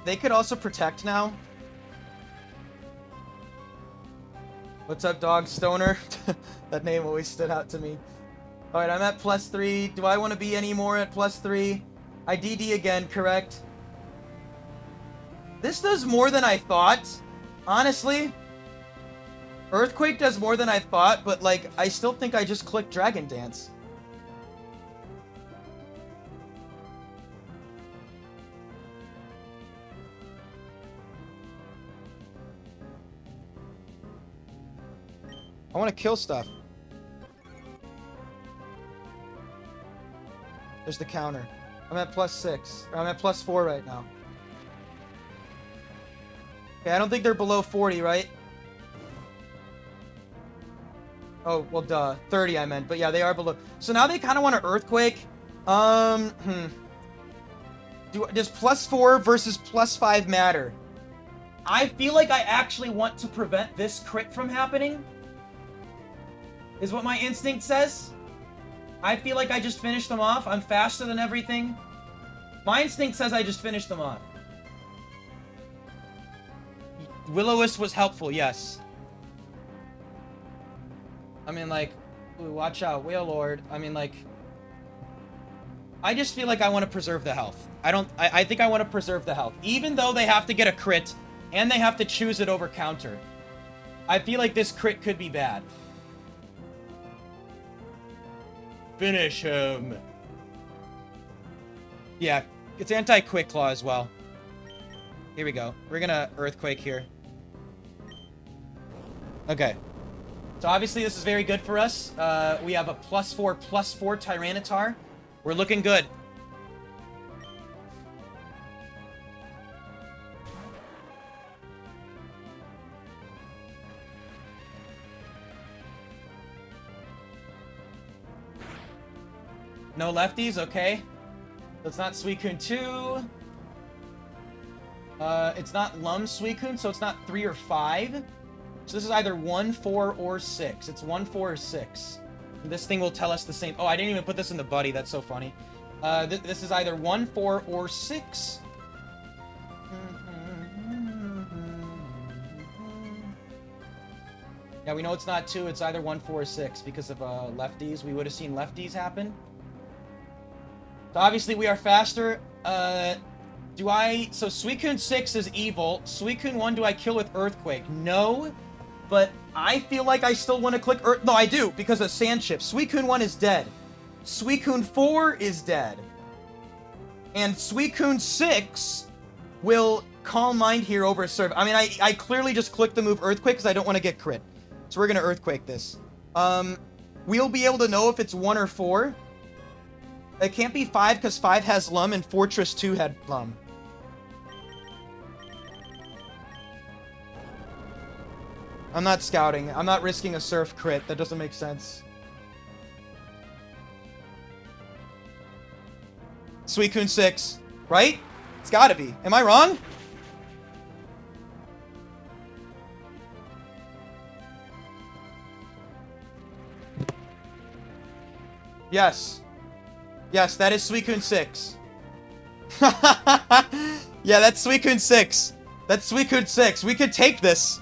they could also Protect now. What's up, Dog Stoner? That name always stood out to me. Alright, I'm at +3. Do I want to be any more at +3? I DD again, correct? This does more than I thought. Honestly. Earthquake does more than I thought, but, like, I still think I just clicked Dragon Dance. I want to kill stuff. There's the counter. I'm at +6. Or I'm at +4 right now. Okay, I don't think they're below 40, right? Oh, well, duh. 30, I meant. But yeah, they are below. So now they kind of want to Earthquake. Does +4 versus +5 matter? I feel like I actually want to prevent this crit from happening. Is what my instinct says. I feel like I just finished them off. I'm faster than everything. My instinct says I just finished them off. Will-O-Wisp was helpful, yes. I mean, like, ooh, watch out, Whale Lord. I mean, like, I just feel like I want to preserve the health. I think I want to preserve the health. Even though they have to get a crit, and they have to choose it over counter. I feel like this crit could be bad. Finish him. Yeah, it's anti-Quick Claw as well. Here we go. We're gonna Earthquake here. Okay. So obviously this is very good for us. We have a +4/+4 Tyranitar. We're looking good. No lefties, okay. So it's not Suicune 2. It's not Lum Suicune, so it's not 3 or 5. So this is either 1, 4, or 6. It's 1, 4, or 6. And this thing will tell us the same. Oh, I didn't even put this in the buddy. That's so funny. This is either 1, 4, or 6. Yeah, we know it's not 2. It's either 1, 4, or 6 because of lefties. We would have seen lefties happen. So obviously we are faster. So Suicune 6 is evil. Suicune 1, do I kill with Earthquake? No. But I feel like I still want to click Earth. No, I do, because of Sand Chip. Suicune 1 is dead. Suicune 4 is dead. And Suicune 6 will Calm Mind here over Surf. I mean, I clearly just clicked the move Earthquake because I don't want to get crit. So we're going to Earthquake this. We'll be able to know if it's 1 or 4. It can't be 5 because 5 has Lum and Fortress 2 had Lum. I'm not scouting. I'm not risking a Surf crit. That doesn't make sense. Suicune 6. Right? It's gotta be. Am I wrong? Yes. Yes, that is Suicune 6. Yeah, that's Suicune 6. That's Suicune 6. We could take this.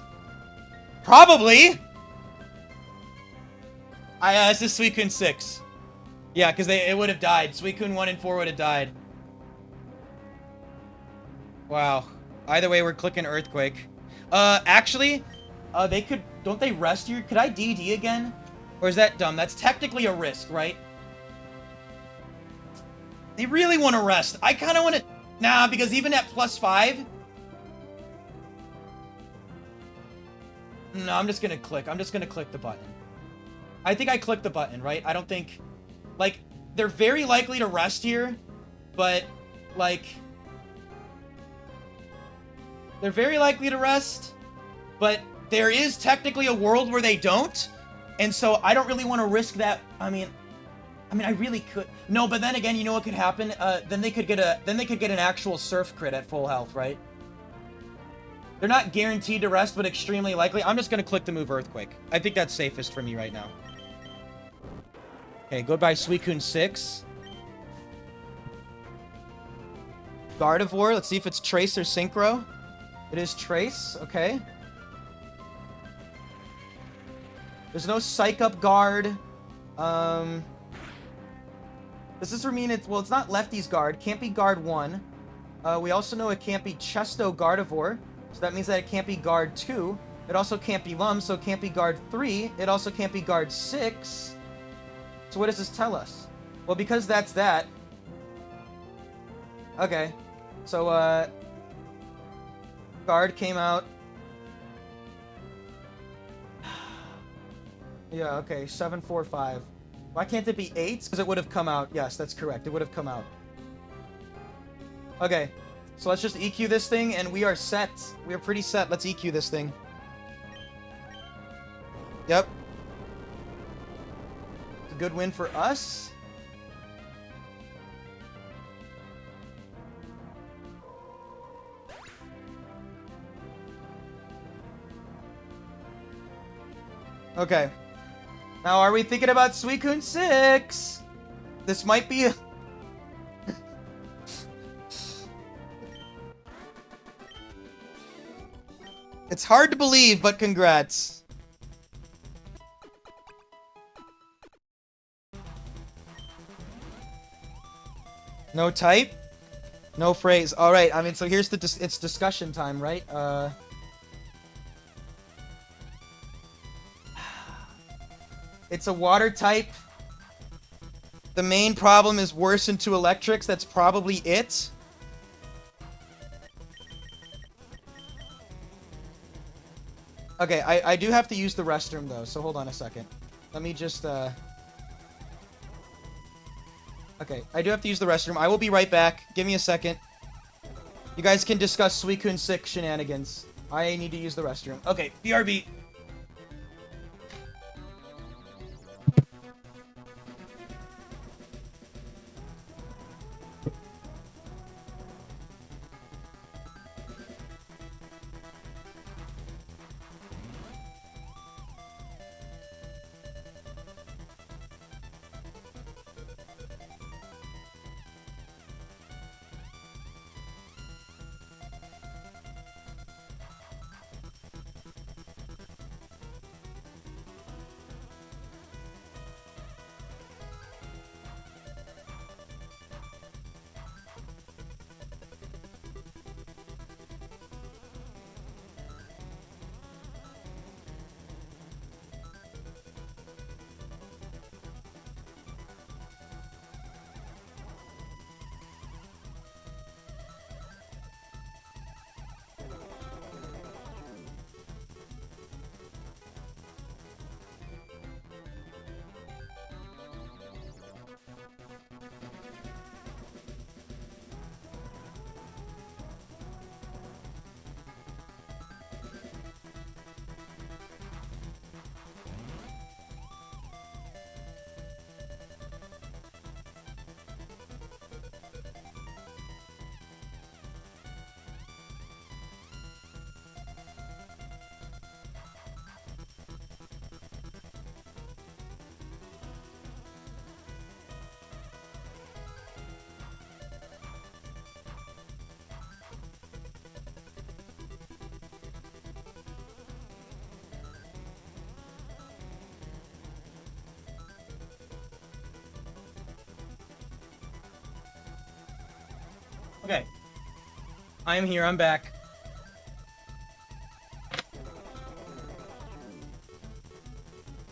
Probably. This is Suicune 6. Yeah, because it would have died. Suicune 1 and 4 would have died. Wow. Either way, we're clicking Earthquake. Actually, they could... Don't they rest you? Could I DD again? Or is that dumb? That's technically a risk, right? They really want to rest. I kind of want to... Nah, because even at +5... No, I'm just going to click. I'm just going to click the button. I think I clicked the button, right? I don't think... Like, they're very likely to rest here, but, like... They're very likely to rest, but there is technically a world where they don't, and so I don't really want to risk that. I mean, I really could. No, but then again, you know what could happen? Then they could get an actual Surf crit at full health, right? They're not guaranteed to rest, but extremely likely. I'm just gonna click the move Earthquake. I think that's safest for me right now. Okay, goodbye Suicune 6. Gardevoir, let's see if it's Trace or Synchro. It is Trace, okay. There's no Psych Up Guard. This is for me, it's not Lefty's Guard. Can't be Guard 1. We also know it can't be Chesto Gardevoir. So that means that it can't be Guard 2. It also can't be Lum, so it can't be guard 3. It also can't be guard 6. So what does this tell us? Well, because that's that. Okay. So, guard came out. Yeah, okay. 7, 4, 5. Why can't it be 8? Because it would have come out. Yes, that's correct. It would have come out. Okay. So let's just EQ this thing, and we are set. We are pretty set. Let's EQ this thing. Yep. It's a good win for us. Okay. Now, are we thinking about Suicune 6? This might be a... It's hard to believe, but congrats. No type? No phrase. Alright, I mean, so here's the... it's discussion time, right? It's a water type. The main problem is worsened to electrics. That's probably it. Okay, I do have to use the restroom, though, so hold on a second. Let me just, Okay, I do have to use the restroom. I will be right back. Give me a second. You guys can discuss Suicune 6 shenanigans. I need to use the restroom. Okay, BRB. Okay. I am here. I'm back.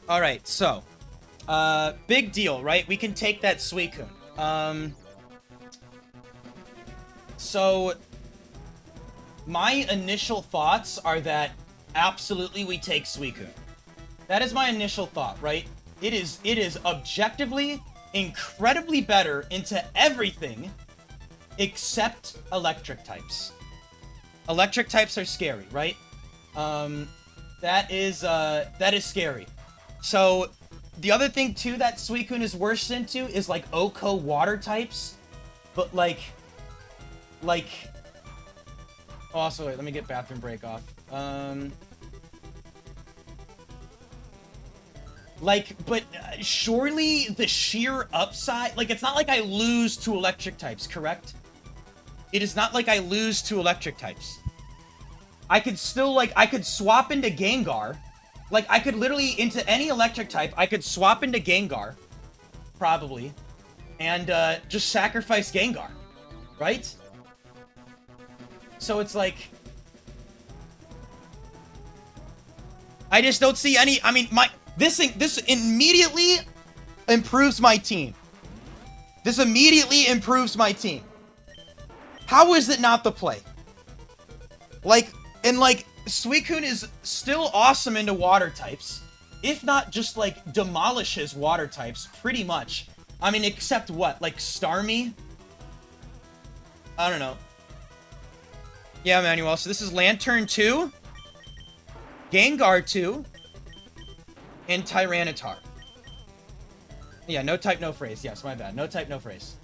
Alright, so. Big deal, right? We can take that Suicune. So. My initial thoughts are that absolutely we take Suicune. That is my initial thought, right? It is objectively incredibly better into everything except electric types. Electric types are scary, right? That is scary. So, the other thing, too, that Suicune is worse into is, like, Oko water types. But, like... Also, wait, let me get bathroom break off. But surely the sheer upside... Like, it's not like I lose to electric types, correct? It is not like I lose to electric types. I could still, like, I could swap into Gengar. Like, I could literally, into any electric type, I could swap into Gengar. Probably. And, just sacrifice Gengar. Right? So it's like... I just don't see any. I mean, this immediately improves my team. This immediately improves my team. How is it not the play? Like, and like, Suicune is still awesome into water types. If not just, like, demolishes water types, pretty much. I mean, except what? Like, Starmie? I don't know. Yeah, Manuel, so this is Lantern 2, Gengar 2, and Tyranitar. Yeah, no type, no phrase. Yes, my bad. No type, no phrase.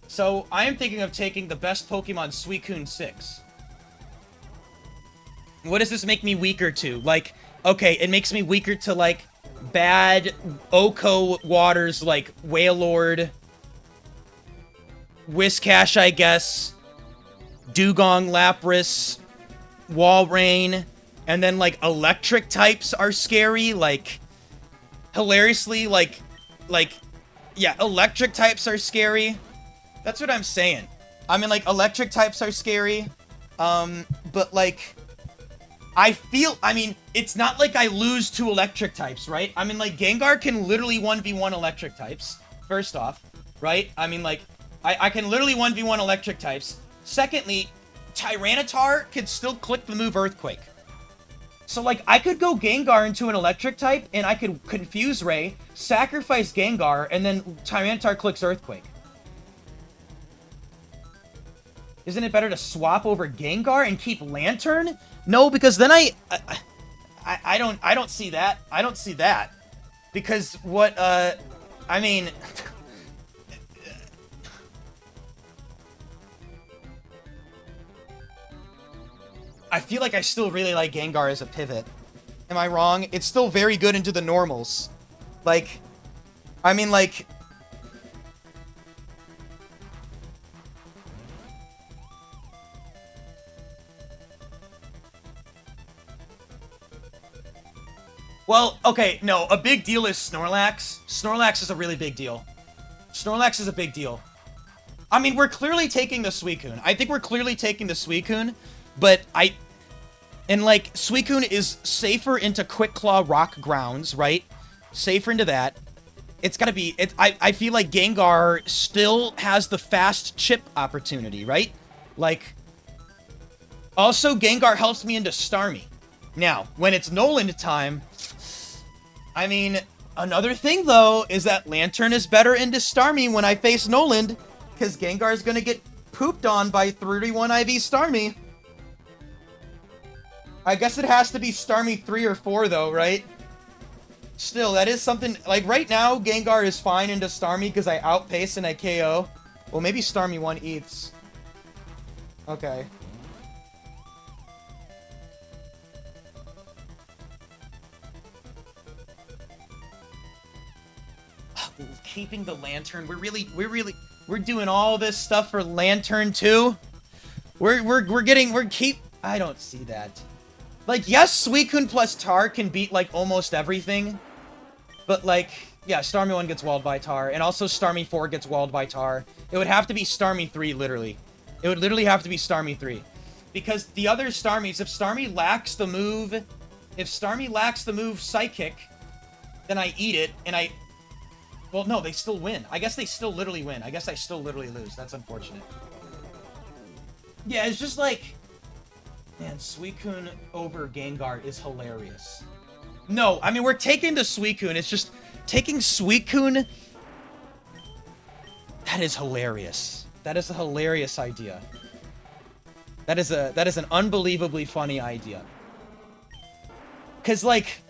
So, I am thinking of taking the best Pokemon, Suicune 6. What does this make me weaker to? Like, okay, it makes me weaker to, like, bad Oko waters, like Wailord, Whiscash, I guess, Dugong, Lapras, Walrein, and then, like, electric types are scary, like, hilariously, like, yeah, electric types are scary. That's what I'm saying. I mean, like, electric types are scary, but, like, I mean, it's not like I lose to electric types, right? I mean, like, Gengar can literally 1v1 electric types, first off, right? I mean, like, I can literally 1v1 electric types. Secondly, Tyranitar could still click the move Earthquake. So, like, I could go Gengar into an electric type, and I could Confuse Ray, sacrifice Gengar, and then Tyranitar clicks Earthquake. Isn't it better to swap over Gengar and keep Lantern? No, because then I don't see that. I don't see that. Because what, I mean... I feel like I still really like Gengar as a pivot. Am I wrong? It's still very good into the normals. Like, I mean, like... Well, okay, no, a big deal is Snorlax. Snorlax is a really big deal. Snorlax is a big deal. I mean, we're clearly taking the Suicune. I think we're clearly taking the Suicune, but and, like, Suicune is safer into Quick Claw Rock Grounds, right? Safer into that. It's gotta be... I feel like Gengar still has the fast chip opportunity, right? Like... Also, Gengar helps me into Starmie. Now, when it's Noland time... I mean, another thing, though, is that Lantern is better into Starmie when I face Noland, because Gengar is gonna get pooped on by 31 IV Starmie. I guess it has to be Starmie 3 or 4, though, right? Still, that is something... Like, right now, Gengar is fine into Starmie because I outpace and I KO. Well, maybe Starmie 1 eats. Okay. Keeping the Lantern. We're doing all this stuff for Lantern, too? I don't see that. Like, yes, Suicune plus Tar can beat, like, almost everything. But, like, yeah, Starmie 1 gets walled by Tar. And also Starmie 4 gets walled by Tar. It would have to be Starmie 3, literally. It would literally have to be Starmie 3. Because the other Starmies, if Starmie lacks the move... If Starmie lacks the move Psychic, then I eat it, and I... Well, no, they still win. I guess they still literally win. I guess I still literally lose. That's unfortunate. Yeah, it's just like... Man, Suicune over Gengar is hilarious. No, I mean, we're taking the Suicune. It's just... Taking Suicune... That is hilarious. That is a hilarious idea. That is an unbelievably funny idea. Because, like...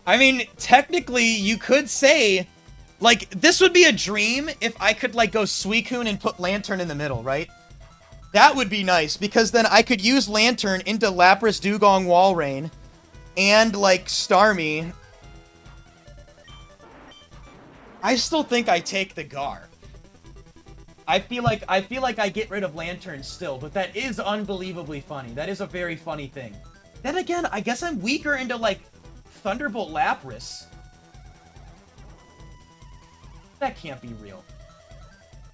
I mean, technically, you could say... Like, this would be a dream if I could, like, go Suicune and put Lantern in the middle, right? That would be nice, because then I could use Lantern into Lapras, Dugong, Walrein, and, like, Starmie. I still think I take the Gar. I feel like I get rid of Lantern still, but that is unbelievably funny. That is a very funny thing. Then again, I guess I'm weaker into, like, Thunderbolt Lapras. That can't be real.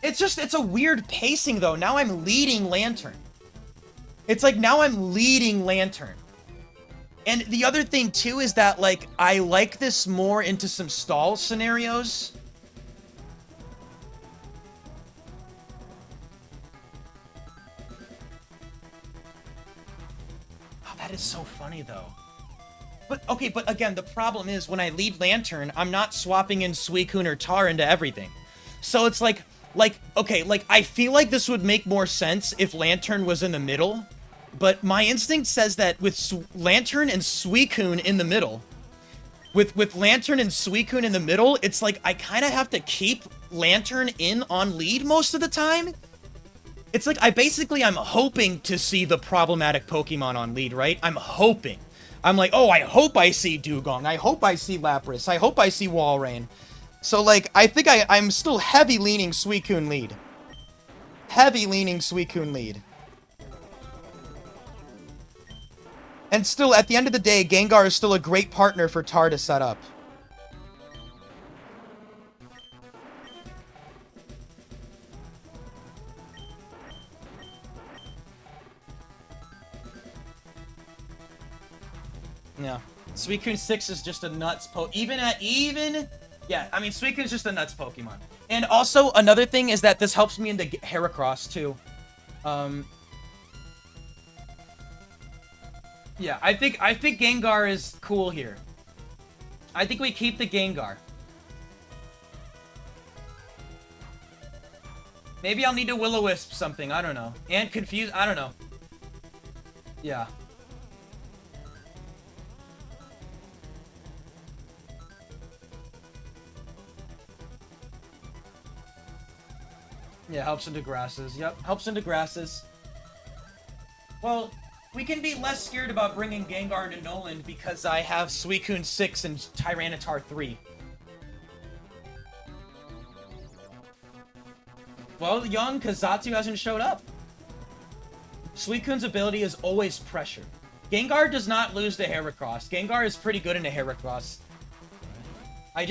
It's just, it's a weird pacing, though. Now I'm leading Lantern. It's like now I'm leading Lantern. And the other thing too is that like I like this more into some stall scenarios. Oh, that is so funny though. But okay, but again, the problem is when I lead Lantern, I'm not swapping in Suicune or Tar into everything. So it's like okay, like I feel like this would make more sense if Lantern was in the middle. But my instinct says that with Lantern and Suicune in the middle, with Lantern and Suicune in the middle, it's like I kind of have to keep Lantern in on lead most of the time. It's like I'm hoping to see the problematic Pokemon on lead, right? I'm hoping. I'm like, oh, I hope I see Dugong. I hope I see Lapras. I hope I see Walrein. So, like, I think I'm still heavy leaning Suicune lead. Heavy leaning Suicune lead. And still, at the end of the day, Gengar is still a great partner for Tar to set up. Yeah. Suicune 6 is just a nuts yeah, I mean, Suicune's just a nuts Pokemon. And also, another thing is that this helps me into Heracross, too. Yeah, I think Gengar is cool here. I think we keep the Gengar. Maybe I'll need to Will-O-Wisp something, I don't know. And confuse, I don't know. Yeah. Yeah, helps into grasses. Yep, helps into grasses. Well, we can be less scared about bringing Gengar to Noland because I have Suicune 6 and Tyranitar 3. Well, young, because Zatsu hasn't showed up. Suicune's ability is always pressure. Gengar does not lose to Heracross. Gengar is pretty good into Heracross. I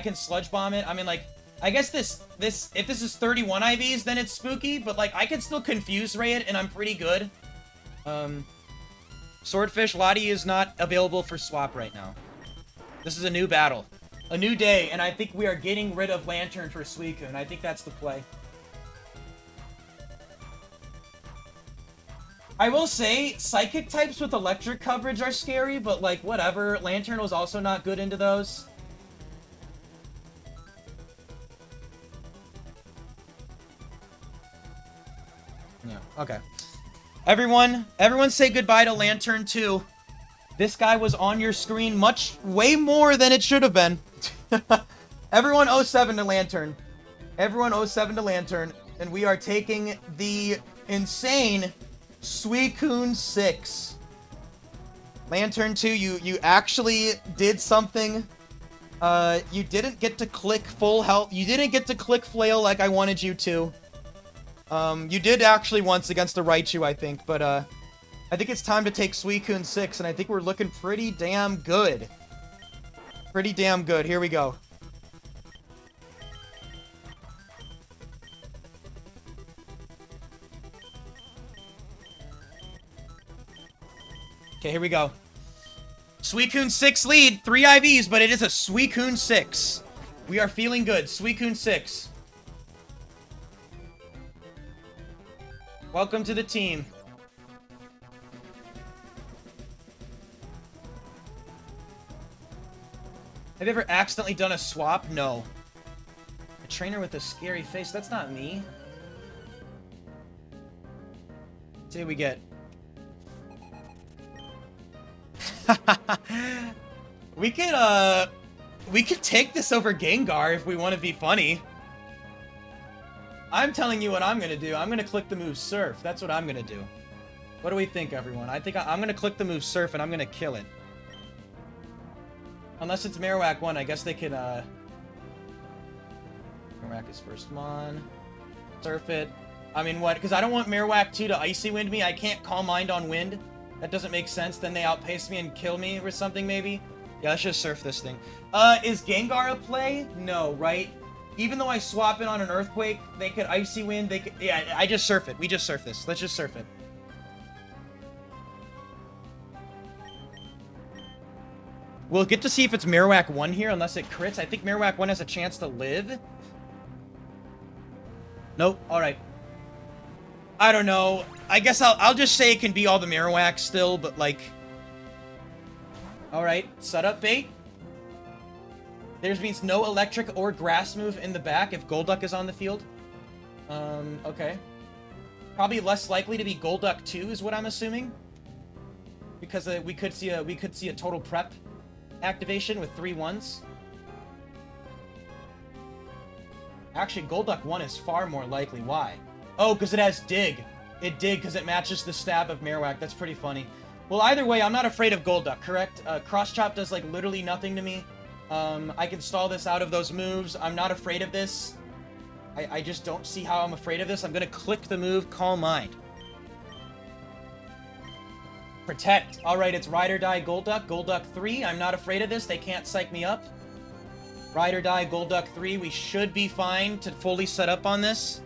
can Sludge Bomb it. I mean, like, I guess if this is 31 IVs, then it's spooky, but, like, I can still Confuse Ray it, and I'm pretty good. Swordfish, Lottie is not available for swap right now. This is a new battle. A new day, and I think we are getting rid of Lantern for Suicune. I think that's the play. I will say, Psychic types with electric coverage are scary, but, like, whatever. Lantern was also not good into those. Yeah, okay. Everyone say goodbye to Lantern 2. This guy was on your screen way more than it should have been. Everyone 07 to Lantern. Everyone 07 to Lantern. And we are taking the insane Suicune 6. Lantern 2, you actually did something. You didn't get to click full health. You didn't get to click flail like I wanted you to. You did actually once against the Raichu, I think, but, I think it's time to take Suicune 6, and I think we're looking pretty damn good. Pretty damn good. Here we go. Okay, here we go. Suicune 6 lead. 3 IVs, but it is a Suicune 6. We are feeling good. Suicune 6. Welcome to the team. Have you ever accidentally done a swap? No. A trainer with a scary face? That's not me. See what we get. We could take this over Gengar if we want to be funny. I'm telling you what I'm gonna do. I'm gonna click the move Surf. That's what I'm gonna do. What do we think, everyone? I think I'm gonna click the move Surf and I'm gonna kill it. Unless it's Marowak 1, I guess they could, Marowak is first one. Surf it. I mean, what? Because I don't want Marowak 2 to Icy Wind me. I can't Calm Mind on Wind. That doesn't make sense. Then they outpace me and kill me or something, maybe? Yeah, let's just Surf this thing. Is Gengar a play? No, right? Even though I swap it on an Earthquake, they could Icy Wind, they could... Yeah, I just Surf it. We just Surf this. Let's just Surf it. We'll get to see if it's Marowak 1 here, unless it crits. I think Marowak 1 has a chance to live. Nope. Alright. I don't know. I guess I'll just say it can be all the Marowak still, but like... Alright. Setup bait. There means no electric or grass move in the back if Golduck is on the field. Okay. Probably less likely to be Golduck 2 is what I'm assuming. Because we could see a total prep activation with 3 1s. Actually, Golduck 1 is far more likely. Why? Oh, because it has Dig. It Dig because it matches the stab of Marowak. That's pretty funny. Well, either way, I'm not afraid of Golduck, correct? Cross Chop does, like, literally nothing to me. I can stall this out of those moves. I'm not afraid of this. I just don't see how I'm afraid of this. I'm going to click the move Calm Mind. Protect. Alright, it's Ride or Die Golduck. Golduck 3. I'm not afraid of this. They can't psych me up. Ride or Die Golduck 3. We should be fine to fully set up on this.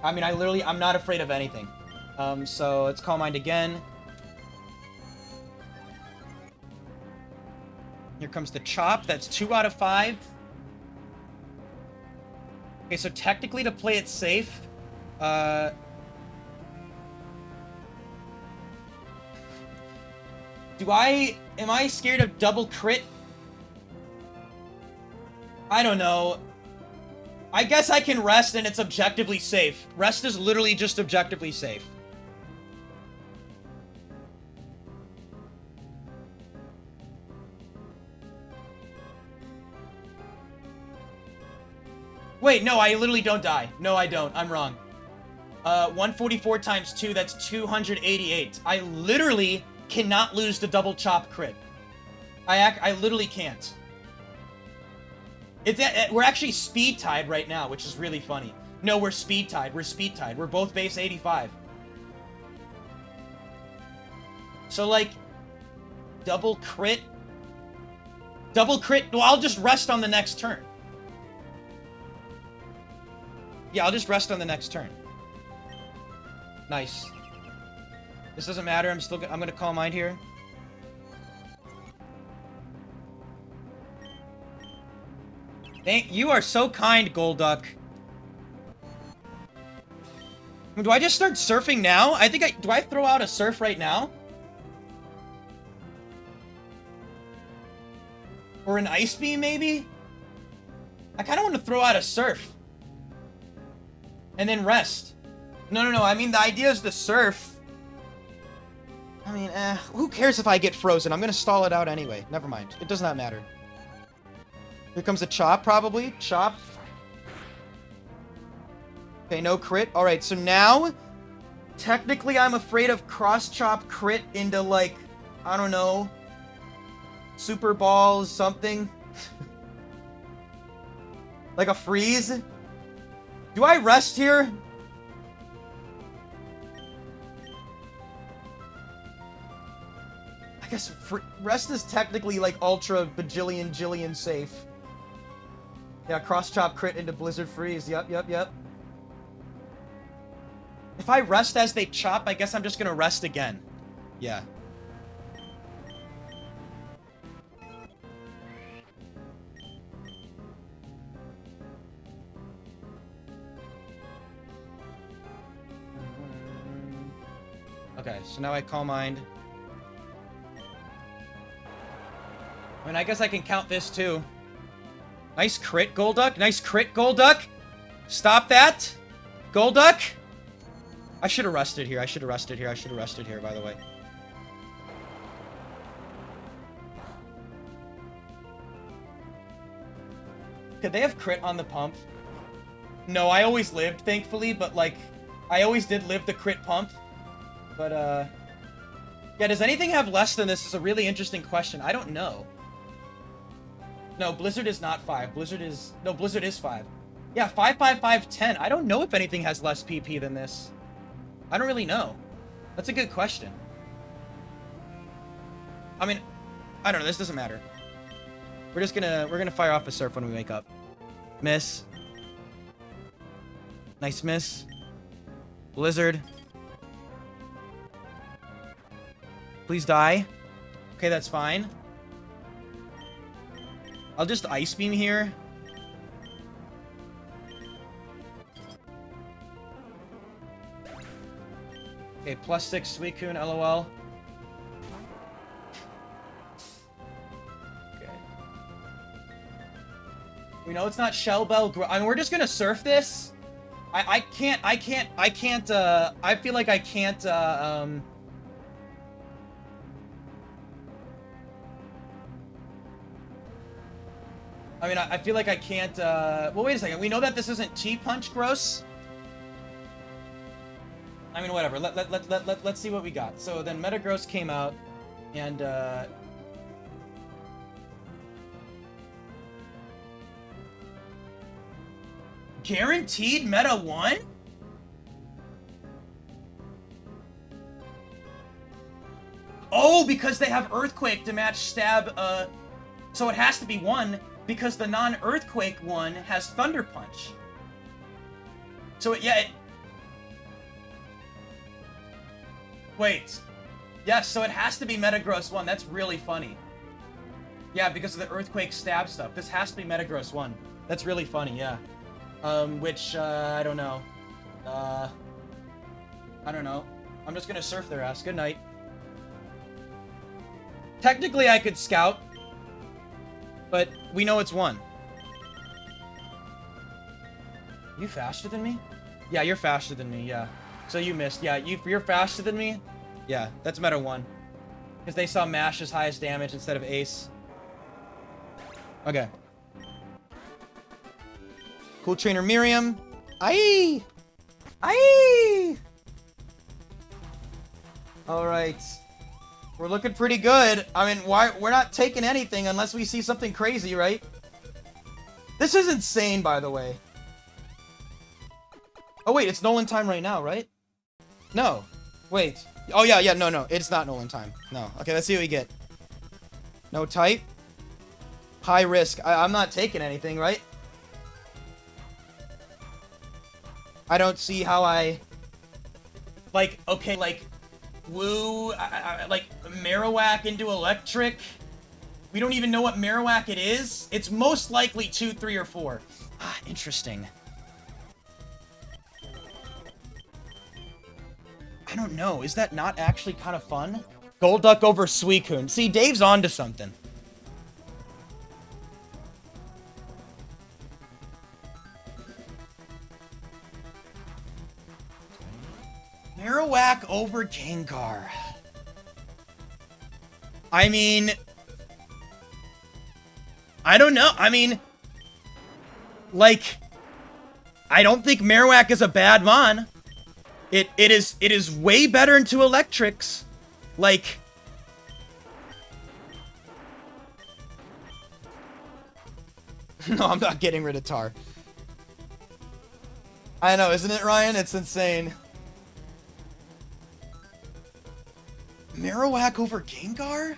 I mean, I'm not afraid of anything. So let's Calm Mind again. Here comes the Chop. That's 2 out of 5. Okay, so technically to play it safe, am I scared of double crit? I don't know. I guess I can rest and it's objectively safe. Rest is literally just objectively safe. Wait, no, I literally don't die. No, I don't. I'm wrong. 144 times 2, that's 288. I literally cannot lose the double chop crit. I literally can't. We're actually speed tied right now, which is really funny. No, we're speed tied. We're speed tied. We're both base 85. So, like, double crit. Double crit. Well, I'll just rest on the next turn. Yeah, I'll just rest on the next turn. Nice. This doesn't matter. I'm gonna Calm Mind here. You are so kind, Golduck. Do I just start surfing now? Do I throw out a surf right now? Or an Ice Beam, maybe? I kind of want to throw out a surf. And then rest. No. I mean, the idea is to surf. I mean, who cares if I get frozen? I'm going to stall it out anyway. Never mind. It does not matter. Here comes a Chop, probably. Chop. Okay, no crit. Alright, so now, technically I'm afraid of Cross Chop crit into, like, I don't know, Super Balls, something. Like a freeze. Do I rest here? I guess rest is technically like ultra bajillion jillion safe. Yeah, cross chop crit into Blizzard Freeze. Yep. If I rest as they chop, I guess I'm just gonna rest again. Yeah. Okay, so now I Calm Mind. I mean, I guess I can count this too. Nice crit, Golduck. Nice crit, Golduck. Stop that. Golduck. I should have rested here. I should have rested here, by the way. Could they have crit on the pump? No, I always lived, thankfully, but, like, I always did live the crit pump. But, yeah, does anything have less than this is a really interesting question. I don't know. No, Blizzard is not 5. Blizzard is 5. Yeah, 5, 5, 5, 10. I don't know if anything has less PP than this. I don't really know. That's a good question. I mean, I don't know. This doesn't matter. We're gonna fire off a surf when we wake up. Miss. Nice miss. Blizzard. Please die. Okay, that's fine. I'll just Ice Beam here. Okay, +6 Suicune, LOL. Okay. We know it's not Shell Bell. I mean, we're just gonna surf this. I can't, I feel like I can't, I mean, I feel like I can't, well, wait a second. We know that this isn't T-Punch gross. I mean, whatever. Let's see what we got. So then Metagross came out, and, guaranteed Meta 1? Oh, because they have Earthquake to match Stab, so it has to be 1, because the non-Earthquake one has Thunder Punch. So, wait. Yes, so it has to be Metagross 1. That's really funny. Yeah, because of the Earthquake Stab stuff. This has to be Metagross 1. That's really funny, yeah. I don't know. I don't know. I'm just gonna surf their ass. Good night. Technically, I could Scout, but we know it's 1. You faster than me? Yeah, you're faster than me, yeah. So you missed. Yeah, you're faster than me? Yeah, that's Meta 1. Because they saw Mash as highest damage instead of Ace. Okay. Cool Trainer Miriam. Aye! Aye! Alright. We're looking pretty good. I mean, we're not taking anything unless we see something crazy, right? This is insane, by the way. Oh, wait, it's Noland time right now, right? No. Wait. Oh, yeah, no. It's not Noland time. No. Okay, let's see what we get. No type. High risk. I'm not taking anything, right? I don't see how I... Like, okay, like... Woo... like, Marowak into Electric? We don't even know what Marowak it is? It's most likely 2, 3, or 4. Ah, interesting. I don't know. Is that not actually kind of fun? Golduck over Suicune. See, Dave's onto something. Marowak over Gengar. I mean... I don't know. I mean... Like... I don't think Marowak is a bad mon. It is way better into Electrics. Like... No, I'm not getting rid of Tar. I know, isn't it, Ryan? It's insane. Marowak over Gengar?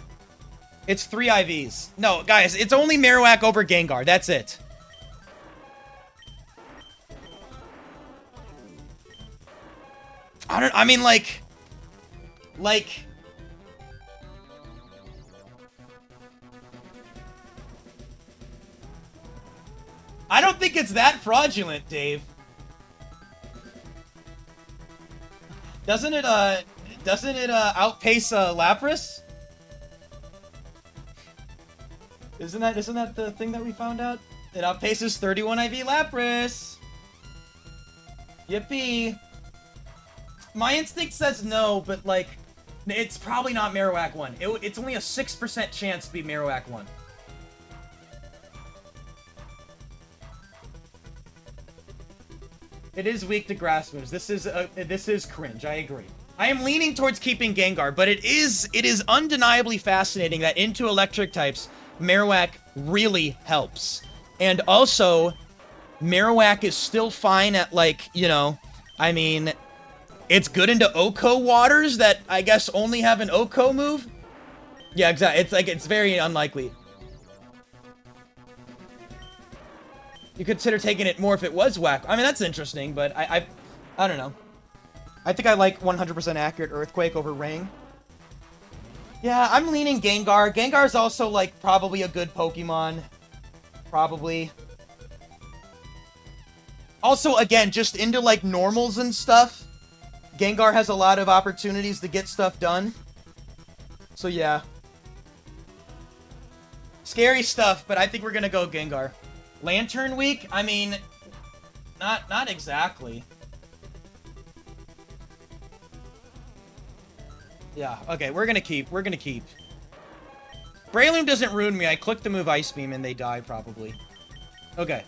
It's 3 IVs. No, guys, it's only Marowak over Gengar. That's it. I mean, like... I don't think it's that fraudulent, Dave. Doesn't it outpace Lapras? Isn't that the thing that we found out? It outpaces 31 IV Lapras. Yippee. My instinct says no, but like, it's probably not Marowak 1. It's only a 6% chance to be Marowak 1. It is weak to grass moves. This is cringe. I agree. I am leaning towards keeping Gengar, but it is undeniably fascinating that into electric types, Marowak really helps. And also, Marowak is still fine at, like, you know, I mean, it's good into Oko waters that I guess only have an Oko move. Yeah, exactly. It's like, it's very unlikely. You consider taking it more if it was whack. I mean, that's interesting, but I don't know. I think I like 100% accurate Earthquake over Ring. Yeah, I'm leaning Gengar. Gengar's also, like, probably a good Pokemon. Probably. Also, again, just into, like, normals and stuff. Gengar has a lot of opportunities to get stuff done. So, yeah. Scary stuff, but I think we're gonna go Gengar. Lantern Week? I mean, not exactly. Yeah, okay, we're gonna keep. We're gonna keep. Breloom doesn't ruin me. I click the move Ice Beam and they die, probably. Okay.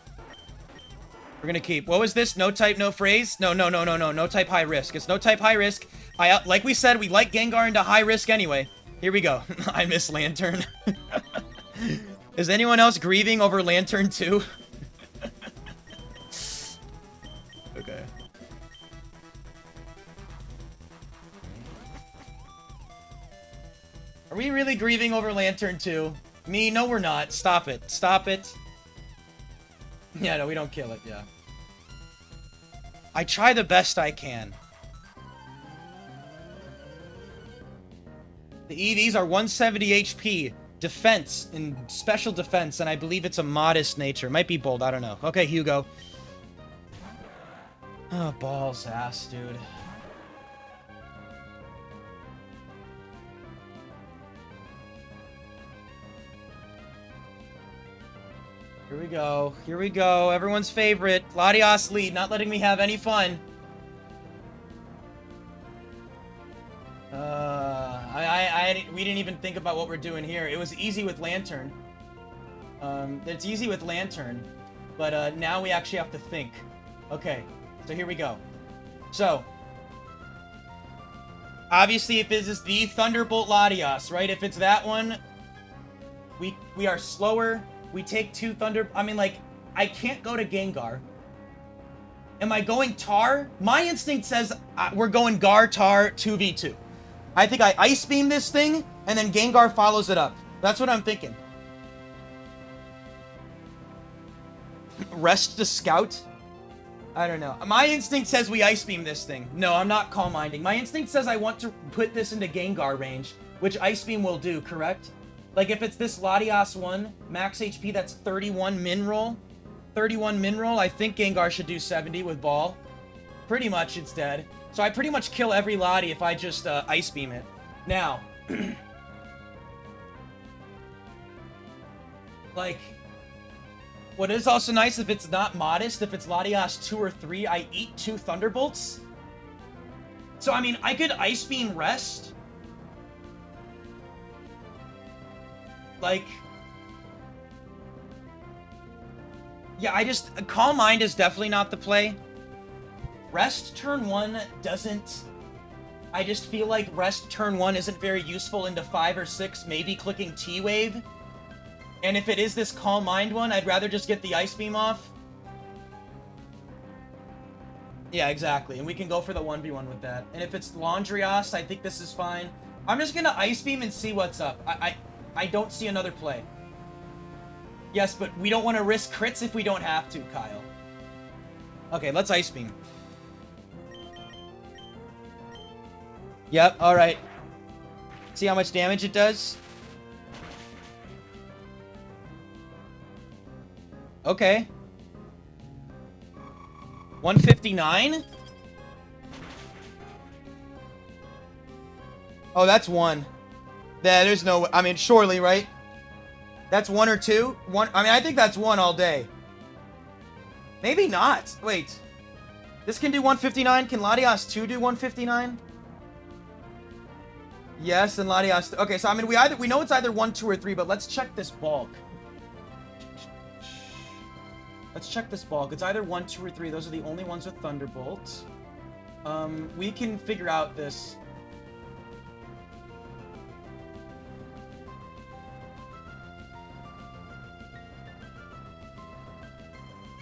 We're gonna keep. What was this? No type, no phrase? No. No type, high risk. It's no type, high risk. Like we said, we like Gengar into high risk anyway. Here we go. I miss Lantern. Is anyone else grieving over Lantern too? Okay. Are we really grieving over Lantern 2? Me? No, we're not. Stop it. Stop it. Yeah, no, we don't kill it, yeah. I try the best I can. The EVs are 170 HP. Defense, and special defense, and I believe it's a modest nature. Might be bold, I don't know. Okay, Hugo. Oh, balls ass, dude. Here we go. Here we go. Everyone's favorite. Latios lead, not letting me have any fun. We didn't even think about what we're doing here. It was easy with Lantern. It's easy with Lantern. But now we actually have to think. Okay, so here we go. So, obviously if this is the Thunderbolt Latios, right? If it's that one, we are slower. We take 2 Thunder... I mean, like, I can't go to Gengar. Am I going Tar? My instinct says we're going Gar, Tar, 2v2. I think I Ice Beam this thing, and then Gengar follows it up. That's what I'm thinking. Rest to Scout? I don't know. My instinct says we Ice Beam this thing. No, I'm not Calm Minding. My instinct says I want to put this into Gengar range, which Ice Beam will do, correct? Like, if it's this Latios 1, max HP, that's 31 min roll. 31 min roll, I think Gengar should do 70 with Ball. Pretty much, it's dead. So I pretty much kill every Lati if I just Ice Beam it. Now, like, what is also nice, if it's not modest, if it's Latios 2 or 3, I eat 2 Thunderbolts. So, I mean, I could Ice Beam Rest. Like, yeah, Calm Mind is definitely not the play. Rest turn 1 doesn't... I just feel like Rest turn 1 isn't very useful into 5 or 6, maybe clicking T-Wave. And if it is this Calm Mind one, I'd rather just get the Ice Beam off. Yeah, exactly. And we can go for the 1v1 with that. And if it's Laundrios, I think this is fine. I'm just gonna Ice Beam and see what's up. I don't see another play. Yes, but we don't want to risk crits if we don't have to, Kyle. Okay, let's Ice Beam. Yep, alright. See how much damage it does? Okay. 159? Oh, that's 1. Yeah, there's no... I mean, surely, right? That's 1 or 2? 1... I mean, I think that's 1 all day. Maybe not. Wait. This can do 159? Can Latios 2 do 159? Yes, and Latios... Okay, so, I mean, we know it's either 1, 2, or 3, but let's check this bulk. Let's check this bulk. It's either 1, 2, or 3. Those are the only ones with Thunderbolt. We can figure out this...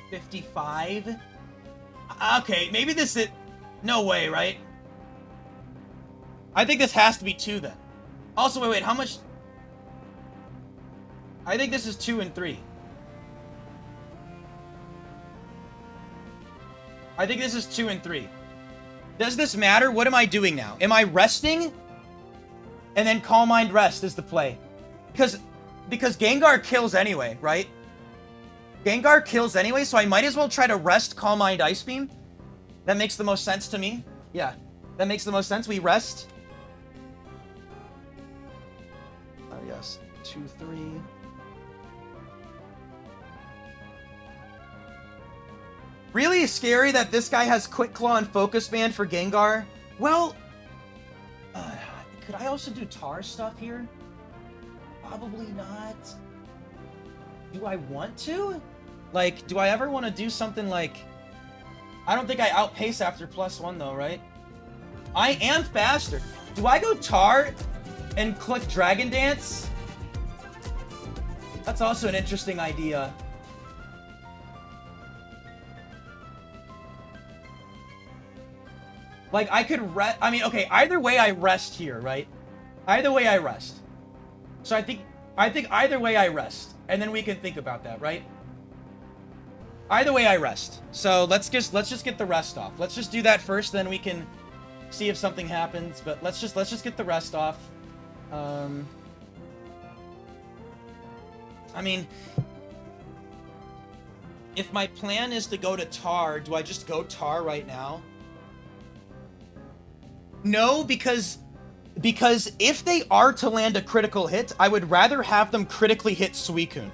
55? Okay, maybe this is... No way, right? I think this has to be 2 then. Also, wait, how much... I think this is 2 and 3. I think this is 2 and 3. Does this matter? What am I doing now? Am I resting? And then Calm Mind Rest is the play. Because Gengar kills anyway, right? Gengar kills anyway, so I might as well try to rest Calm Mind Ice Beam. That makes the most sense to me. Yeah, that makes the most sense. We rest. Oh, yes. 2, 3. Really scary that this guy has Quick Claw and Focus Band for Gengar. Well, could I also do Tar stuff here? Probably not. Do I want to? Like, do I ever want to do something like... I don't think I outpace after +1 though, right? I am faster. Do I go Tar and click Dragon Dance? That's also an interesting idea. Like, I could I mean, okay, either way I rest here, right? Either way I rest. So I think either way I rest. And then we can think about that, right? Either way I rest. So let's just get the rest off. Let's just do that first, then we can see if something happens. But let's just get the rest off. I mean, if my plan is to go to Tar, do I just go Tar right now? No, because if they are to land a critical hit, I would rather have them critically hit Suicune.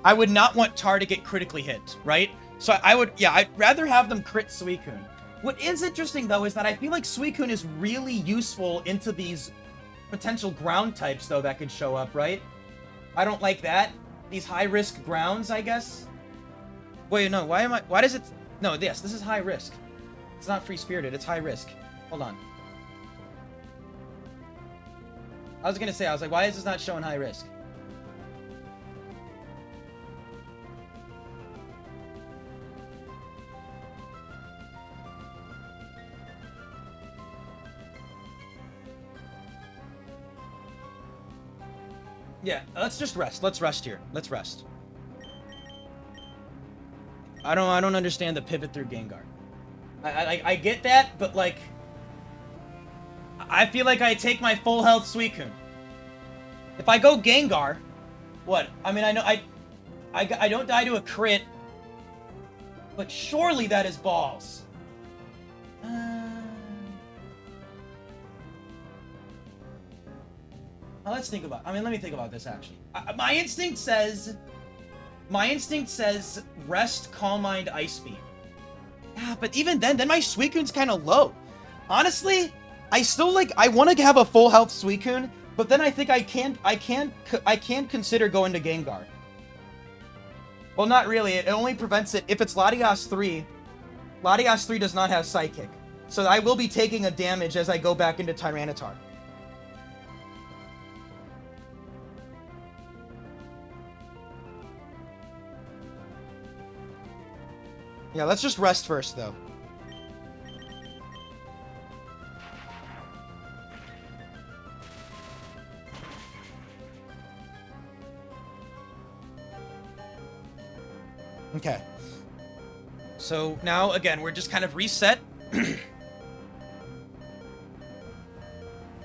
I would not want Tar to get critically hit, right? So I'd rather have them crit Suicune. What is interesting, though, is that I feel like Suicune is really useful into these potential ground types, though, that could show up, right? I don't like that. These high-risk grounds, I guess. Wait, no, why does it... No, this is high risk. It's not free-spirited, it's high risk. Hold on. I was gonna say, I was like, why is this not showing high risk? Yeah, let's just rest. Let's rest here. Let's rest. I don't understand the pivot through Gengar. I get that, but like... I feel like I take my full health Suicune. If I go Gengar, what? I mean, I know I don't die to a crit, but surely that is balls. Let's think about. I mean, let me think about this actually. My instinct says rest, Calm Mind, Ice Beam. Yeah, but even then my Suicune's kind of low. Honestly. I still I want to have a full health Suicune, but then I think I can't consider going to Gengar. Well, not really. It only prevents it if it's Latias 3. Latias 3 does not have Psychic, so I will be taking a damage as I go back into Tyranitar. Yeah, let's just rest first, though. Okay. So now, again, we're just kind of reset.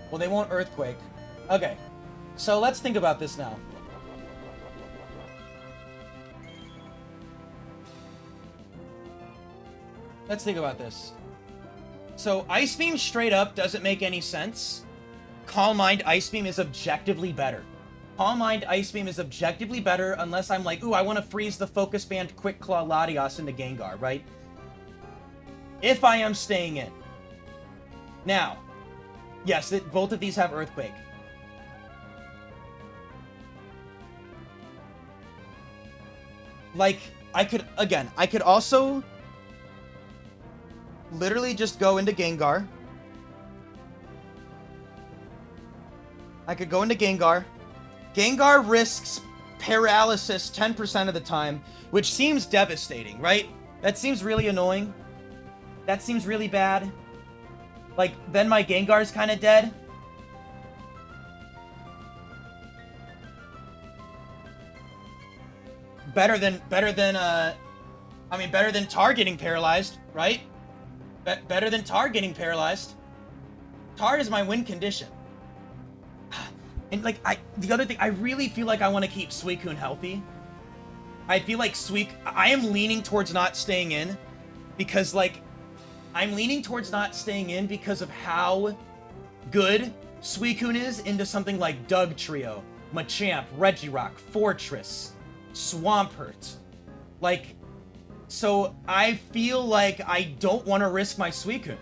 Well, they won't Earthquake. Okay. So let's think about this now. Let's think about this. So Ice Beam straight up doesn't make any sense. Calm Mind Ice Beam is objectively better. Calm Mind Ice Beam is objectively better unless I'm like, ooh, I want to freeze the Focus Band Quick Claw Latias into Gengar, right? If I am staying in. Now, yes, both of these have Earthquake. Like, I could also literally just go into Gengar. I could go into Gengar. Gengar risks paralysis 10% of the time, which seems devastating, right? That seems really annoying. That seems really bad. Like, then my Gengar's kind of dead. Better than Tar getting paralyzed, right? Better than Tar getting paralyzed. Tar is my win condition. And, like, the other thing, I really feel like I want to keep Suicune healthy. I feel like I am leaning towards not staying in because, like, I'm leaning towards not staying in because of how good Suicune is into something like Doug Trio, Machamp, Regirock, Fortress, Swampert. Like, so I feel like I don't want to risk my Suicune.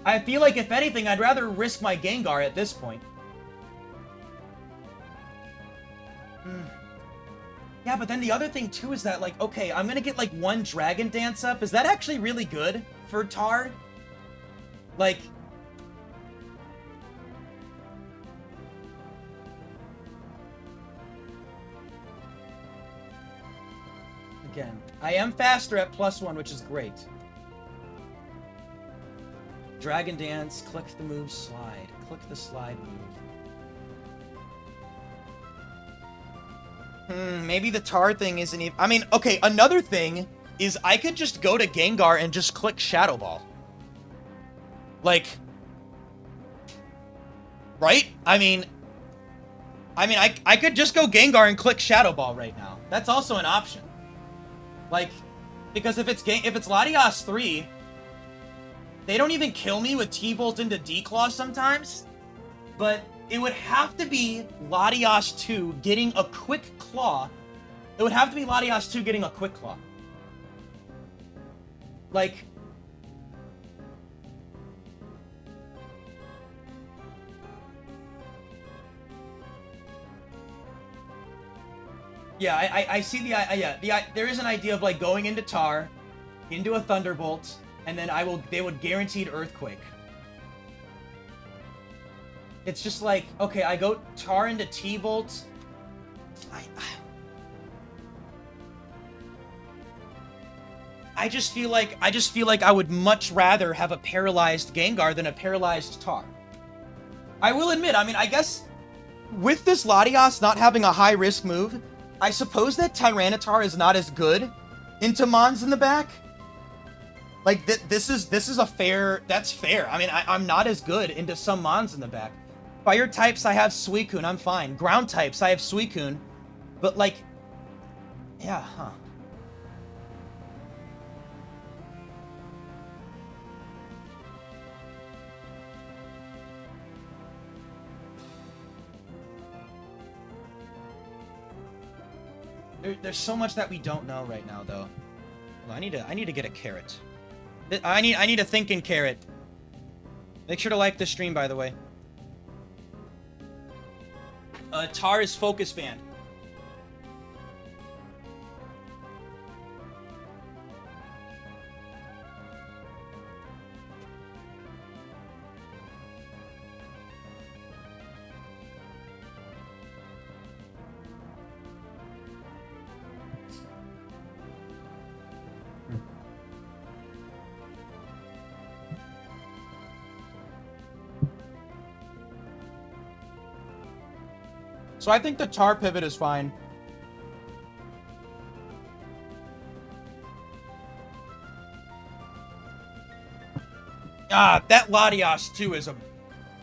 I feel like, if anything, I'd rather risk my Gengar at this point. Yeah, but then the other thing, too, is that, like, okay, I'm gonna get, like, one Dragon Dance up. Is that actually really good for Tar? Like... Again, I am faster at +1, which is great. Dragon Dance, click the move, slide. Click the slide move. Maybe the Tar thing isn't even... I mean, okay, another thing is I could just go to Gengar and just click Shadow Ball. Like... Right? I mean, I could just go Gengar and click Shadow Ball right now. That's also an option. Like, because if it's Latias 3, they don't even kill me with T-Bolt into D-Claw sometimes, but it would have to be Latias 2 getting a quick claw. It would have to be Latias 2 getting a quick claw. Like... Yeah, I see there is an idea of, like, going into Tar, into a Thunderbolt, and then they would guaranteed Earthquake. It's just like, okay, I go Tar into T-Bolt. I just feel like I would much rather have a paralyzed Gengar than a paralyzed Tar. I will admit, I mean, I guess with this Latias not having a high risk move, I suppose that Tyranitar is not as good into Mons in the back. Like, this is a fair... That's fair. I mean, I'm not as good into some Mons in the back. Fire types, I have Suicune. I'm fine. Ground types, I have Suicune. But, like... Yeah, huh. There's so much that we don't know right now, though. Well, I need to get a carrot. I need a thinking carrot. Make sure to like this stream, by the way. Tar is Focus Band. So I think the Tar pivot is fine. Ah, that Latias 2 is a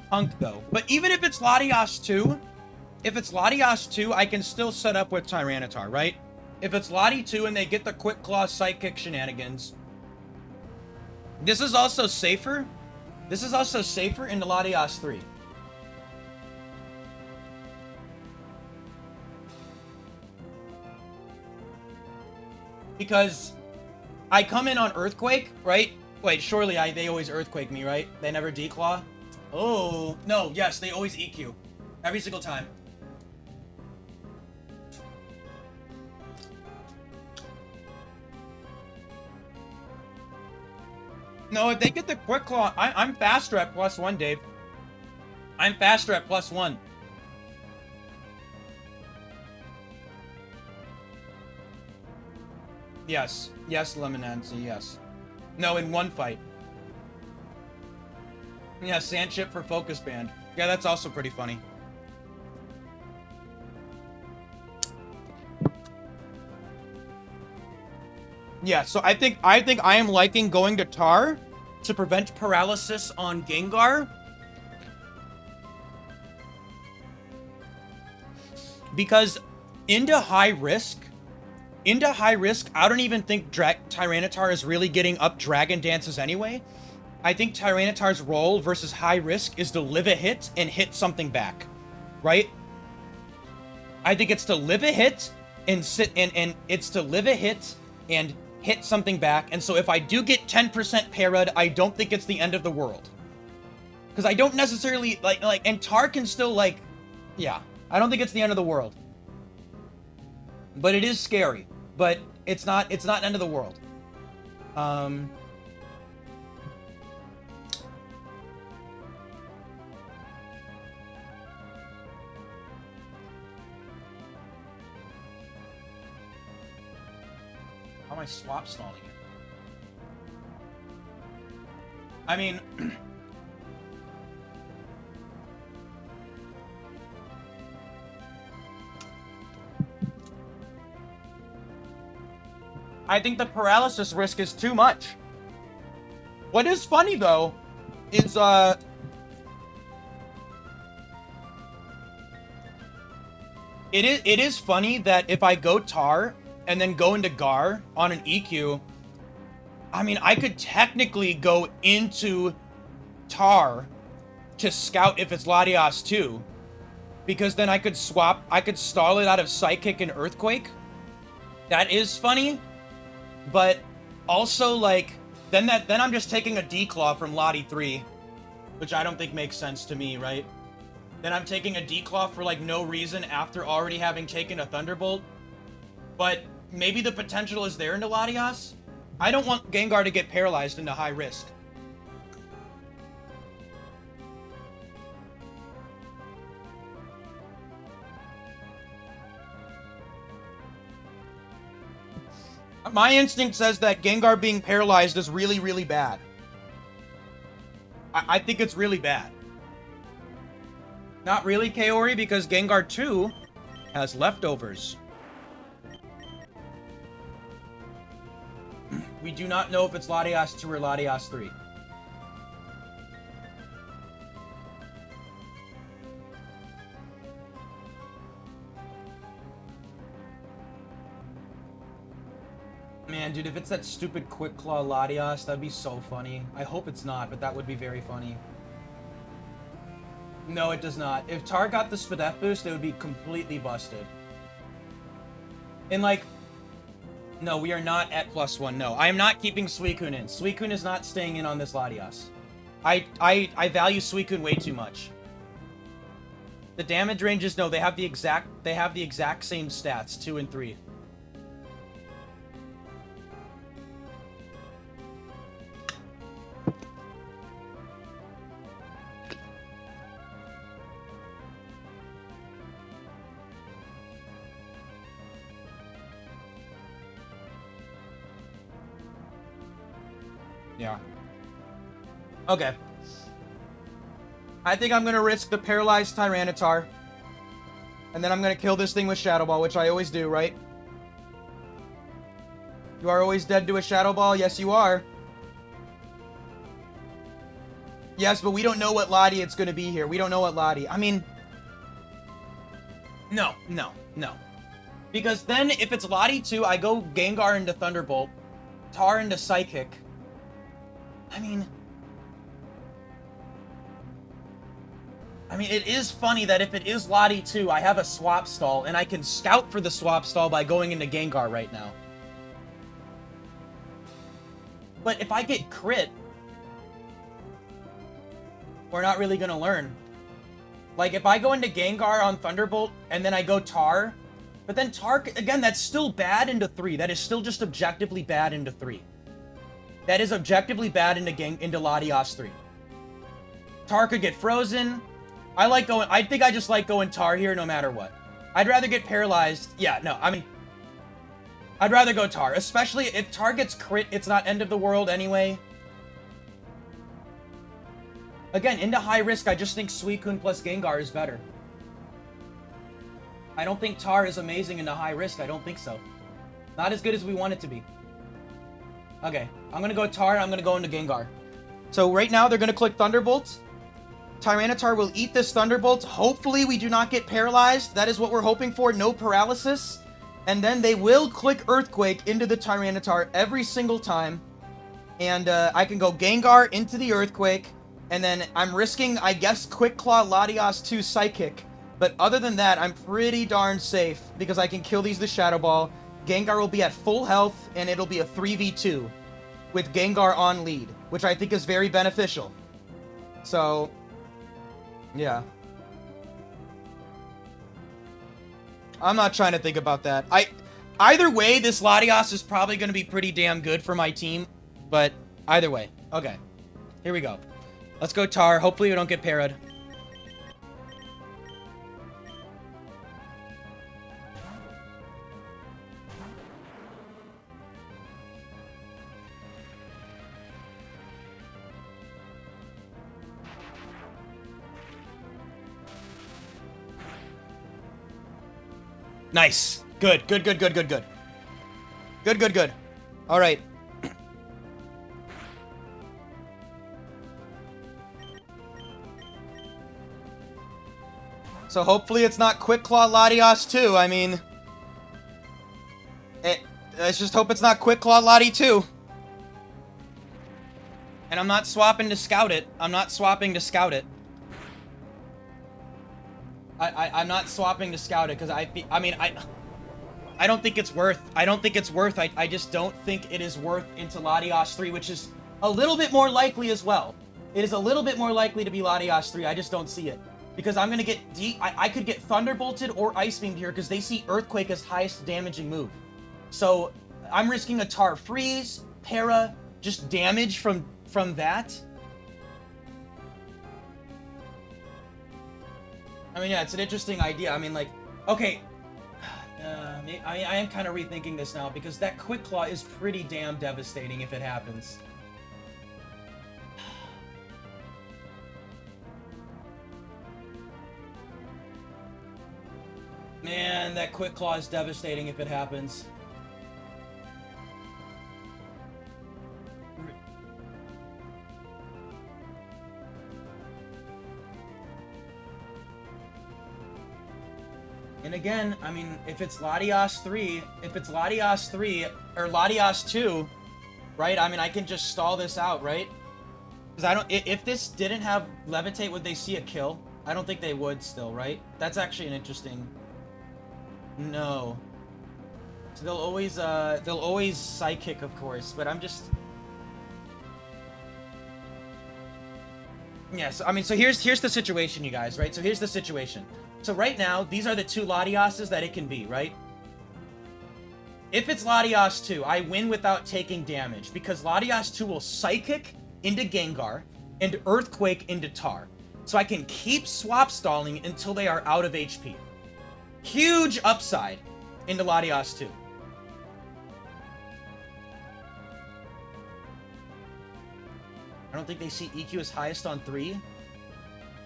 punk, though. But even if it's Latias 2, I can still set up with Tyranitar, right? If it's Lati 2 and they get the Quick Claw Psychic shenanigans. This is also safer. This is also safer in the Latias 3. Because I come in on Earthquake, right? Wait, surely they always Earthquake me, right? They never Declaw? Oh, no, yes, they always EQ. Every single time. No, if they get the Quick Claw, I'm faster at +1, Dave. I'm faster at +1. Yes. Yes, Lemonancy, yes. No, in one fight. Yeah, Sandchip for Focus Band. Yeah, that's also pretty funny. Yeah, so I think I am liking going to Tar to prevent paralysis on Gengar. Because into high risk, into high risk, I don't even think Tyranitar is really getting up Dragon Dances anyway. I think Tyranitar's role versus high risk is to live a hit and hit something back, right? I think it's to live a hit and it's to live a hit and hit something back. And so if I do get 10% parried, I don't think it's the end of the world. Because I don't necessarily and Tar can still yeah, I don't think it's the end of the world. But it is scary. But it's not end of the world. How am I swap stalling it? I mean, I think the paralysis risk is too much. What is funny though is it is funny that if I go Tar and then go into Gar on an EQ, I mean, I could technically go into Tar to scout if it's Latias too, because then I could stall it out of Psychic and Earthquake. That is funny, but also then I'm just taking a D-Claw from Lati 3, which I don't think makes sense to me, right? Then I'm taking a D-Claw for no reason after already having taken a Thunderbolt. But maybe the potential is there into Latias. I don't want Gengar to get paralyzed into high risk. My instinct says that Gengar being paralyzed is really, really bad. I think it's really bad. Not really, Kaori, because Gengar 2 has leftovers. We do not know if it's Latias 2 or Latias 3. Man, dude, if it's that stupid Quick Claw Latias, that'd be so funny. I hope it's not, but that would be very funny. No, it does not. If Tar got the Spadef boost, it would be completely busted. And no, we are not at +1. No, I am not keeping Suicune in. Suicune is not staying in on this Latias. I value Suicune way too much. The damage ranges, no, they have the exact same stats, 2 and 3. Yeah. Okay. I think I'm gonna risk the paralyzed Tyranitar. And then I'm gonna kill this thing with Shadow Ball, which I always do, right? You are always dead to a Shadow Ball? Yes, you are. Yes, but we don't know what Lottie it's gonna be here. We don't know what Lottie. I mean... No. Because then, if it's Lottie 2, I go Gengar into Thunderbolt, Tar into Psychic. I mean, it is funny that if it is Lottie 2, I have a swap stall, and I can scout for the swap stall by going into Gengar right now. But if I get crit, we're not really gonna learn. If I go into Gengar on Thunderbolt, and then I go Tar, but then Tar, again, that's still bad into 3. That is still just objectively bad into 3. That is objectively bad into Latias 3. Tar could get frozen. I think I just like going Tar here no matter what. I'd rather get paralyzed. Yeah, no, I mean, I'd rather go Tar. Especially if Tar gets crit, it's not end of the world anyway. Again, into high risk, I just think Suicune plus Gengar is better. I don't think Tar is amazing into high risk. I don't think so. Not as good as we want it to be. Okay, I'm gonna go Tar, I'm gonna go into Gengar. So right now, they're gonna click Thunderbolt. Tyranitar will eat this Thunderbolt. Hopefully, we do not get paralyzed. That is what we're hoping for. No paralysis. And then they will click Earthquake into the Tyranitar every single time. And I can go Gengar into the Earthquake. And then I'm risking, I guess, Quick Claw Latias 2 Psychic. But other than that, I'm pretty darn safe. Because I can kill these with Shadow Ball. Gengar will be at full health. And it'll be a 3v2. With Gengar on lead. Which I think is very beneficial. So, yeah. I'm not trying to think about that. Either way, this Latias is probably going to be pretty damn good for my team. But either way. Okay. Here we go. Let's go Tar. Hopefully we don't get parried. Nice. Good. Good, good, good, good, good. Good, good, good. All right. So hopefully it's not Quick Claw Latias 2. I mean, let's just hope it's not Quick Claw Lati 2. And I'm not swapping to scout it. I'm not swapping to scout it. I'm not swapping to scout it because I don't think it's worth. I don't think it's worth. I just don't think it is worth into Latias 3, which is a little bit more likely as well. It is a little bit more likely to be Latias 3. I just don't see it. Because I'm going to get I could get Thunderbolted or Ice Beamed here because they see Earthquake as highest damaging move. So I'm risking a Tar Freeze, Para, just damage from that. I mean, yeah, it's an interesting idea. I mean, like, okay. I am kind of rethinking this now because that Quick Claw is pretty damn devastating if it happens. Man, that Quick Claw is devastating if it happens. And again, I mean, if it's Latias 3, or Latias 2, right? I mean, I can just stall this out, right? Because if this didn't have Levitate, would they see a kill? I don't think they would still, right? That's actually an interesting... No. So they'll always Psychic, of course, but I'm just... Yeah, so, I mean, so here's the situation, you guys, right? So here's the situation. So right now, these are the two Latiases that it can be, right? If it's Latias 2, I win without taking damage, because Latias 2 will Psychic into Gengar, and Earthquake into Tar. So I can keep swap stalling until they are out of HP. Huge upside into Latias 2. I don't think they see EQ as highest on 3.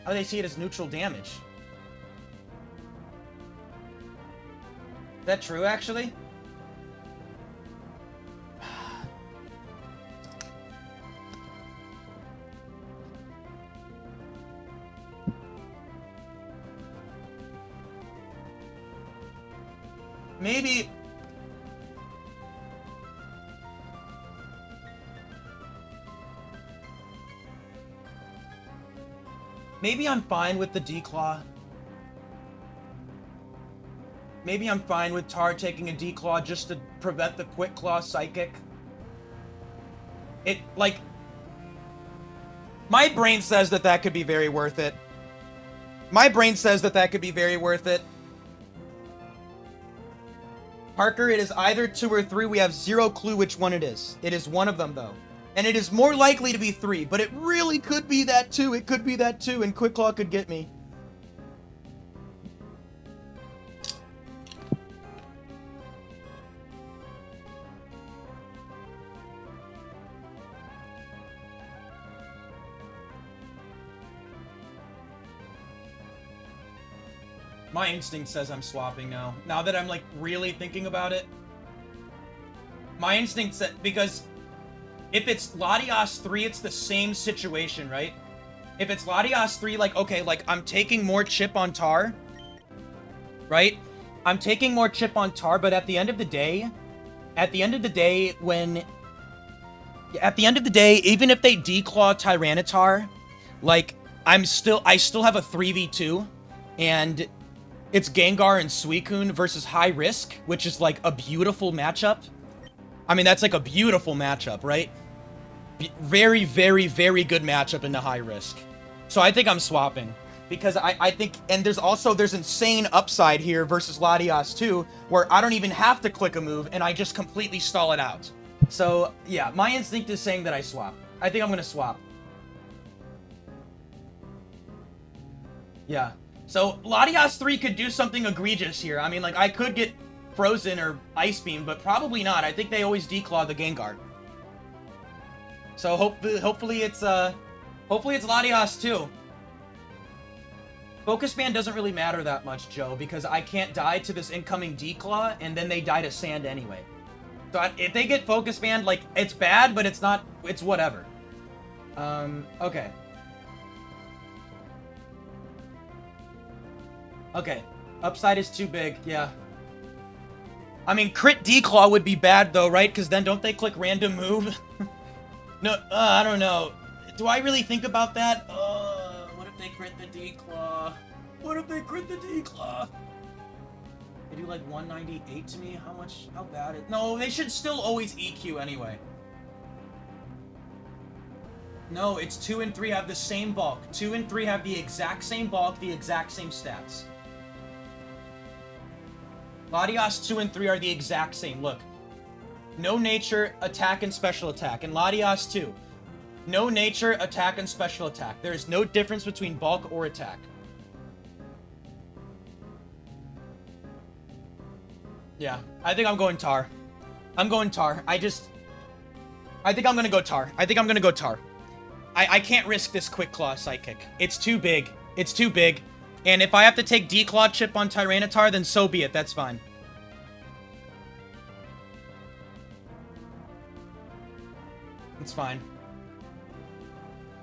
How do they see it as neutral damage? Is that true, actually? Maybe... Maybe I'm fine with the D-Claw. Maybe I'm fine with Tar taking a D-Claw just to prevent the Quick Claw Psychic. It, like... My brain says that that could be very worth it. My brain says that that could be very worth it. Parker, it is either 2 or 3. We have zero clue which one it is. It is one of them, though. And it is more likely to be 3, but it really could be that 2. It could be that 2, and Quick Claw could get me. My instinct says I'm swapping now. Now that I'm, like, really thinking about it. My instinct said... Because... If it's Latias 3, it's the same situation, right? If it's Latias 3, like, okay, like, I'm taking more chip on Tar, right? I'm taking more chip on Tar, but at the end of the day, even if they declaw Tyranitar, like, I still have a 3v2, and it's Gengar and Suicune versus High Risk, which is, like, a beautiful matchup. I mean, that's, like, a beautiful matchup, right? Very, very, very good matchup into High Risk. So I think I'm swapping. Because I think, and there's insane upside here versus Latias too, where I don't even have to click a move, and I just completely stall it out. So, yeah, my instinct is saying that I swap. I think I'm gonna swap. Yeah. So, Latias 3 could do something egregious here. I mean, like, I could get Frozen or Ice Beam, but probably not. I think they always declaw the Gengar. So, hopefully it's Latias 2. Focus Band doesn't really matter that much, Joe, because I can't die to this incoming declaw, and then they die to Sand anyway. So if they get Focus Band, like, it's bad, but it's not, it's whatever. Okay. Okay. Upside is too big, yeah. I mean, crit declaw would be bad, though, right? Because then don't they click random move? No, I don't know. Do I really think about that? What if they crit the declaw? What if they crit the declaw? They do like 198 to me? How bad it? No, they should still always EQ anyway. No, it's 2 and 3 have the same bulk. 2 and 3 have the exact same bulk, the exact same stats. Latias 2 and 3 are the exact same. Look. No nature, attack, and special attack. And Latias 2. No nature, attack, and special attack. There is no difference between bulk or attack. Yeah, I think I'm going Tar. I'm going Tar. I think I'm gonna go Tar. I can't risk this Quick Claw Psychic. It's too big. It's too big. And if I have to take Declaw chip on Tyranitar, then so be it. That's fine. It's fine.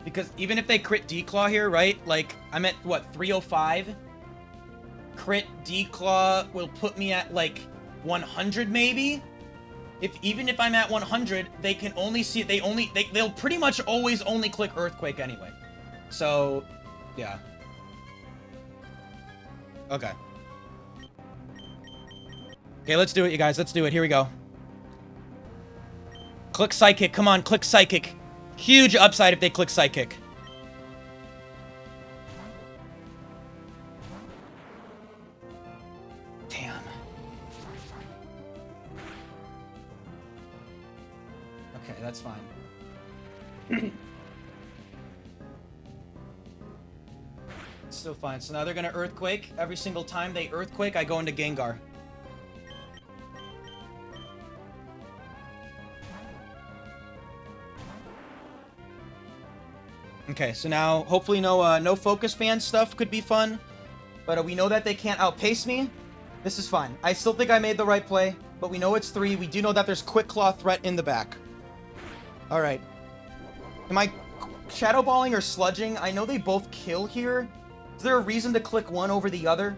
Because even if they crit Declaw here, right? Like, I'm at, what, 305? Crit Declaw will put me at, like, 100 maybe? Even if I'm at 100, they can only see, they'll pretty much always only click Earthquake anyway. So, yeah. Okay. Okay, let's do it, you guys. Let's do it. Here we go. Click Psychic. Come on, click Psychic. Huge upside if they click Psychic. Damn. Okay, that's fine. It's still fine. So now they're gonna Earthquake. Every single time they Earthquake, I go into Gengar. Okay, so now hopefully no Focus Band stuff could be fun, but we know that they can't outpace me. This is fine. I still think I made the right play, but we know it's 3. We do know that there's Quick Claw threat in the back. All right. Am I Shadow Balling or Sludging? I know they both kill here. Is there a reason to click one over the other?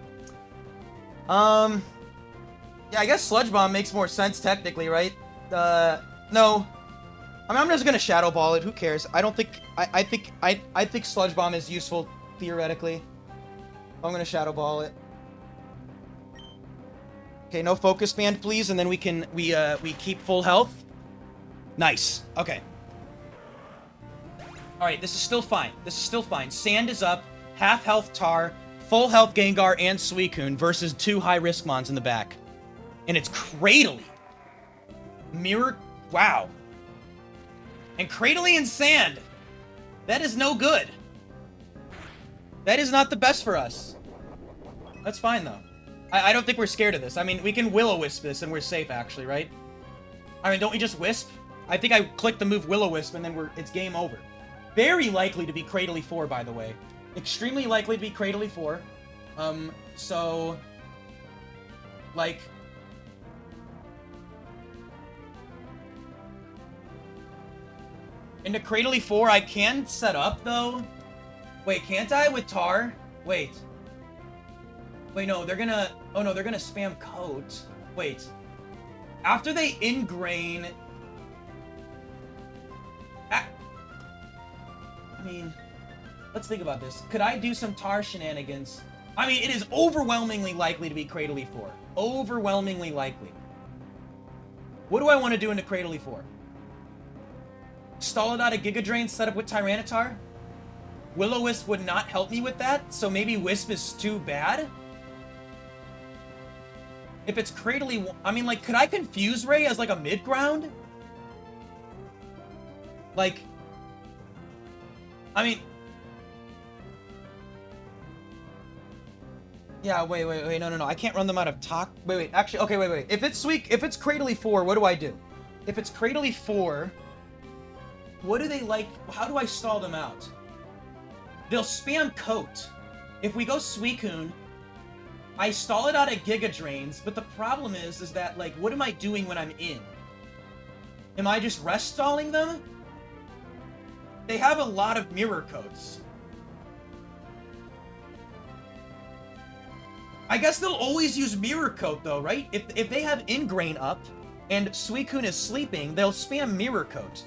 Yeah, I guess Sludge Bomb makes more sense technically, right? No. I mean, I'm just gonna Shadow Ball it. Who cares? I don't think. I think Sludge Bomb is useful theoretically. I'm gonna Shadow Ball it. Okay, no Focus Band, please, and then we keep full health. Nice. Okay. All right, this is still fine. This is still fine. Sand is up. Half health Tar, full health Gengar and Suicune versus 2 high-risk mons in the back. And it's Cradily. Mirror... Wow. And Cradily and Sand. That is no good. That is not the best for us. That's fine, though. I don't think we're scared of this. I mean, we can Will-O-Wisp this and we're safe, actually, right? I mean, don't we just Wisp? I think I clicked the move Will-O-Wisp and then it's game over. Very likely to be Cradily 4, by the way. Extremely likely to be Cradily 4. So... Like... Into Cradily 4, I can set up, though. Wait, can't I with Tar? Wait. Wait, no, they're gonna... Oh, no, they're gonna spam coat. Wait. After they ingrain... I mean... Let's think about this. Could I do some tar shenanigans? I mean, it is overwhelmingly likely to be Cradily 4. Overwhelmingly likely. What do I want to do into Cradily 4? Stall it out of Giga Drain, set up with Tyranitar? Will-O-Wisp would not help me with that, so maybe Wisp is too bad? If it's Cradily... I mean, like, could I Confuse Ray as, like, a mid-ground? Like... I mean... Yeah, wait, no. I can't run them out of talk. Wait, actually, okay, wait. If it's Cradily 4, what do I do? If it's Cradily 4, what do they like? How do I stall them out? They'll spam Coat. If we go Suicune, I stall it out of Giga Drains, but the problem is that, like, what am I doing when I'm in? Am I just rest stalling them? They have a lot of mirror coats. I guess they'll always use Mirror Coat, though, right? If they have Ingrain up, and Suicune is sleeping, they'll spam Mirror Coat.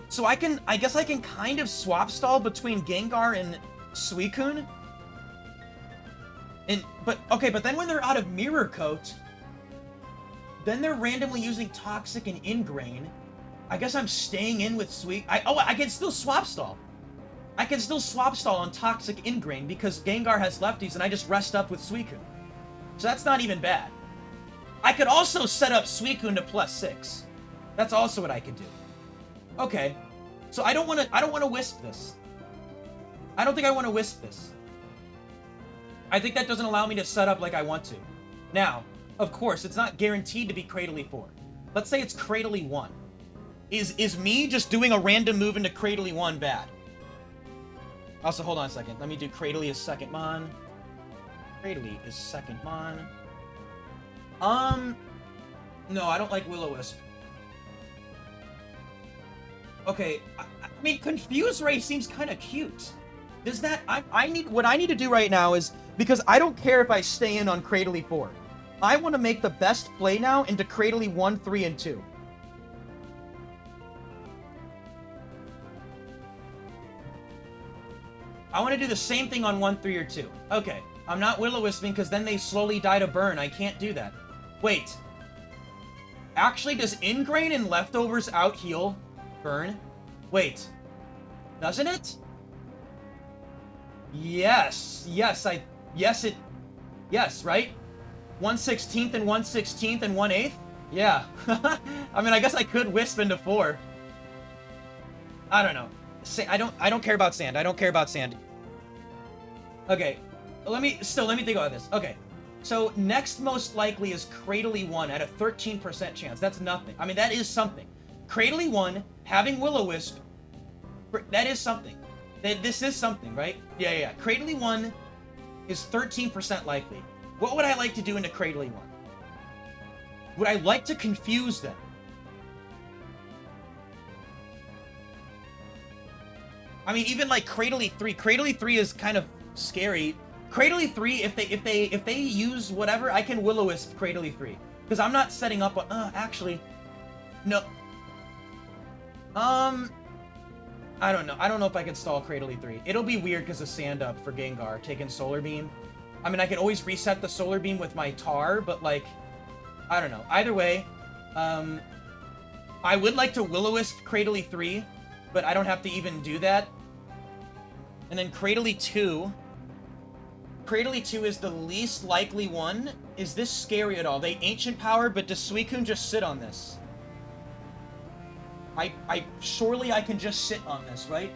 So I guess I can kind of swap stall between Gengar and Suicune. But then when they're out of Mirror Coat, then they're randomly using Toxic and Ingrain. I guess I'm staying in with I can still swap stall. I can still swap stall on Toxic Ingrain because Gengar has lefties and I just rest up with Suicune. So that's not even bad. I could also set up Suicune to +6. That's also what I could do. Okay. So I don't want to Wisp this. I don't think I want to Wisp this. I think that doesn't allow me to set up like I want to. Now, of course, it's not guaranteed to be Cradily 4. Let's say it's Cradily 1. Is me just doing a random move into Cradily 1 bad? Also, hold on a second. Let me do Cradily as second mon. Cradily is second mon. No, I don't like Will-O-Wisp. Okay, I mean, Confuse Ray seems kind of cute. Does that... what I need to do right now is... Because I don't care if I stay in on Cradily 4. I want to make the best play now into Cradily 1, 3, and 2. I want to do the same thing on 1, 3, or 2. Okay. I'm not Will-O-Wisping because then they slowly die to burn. I can't do that. Wait. Actually, does Ingrain and Leftovers out-heal burn? Wait. Doesn't it? Yes. Yes, right? 1/16 and 1/16 and 1/8? Yeah. I mean, I guess I could Wisp into 4. I don't know. I don't care about sand. I don't care about sand. Okay. Let me think about this. Okay. So next most likely is Cradily 1 at a 13% chance. That's nothing. I mean, that is something. Cradily 1 having Will-O-Wisp, that is something. This is something, right? Yeah. Cradily 1 is 13% likely. What would I like to do into Cradily 1? Would I like to confuse them? I mean, even like Cradily 3. Cradily 3 is kind of scary. Cradily 3, if they use whatever, I can Will-O-Wisp Cradily 3. Because I'm not setting up on... actually... No. I don't know. I don't know if I can stall Cradily 3. It'll be weird because of Sand Up for Gengar, taking Solar Beam. I mean, I can always reset the Solar Beam with my Tar, but, like... I don't know. Either way, I would like to Will-O-Wisp Cradily 3, but I don't have to even do that. And then Cradily 2... Cradily 2 is the least likely one. Is this scary at all? They Ancient Power, but does Suicune just sit on this? Surely I can just sit on this, right?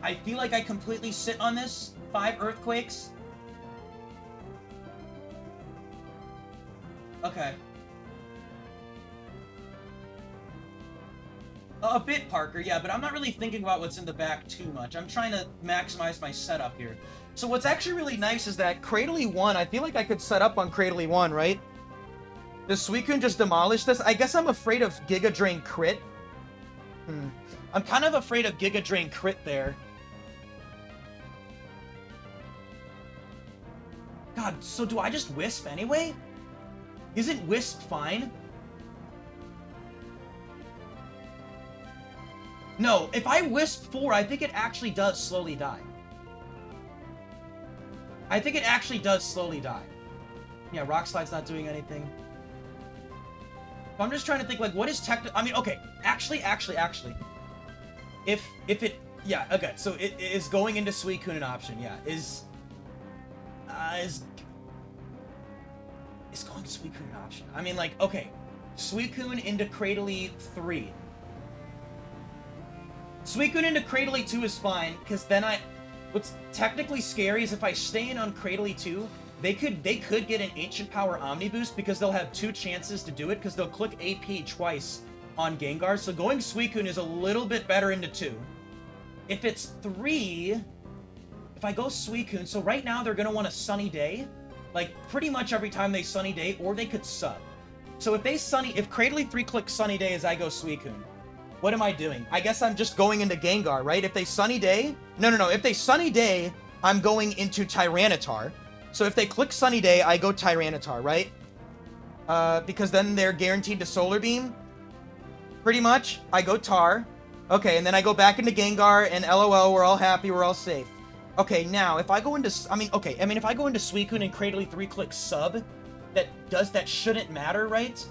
I feel like I completely sit on this. 5 Earthquakes. Okay. A bit, Parker, yeah, but I'm not really thinking about what's in the back too much. I'm trying to maximize my setup here. So what's actually really nice is that Cradily 1, I feel like I could set up on Cradily 1, right? Does Suicune just demolish this? I guess I'm afraid of Giga Drain crit. I'm kind of afraid of Giga Drain crit there. God, so do I just Wisp anyway? Isn't Wisp fine? No, if I Wisp 4, I think it actually does slowly die. I think it actually does slowly die. Yeah, Rock Slide's not doing anything. I'm just trying to think, like, what is technical... I mean, okay, actually. If it... Yeah, okay, so it is going into Suicune an option, yeah. Is going Suicune an option? I mean, like, okay. Suicune into Cradily 3. Suicune into Cradily 2 is fine, because then what's technically scary is if I stay in on Cradily 2, they could get an Ancient Power Omni Boost because they'll have 2 chances to do it because they'll click AP twice on Gengar. So going Suicune is a little bit better into 2. If it's 3, if I go Suicune, so right now they're going to want a Sunny Day. Like, pretty much every time they Sunny Day, or they could sub. So if Cradily 3 clicks Sunny Day as I go Suicune, what am I doing? I guess I'm just going into Gengar, right? If they Sunny Day... No. If they Sunny Day, I'm going into Tyranitar. So if they click Sunny Day, I go Tyranitar, right? Because then they're guaranteed to Solar Beam. Pretty much, I go Tar. Okay, and then I go back into Gengar, and LOL, we're all happy, we're all safe. Okay, now, if I go into... if I go into Suicune and Cradily 3 click Sub, that shouldn't matter, right?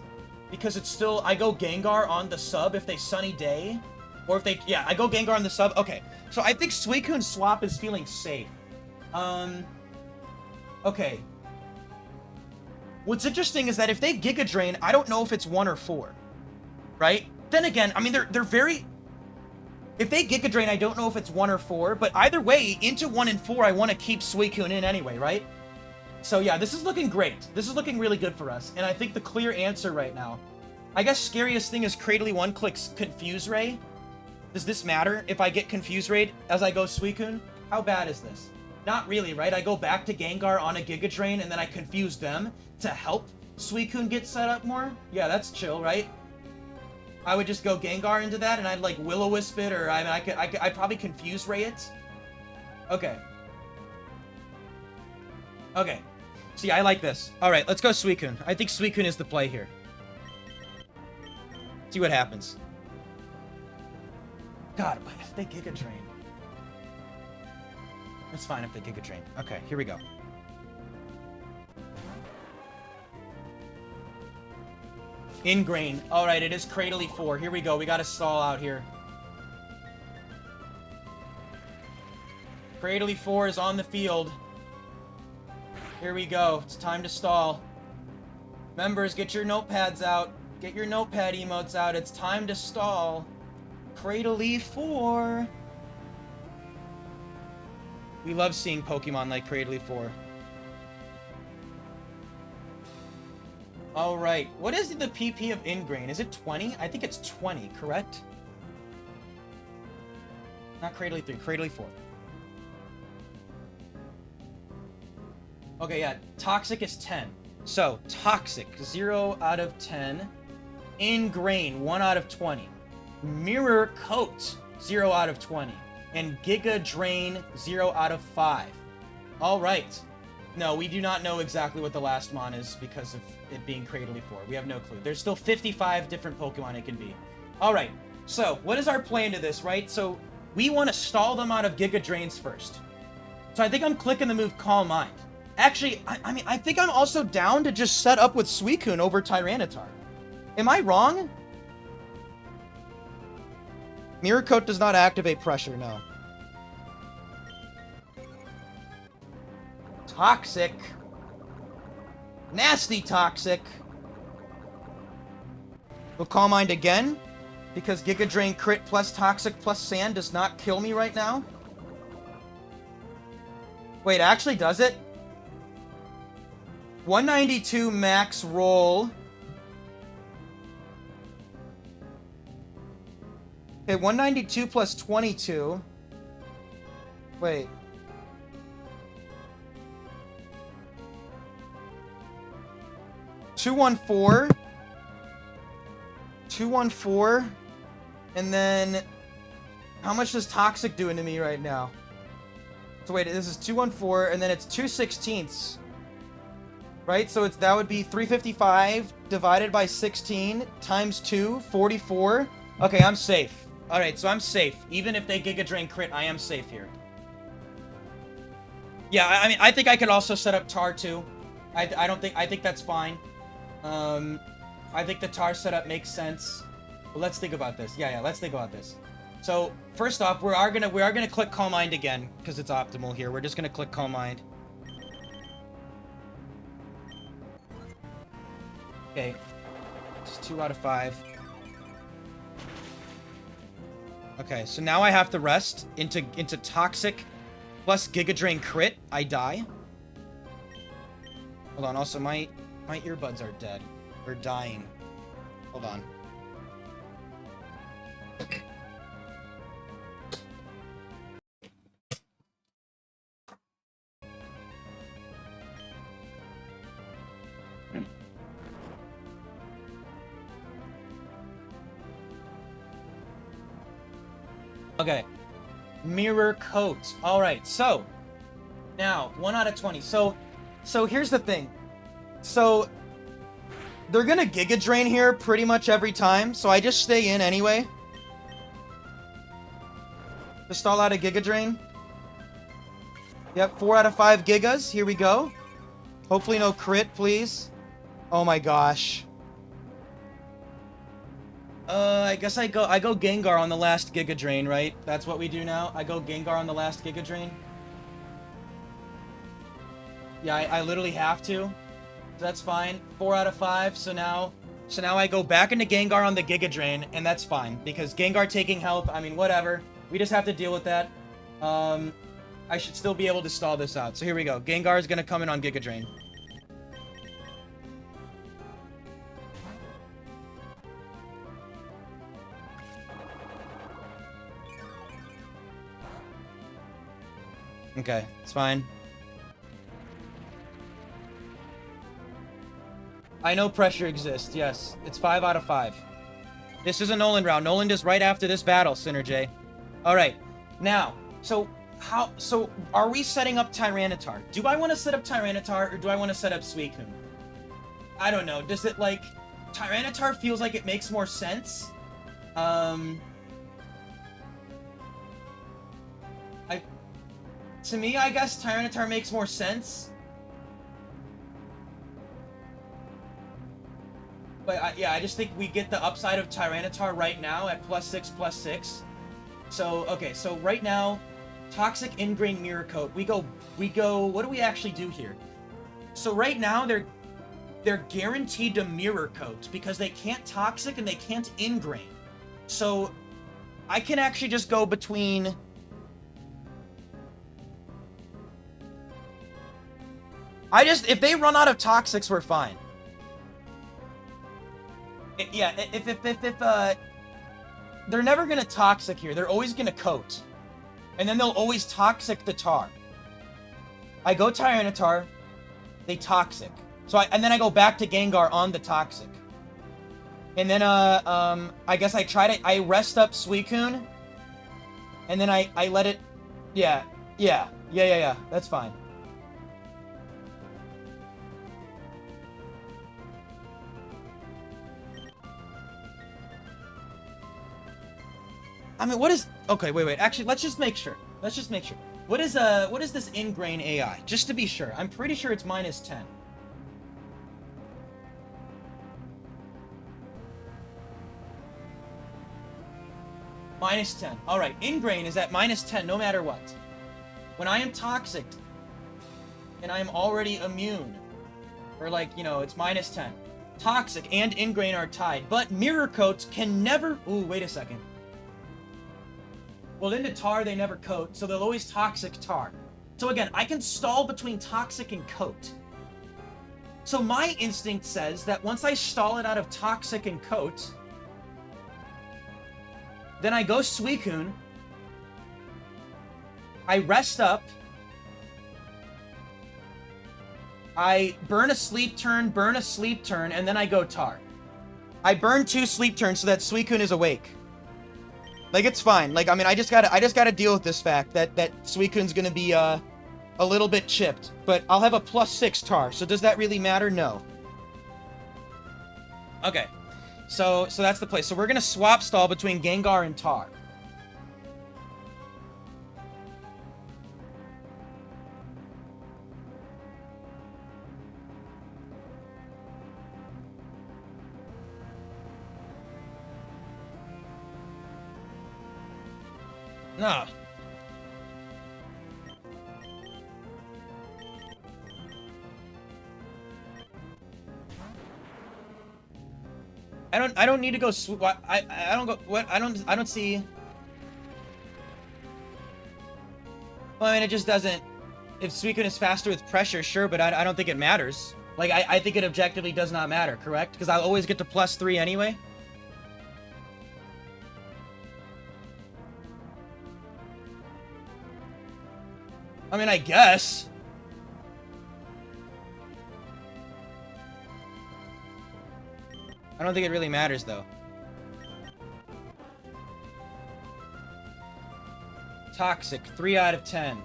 Because it's still... I go Gengar on the Sub if they Sunny Day. Or if they... Yeah, I go Gengar on the Sub. Okay, so I think Suicune swap is feeling safe. Okay. What's interesting is that if they Giga Drain, I don't know if it's 1 or 4. Right? Then again, I mean, they're very... If they Giga Drain, I don't know if it's 1 or 4, but either way, into 1 and 4, I want to keep Suicune in anyway, right? So yeah, this is looking great. This is looking really good for us, and I think the clear answer right now... I guess scariest thing is Cradily 1 clicks Confuse Ray. Does this matter if I get Confuse Ray as I go Suicune? How bad is this? Not really, right? I go back to Gengar on a Giga Drain, and then I confuse them to help Suicune get set up more? Yeah, that's chill, right? I would just go Gengar into that, and I'd, like, Will-O-Wisp it, or I'd probably Confuse Ray it. Okay. Okay. See, I like this. Alright, let's go Suicune. I think Suicune is the play here. See what happens. God, if they Giga Drain... It's fine if they Giga Drain. Okay, here we go. Ingrain. Alright, it is Cradily 4. Here we go. We gotta stall out here. Cradily 4 is on the field. Here we go. It's time to stall. Members, get your notepads out. Get your notepad emotes out. It's time to stall. Cradily 4. We love seeing Pokemon like Cradily 4. Alright, what is the PP of Ingrain? Is it 20? I think it's 20, correct? Not Cradily 3, Cradily 4. Okay, yeah, Toxic is 10. So, Toxic, 0 out of 10. Ingrain, 1 out of 20. Mirror Coat, 0 out of 20. And Giga Drain, 0 out of 5. Alright. No, we do not know exactly what the last mon is because of it being Cradily 4. We have no clue. There's still 55 different Pokemon it can be. Alright, so what is our plan to this, right? So we want to stall them out of Giga Drains first. So I think I'm clicking the move Calm Mind. Actually, I mean, I think I'm also down to just set up with Suicune over Tyranitar. Am I wrong? Mirror Coat does not activate pressure, no. Toxic. Nasty Toxic. We'll Calm Mind again, because Giga Drain crit plus Toxic plus Sand does not kill me right now. Wait, actually does it? 192 max roll. Okay, 192 plus 22. Wait. $214. 214. And then how much is Toxic doing to me right now? So wait, this is 214, and then it's 2/16. Right? So that would be 355 divided by 16 times 2, 44. Okay, I'm safe. Alright, so I'm safe. Even if they Giga Drain crit, I am safe here. Yeah, I mean, I think I could also set up Tar too. I think that's fine. I think the Tar setup makes sense. But let's think about this. Yeah, let's think about this. So, first off, we are gonna click Calm Mind again, because it's optimal here. We're just gonna click Calm Mind. Okay. It's 2 out of 5. Okay, so now I have to rest into Toxic plus Giga Drain crit. I die. Hold on, also my earbuds are dead. Or dying. Hold on. Okay. Mirror coat. Alright, so now 1 out of 20. So here's the thing. So they're gonna Giga Drain here pretty much every time, so I just stay in anyway. Just stall out a Giga Drain. Yep, 4 out of 5 Gigas. Here we go. Hopefully no crit, please. Oh my gosh. I guess I go Gengar on the last Giga Drain, right? That's what we do now? I go Gengar on the last Giga Drain? Yeah, I literally have to. So that's fine. 4 out of 5, so now I go back into Gengar on the Giga Drain, and that's fine. Because Gengar taking health, I mean, whatever. We just have to deal with that. I should still be able to stall this out. So here we go. Gengar is gonna come in on Giga Drain. Okay, it's fine. I know pressure exists, yes. It's 5 out of 5. This is a Noland round. Noland is right after this battle, Synergy. Alright, now, so are we setting up Tyranitar? Do I want to set up Tyranitar, or do I want to set up Suicune? I don't know. Does it, like... Tyranitar feels like it makes more sense. To me, I guess Tyranitar makes more sense. But, yeah, I just think we get the upside of Tyranitar right now at +6/+6. So, okay, so right now, Toxic Ingrain Mirror Coat. We go, what do we actually do here? So right now, they're guaranteed to Mirror Coat because they can't Toxic and they can't Ingrain. So, I can actually just go between... if they run out of Toxics, we're fine. Yeah, if they're never gonna Toxic here. They're always gonna Coat. And then they'll always Toxic the Tar. I go Tyranitar, they Toxic. And then I go back to Gengar on the Toxic. And then, I guess I rest up Suicune. And then I let it, yeah, that's fine. I mean, what is... Okay, wait. Actually, let's just make sure. What is this Ingrain AI? Just to be sure. I'm pretty sure it's -10. -10. Alright, Ingrain is at -10 no matter what. When I am Toxic, and I am already immune, or like, you know, it's -10. Toxic and Ingrain are tied, but Mirror Coats can never... Ooh, wait a second. Well, into Tar, they never Coat, so they'll always Toxic Tar. So again, I can stall between Toxic and Coat. So my instinct says that once I stall it out of Toxic and Coat, then I go Suicune, I rest up, I burn a sleep turn, and then I go Tar. I burn 2 sleep turns so that Suicune is awake. Like, it's fine. Like, I mean, I just gotta deal with this fact that Suicune's gonna be, a little bit chipped, but I'll have a +6 tar. So does that really matter? No. Okay. So that's the play. So we're going to swap stall between Gengar and Tar. Nah. I don't need to go I don't go what I don't see. Well, I mean, it just doesn't. If Suicune is faster with pressure, sure, but I don't think it matters. Like, I think it objectively does not matter, correct? Because I'll always get to +3 anyway. I mean, I guess. I don't think it really matters, though. Toxic, 3 out of 10.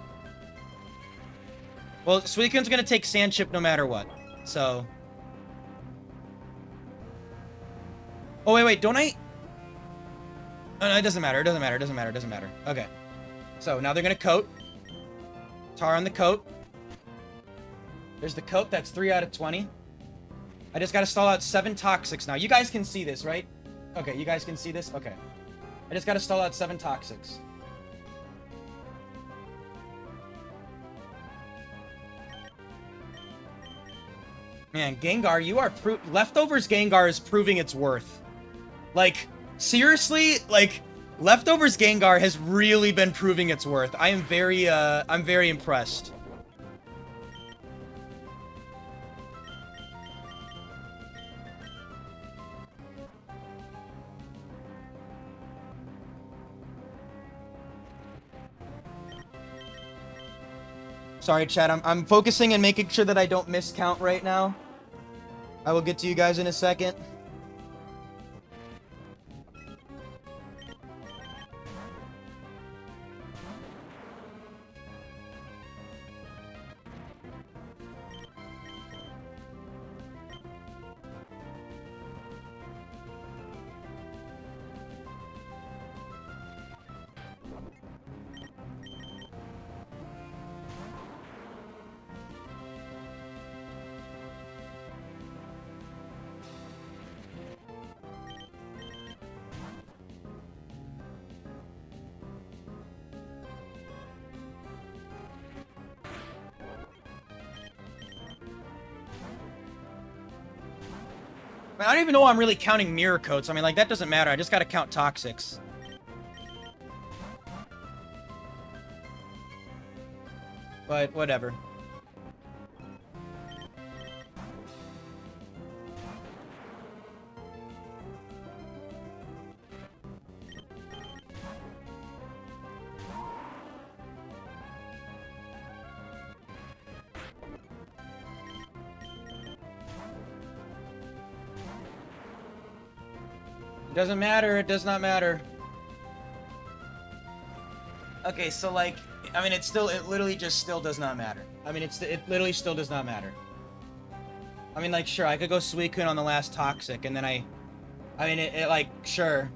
Well, Suicune's gonna take Sand Chip no matter what, so... Oh, wait, don't I... Oh, no, it doesn't matter, it doesn't matter, it doesn't matter, it doesn't matter. Okay. So, now they're gonna coat. Tar on the coat. There's the coat, that's 3 out of 20. I just gotta stall out 7 Toxics now. You guys can see this, right? Okay, you guys can see this? Okay. I just gotta stall out 7 Toxics. Man, Gengar, you are Leftovers Gengar is proving its worth. Like, seriously, like, Leftovers Gengar has really been proving its worth. I'm very impressed. Sorry, chat. I'm focusing and making sure that I don't miscount right now. I will get to you guys in a second. I don't even know why I'm really counting mirror coats. I mean, like, that doesn't matter. I just gotta count Toxics. But, whatever. Doesn't matter, it does not matter. Okay, so like, I mean, it literally just still does not matter. I mean, it literally still does not matter. I mean, like, sure, I could go Suicune on the last Toxic, and then I mean, it like, sure.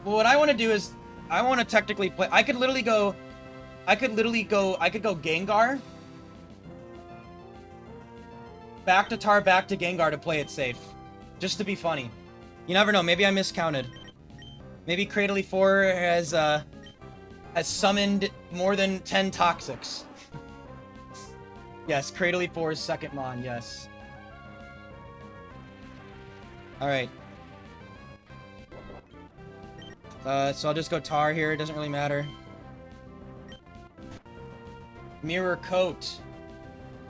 Well, what I want to do is, I want to technically play, I could go Gengar, back to Tar, back to Gengar to play it safe. Just to be funny. You never know, maybe I miscounted. Maybe Cradily 4 has summoned more than 10 Toxics. Yes, Cradily 4's second Mon, yes. Alright. So I'll just go Tar here, it doesn't really matter. Mirror Coat.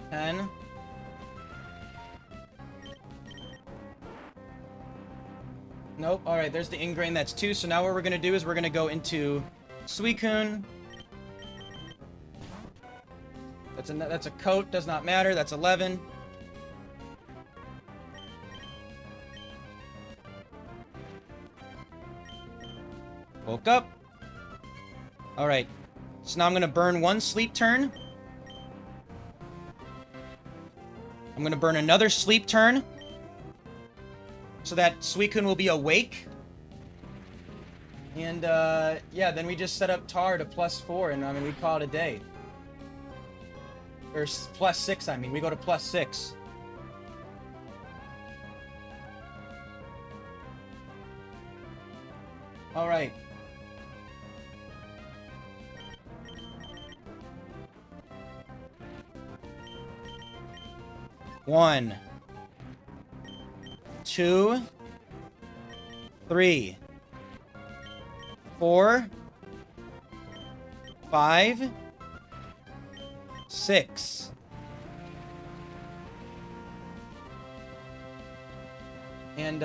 10. Nope. Alright, there's the Ingrain. That's 2. So now what we're going to do is we're going to go into Suicune. That's a coat. Does not matter. That's 11. Woke up. Alright. So now I'm gonna burn one sleep turn. I'm gonna burn another sleep turn. So that Suicune will be awake. And, yeah, then we just set up Tar to +4, and, I mean, we call it a day. Or +6, I mean. We go to +6. Alright. One. 2. 3. 4. 5. 6. And,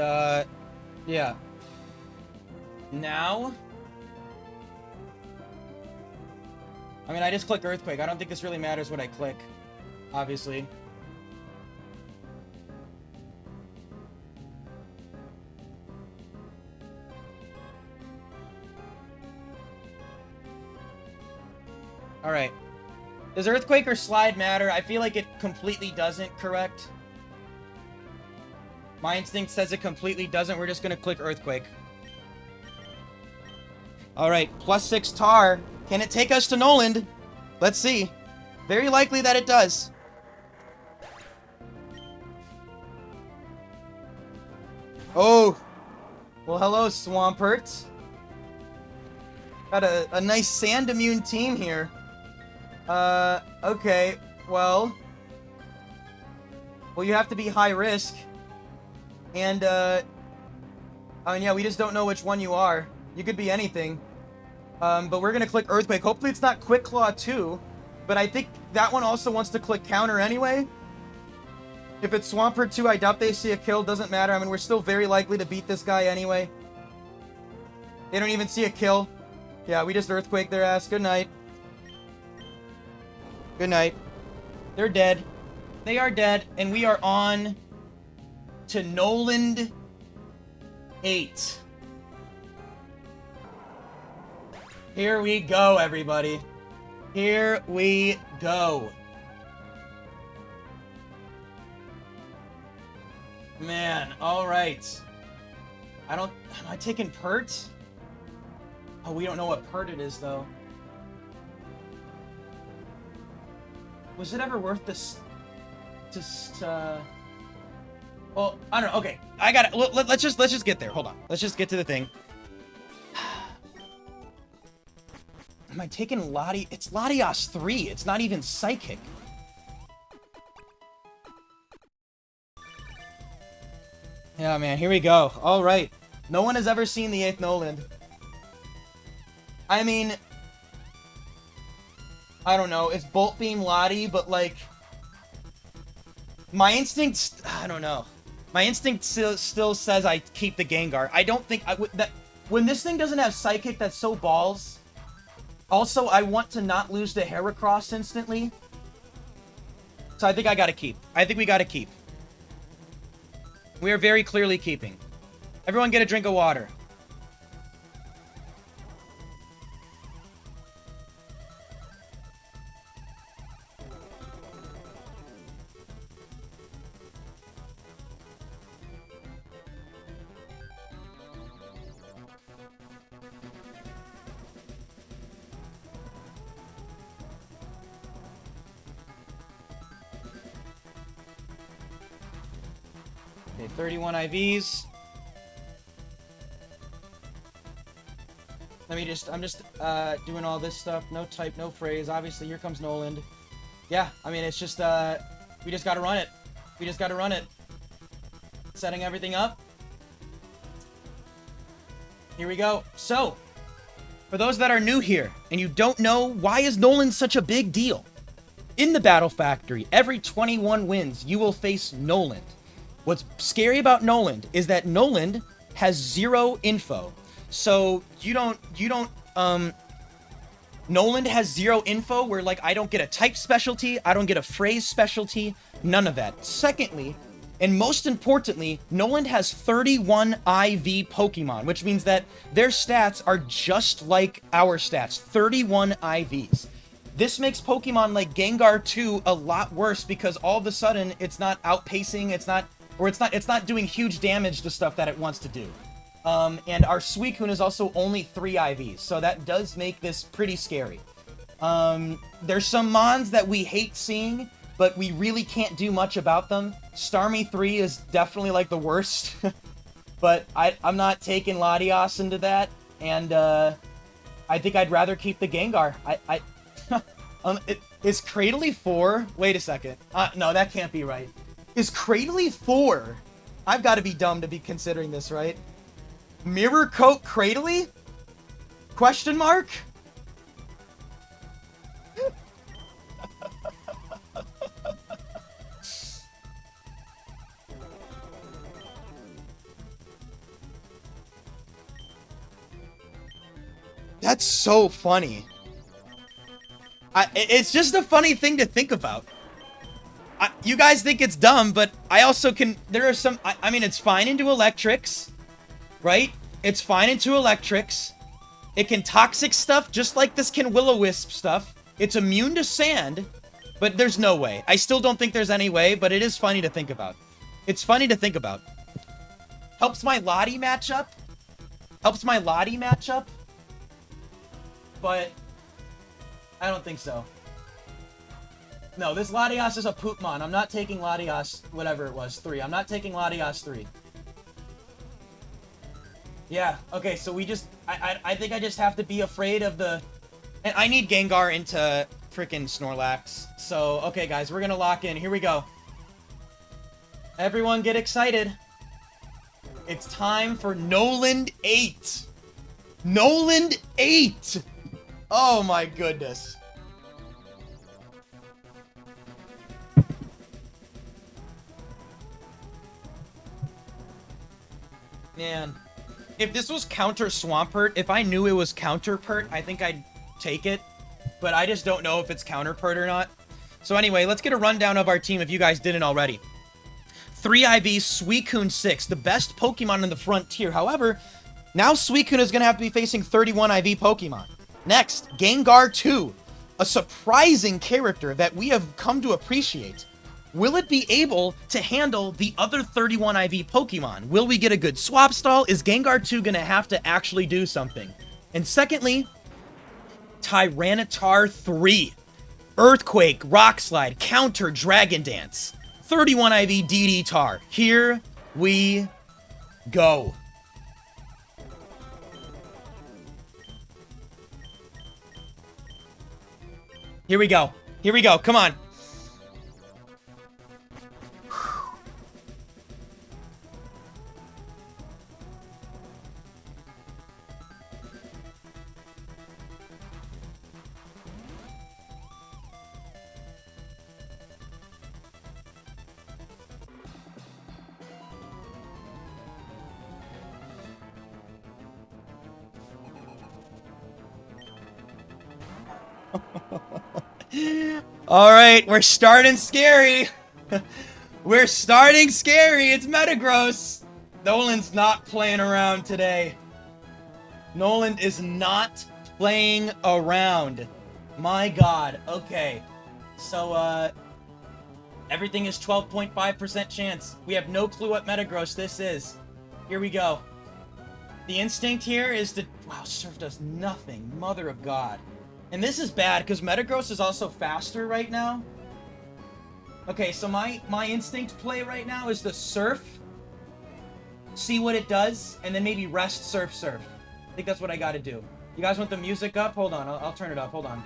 yeah. Now... I mean, I just click Earthquake. I don't think this really matters what I click. Obviously. Alright. Does Earthquake or Slide matter? I feel like it completely doesn't, correct? My instinct says it completely doesn't. We're just gonna click Earthquake. Alright, +6 Tar. Can it take us to Noland? Let's see. Very likely that it does. Oh. Well, hello, Swampert. Got a nice sand immune team here. Okay. Well, you have to be high risk. And, I mean, yeah, we just don't know which one you are. You could be anything. But we're gonna click Earthquake. Hopefully it's not Quick Claw 2. But I think that one also wants to click Counter anyway. If it's Swampert 2, I doubt they see a kill. Doesn't matter. I mean, we're still very likely to beat this guy anyway. They don't even see a kill. Yeah, we just Earthquake their ass. Good night. Good night. They're dead. They are dead. And we are on to Noland 8. Here we go, everybody. Here we go. Man, alright. Am I taking Pert? Oh, we don't know what Pert it is, though. Was it ever worth this? Well, I don't know. Okay, I got it. Let's just get there. Hold on. Let's just get to the thing. Am I taking Lati? It's Latios 3. It's not even Psychic. Yeah, man. Here we go. All right. No one has ever seen the 8th Noland. I mean, I don't know. It's Bolt Beam Lati, but like, my instinct, I don't know. My instinct still says I keep the Gengar. I don't think that when this thing doesn't have Psychic, that's so balls. Also, I want to not lose to Heracross instantly. So I think I gotta keep. I think we gotta keep. We are very clearly keeping. Everyone get a drink of water. Okay, 31 IVs. I'm just doing all this stuff. No type, no phrase. Obviously, here comes Noland. Yeah, I mean, it's just, we just gotta run it. We just gotta run it. Setting everything up. Here we go. So, for those that are new here, and you don't know, why is Noland such a big deal? In the Battle Factory, every 21 wins, you will face Noland. What's scary about Noland is that Noland has 0 info. So Noland has 0 info where, like, I don't get a type specialty, I don't get a phrase specialty, none of that. Secondly, And most importantly, Noland has 31 IV Pokemon, which means that their stats are just like our stats, 31 IVs. This makes Pokemon like Gengar 2 a lot worse because all of a sudden it's not outpacing, it's not doing huge damage to stuff that it wants to do. And our Suicune is also only 3 IVs, so that does make this pretty scary. There's some mons that we hate seeing, but we really can't do much about them. Starmie 3 is definitely like the worst, but I'm not taking Latios into that, and I think I'd rather keep the Gengar. Is Cradily 4? Wait a second. No, that can't be right. Is Cradily 4? I've got to be dumb to be considering this, right? Mirror Coat Cradily? Question mark? That's so funny. It's just a funny thing to think about. You guys think it's dumb, but I also can... There are some... I mean, it's fine into electrics, right? It's fine into electrics. It can toxic stuff, just like this can Will-O-Wisp stuff. It's immune to sand, but there's no way. I still don't think there's any way, but it is funny to think about. It's funny to think about. Helps my Lottie matchup. Helps my Lottie matchup. But I don't think so. No, this Latios is a Poopmon. I'm not taking Latios, whatever it was, 3. I'm not taking Latios 3. Yeah, okay, so we just... I think I just have to be afraid of the... And I need Gengar into freaking Snorlax. So, okay, guys, we're gonna lock in. Here we go. Everyone get excited. It's time for Noland 8. Noland 8! Oh my goodness. Man. If this was counter Swampert, if I knew it was counter Pert, I think I'd take it. But I just don't know if it's counter Pert or not. So anyway, let's get a rundown of our team if you guys didn't already. 3 IVs, Suicune 6, the best Pokemon in the frontier. However, now Suicune is going to have to be facing 31 IV Pokemon. Next, Gengar 2, a surprising character that we have come to appreciate. Will it be able to handle the other 31 IV Pokemon? Will we get a good swap stall? Is Gengar 2 going to have to actually do something? And secondly, Tyranitar 3, Earthquake, Rock Slide, Counter Dragon Dance, 31 IV DD Tar. Here we go. Here we go. Here we go. Come on. All right, we're starting scary. We're starting scary. It's Metagross. Noland's not playing around today. Noland is not playing around. My God. Okay. So, everything is 12.5% chance. We have no clue what Metagross this is. Here we go. The instinct here is to... Wow, Surf does nothing. Mother of God. And this is bad, because Metagross is also faster right now. Okay, so my instinct play right now is to Surf, see what it does, and then maybe rest Surf. I think that's what I gotta do. You guys want the music up? Hold on, I'll turn it up. Hold on.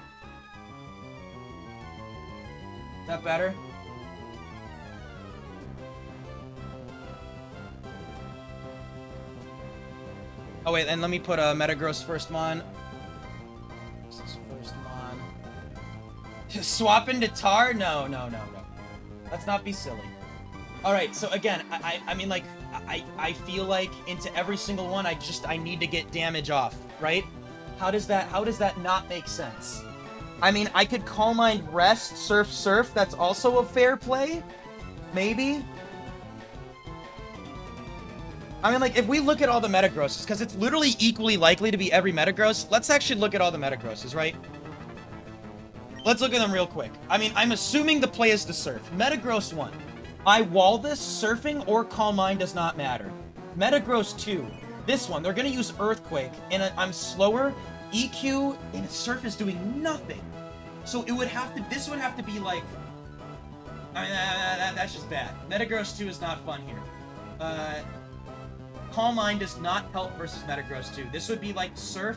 Is that better? Oh wait, and let me put Metagross first mon. Swap into Tar? No. Let's not be silly. Alright, so again, I mean, like, I feel like into every single one, I need to get damage off, right? How does that not make sense? I mean, I could Calm Mind Rest, Surf, that's also a fair play? Maybe? I mean, like, if we look at all the Metagrosses, because it's literally equally likely to be every Metagross, let's actually look at all the Metagrosses, right? Let's look at them real quick. I mean, I'm assuming the play is to surf. Metagross 1. I wall this, surfing or Calm Mind does not matter. Metagross 2. This one, they're going to use Earthquake, and I'm slower. EQ, and surf is doing nothing. So it would have to, this would have to be like, I mean, that's just bad. Metagross 2 is not fun here. Calm Mind does not help versus Metagross 2. This would be like surf,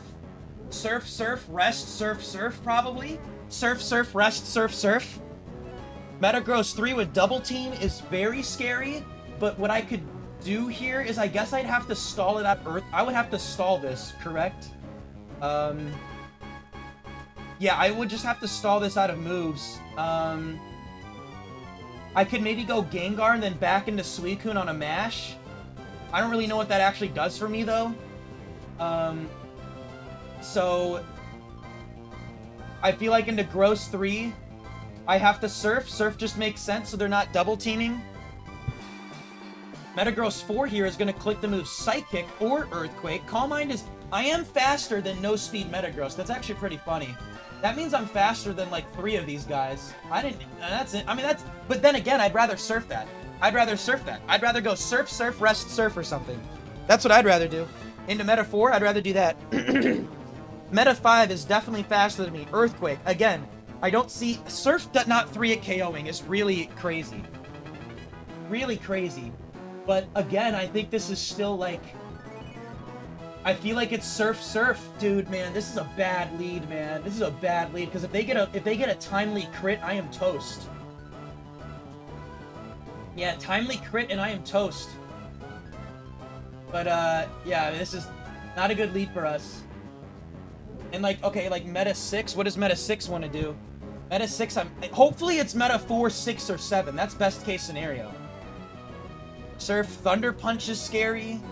surf, surf, rest, surf, surf, probably. Surf, surf, rest, surf, surf. Metagross 3 with double team is very scary, but what I could do here is I guess I'd have to stall it at Earth. I would have to stall this, correct? Yeah, I would just have to stall this out of moves. I could maybe go Gengar and then back into Suicune on a mash. I don't really know what that actually does for me, though. So I feel like into Gross 3, I have to Surf. Surf just makes sense, so they're not double teaming. Metagross 4 here is going to click the move Psychic or Earthquake. Calm Mind is... I am faster than No Speed Metagross. That's actually pretty funny. That means I'm faster than, like, 3 of these guys. I didn't... That's it. I mean, that's... But then again, I'd rather surf that. I'd rather surf that. I'd rather go surf, surf, rest, surf or something. That's what I'd rather do. Into Meta 4, I'd rather do that. Meta 5 is definitely faster than me. Earthquake. Again, I don't see... Surf not 3 at KOing is really crazy. Really crazy. But again, I think this is still like... I feel like it's surf, surf, dude, man. This is a bad lead, man. This is a bad lead because if they get a timely crit, I am toast. Yeah, timely crit and I am toast. But yeah, this is not a good lead for us. And like, okay, like Meta 6. What does Meta 6 want to do? Meta 6. Hopefully it's Meta 4, 6, or 7. That's best case scenario. Surf Thunder Punch is scary.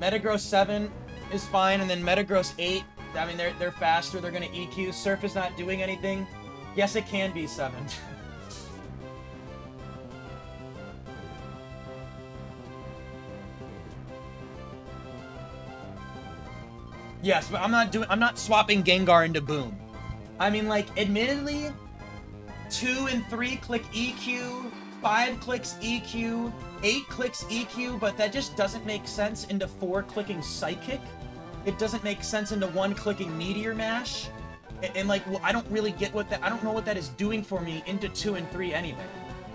Metagross 7 is fine, and then Metagross 8, I mean, they're faster, they're gonna EQ. Surf is not doing anything. Yes, it can be 7. Yes, but I'm not swapping Gengar into Boom. I mean, like, admittedly, 2 and 3 click EQ, 5 clicks EQ, 8 clicks EQ, but that just doesn't make sense into 4 clicking Psychic. It doesn't make sense into 1 clicking Meteor Mash. And like, well, I don't really get what that, I don't know what that is doing for me into 2 and 3 anyway.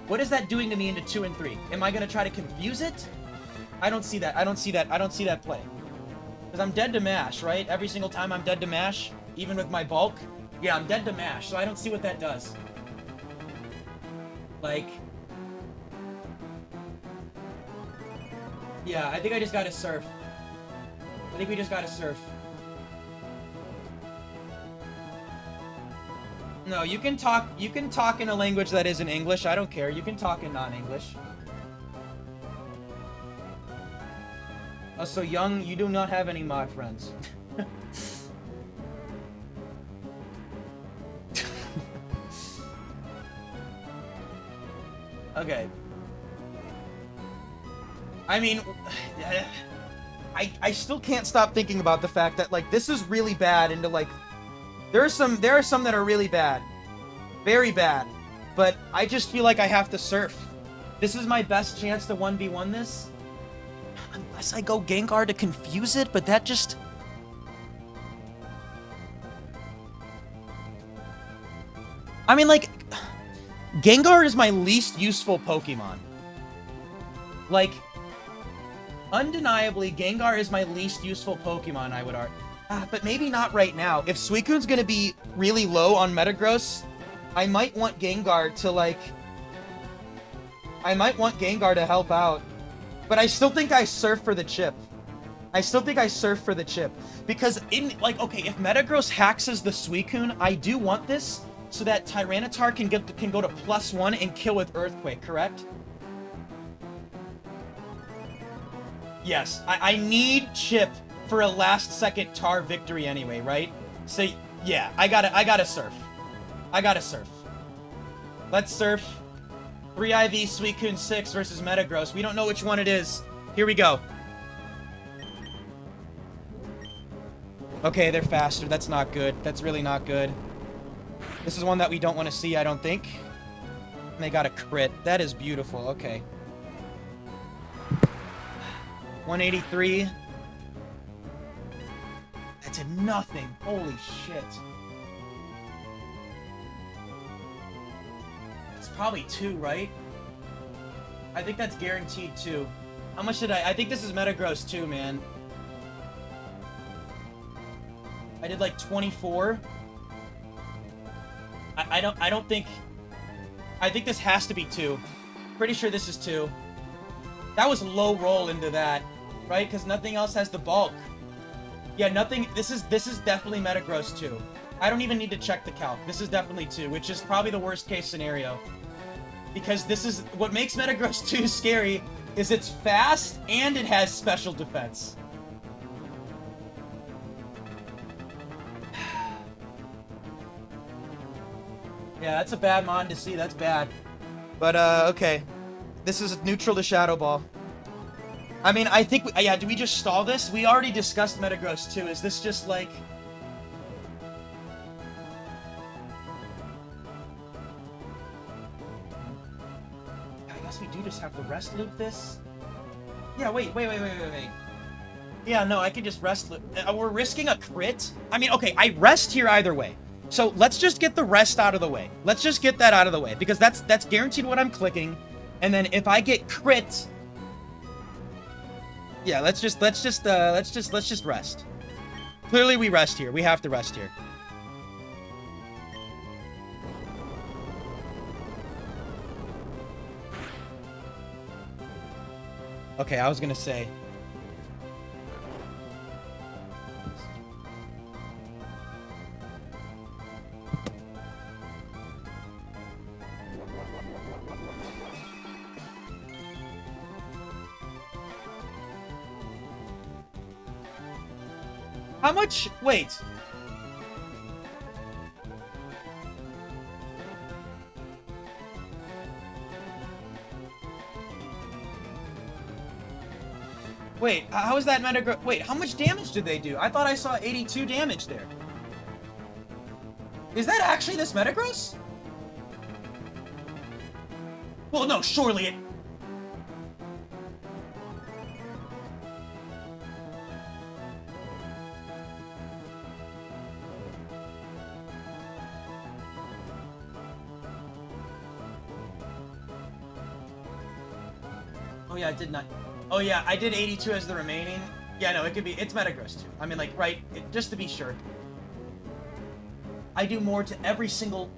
What is that doing to me into 2 and 3? Am I gonna try to confuse it? I don't see that, I don't see that play. Because I'm dead to Mash, right? Every single time I'm dead to Mash, even with my bulk. Yeah, I'm dead to Mash, so I don't see what that does. Like... Yeah, I think I just gotta surf. I think we just gotta surf. No, you can talk in a language that isn't English. I don't care. You can talk in non-English. Oh, so Young, you do not have any mod friends. Okay. I mean, I still can't stop thinking about the fact that, like, this is really bad into, like, there are some that are really bad. Very bad. But I just feel like I have to surf. This is my best chance to 1v1 this. Unless I go Gengar to confuse it, but that just... I mean, like, Gengar is my least useful Pokemon. Like... Undeniably, Gengar is my least useful Pokemon, I would argue. But maybe not right now. If Suicune's gonna be really low on Metagross, I might want Gengar to, like... I might want Gengar to help out. But I still think I surf for the chip. I still think I surf for the chip. Because, like, okay, if Metagross haxes the Suicune, I do want this so that Tyranitar can go to +1 and kill with Earthquake, correct? Yes, I need Chip for a last-second Tar victory anyway, right? So, yeah, I gotta surf. I gotta surf. Let's surf. 3 IV Suicune 6 versus Metagross. We don't know which one it is. Here we go. Okay, they're faster. That's not good. That's really not good. This is one that we don't want to see, I don't think. And they got a crit. That is beautiful. Okay. 183. That did nothing. Holy shit. It's probably 2, right? I think that's guaranteed 2. How much did I think this is Metagross 2, man. I did like 24. I don't think... I think this has to be 2. Pretty sure this is 2. That was low roll into that, right? Because nothing else has the bulk. Yeah, nothing... This is definitely Metagross 2. I don't even need to check the calc. This is definitely 2, which is probably the worst case scenario. Because this is... What makes Metagross 2 scary is it's fast and it has special defense. Yeah, that's a bad mon to see. That's bad. But, okay. This is neutral to Shadow Ball. I mean, I think... yeah, do we just stall this? We already discussed Metagross 2. Is this just, like... I guess we do just have to rest loop this. Yeah, wait. Yeah, no, I can just rest loop. We're risking a crit? I mean, okay, I rest here either way. So let's just get the rest out of the way. Let's just get that out of the way because that's guaranteed what I'm clicking. And then if I get crit, yeah, let's just rest. Clearly we rest here. We have to rest here. Okay, I was gonna say. How much? Wait. Wait, how is that Metagross? Wait, how much damage did they do? I thought I saw 82 damage there. Is that actually this Metagross? Well, no, surely it... Oh yeah, I did not... Oh yeah, I did 82 as the remaining. Yeah, no, it could be... It's Metagross too. I mean, like, right, just to be sure. I do more to every single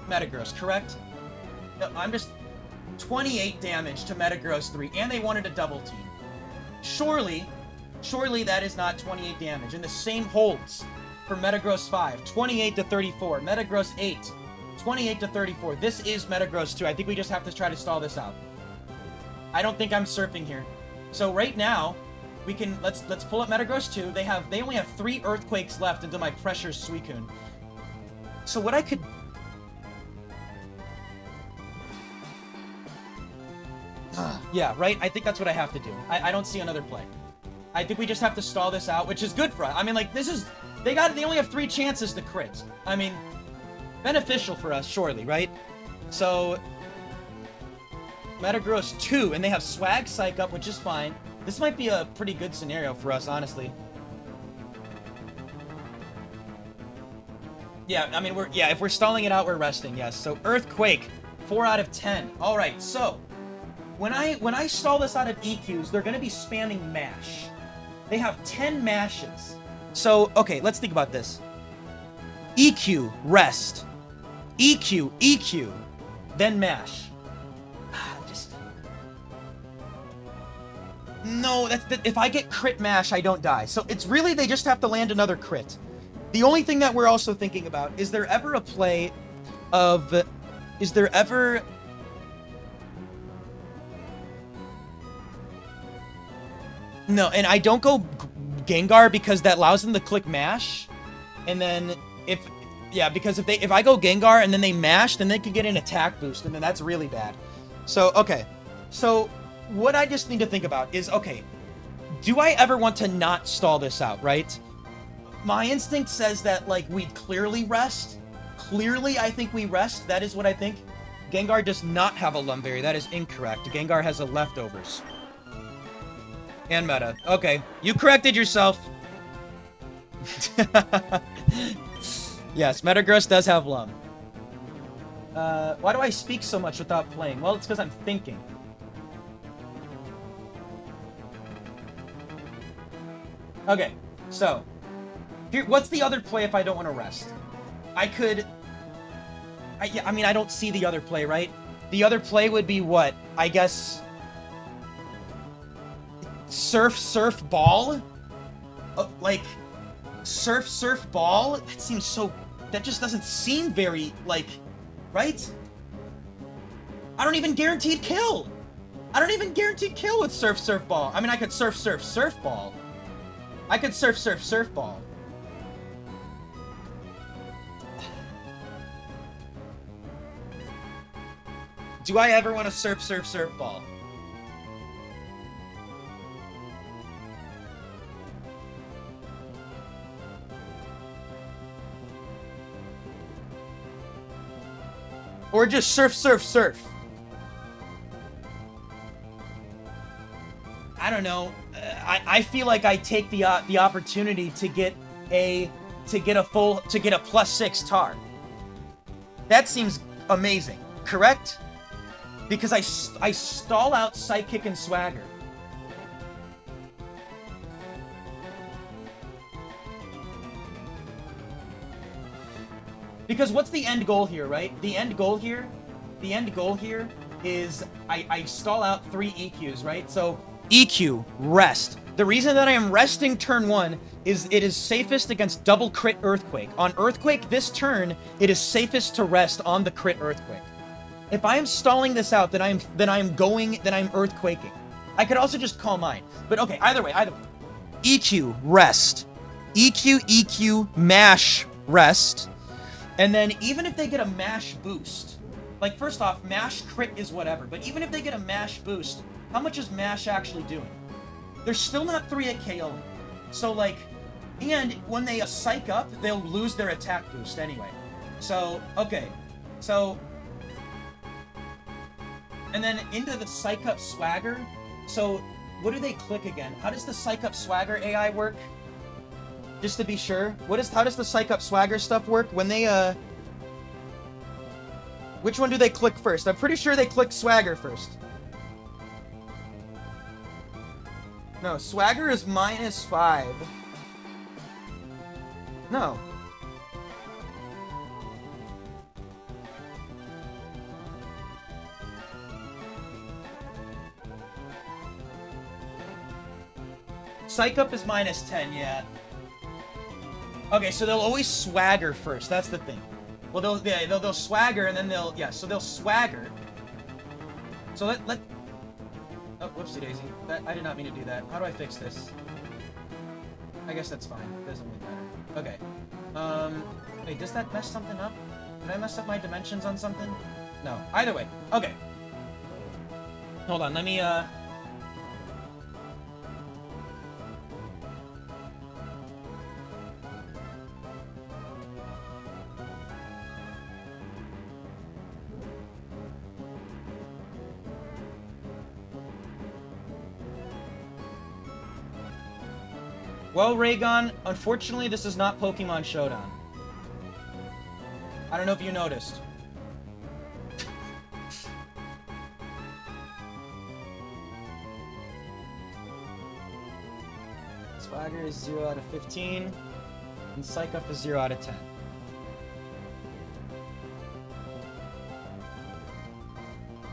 Metagross, correct? No, I'm just... 28 damage to Metagross 3, and they wanted a double team. Surely that is not 28 damage. And the same holds for Metagross 5. 28 to 34. Metagross 8. 28 to 34. This is Metagross 2. I think we just have to try to stall this out. I don't think I'm surfing here. So right now, we can let's pull up Metagross 2. They only have 3 earthquakes left into my pressure Suicune. So what I could... yeah, right? I think that's what I have to do. I don't see another play. I think we just have to stall this out, which is good for us. I mean, like, this is... They only have 3 chances to crit. I mean, beneficial for us, surely, right? So... Metagross 2, and they have Swag Psych up, which is fine. This might be a pretty good scenario for us, honestly. Yeah, I mean, if we're stalling it out, we're resting, yes. So, Earthquake, 4 out of 10. Alright, so, when I stall this out of EQs, they're gonna be spamming MASH. They have 10 mashes. So, okay, let's think about this. EQ, rest. EQ, EQ, then MASH. No, if I get crit mash, I don't die. So it's really, they just have to land another crit. The only thing that we're also thinking about, is there ever a play of... Is there ever... No, and I don't go Gengar because that allows them to click mash. And then if Yeah, because if I go Gengar and then they mash, then they could get an attack boost, and then that's really bad. So, okay. So, what I just need to think about is, okay, do I ever want to not stall this out, right? My instinct says that, like, we'd clearly rest. Clearly, I think we rest. That is what I think. Gengar does not have a Lumberry. That is incorrect. Gengar has a leftovers. And meta. Okay, you corrected yourself. Yes, Metagross does have Lum. Why do I speak so much without playing? Well, it's because I'm thinking. Okay, so here, what's the other play if I don't want to rest? I could... I mean, I don't see the other play, right? The other play would be what? I guess... Surf, ball? Like... Surf, ball? That seems so... That just doesn't seem very, like... Right? I don't even guaranteed kill! I don't even guaranteed kill with surf, ball. I mean, I could surf, ball. I could surf, ball. Do I ever want to surf, ball? Or just surf. I don't know. I feel like I take the opportunity to get a +6 tar. That seems amazing, correct? Because I stall out Psychic and Swagger. Because what's the end goal here, right? The end goal here is I stall out 3 EQs, right? So EQ, rest. The reason that I am resting turn 1 is it is safest against double crit Earthquake. On Earthquake this turn, it is safest to rest on the crit Earthquake. If I am stalling this out, then I'm Earthquaking. I could also just call mine. But okay, either way. EQ, rest. EQ, mash, rest. And then even if they get a mash boost, like first off, mash crit is whatever, but even if they get a mash boost, how much is mash actually doing? They're still not 3 at KO. So like, and when they psych up, they'll lose their attack boost anyway. So, okay. So, and then into the psych up swagger. So, what do they click again? How does the psych up swagger AI work? Just to be sure, how does the psych up swagger stuff work? When they which one do they click first? I'm pretty sure they click swagger first. No, swagger is -5. No. Psych up is -10, yeah. Okay, so they'll always swagger first. That's the thing. Well, they'll swagger and then so they'll swagger. So let. Oh, whoopsie daisy. I did not mean to do that. How do I fix this? I guess that's fine. It doesn't really matter. Okay. Wait, does that mess something up? Did I mess up my dimensions on something? No. Either way. Okay. Hold on. Let me Well, Raygon, unfortunately, this is not Pokemon Showdown. I don't know if you noticed. Swagger is 0 out of 15, and Psych Up is 0 out of 10.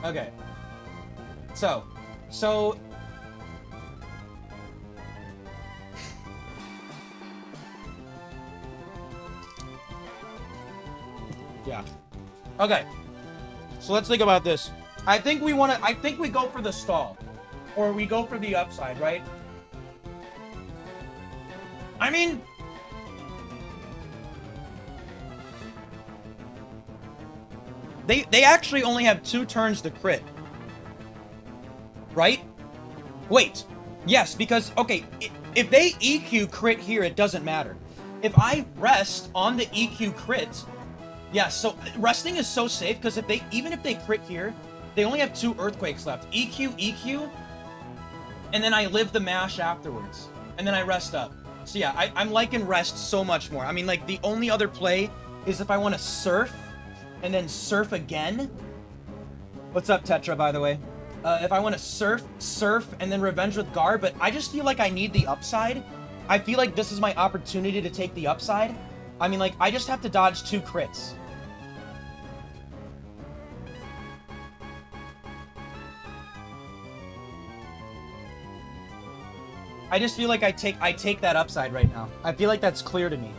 Okay. So... Yeah. Okay. So let's think about this. I think we go for the stall. Or we go for the upside, right? I mean... They actually only have 2 turns to crit. Right? Wait. Yes, because, okay, if they EQ crit here, it doesn't matter. If I rest on the EQ crit, yeah, so resting is so safe, because even if they crit here, they only have 2 earthquakes left. EQ, EQ, and then I live the mash afterwards. And then I rest up. So yeah, I'm liking rest so much more. I mean, like, the only other play is if I want to surf, and then surf again. What's up, Tetra, by the way? If I want to surf, and then revenge with Gar, but I just feel like I need the upside. I feel like this is my opportunity to take the upside. I mean, like, I just have to dodge 2 crits. I just feel like I take that upside right now. I feel like that's clear to me.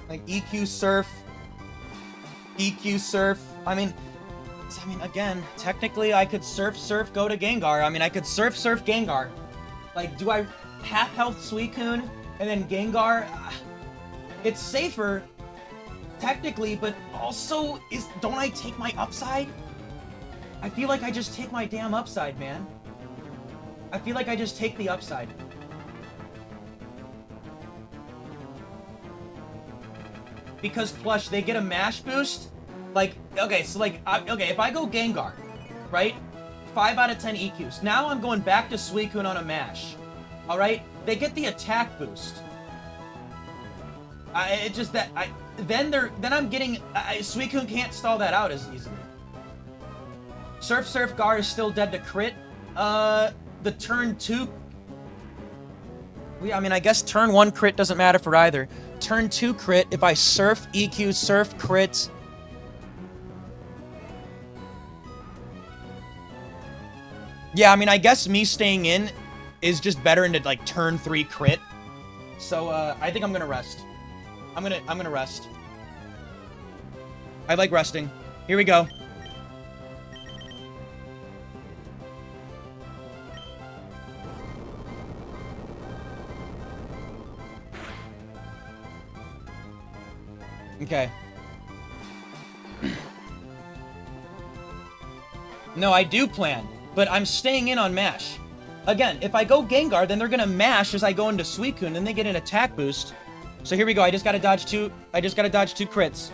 Like EQ surf, EQ surf. I mean, again, technically I could surf, go to Gengar. I mean, I could surf, Gengar. Like, do I half health Suicune and then Gengar? It's safer, technically, but also, don't I take my upside? I feel like I just take my damn upside, man. I feel like I just take the upside. Because Plush, they get a mash boost. Like, okay, so like, okay, if I go Gengar, right? 5 out of 10 EQs. Now I'm going back to Suicune on a mash. All right? They get the attack boost. It's just that then I'm getting Suicune can't stall that out as easily. Surf Gar is still dead to crit. The turn 2. I mean, I guess turn 1 crit doesn't matter for either. Turn 2 crit if I surf, EQ, surf, crit. Yeah, I mean, I guess me staying in is just better into like turn 3 crit. So I think I'm gonna rest. I'm gonna rest. I like resting. Here we go. Okay. No, I do plan, but I'm staying in on mash. Again, if I go Gengar, then they're gonna mash as I go into Suicune, and they get an attack boost. So here we go. I just gotta dodge 2 crits.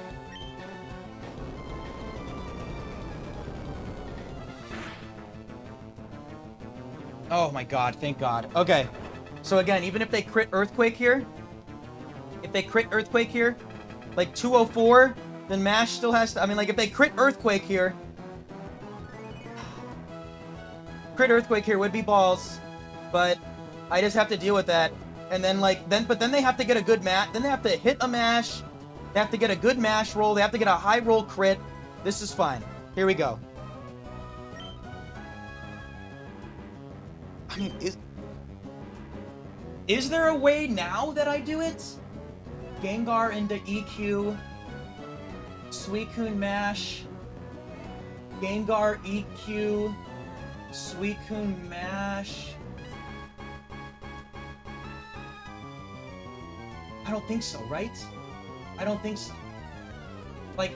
Oh my god, thank god. Okay. So again, even if they crit Earthquake here, like 204, then mash still has to, I mean, like, if they crit Earthquake here would be balls, but I just have to deal with that. And then, like, but then they have to get a good match. Then they have to hit a mash. They have to get a good mash roll. They have to get a high roll crit. This is fine. Here we go. I mean, is there a way now that I do it? Gengar into EQ. Suicune mash. Gengar EQ. Suicune mash. I don't think so, right? I don't think so. Like,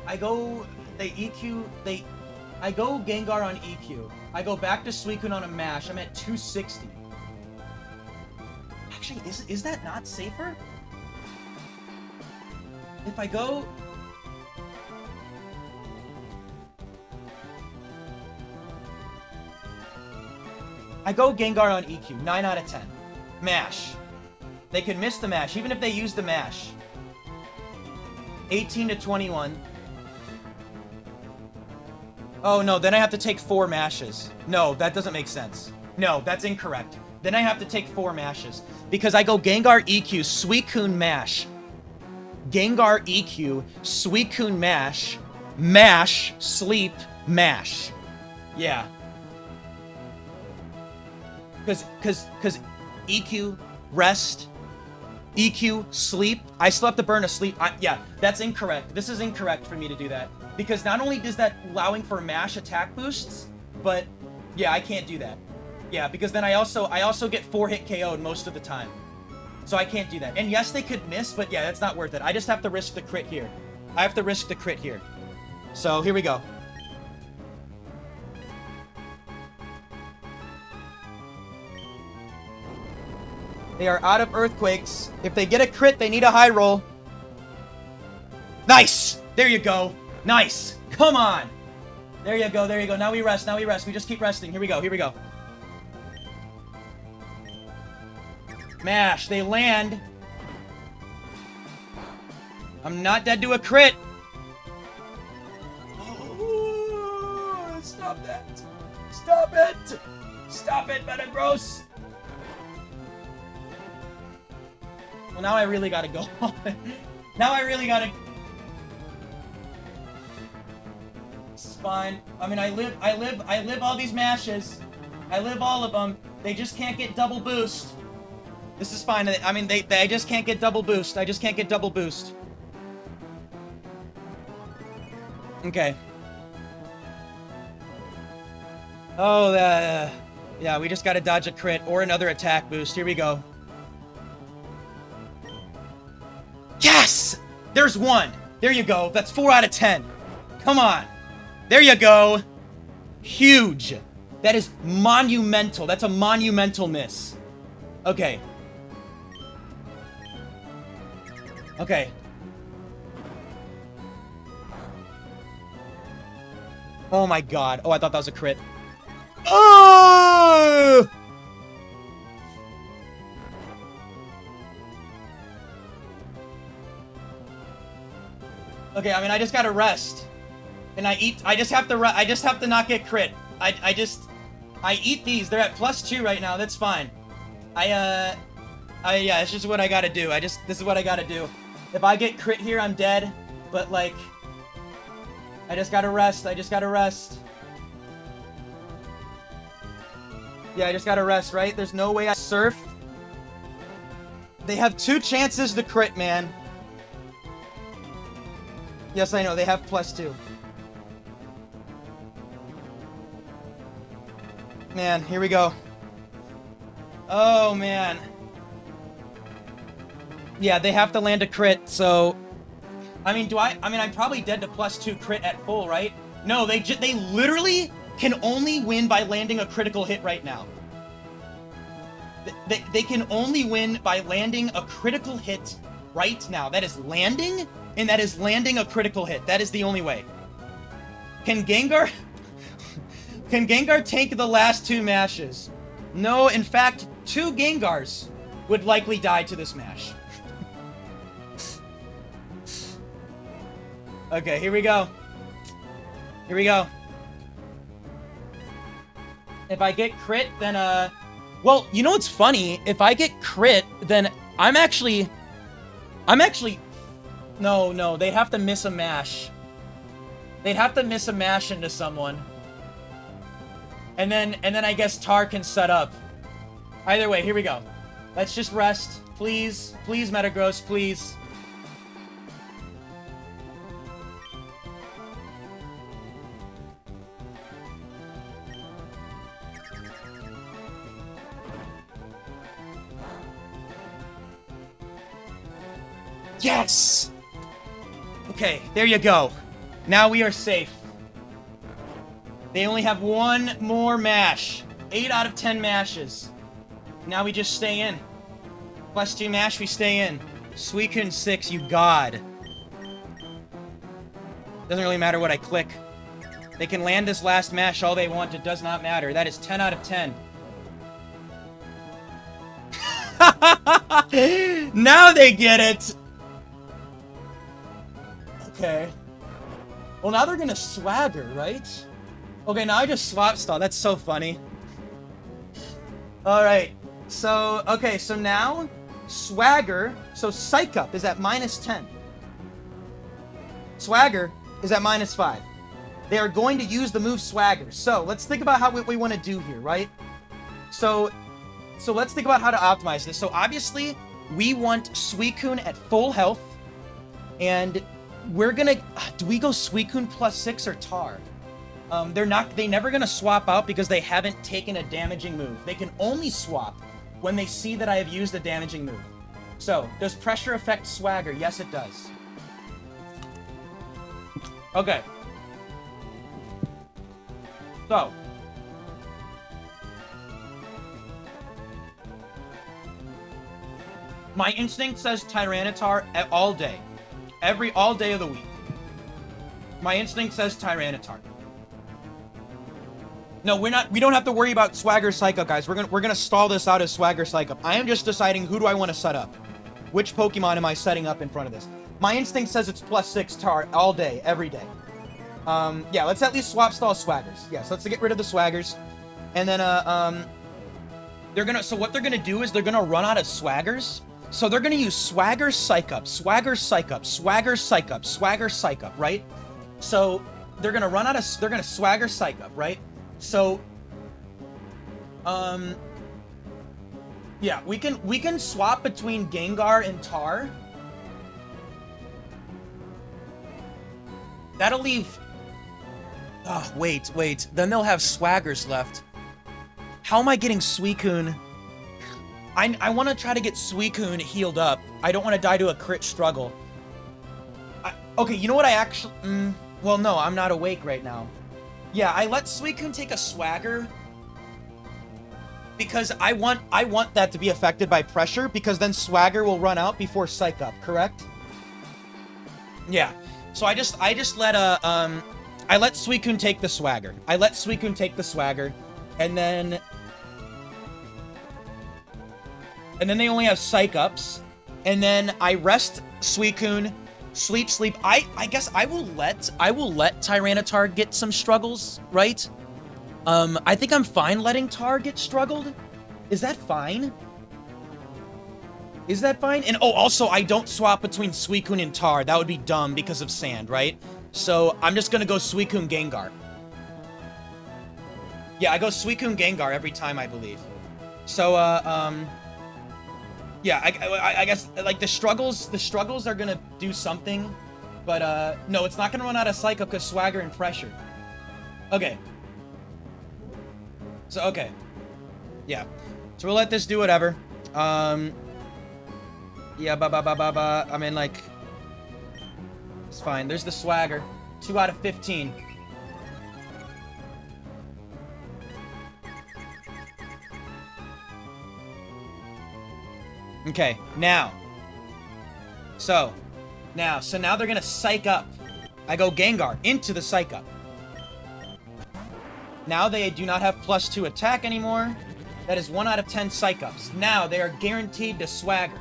I go Gengar on EQ. I go back to Suicune on a mash. I'm at 260. Actually, is that not safer? If I go... Gengar on EQ, 9 out of 10. Mash. They could miss the mash, even if they use the mash. 18 to 21. Oh no, then I have to take 4 mashes. No, that doesn't make sense. No, that's incorrect. Then I have to take 4 mashes. Because I go Gengar EQ, Suicune mash. Gengar EQ, Suicune mash. Mash, sleep, mash. Yeah. Because EQ, rest, EQ, sleep. I still have to burn a sleep. Yeah, that's incorrect. This is incorrect for me to do that. because not only does that allowing for mash attack boosts, but yeah, I can't do that. Yeah, because then I also get 4-hit KO'd most of the time. So I can't do that. And yes, they could miss, but yeah, that's not worth it. I just have to risk the crit here. I have to risk the crit here. So here we go. They are out of earthquakes. If they get a crit, they need a high roll. Nice! There you go. Nice. Come on. There you go. There you go. Now we rest. Now we rest. We just keep resting. Here we go. Here we go. Mash. They land. I'm not dead to a crit. Oh, stop that. Stop it. Stop it, Metagross. Well, now I really gotta go. Now I really gotta... This is fine. I mean, I live all these mashes. I live all of them. They just can't get double boost. This is fine. I mean, they just can't get double boost. I just can't get double boost. Okay. Oh, yeah, we just gotta dodge a crit or another attack boost. Here we go. Yes! There's one. There you go. That's 4 out of 10. Come on. There you go. Huge. That is monumental. That's a monumental miss. Okay. Okay. Oh my god. Oh, I thought that was a crit. Oh! Okay, I mean, I just gotta rest. And I just have to not get crit. I eat these. They're at +2 right now. That's fine. Yeah, it's just what I gotta do. This is what I gotta do. If I get crit here, I'm dead. But, like, I just gotta rest. I just gotta rest. Yeah, I just gotta rest, right? There's no way I surf. They have 2 chances to crit, man. Yes, I know. They have +2. Man, here we go. Oh, man. Yeah, they have to land a crit, so... I mean, I'm probably dead to +2 crit at full, right? No, they literally can only win by landing a critical hit right now. They can only win by landing a critical hit right now. That is landing, and that is landing a critical hit. That is the only way. Can Gengar... Can Gengar tank the last 2 mashes? No, in fact, 2 Gengars would likely die to this mash. Okay, here we go. Here we go. If I get crit, then, well, you know what's funny? If I get crit, then I'm actually... No, they'd have to miss a mash. They'd have to miss a mash into someone. And then I guess Tar can set up. Either way, here we go. Let's just rest. Please. Please, Metagross, please. Yes! Okay, there you go. Now we are safe. They only have 1 more mash. 8 out of 10 mashes. Now we just stay in. +2 mash, we stay in. Suicune 6, you god. Doesn't really matter what I click. They can land this last mash all they want. It does not matter. That is 10 out of 10. Now they get it! Okay. Well, now they're gonna swagger, right? Okay, now I just swap stall. That's so funny. Alright. So, okay, so now Swagger, so Psych Up is at -10. Swagger is at -5. They are going to use the move Swagger. So, let's think about what we want to do here, right? So let's think about how to optimize this. So, obviously, we want Suicune at full health, and we're gonna... Do we go Suicune +6 or Tar? They never gonna swap out because they haven't taken a damaging move. They can only swap when they see that I have used a damaging move. So, does pressure affect Swagger? Yes, it does. Okay. So. My instinct says Tyranitar all day. All day of the week. My instinct says Tyranitar. No, we don't have to worry about Swagger Psych Up, guys. We're gonna stall this out as Swagger Psych Up. I am just deciding who do I want to set up. Which Pokemon am I setting up in front of this? My instinct says it's +6 Tar all day, every day. Yeah, let's at least swap stall Swaggers. Yes, let's get rid of the Swaggers. And then, so what they're gonna do is they're gonna run out of Swaggers. So they're gonna use Swagger Psych Up, Swagger Psych Up, Swagger Psych Up, Swagger Psych Up, right? So they're gonna run out of, they're gonna Swagger Psych Up, right? So, yeah, we can swap between Gengar and Tar. That'll leave... Oh, wait. Then they'll have Swaggers left. How am I getting Suicune? I want to try to get Suicune healed up. I don't want to die to a crit struggle. Okay, you know what I actually... well, no, I'm not awake right now. Yeah, I let Suicune take a Swagger because I want that to be affected by pressure because then Swagger will run out before Psych Up, correct? Yeah. So I just let I let Suicune take the Swagger. And then they only have Psych Ups. And then I rest Suicune. Sleep. I guess I will let Tyranitar get some struggles, right? I think I'm fine letting Tar get struggled. Is that fine? And oh, also, I don't swap between Suicune and Tar. That would be dumb because of sand, right? So I'm just gonna go Suicune Gengar. Yeah, I go Suicune Gengar every time, I believe. So, yeah, I guess, like, the struggles are gonna do something, but, no, it's not gonna run out of Psych Up because Swagger and Pressure. Okay. So, okay. Yeah. So we'll let this do whatever. Yeah, I mean, like, it's fine. There's the Swagger. 2 out of 15. Okay, now. So now they're gonna Psych Up. I go Gengar into the Psych Up. Now they do not have +2 attack anymore. That is 1 out of 10 Psych Ups. Now they are guaranteed to Swagger.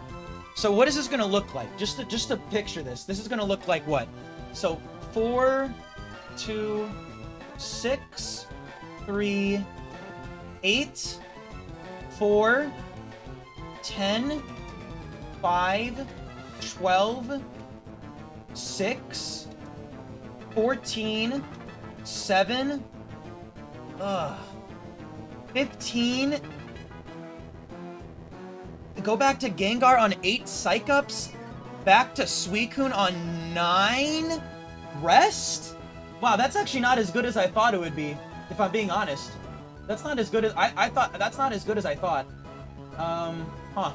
So what is this gonna look like? Just to picture this. This is gonna look like what? So 4, 2, 6, 3, 8, 4, 10, 5, 12, 6, 14, 7, 15. Go back to Gengar on 8 Psych Ups. Back to Suicune on 9. Rest? Wow, that's actually not as good as I thought it would be, if I'm being honest. That's not as good as I thought. That's not as good as I thought. Huh.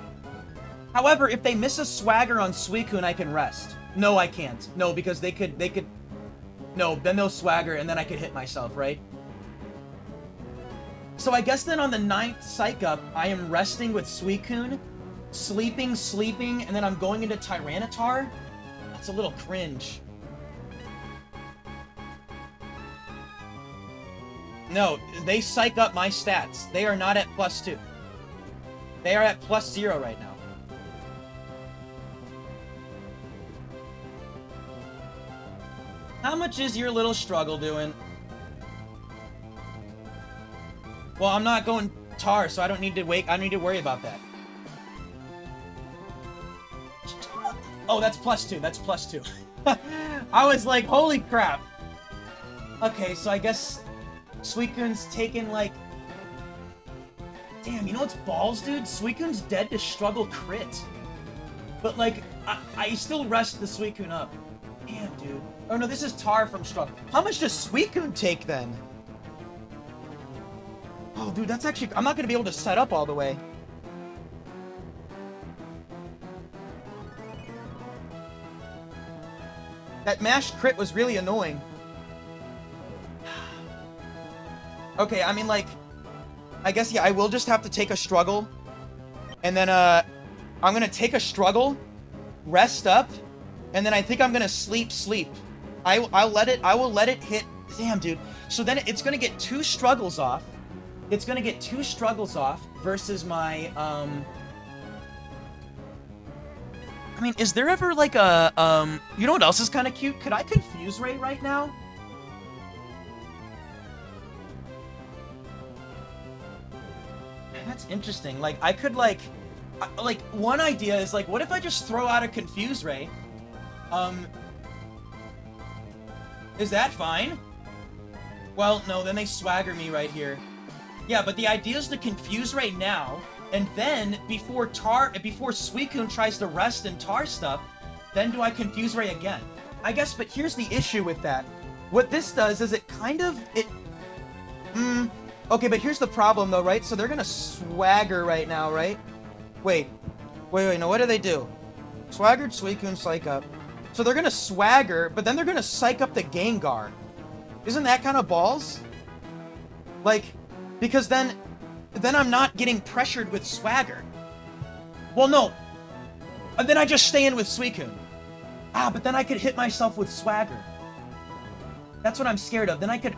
However, if they miss a Swagger on Suicune, I can rest. No, I can't. No, because they could... No, then they'll Swagger, and then I could hit myself, right? So I guess then on the 9th Psych Up, I am resting with Suicune, sleeping, and then I'm going into Tyranitar? That's a little cringe. No, they Psych Up my stats. They are not at +2. They are at +0 right now. How much is your little struggle doing? Well, I'm not going Tar, so I don't need to wait. I don't need to worry about that. Oh, that's +2. That's +2. I was like, holy crap. Okay, so I guess Suicune's taken, like... Damn, you know what's balls, dude? Suicune's dead to struggle crit. But, like, I still rest the Suicune up. Damn, dude. Oh no, this is Tar from Struggle. How much does Suicune take then? Oh, dude, that's actually... I'm not going to be able to set up all the way. That mashed crit was really annoying. Okay, I mean, like... I guess, yeah, I will just have to take a struggle. And then, I'm going to take a struggle, rest up, and then I think I'm going to sleep. I will let it hit... Damn, dude. So then it's going to get 2 struggles off. It's going to get 2 struggles off versus my, I mean, is there ever, like, a, you know what else is kind of cute? Could I confuse Ray right now? That's interesting. Like, I could, like, one idea is, like, what if I just throw out a confuse Ray? Is that fine? Well, no, then they swagger me right here. Yeah, but the idea is to confuse Ray now, and then before Suicune tries to rest and Tar stuff, then do I confuse Ray again? I guess, but here's the issue with that. What this does is it kind of, okay, but here's the problem though, right? So they're gonna swagger right now, right? Wait, no, what do they do? Swaggered, Suicune, Psych Up. So they're gonna swagger, but then they're gonna Psych Up the Gengar. Isn't that kind of balls? Like, because then I'm not getting pressured with swagger. Well, no. And then I just stay in with Suicune. Ah, but then I could hit myself with swagger. That's what I'm scared of. Then I could...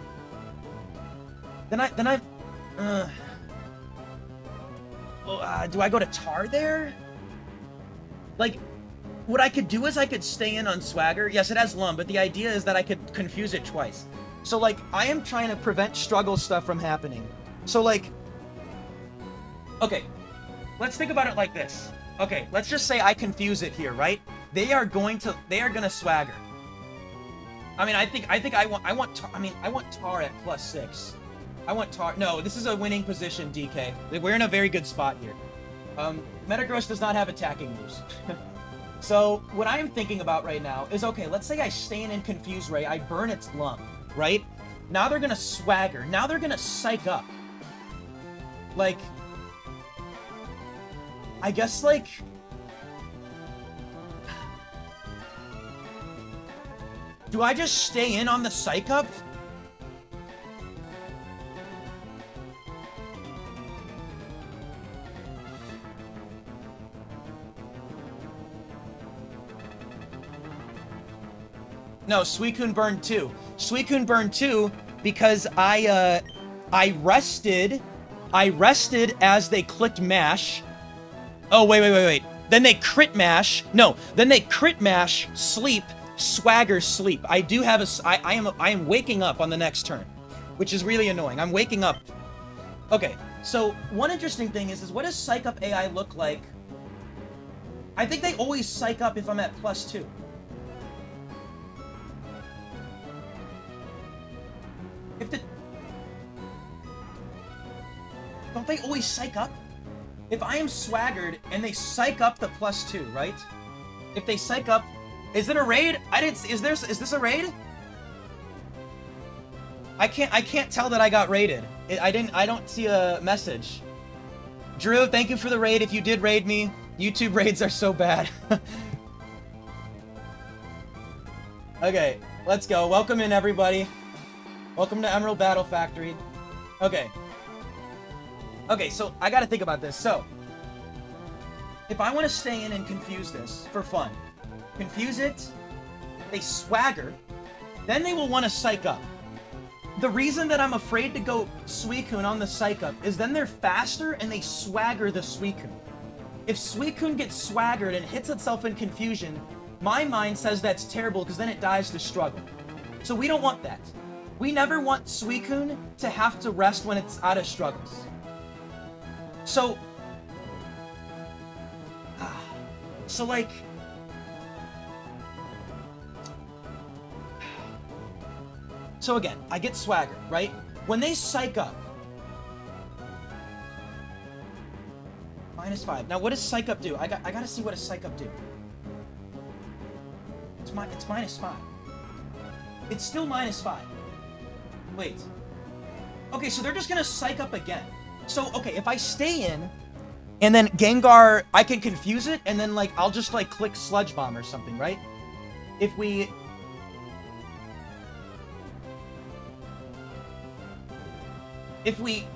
do I go to Tar there? Like, what I could do is I could stay in on swagger. Yes, it has Lum, but the idea is that I could confuse it twice. So, like, I am trying to prevent struggle stuff from happening. So, like... Okay, let's think about it like this. Okay, let's just say I confuse it here, right? They are gonna swagger. I mean, I want Tar at +6. I want Tar... No, this is a winning position, DK. We're in a very good spot here. Metagross does not have attacking moves. So, what I am thinking about right now is, okay, let's say I stay in and confuse Ray, I burn its Lum, right? Now they're gonna swagger. Now they're gonna Psych Up. Like... I guess, like... Do I just stay in on the Psych Up? No, Suicune burned 2. Suicune burned 2 because I rested as they clicked mash. Oh, wait. Then they crit mash. No, then they crit mash, sleep, swagger, sleep. I do have I am waking up on the next turn, which is really annoying. I'm waking up. Okay, so one interesting thing is what does Psych Up AI look like? I think they always Psych Up if I'm at +2. Don't they always Psych Up? If I am swaggered and they Psych Up the +2, right? If they Psych Up... Is it a raid? Is this a raid? I can't tell that I got raided. I don't see a message. Drew, thank you for the raid. If you did raid me, YouTube raids are so bad. Okay, let's go. Welcome in, everybody. Welcome to Emerald Battle Factory. Okay, so I gotta think about this. So, if I want to stay in and confuse this for fun, confuse it, they swagger, then they will want to Psych Up. The reason that I'm afraid to go Suicune on the Psych Up is then they're faster and they swagger the Suicune. If Suicune gets swaggered and hits itself in confusion, my mind says that's terrible because then it dies to struggle. So we don't want that. We never want Suicune to have to rest when it's out of struggles. So like... So again, I get swagger, right? When they Psych Up... -5. Now what does Psych Up do? I gotta see what a Psych Up do. it's -5. It's still -5. Wait. Okay, so they're just gonna psych up again. So, okay, if I stay in, and then Gengar, I can confuse it, and then, like, I'll just, like, click Sludge Bomb or something, right? If we...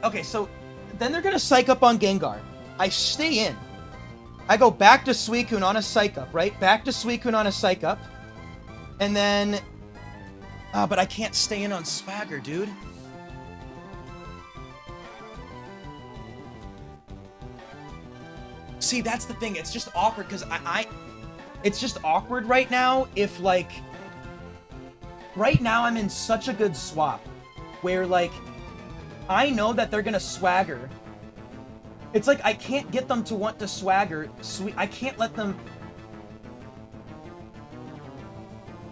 Okay, so then they're gonna psych up on Gengar. I stay in. I go back to Suicune on a psych up, right? Back to Suicune on a psych up. And then... but I can't stay in on Swagger, dude. See, that's the thing. It's just awkward, because it's just awkward right now if, like... Right now, I'm in such a good swap. Where, like... I know that they're gonna Swagger. It's like, I can't get them to want to Swagger. I can't let them...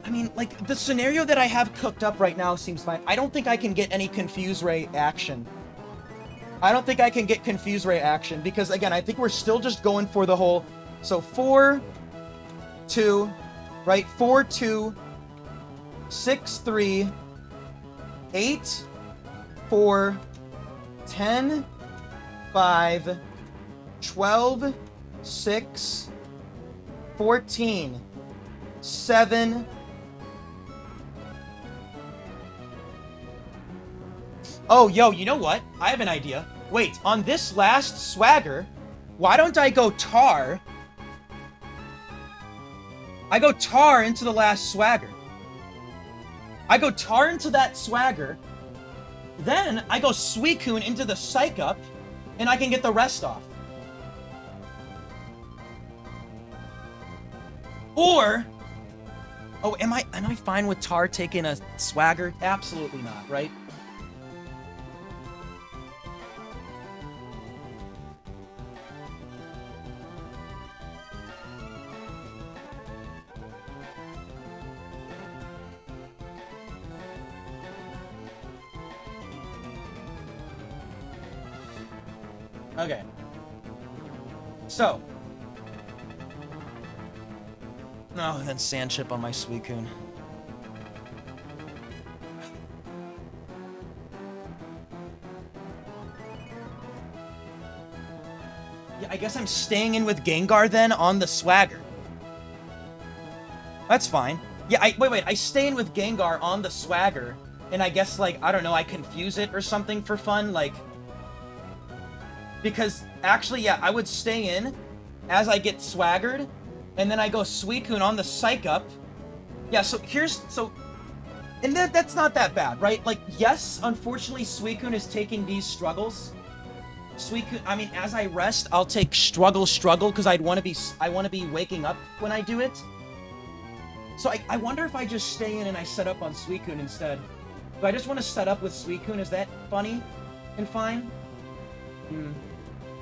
I mean, like, the scenario that I have cooked up right now seems fine. I don't think I can get any Confuse Ray action. I don't think I can get Confuse Ray action, because, again, I think we're still just going for the whole... So, 4, 2, right? 4, 2, 6, 3, 8, 4, 10, 5, 12, 6, 14, 7... Oh, yo, you know what? I have an idea. Wait, on this last Swagger, why don't I go Tar? I go Tar into the last Swagger. I go Tar into that Swagger. Then I go Suicune into the Psych Up, and I can get the rest off. Or... Oh, am I fine with Tar taking a Swagger? Absolutely not, right? Okay. So. Oh, and then Sand Chip on my Suicune. Yeah, I guess I'm staying in with Gengar then on the Swagger. That's fine. Yeah, wait, I stay in with Gengar on the Swagger, and I guess, like, I don't know, I confuse it or something for fun, like... Because, actually, yeah, I would stay in as I get Swaggered, and then I go Suicune on the Psych Up. Yeah, so and that's not that bad, right? Like, yes, unfortunately, Suicune is taking these struggles. Suicune, I mean, as I rest, I'll take struggle, because I want to be waking up when I do it. So I wonder if I just stay in and I set up on Suicune instead. Do I just want to set up with Suicune? Is that funny and fine?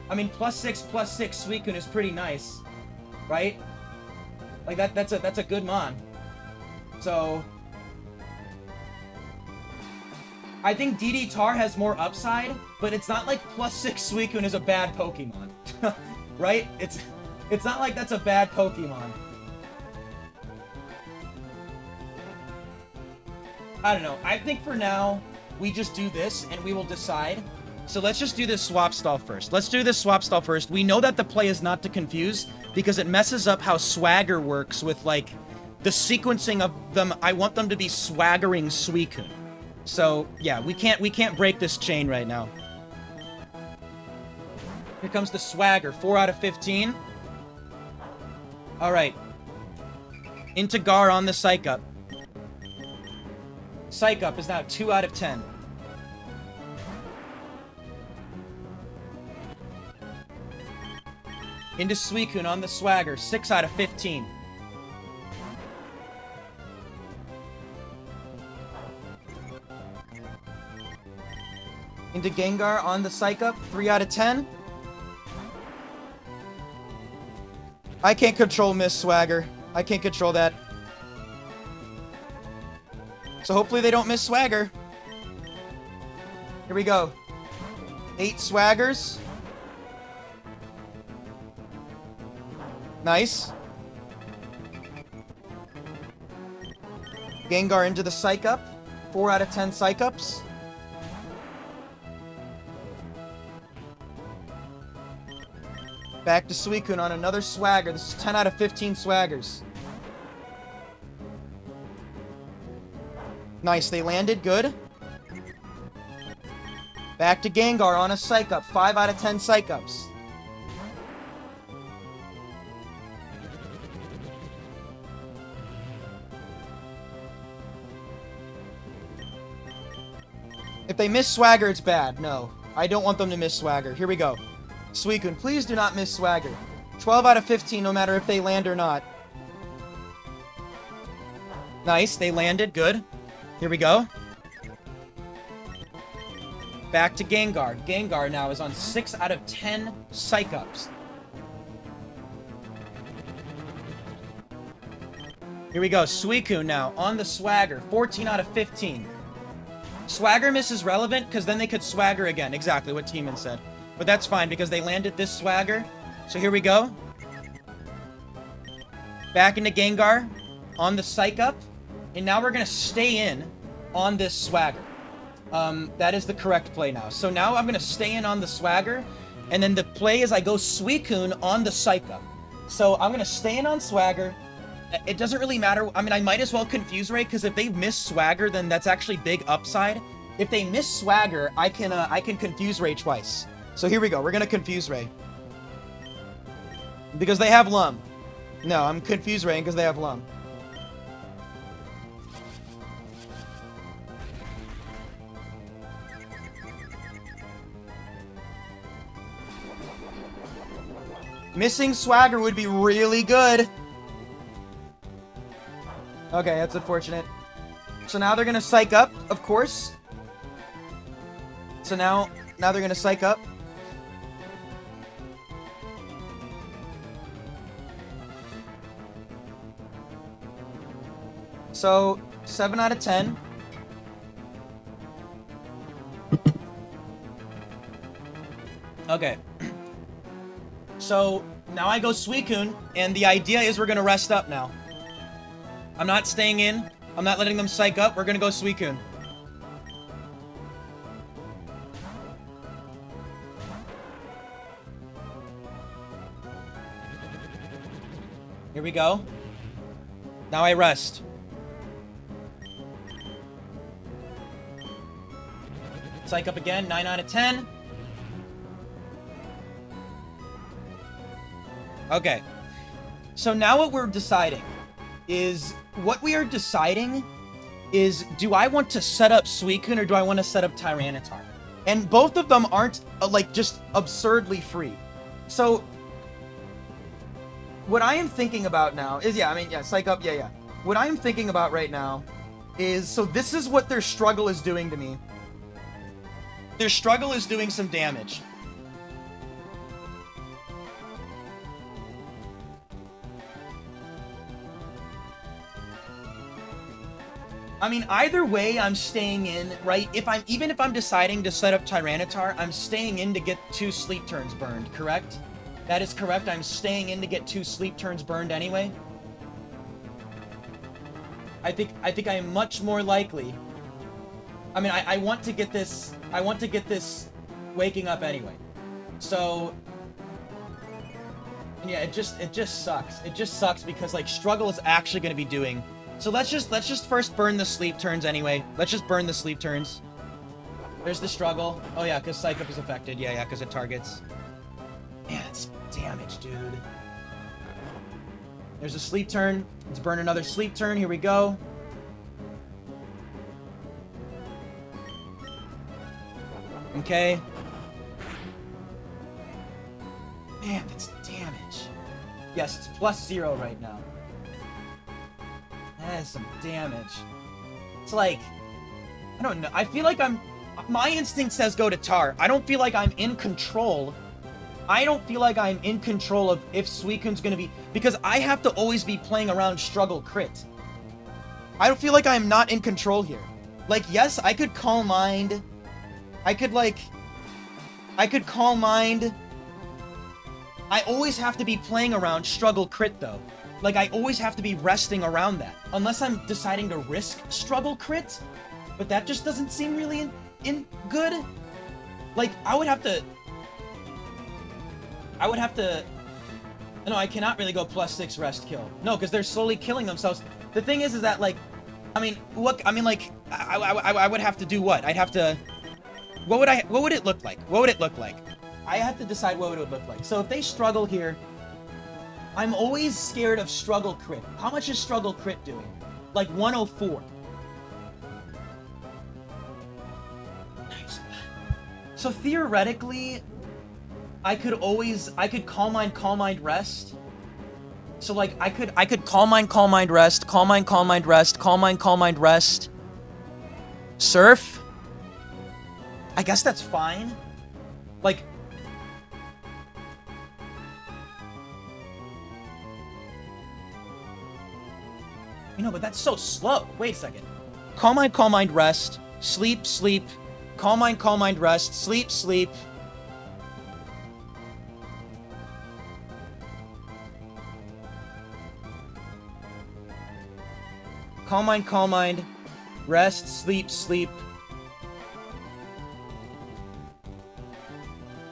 I mean, +6, +6 Suicune is pretty nice, right? Like, that's a good mon. So... I think DD Tar has more upside, but it's not like +6 Suicune is a bad Pokemon. Right? It's not like that's a bad Pokemon. I don't know. I think for now, we just do this, and we will decide. So let's just do this swap stall first. Let's do this swap stall first. We know that the play is not to confuse, because it messes up how Swagger works with, like, the sequencing of them. I want them to be swaggering Suicune. So, yeah, we can't break this chain right now. Here comes the Swagger. 4 out of 15. Alright. Into Gar on the Psych Up. Psych Up is now 2 out of 10. Into Suicune on the Swagger. 6 out of 15. Into Gengar on the Psych Up. 3 out of 10. I can't control Miss Swagger. I can't control that. So hopefully they don't miss Swagger. Here we go. 8 Swaggers. Nice. Gengar into the Psych Up. 4 out of 10 Psych Ups. Back to Suicune on another Swagger. This is 10 out of 15 Swaggers. Nice, they landed. Good. Back to Gengar on a Psych Up. 5 out of 10 Psych Ups. If they miss Swagger, it's bad. No, I don't want them to miss Swagger. Here we go. Suicune, please do not miss Swagger. 12 out of 15, no matter if they land or not. Nice, they landed. Good. Here we go. Back to Gengar. Gengar now is on 6 out of 10 Psych Ups. Here we go. Suicune now on the Swagger. 14 out of 15. Swagger miss is relevant because then they could Swagger again. Exactly what Teeman said. But that's fine because they landed this Swagger. So here we go. Back into Gengar on the Psych Up. And now we're going to stay in on this Swagger. That is the correct play now. So now I'm going to stay in on the Swagger. And then the play is I go Suicune on the Psych Up. So I'm going to stay in on Swagger. It doesn't really matter. I mean, I might as well Confuse Ray, because if they miss Swagger, then that's actually big upside. If they miss Swagger, I can Confuse Ray twice. So here we go. We're going to Confuse Ray. Because they have Lum. No, I'm Confuse Raying because they have Lum. Missing Swagger would be really good. Okay, that's unfortunate. So now they're gonna Psych Up, of course. So now they're gonna Psych Up. So 7 out of 10. Okay. So now I go Suicune, and the idea is we're gonna rest up now. I'm not staying in. I'm not letting them Psych Up. We're gonna go Suicune. Here we go. Now I rest. Psych Up again. 9 out of 10. Okay. So now what we're deciding is... What we are deciding is, do I want to set up Suicune or do I want to set up Tyranitar? And both of them aren't, like, just absurdly free. So, what I am thinking about now is, Psych Up, yeah. What I am thinking about right now is, so this is what their struggle is doing to me. Their struggle is doing some damage. I mean, either way, I'm staying in, right? Even if I'm deciding to set up Tyranitar, I'm staying in to get 2 sleep turns burned, correct? That is correct. I'm staying in to get 2 sleep turns burned anyway. I think I am much more likely. I mean, I want to get this. I want to get this waking up anyway. So yeah, it just sucks. It just sucks because like Struggle is actually going to be doing. So let's just first burn the sleep turns anyway. Let's just burn the sleep turns. There's the Struggle. Oh yeah, because Psych Up is affected. Yeah, because it targets. Man, it's damage, dude. There's a sleep turn. Let's burn another sleep turn. Here we go. Okay. Man, that's damage. Yes, it's +0 right now. That is some damage. It's like, I don't know. I feel like my instinct says go to Tar. I don't feel like I'm in control. I don't feel like I'm in control of if Suicune's gonna be, because I have to always be playing around Struggle Crit. I don't feel like I'm not in control here. Like, yes, I could Calm Mind. I could Calm Mind. I always have to be playing around Struggle Crit, though. Like, I always have to be resting around that. Unless I'm deciding to risk struggle crit. But that just doesn't seem really in good. Like, I would have to... No, I cannot really go +6 rest kill. No, because they're slowly killing themselves. The thing is that, like... I mean, look, I mean, like... I would have to do what? I'd have to... What would it look like? What would it look like? I have to decide what it would look like. So if they struggle here... I'm always scared of struggle crit. How much is struggle crit doing? Like 104. Nice. So theoretically, I could calm mind, rest. So like I could calm mind, rest, calm mind, rest, calm mind, rest. Surf. I guess that's fine. Like, you know, but that's so slow. Wait a second. Calm mind, rest. Sleep, sleep. Calm mind, rest. Sleep, sleep. Calm mind. Rest, sleep, sleep.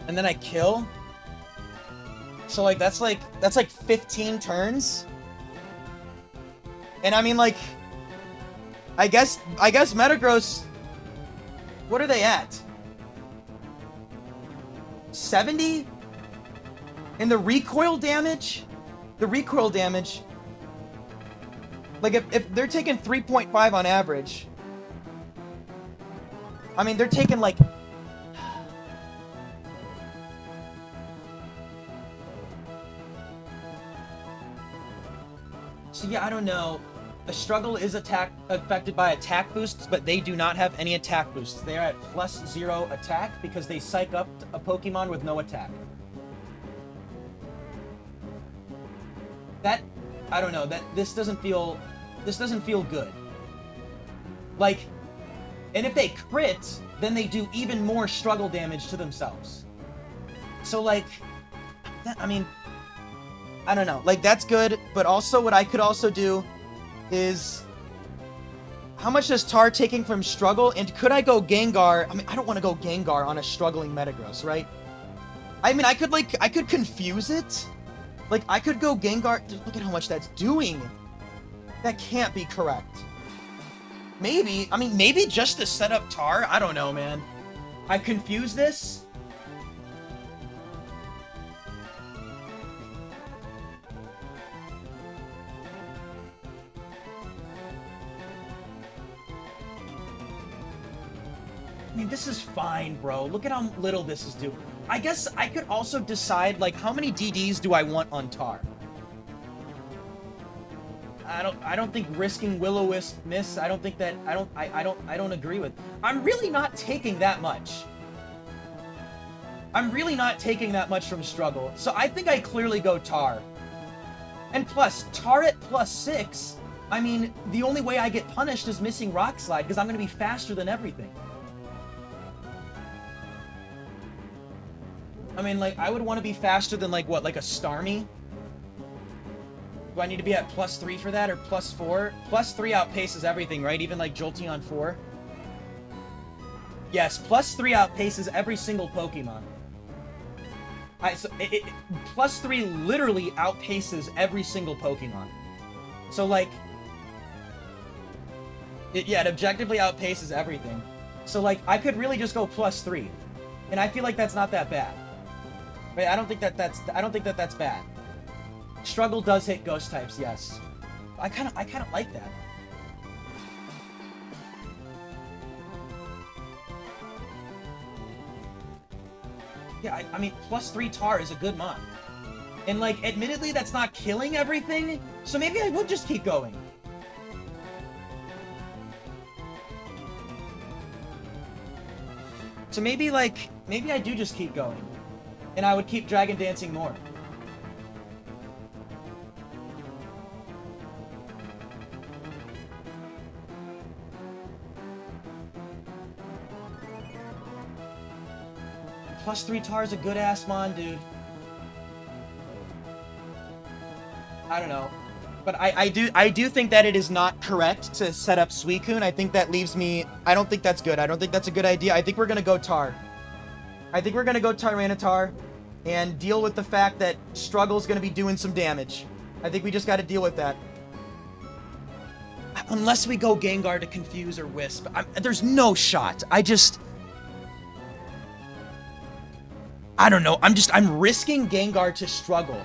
And then I kill. So like that's like 15 turns. And I mean, like, I guess Metagross, what are they at? 70? And the recoil damage, like, if they're taking 3.5 on average, I mean, they're taking, like, so yeah, I don't know. A struggle is affected by attack boosts, but they do not have any attack boosts. They are at +0 attack because they psych up a Pokemon with no attack. That, I don't know, this doesn't feel good. Like, and if they crit, then they do even more struggle damage to themselves. So like, I mean, I don't know, like that's good, but also what I could also do is, how much is Tar taking from struggle, and could I go Gengar? I mean, I don't want to go Gengar on a struggling Metagross, right? I mean, I could confuse it. Like, I could go Gengar. Dude, look at how much that's doing. That can't be correct. Maybe, I mean, maybe just to set up Tar? I don't know, man. I confuse this. I mean, this is fine, bro. Look at how little this is doing. I guess I could also decide, like, how many DDs do I want on Tar? I don't think risking Will-O-Wisp miss. I don't think that. I don't agree with. I'm really not taking that much. I'm really not taking that much from struggle. So I think I clearly go Tar. And plus, Tar at +6. I mean, the only way I get punished is missing Rock Slide because I'm going to be faster than everything. I mean, like, I would want to be faster than, like, what, like a Starmie? Do I need to be at +3 for that, or +4? +3 outpaces everything, right? Even, like, Jolteon 4? Yes, +3 outpaces every single Pokemon. So +3 literally outpaces every single Pokemon. So, like... it objectively outpaces everything. So, like, I could really just go +3. And I feel like that's not that bad. Wait, I don't think that that's bad. Struggle does hit ghost types, yes. I kind of like that. Yeah, I mean, +3 Tar is a good mod. And, like, admittedly, that's not killing everything, so maybe I would just keep going. So maybe, like, maybe I do just keep going. And I would keep Dragon Dancing more. +3 Tar is a good-ass mon, dude. I don't know. But I do think that it is not correct to set up Suicune. I think that leaves me... I don't think that's good. I don't think that's a good idea. I think we're going to go Tar. I think we're going to go Tyranitar and deal with the fact that Struggle's going to be doing some damage. I think we just got to deal with that. Unless we go Gengar to Confuse or Wisp. There's no shot. I don't know. I'm risking Gengar to Struggle.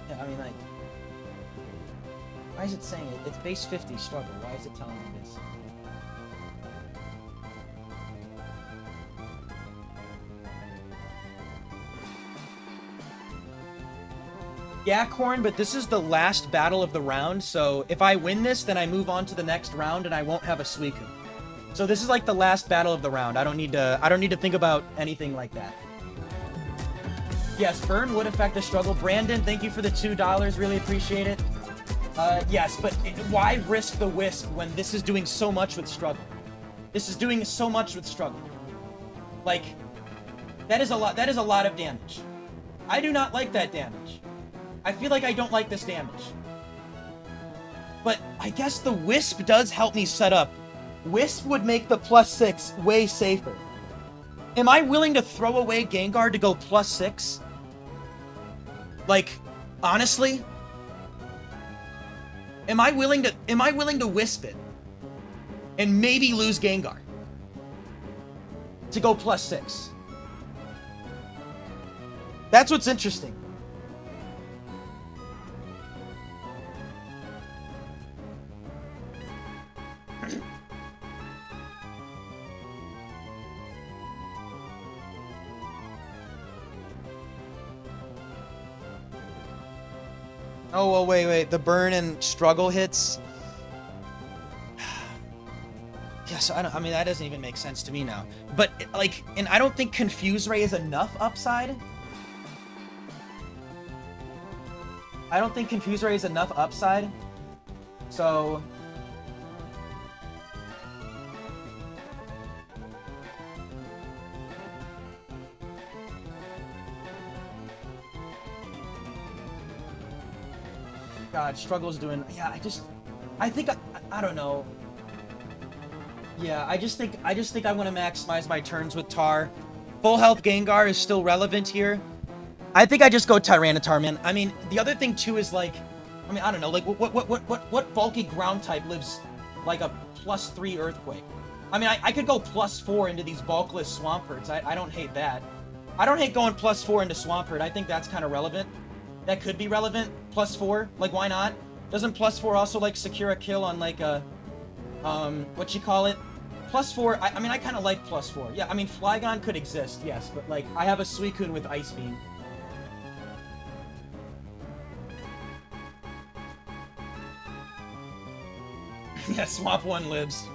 Yeah, I mean, like... Why is it saying it? It's base 50 Struggle. Why is it telling me this? Yeah, Corn, but this is the last battle of the round, so if I win this, then I move on to the next round and I won't have a Suicune. So this is like the last battle of the round. I don't need to think about anything like that. Yes, Burn would affect the Struggle. Brandon, thank you for the $2. Really appreciate it. Yes, but why risk the Wisp when this is doing so much with Struggle? This is doing so much with Struggle. Like, that is a lot of damage. I do not like that damage. I feel like I don't like this damage. But I guess the Wisp does help me set up. Wisp would make the +6 way safer. Am I willing to throw away Gengar to go +6? Like, honestly? Am I willing to Wisp it? And maybe lose Gengar? To go +6? That's what's interesting. Oh, well, wait. The Burn and Struggle hits. Yes, I mean, that doesn't even make sense to me now. But, like, and I don't think Confuse Ray is enough upside. I don't think Confuse Ray is enough upside. So... God, Struggle's doing... Yeah, I think I don't know. Yeah, I just think I want to maximize my turns with Tar. Full health Gengar is still relevant here. I think I just go Tyranitar, man. I mean, the other thing too is like... I mean, I don't know, like, what bulky ground type lives like a +3 Earthquake? I mean, I could go +4 into these bulkless Swamperts. I don't hate that. I don't hate going +4 into Swampert. I think that's kind of relevant. That could be relevant. +4. Like, why not? Doesn't +4 also, like, secure a kill on, like, a... what you call it? +4. I mean, I kind of like +4. Yeah, I mean, Flygon could exist, yes. But, like, I have a Suicune with Ice Beam. Yeah, Swamp 1 lives.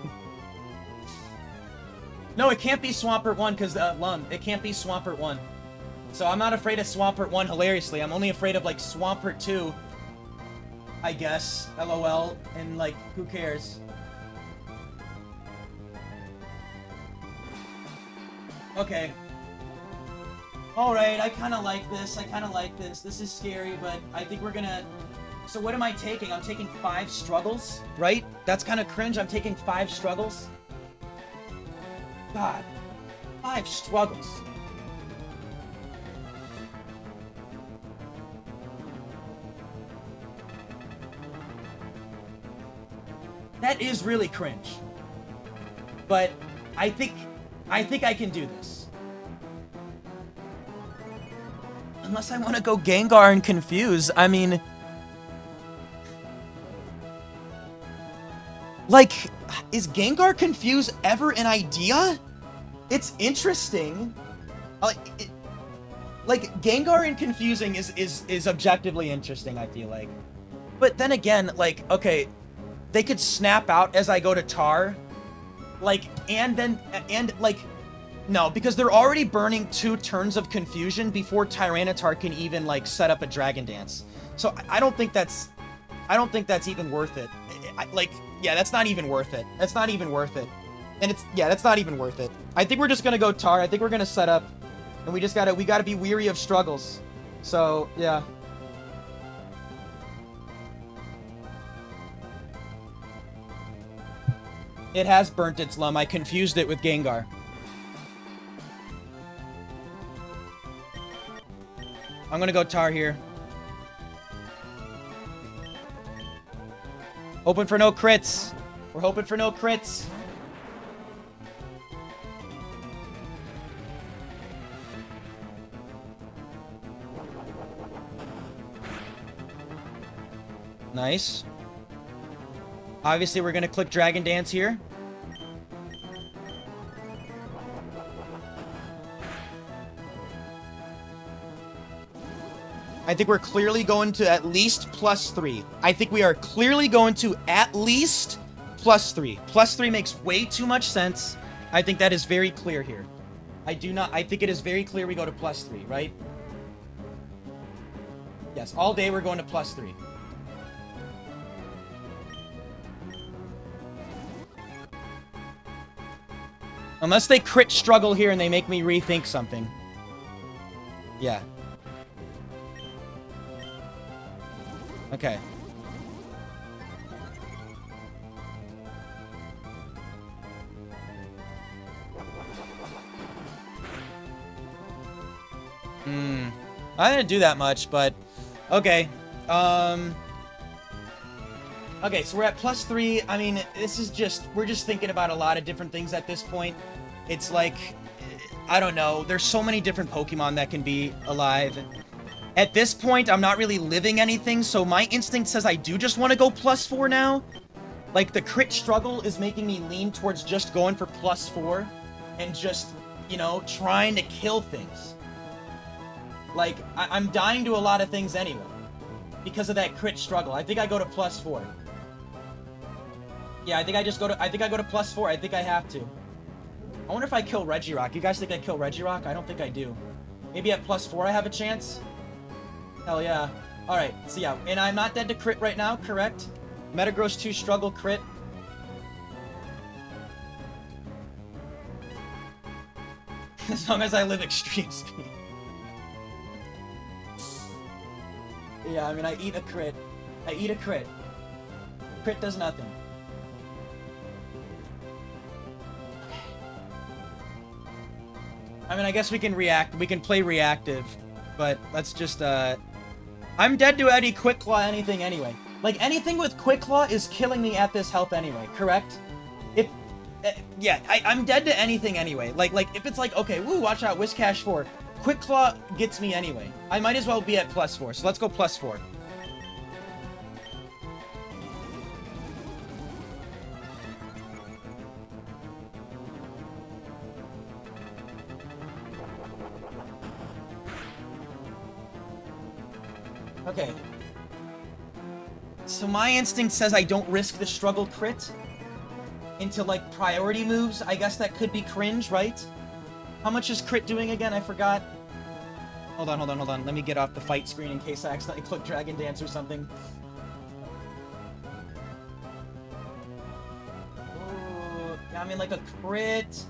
No, it can't be Swampert 1, because, Lum. It can't be Swampert 1. So I'm not afraid of Swampert 1, hilariously. I'm only afraid of, like, Swampert 2. I guess. LOL. And, like, who cares? Okay. Alright, I kind of like this. This is scary, but I think we're gonna... So what am I taking? I'm taking 5 Struggles, right? That's kind of cringe. I'm taking 5 Struggles. God. 5 Struggles. That is really cringe. But I think I can do this. Unless I want to go Gengar and Confuse. I mean... Like, is Gengar Confuse ever an idea? It's interesting. Like, Gengar and Confusing is objectively interesting, I feel like. But then again, like, okay... They could snap out as I go to Tar. Like, and like... No, because they're already burning 2 turns of Confusion before Tyranitar can even, like, set up a Dragon Dance. So, I don't think that's even worth it. Like, yeah, that's not even worth it. That's not even worth it. And it's, yeah, that's not even worth it. I think we're just gonna go tar. I think we're gonna set up. And we gotta be weary of struggles. So, yeah. It has burnt its lum. I confused it with Gengar. I'm gonna go tar here. Hoping for no crits. We're hoping for no crits. Nice. Obviously, we're gonna click Dragon Dance here. I think we're clearly going to at least +3. I think we are clearly going to at least +3. +3 makes way too much sense. I think that is very clear here. I think it is very clear we go to +3, right? Yes, all day we're going to +3. Unless they crit struggle here and they make me rethink something. Yeah. Okay. I didn't do that much, but okay. Okay, so we're at +3. I mean, this is just, we're just thinking about a lot of different things at this point. It's like, I don't know, there's so many different Pokemon that can be alive. At this point, I'm not really living anything, so my instinct says I do just want to go +4 now. Like, the crit struggle is making me lean towards just going for +4 and just, you know, trying to kill things. Like, I'm dying to a lot of things anyway because of that crit struggle. I think I go to +4. Yeah, I think I go to +4. I think I have to. I wonder if I kill Regirock. You guys think I kill Regirock? I don't think I do. Maybe at +4 I have a chance? Hell yeah. Alright, so yeah. And I'm not dead to crit right now, correct? Metagross 2 struggle crit. As long as I live extreme speed. Yeah, I mean, I eat a crit. I eat a crit. Crit does nothing. I mean, I guess we can react. We can play reactive. But let's just, I'm dead to any Quick Claw anything anyway. Like, anything with Quick Claw is killing me at this health anyway, correct? Yeah, I'm dead to anything anyway. Like, if it's like, okay, woo, watch out, Whiscash 4. Quick Claw gets me anyway. I might as well be at +4, so let's go +4. Okay. So my instinct says I don't risk the struggle crit into, like, priority moves. I guess that could be cringe, right? How much is crit doing again? I forgot. Hold on. Let me get off the fight screen in case I accidentally click Dragon Dance or something. Oh, I mean, like a crit.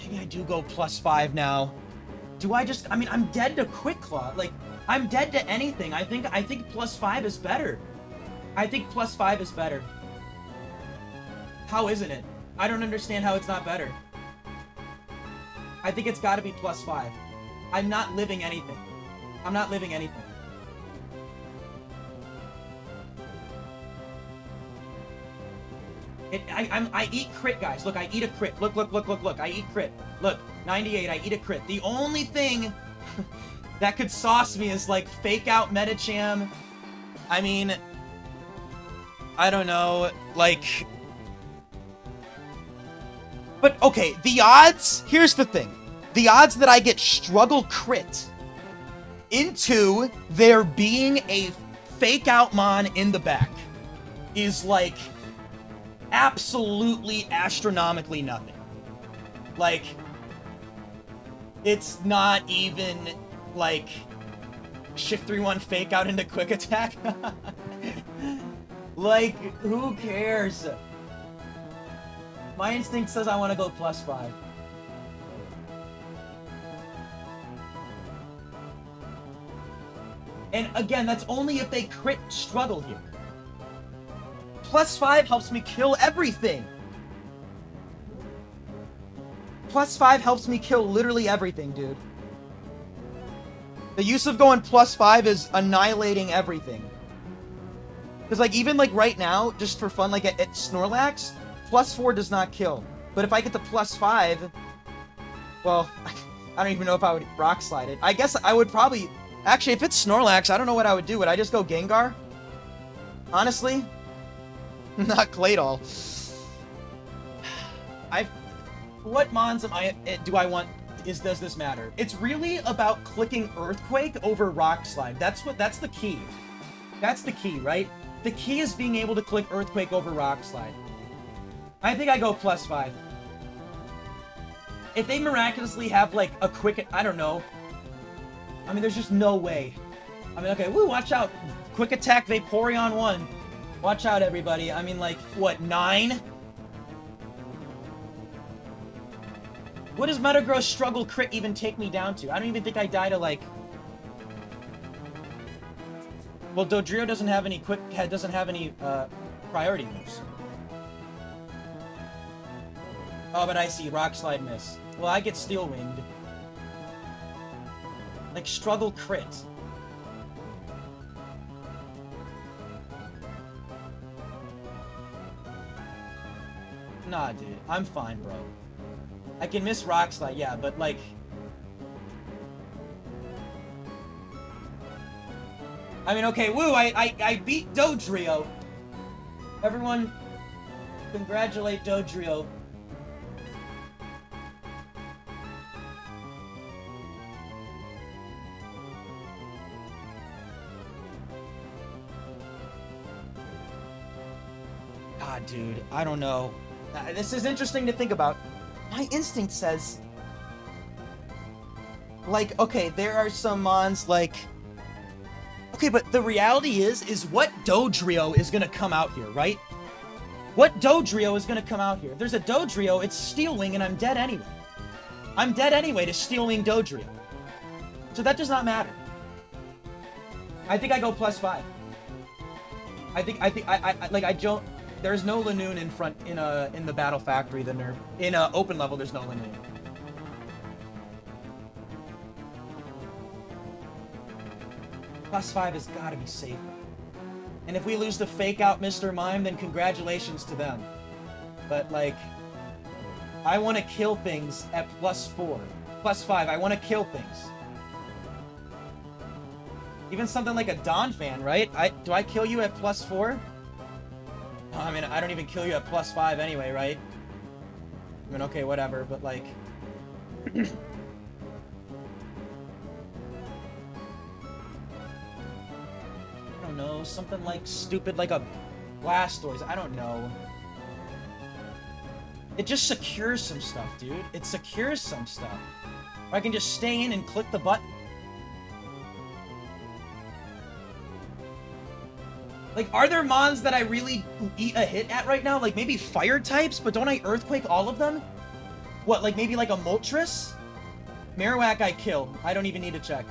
Maybe I do go +5 now. Do I just... I mean, I'm dead to Quick Claw. Like, I'm dead to anything. I think +5 is better. I think +5 is better. How isn't it? I don't understand how it's not better. I think it's got to be +5. I'm not living anything. I'm not living anything. I eat crit, guys. Look, I eat a crit. Look. I eat crit. Look, 98. I eat a crit. The only thing that could sauce me is, like, fake out Medicham. I mean, I don't know. Like... But, okay, the odds... Here's the thing. The odds that I get struggle crit into there being a fake out Mon in the back is, like, absolutely astronomically nothing. Like, it's not even, like, shift 3-1 fake out into quick attack. Like, who cares? My instinct says I want to go +5. And again, that's only if they crit struggle here. +5 helps me kill everything. +5 helps me kill literally everything, dude. The use of going +5 is annihilating everything. Because, like, even, like, right now, just for fun, like, at Snorlax, +4 does not kill. But if I get the +5, well, I don't even know if I would Rock Slide it. I guess I would probably... Actually, if it's Snorlax, I don't know what I would do. Would I just go Gengar? Honestly? Not Claydol. What mons do I want? Does this matter? It's really about clicking Earthquake over Rock Slide. That's the key. That's the key, right? The key is being able to click Earthquake over Rock Slide. I think I go +5. If they miraculously have, like, a quick... I don't know. I mean, there's just no way. I mean, okay, woo, watch out. Quick Attack Vaporeon 1. Watch out, everybody. I mean, like, what, 9? What does Metagross Struggle Crit even take me down to? I don't even think I die to, like... Well, Dodrio doesn't have any priority moves. Oh, but I see. Rock Slide miss. Well, I get Steel Winged. Like, Struggle Crit. Nah, dude. I'm fine, bro. I can miss Rock Slide, yeah, but, like... I mean, okay, woo, I beat Dodrio. Everyone, congratulate Dodrio. God, dude, I don't know. This is interesting to think about. My instinct says... Like, okay, there are some mons, like... Okay, but the reality is what Dodrio is gonna come out here, right? What Dodrio is gonna come out here? If there's a Dodrio, it's Steel Wing, and I'm dead anyway. I'm dead anyway to Steel Wing Dodrio. So that does not matter. I think I go +5. I don't... There's no Lanoon in front, in the Battle Factory, the nerf. In open level, there's no Lanoon. +5 has got to be safe. And if we lose to Fake Out Mr. Mime, then congratulations to them. But, like, I want to kill things at +4. +5, I want to kill things. Even something like a Donphan, right? Do I kill you at +4? I mean, I don't even kill you at +5 anyway, right? I mean, okay, whatever, but, like... I don't know, something like stupid, like a Blastoise. I don't know. It just secures some stuff, dude. It secures some stuff. Or I can just stay in and click the button. Like, are there mons that I really eat a hit at right now? Like, maybe fire types, but don't I Earthquake all of them? What, like maybe like a Moltres? Marowak I kill. I don't even need to check.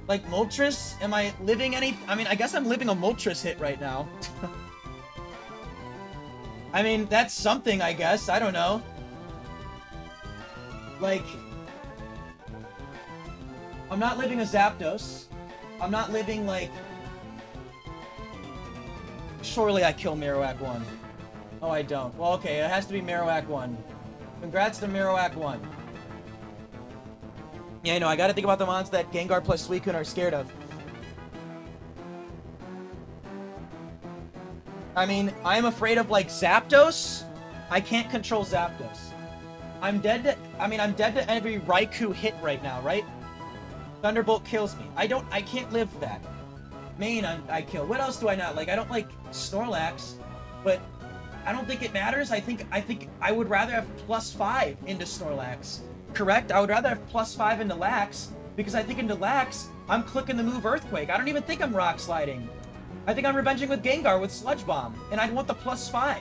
Like, Moltres? Am I living any... I mean, I guess I'm living a Moltres hit right now. I mean, that's something, I guess. I don't know. Like... I'm not living a Zapdos. I'm not living, like... Surely I kill Marowak 1. Oh, I don't. Well, okay, it has to be Marowak 1. Congrats to Marowak 1. Yeah, I know, I gotta think about the mons that Gengar plus Suicune are scared of. I mean, I'm afraid of, like, Zapdos. I can't control Zapdos. I'm dead to every Raikou hit right now, right? Thunderbolt kills me. I can't live that. Main, I kill. What else do I not like? I don't like Snorlax, but I don't think it matters. I think I would rather have +5 into Snorlax. Correct? I would rather have +5 into Lax, because I think into Lax, I'm clicking the move Earthquake. I don't even think I'm Rock Sliding. I think I'm revenging with Gengar with Sludge Bomb, and I'd want the +5.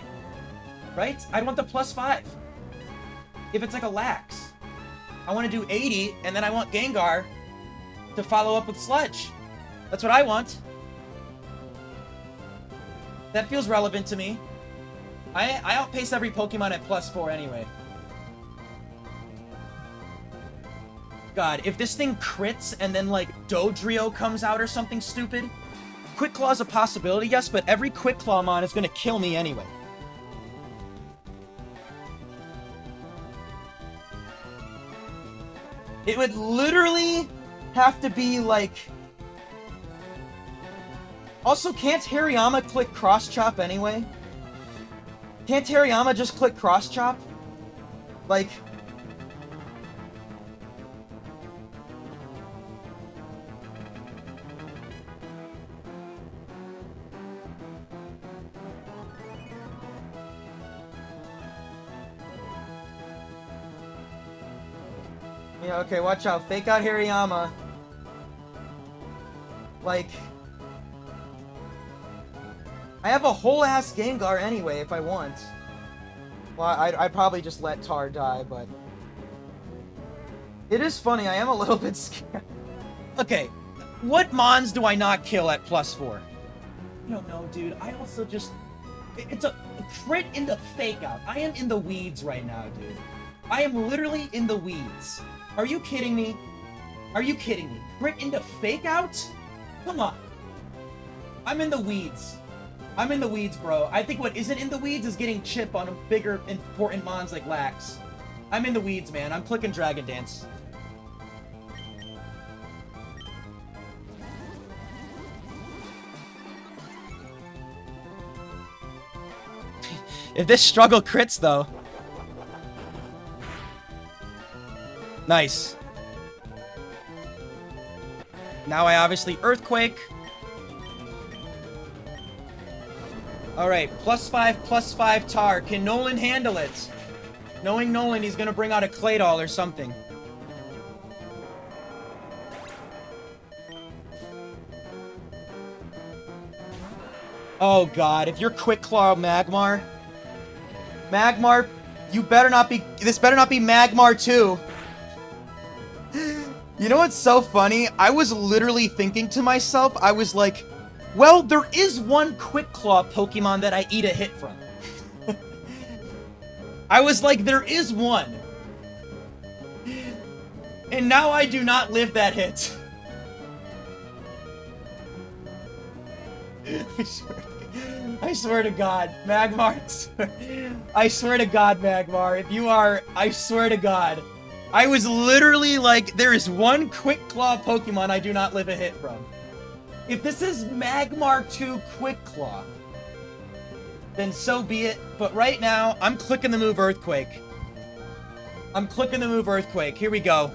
right? I'd want the +5. If it's like a lax. I want to do 80, and then I want Gengar to follow up with Sludge. That's what I want. That feels relevant to me. I outpace every Pokemon at +4 anyway. God, if this thing crits and then, like, Dodrio comes out or something stupid... Quick Claw's a possibility, yes, but every Quick Claw mon is gonna kill me anyway. It would literally have to be, like... Also, can't Hariyama click Cross Chop anyway? Can't Hariyama just click Cross Chop? Like... Yeah, okay, watch out. Fake out Hariyama. Like... I have a whole-ass Gengar anyway, if I want. Well, I'd probably just let Tar die, but... It is funny, I am a little bit scared. Okay, what mons do I not kill at +4? I don't know, dude. I also just... It's a crit into Fake Out. I am in the weeds right now, dude. I am literally in the weeds. Are you kidding me? Are you kidding me? Crit into Fake Out? Come on. I'm in the weeds. I'm in the weeds, bro. I think what isn't in the weeds is getting chip on bigger, important mons like Lax. I'm in the weeds, man. I'm clicking Dragon Dance. If this struggle crits, though... Nice. Now I obviously Earthquake. Alright, +5 Tar. Can Noland handle it? Knowing Noland, he's gonna bring out a Claydol or something. Oh god, if you're Quick Claw Magmar... Magmar, you better not be... This better not be Magmar 2. You know what's so funny? I was literally thinking to myself, I was like, well, there is one Quick Claw Pokemon that I eat a hit from. I was like, there is one. And now I do not live that hit. I swear to God, Magmar. I swear to God, Magmar. If you are, I swear to God. I was literally like, there is one Quick Claw Pokemon I do not live a hit from. If this is Magmar 2 Quick Claw, then so be it. But right now, I'm clicking the move Earthquake. I'm clicking the move Earthquake. Here we go.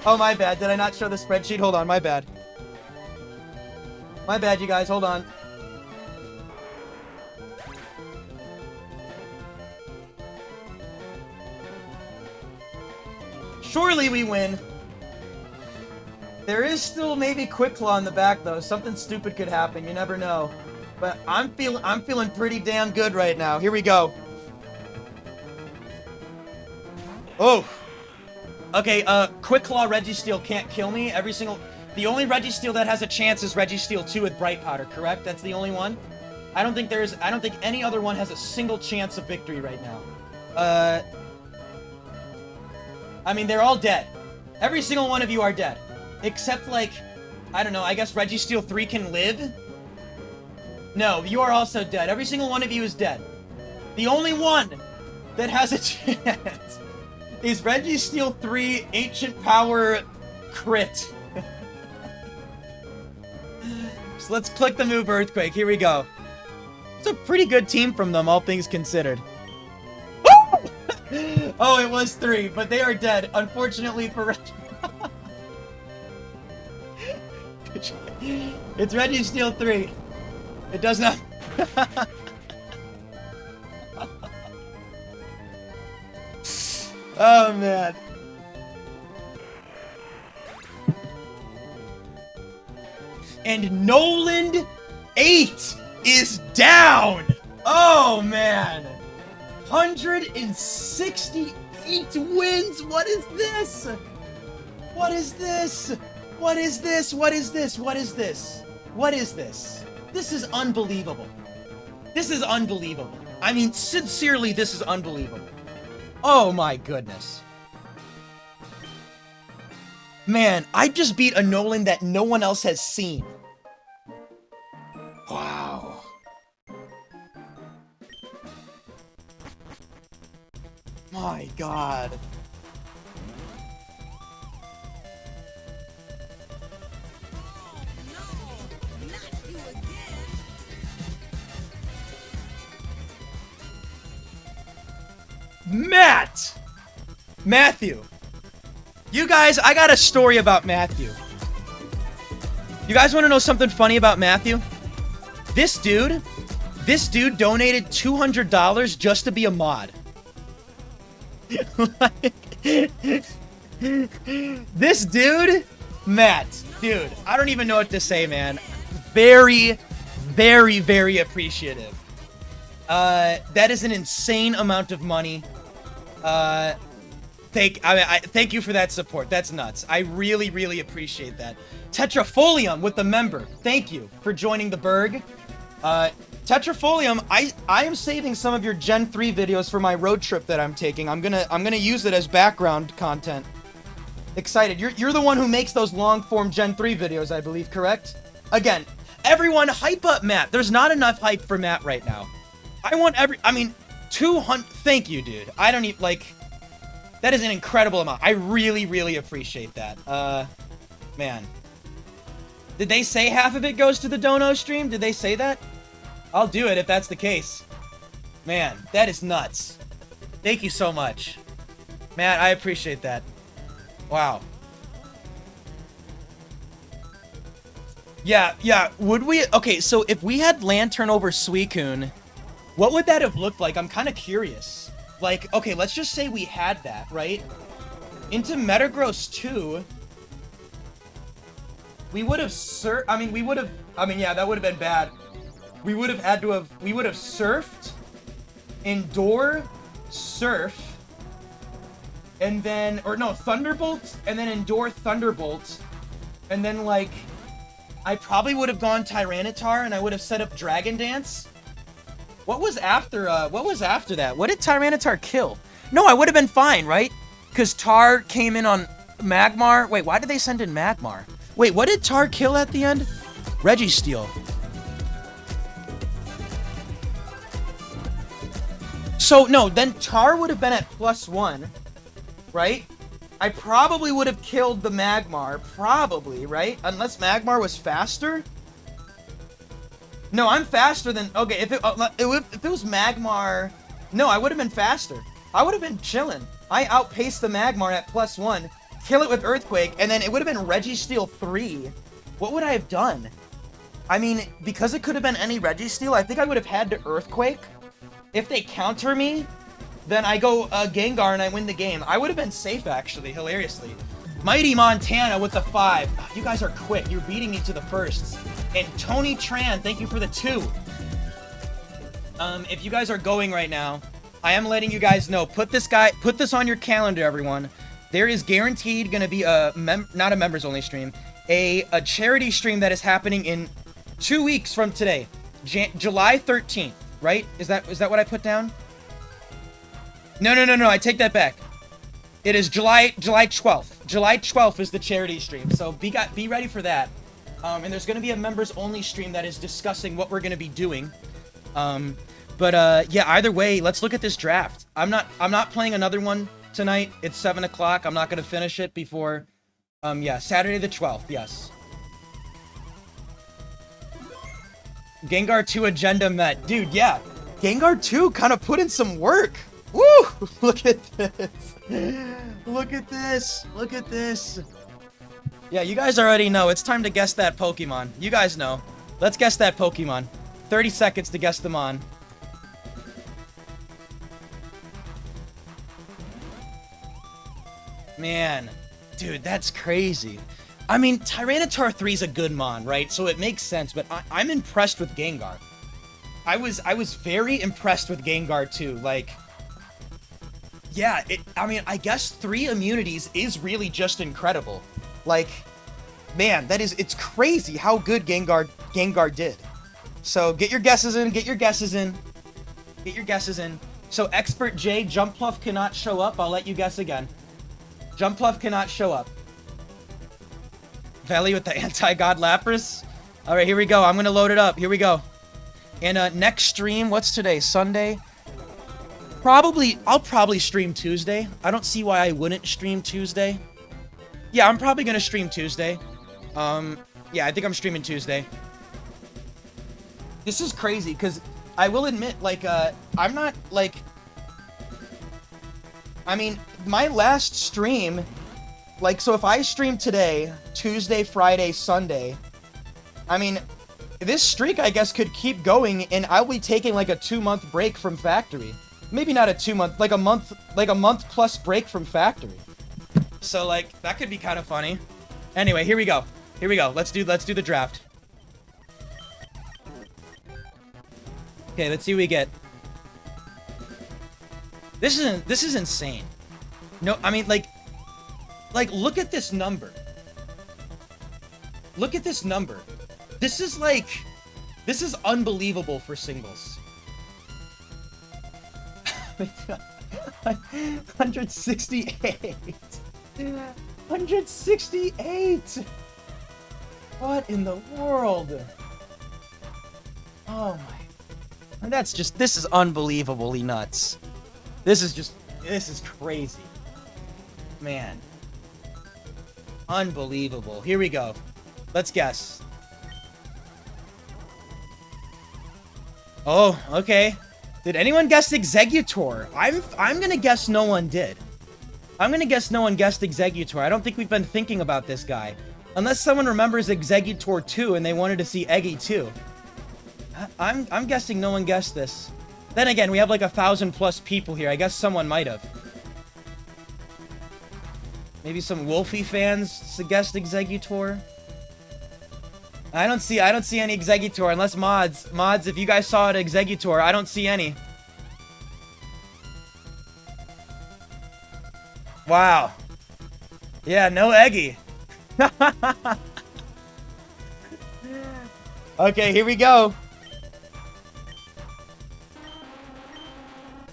Oh, my bad. Did I not show the spreadsheet? Hold on, my bad. My bad, you guys. Hold on. Surely we win. There is still maybe Quick Claw in the back, though. Something stupid could happen. You never know. But I'm feeling pretty damn good right now. Here we go. Oh. Okay, Quick Claw Registeel can't kill me. The only Registeel that has a chance is Registeel 2 with Bright Powder, correct? That's the only one? I don't think any other one has a single chance of victory right now. I mean, they're all dead. Every single one of you are dead. Except, like, I don't know, I guess Registeel 3 can live? No, you are also dead. Every single one of you is dead. The only one that has a chance is Registeel 3 Ancient Power Crit. So let's click the move Earthquake. Here we go. It's a pretty good team from them, all things considered. Oh, it was 3, but they are dead. Unfortunately for It's Registeel 3. It does not... Oh, man. And Noland 8 is down. Oh, man. 168 wins. What is this? What is this? What is this? What is this? What is this? What is this? This is unbelievable. This is unbelievable. I mean, sincerely, this is unbelievable. Oh my goodness. Man, I just beat a Noland that no one else has seen. Wow. My God. Matthew. You guys, I got a story about Matthew. You guys want to know something funny about Matthew? This dude donated $200 just to be a mod. This dude, Matt, dude, I don't even know what to say, man. Very, very, very appreciative. That is an insane amount of money. Thank you for that support. That's nuts. I really, really appreciate that. Tetrafolium with the member. Thank you for joining the Berg. Tetrafolium, I am saving some of your Gen 3 videos for my road trip that I'm taking. I'm gonna use it as background content. Excited. You're the one who makes those long form Gen 3 videos, I believe, correct? Again, everyone hype up Matt. There's not enough hype for Matt right now. I mean, 200, thank you, dude. I don't even, like, that is an incredible amount. I really, really appreciate that. Man. Did they say half of it goes to the dono stream? Did they say that? I'll do it if that's the case. Man, that is nuts. Thank you so much. Matt, I appreciate that. Wow. Yeah, would we? Okay, so if we had Lantern over Suicune, what would that have looked like? I'm kind of curious. Like, okay, let's just say we had that, right? Into Metagross 2, we would have yeah, that would have been bad. We would have surfed, Endure, Surf, and then, or no, Thunderbolt, and then Endure Thunderbolt, and then, like, I probably would have gone Tyranitar, and I would have set up Dragon Dance. What was after that? What did Tyranitar kill? No, I would have been fine, right? Because Tar came in on Magmar. Wait, why did they send in Magmar? Wait, what did Tar kill at the end? Registeel. So, no, then Tar would have been at +1, right? I probably would have killed the Magmar, probably, right? Unless Magmar was faster? No, I'm faster than... Okay, if it was Magmar... No, I would have been faster. I would have been chilling. I outpaced the Magmar at +1, kill it with Earthquake, and then it would have been Registeel 3. What would I have done? I mean, because it could have been any Registeel, I think I would have had to Earthquake. If they counter me, then I go Gengar and I win the game. I would have been safe, actually, hilariously. Mighty Montana with the 5. Oh, you guys are quick. You're beating me to the firsts. And Tony Tran, thank you for the 2. If you guys are going right now, I am letting you guys know. Put this on your calendar, everyone. There is guaranteed going to be not a members only stream, a charity stream that is happening in 2 weeks from today, July 13th. Right? Is that what I put down? No, I take that back. It is July 12th. July 12th is the charity stream, so be ready for that. And there's going to be a members only stream that is discussing what we're going to be doing. Yeah, either way, let's look at this draft. I'm not playing another one tonight. It's 7 o'clock. I'm not going to finish it before yeah, Saturday the 12th. Yes. Gengar 2 agenda met. Dude, yeah. Gengar 2 kind of put in some work. Woo! Look at this. Look at this. Look at this. Yeah, you guys already know. It's time to guess that Pokemon. You guys know. Let's guess that Pokemon. 30 seconds to guess them on. Man. Dude, that's crazy. I mean, Tyranitar 3 is a good mon, right? So it makes sense, but I'm impressed with Gengar. I was very impressed with Gengar too. Like, yeah, I mean, I guess 3 immunities is really just incredible. Like, man, it's crazy how good Gengar did. So get your guesses in, get your guesses in. So Expert J, Jumpluff cannot show up. I'll let you guess again. Jumpluff cannot show up. Valley with the anti-god Lapras. All right, here we go. I'm gonna load it up. Here we go. And next stream, what's today? Sunday. I'll probably stream Tuesday. I don't see why I wouldn't stream Tuesday. Yeah, I'm probably gonna stream Tuesday. Yeah, I think I'm streaming Tuesday. This is crazy because I will admit, like, I'm not like. I mean, my last stream. Like, so if I stream today, Tuesday, Friday, Sunday, I mean, this streak, I guess, could keep going, and I'll be taking, like, a 2-month break from Factory. Maybe not a 2-month, like a month plus break from Factory. So, like, that could be kind of funny. Anyway, here we go. Here we go. Let's do the draft. Okay, let's see what we get. This is insane. No, I mean, like, look at this number. Look at this number. This is unbelievable for singles. 168. 168. What in the world? Oh my. This is unbelievably nuts. This is crazy. Man. Unbelievable. Here we go. Let's guess. Oh, okay. Did anyone guess Exeggutor? I'm gonna guess no one did. I'm gonna guess no one guessed Exeggutor. I don't think we've been thinking about this guy. Unless someone remembers Exeggutor 2 and they wanted to see Eggy 2. I'm guessing no one guessed this. Then again, we have like 1,000+ people here. I guess someone might have. Maybe some Wolfie fans guessed Exeggutor. I don't see any Exeggutor unless mods. Mods, if you guys saw it Exeggutor, I don't see any. Wow. Yeah, no Eggy. Okay, here we go.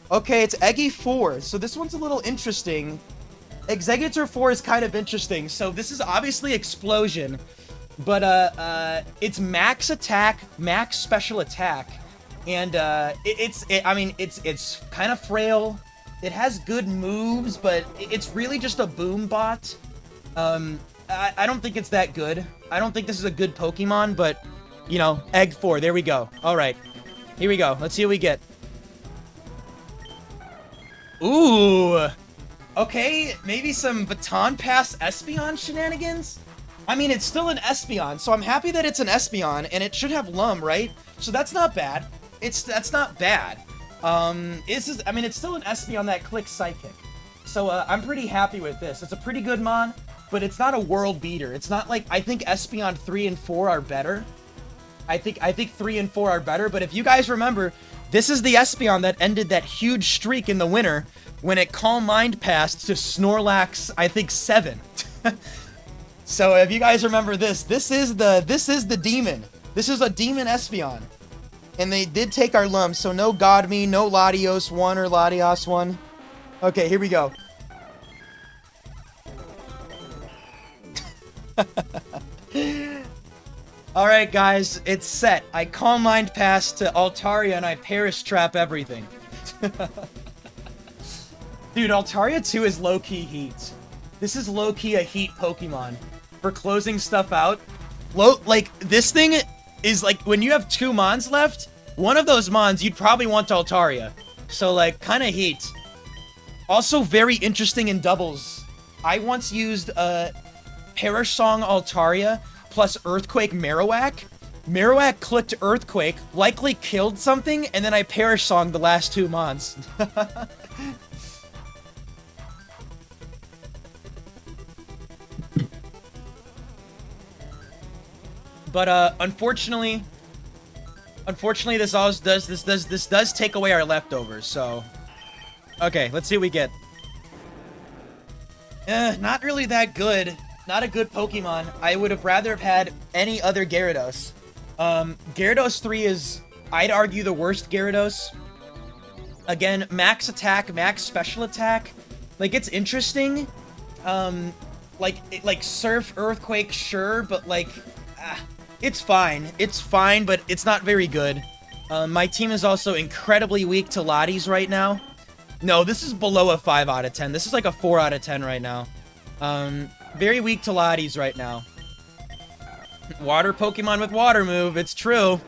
Okay, it's Eggy 4. So this one's a little interesting. Exeggutor 4 is kind of interesting. So this is obviously Explosion. But, it's max attack, max special attack. And, it's kind of frail. It has good moves, but it's really just a boom bot. I don't think it's that good. I don't think this is a good Pokemon, but, you know, Egg 4, there we go. Alright, here we go. Let's see what we get. Ooh! Okay, maybe some Baton Pass Espeon shenanigans? I mean, it's still an Espeon, so I'm happy that it's an Espeon, and it should have Lum, right? So that's not bad. That's not bad. It's still an Espeon that clicks Psychic. So, I'm pretty happy with this. It's a pretty good mon, but it's not a world beater. It's not like, I think Espeon 3 and 4 are better. I think 3 and 4 are better, but if you guys remember, this is the Espeon that ended that huge streak in the winter when it Calm Mind passed to Snorlax, I think 7. So if you guys remember this is the demon. This is a demon Espeon. And they did take our Lum, so no Godme, no Latios 1 or Latios 1. Okay, here we go. Alright guys, it's set. I Calm Mind Pass to Altaria and I Perish Trap everything. Dude, Altaria 2 is low-key heat. This is low-key a heat Pokemon. For closing stuff out. This thing is like, when you have 2 Mons left, one of those Mons, you'd probably want Altaria. So, like, kind of heat. Also, very interesting in doubles. I once used, Perish Song Altaria plus Earthquake Marowak. Marowak clicked Earthquake, likely killed something, and then I Perish Songed the last 2 Mons. But unfortunately, this does take away our leftovers. So, okay, let's see what we get. Not really that good. Not a good Pokemon. I would have rather have had any other Gyarados. Gyarados 3 is, I'd argue, the worst Gyarados. Again, max attack, max special attack. Like, it's interesting. Like Surf, Earthquake, sure, but like, it's fine. It's fine, but it's not very good. My team is also incredibly weak to Lotties right now. No, this is below a 5 out of 10. This is like a 4 out of 10 right now. Very weak to Lotties right now. Water Pokemon with Water Move, it's true.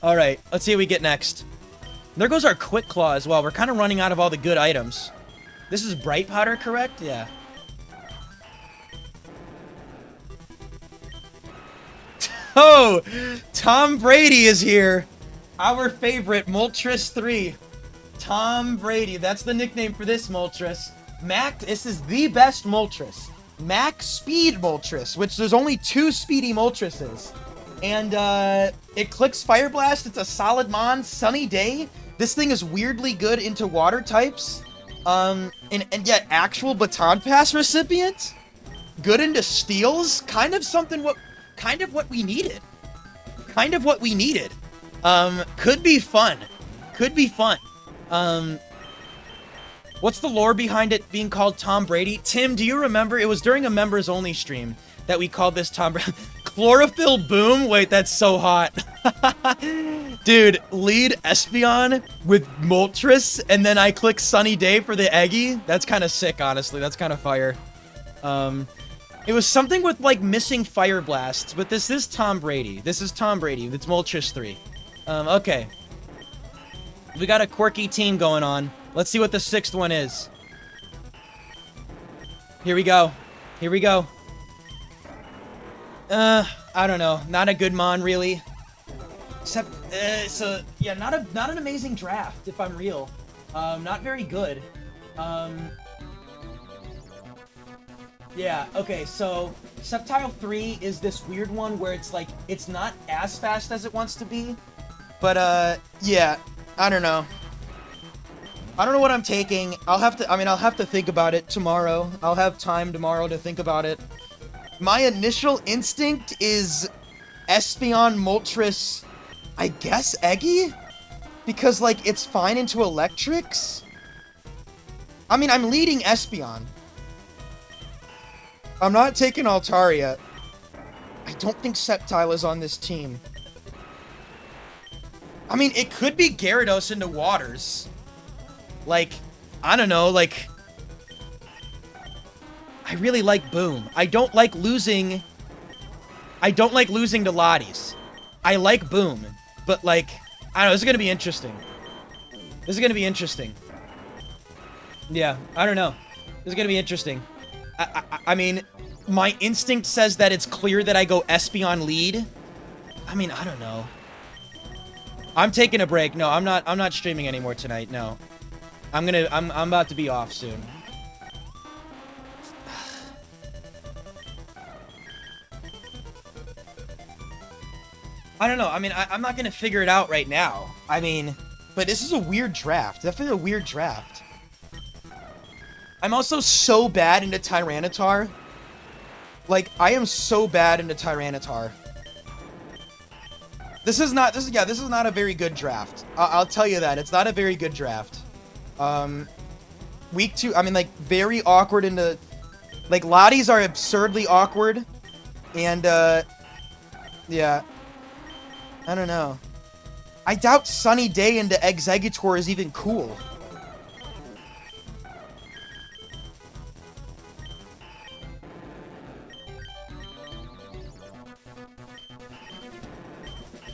Alright, let's see what we get next. There goes our Quick Claw as well. We're kind of running out of all the good items. This is Bright Powder, correct? Yeah. Oh! Tom Brady is here! Our favorite, Moltres 3. Tom Brady, that's the nickname for this Moltres. This is the best Moltres. Max Speed Moltres, which there's only 2 speedy Moltreses. And, it clicks Fire Blast, it's a solid mon, Sunny Day. This thing is weirdly good into water types. And yet, actual Baton Pass recipient? Good into steals? Kind of what we needed. Kind of what we needed. Could be fun. Could be fun. What's the lore behind it being called Tom Brady? Tim, do you remember? It was during a members only stream that we called this Tom Brady. Chlorophyll Boom? Wait, that's so hot. Dude, lead Espeon with Moltres, and then I click Sunny Day for the Eggy? That's kind of sick, honestly. That's kind of fire. It was something with, like, missing Fire Blasts, but this is Tom Brady. This is Tom Brady. It's Moltres 3. Okay. We got a quirky team going on. Let's see what the 6th one is. Here we go. Here we go. I don't know. Not a good mon, really. Except, yeah, not an amazing draft, if I'm real. Not very good. Yeah, okay, so Sceptile 3 is this weird one where it's like, it's not as fast as it wants to be. But, yeah, I don't know. I don't know what I'm taking. I'll have to think about it tomorrow. I'll have time tomorrow to think about it. My initial instinct is Espeon, Moltres, I guess Eggy? Because, like, it's fine into Electrics? I mean, I'm leading Espeon. I'm not taking Altaria. I don't think Sceptile is on this team. I mean, it could be Gyarados into Waters. Like, I don't know, like... I really like Boom. I don't like losing to Lotties. I like Boom. But, like, I don't know, this is gonna be interesting. This is gonna be interesting. Yeah, I don't know. This is gonna be interesting. I mean, my instinct says that it's clear that I go Espeon lead. I mean, I don't know. I'm taking a break. No, I'm not streaming anymore tonight. No. I'm about to be off soon. I don't know. I mean, I'm not gonna figure it out right now. I mean, but this is a weird draft. Definitely a weird draft. I'm also so bad into Tyranitar. Like, I am so bad into Tyranitar. This is not a very good draft. I'll tell you that. It's not a very good draft. Week 2, I mean, like, very awkward into... Like, Lotties are absurdly awkward. And, yeah. I don't know. I doubt Sunny Day into Exeggutor is even cool.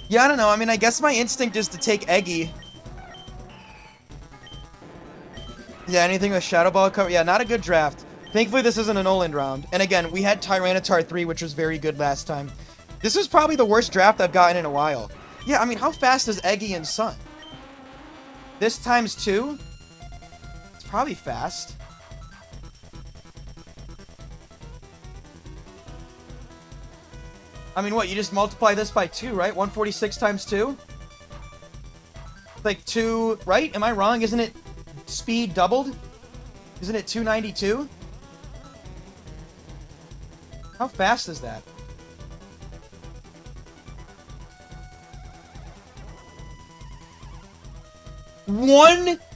Yeah, I don't know. I mean, I guess my instinct is to take Eggy. Yeah, anything with Shadow Ball cover? Yeah, not a good draft. Thankfully, this isn't a Noland round. And again, we had Tyranitar 3, which was very good last time. This is probably the worst draft I've gotten in a while. Yeah, I mean, how fast is Eggy and Sun? This times 2? It's probably fast. I mean, what? You just multiply this by 2, right? 146 times 2? Like 2, right? Am I wrong? Isn't it speed doubled? Isn't it 292? How fast is that?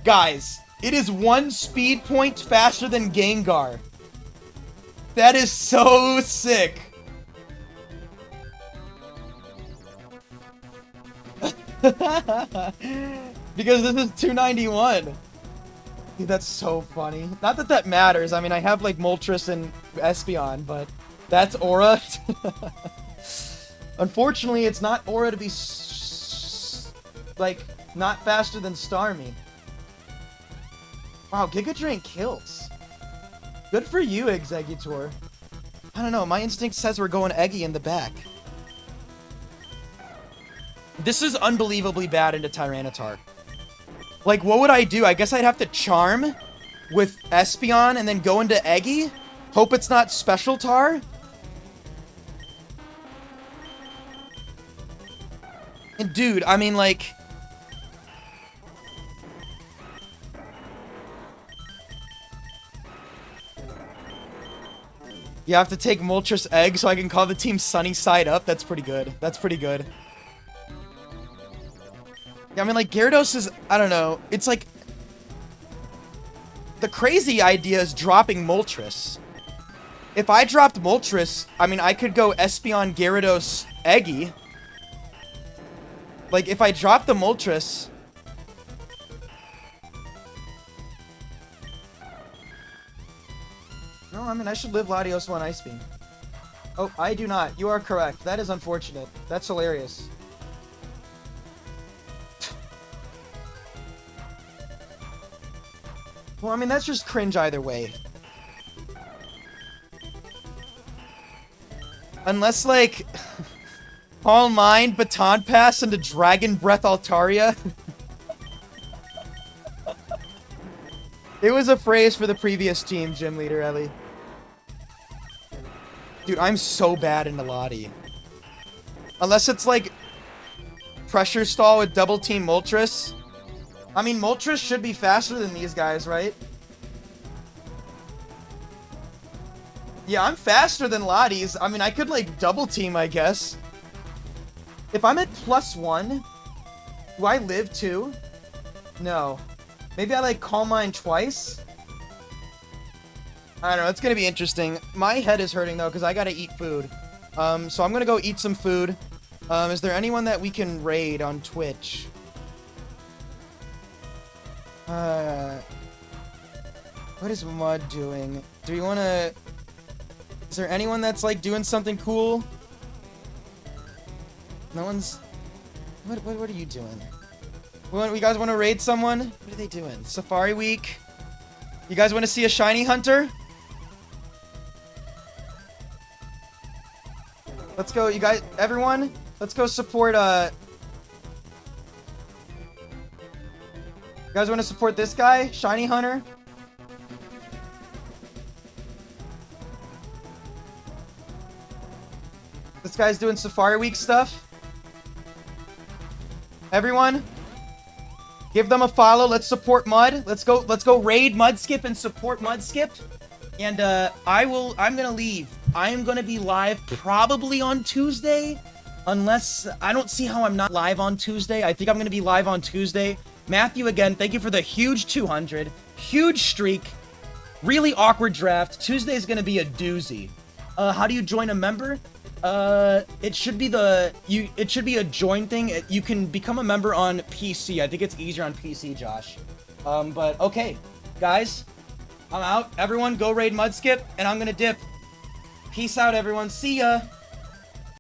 Guys, it is 1 speed point faster than Gengar. That is so sick. Because this is 291. Dude, that's so funny. Not that that matters. I mean, I have like Moltres and Espeon, but that's Aura. Unfortunately, it's not Aura to be like not faster than Starmie. Wow, Giga Drain kills. Good for you, Exeggutor. I don't know. My instinct says we're going Eggy in the back. This is unbelievably bad into Tyranitar. Like, what would I do? I guess I'd have to Charm with Espeon and then go into Eggy? Hope it's not Special Tar? And dude, I mean, like... You have to take Moltres Egg so I can call the team Sunny Side Up? That's pretty good. That's pretty good. Yeah, I mean, like, Gyarados is... I don't know. It's like... The crazy idea is dropping Moltres. If I dropped Moltres, I mean, I could go Espeon, Gyarados, Eggy. Like, if I drop the Moltres... No, I mean, I should live Latios on Ice Beam. Oh, I do not. You are correct. That is unfortunate. That's hilarious. Well, I mean, that's just cringe either way. Unless, like, All Mine, Baton Pass into Dragon Breath Altaria. It was a phrase for the previous team, Gym Leader Ellie. Dude, I'm so bad in Lati. Unless it's, like, Pressure Stall with Double Team Moltres. I mean, Moltres should be faster than these guys, right? Yeah, I'm faster than Lottie's. I mean, I could, like, double team, I guess. If I'm at +1, do I live too? No. Maybe I, like, Calm Mind twice? I don't know, it's gonna be interesting. My head is hurting, though, because I gotta eat food. So I'm gonna go eat some food. Is there anyone that we can raid on Twitch? What is Mud doing? Do we want to... Is there anyone that's, like, doing something cool? No one's... What are you doing? You guys want to raid someone? What are they doing? Safari Week? You guys want to see a shiny hunter? Let's go, you guys... Everyone, let's go support, You guys want to support this guy? Shiny Hunter? This guy's doing Safari Week stuff. Everyone, give them a follow. Let's support Mud. Let's go raid Mudskip and support Mudskip. And I'm gonna leave. I am gonna be live probably on Tuesday. Unless I don't see how I'm not live on Tuesday. I think I'm gonna be live on Tuesday. Matthew, again, thank you for the huge 200. Huge streak. Really awkward draft. Tuesday is going to be a doozy. How do you join a member? It should be it should be a join thing. You can become a member on PC. I think it's easier on PC, Josh. But okay, guys, I'm out. Everyone go raid Mudskip, and I'm going to dip. Peace out, everyone. See ya.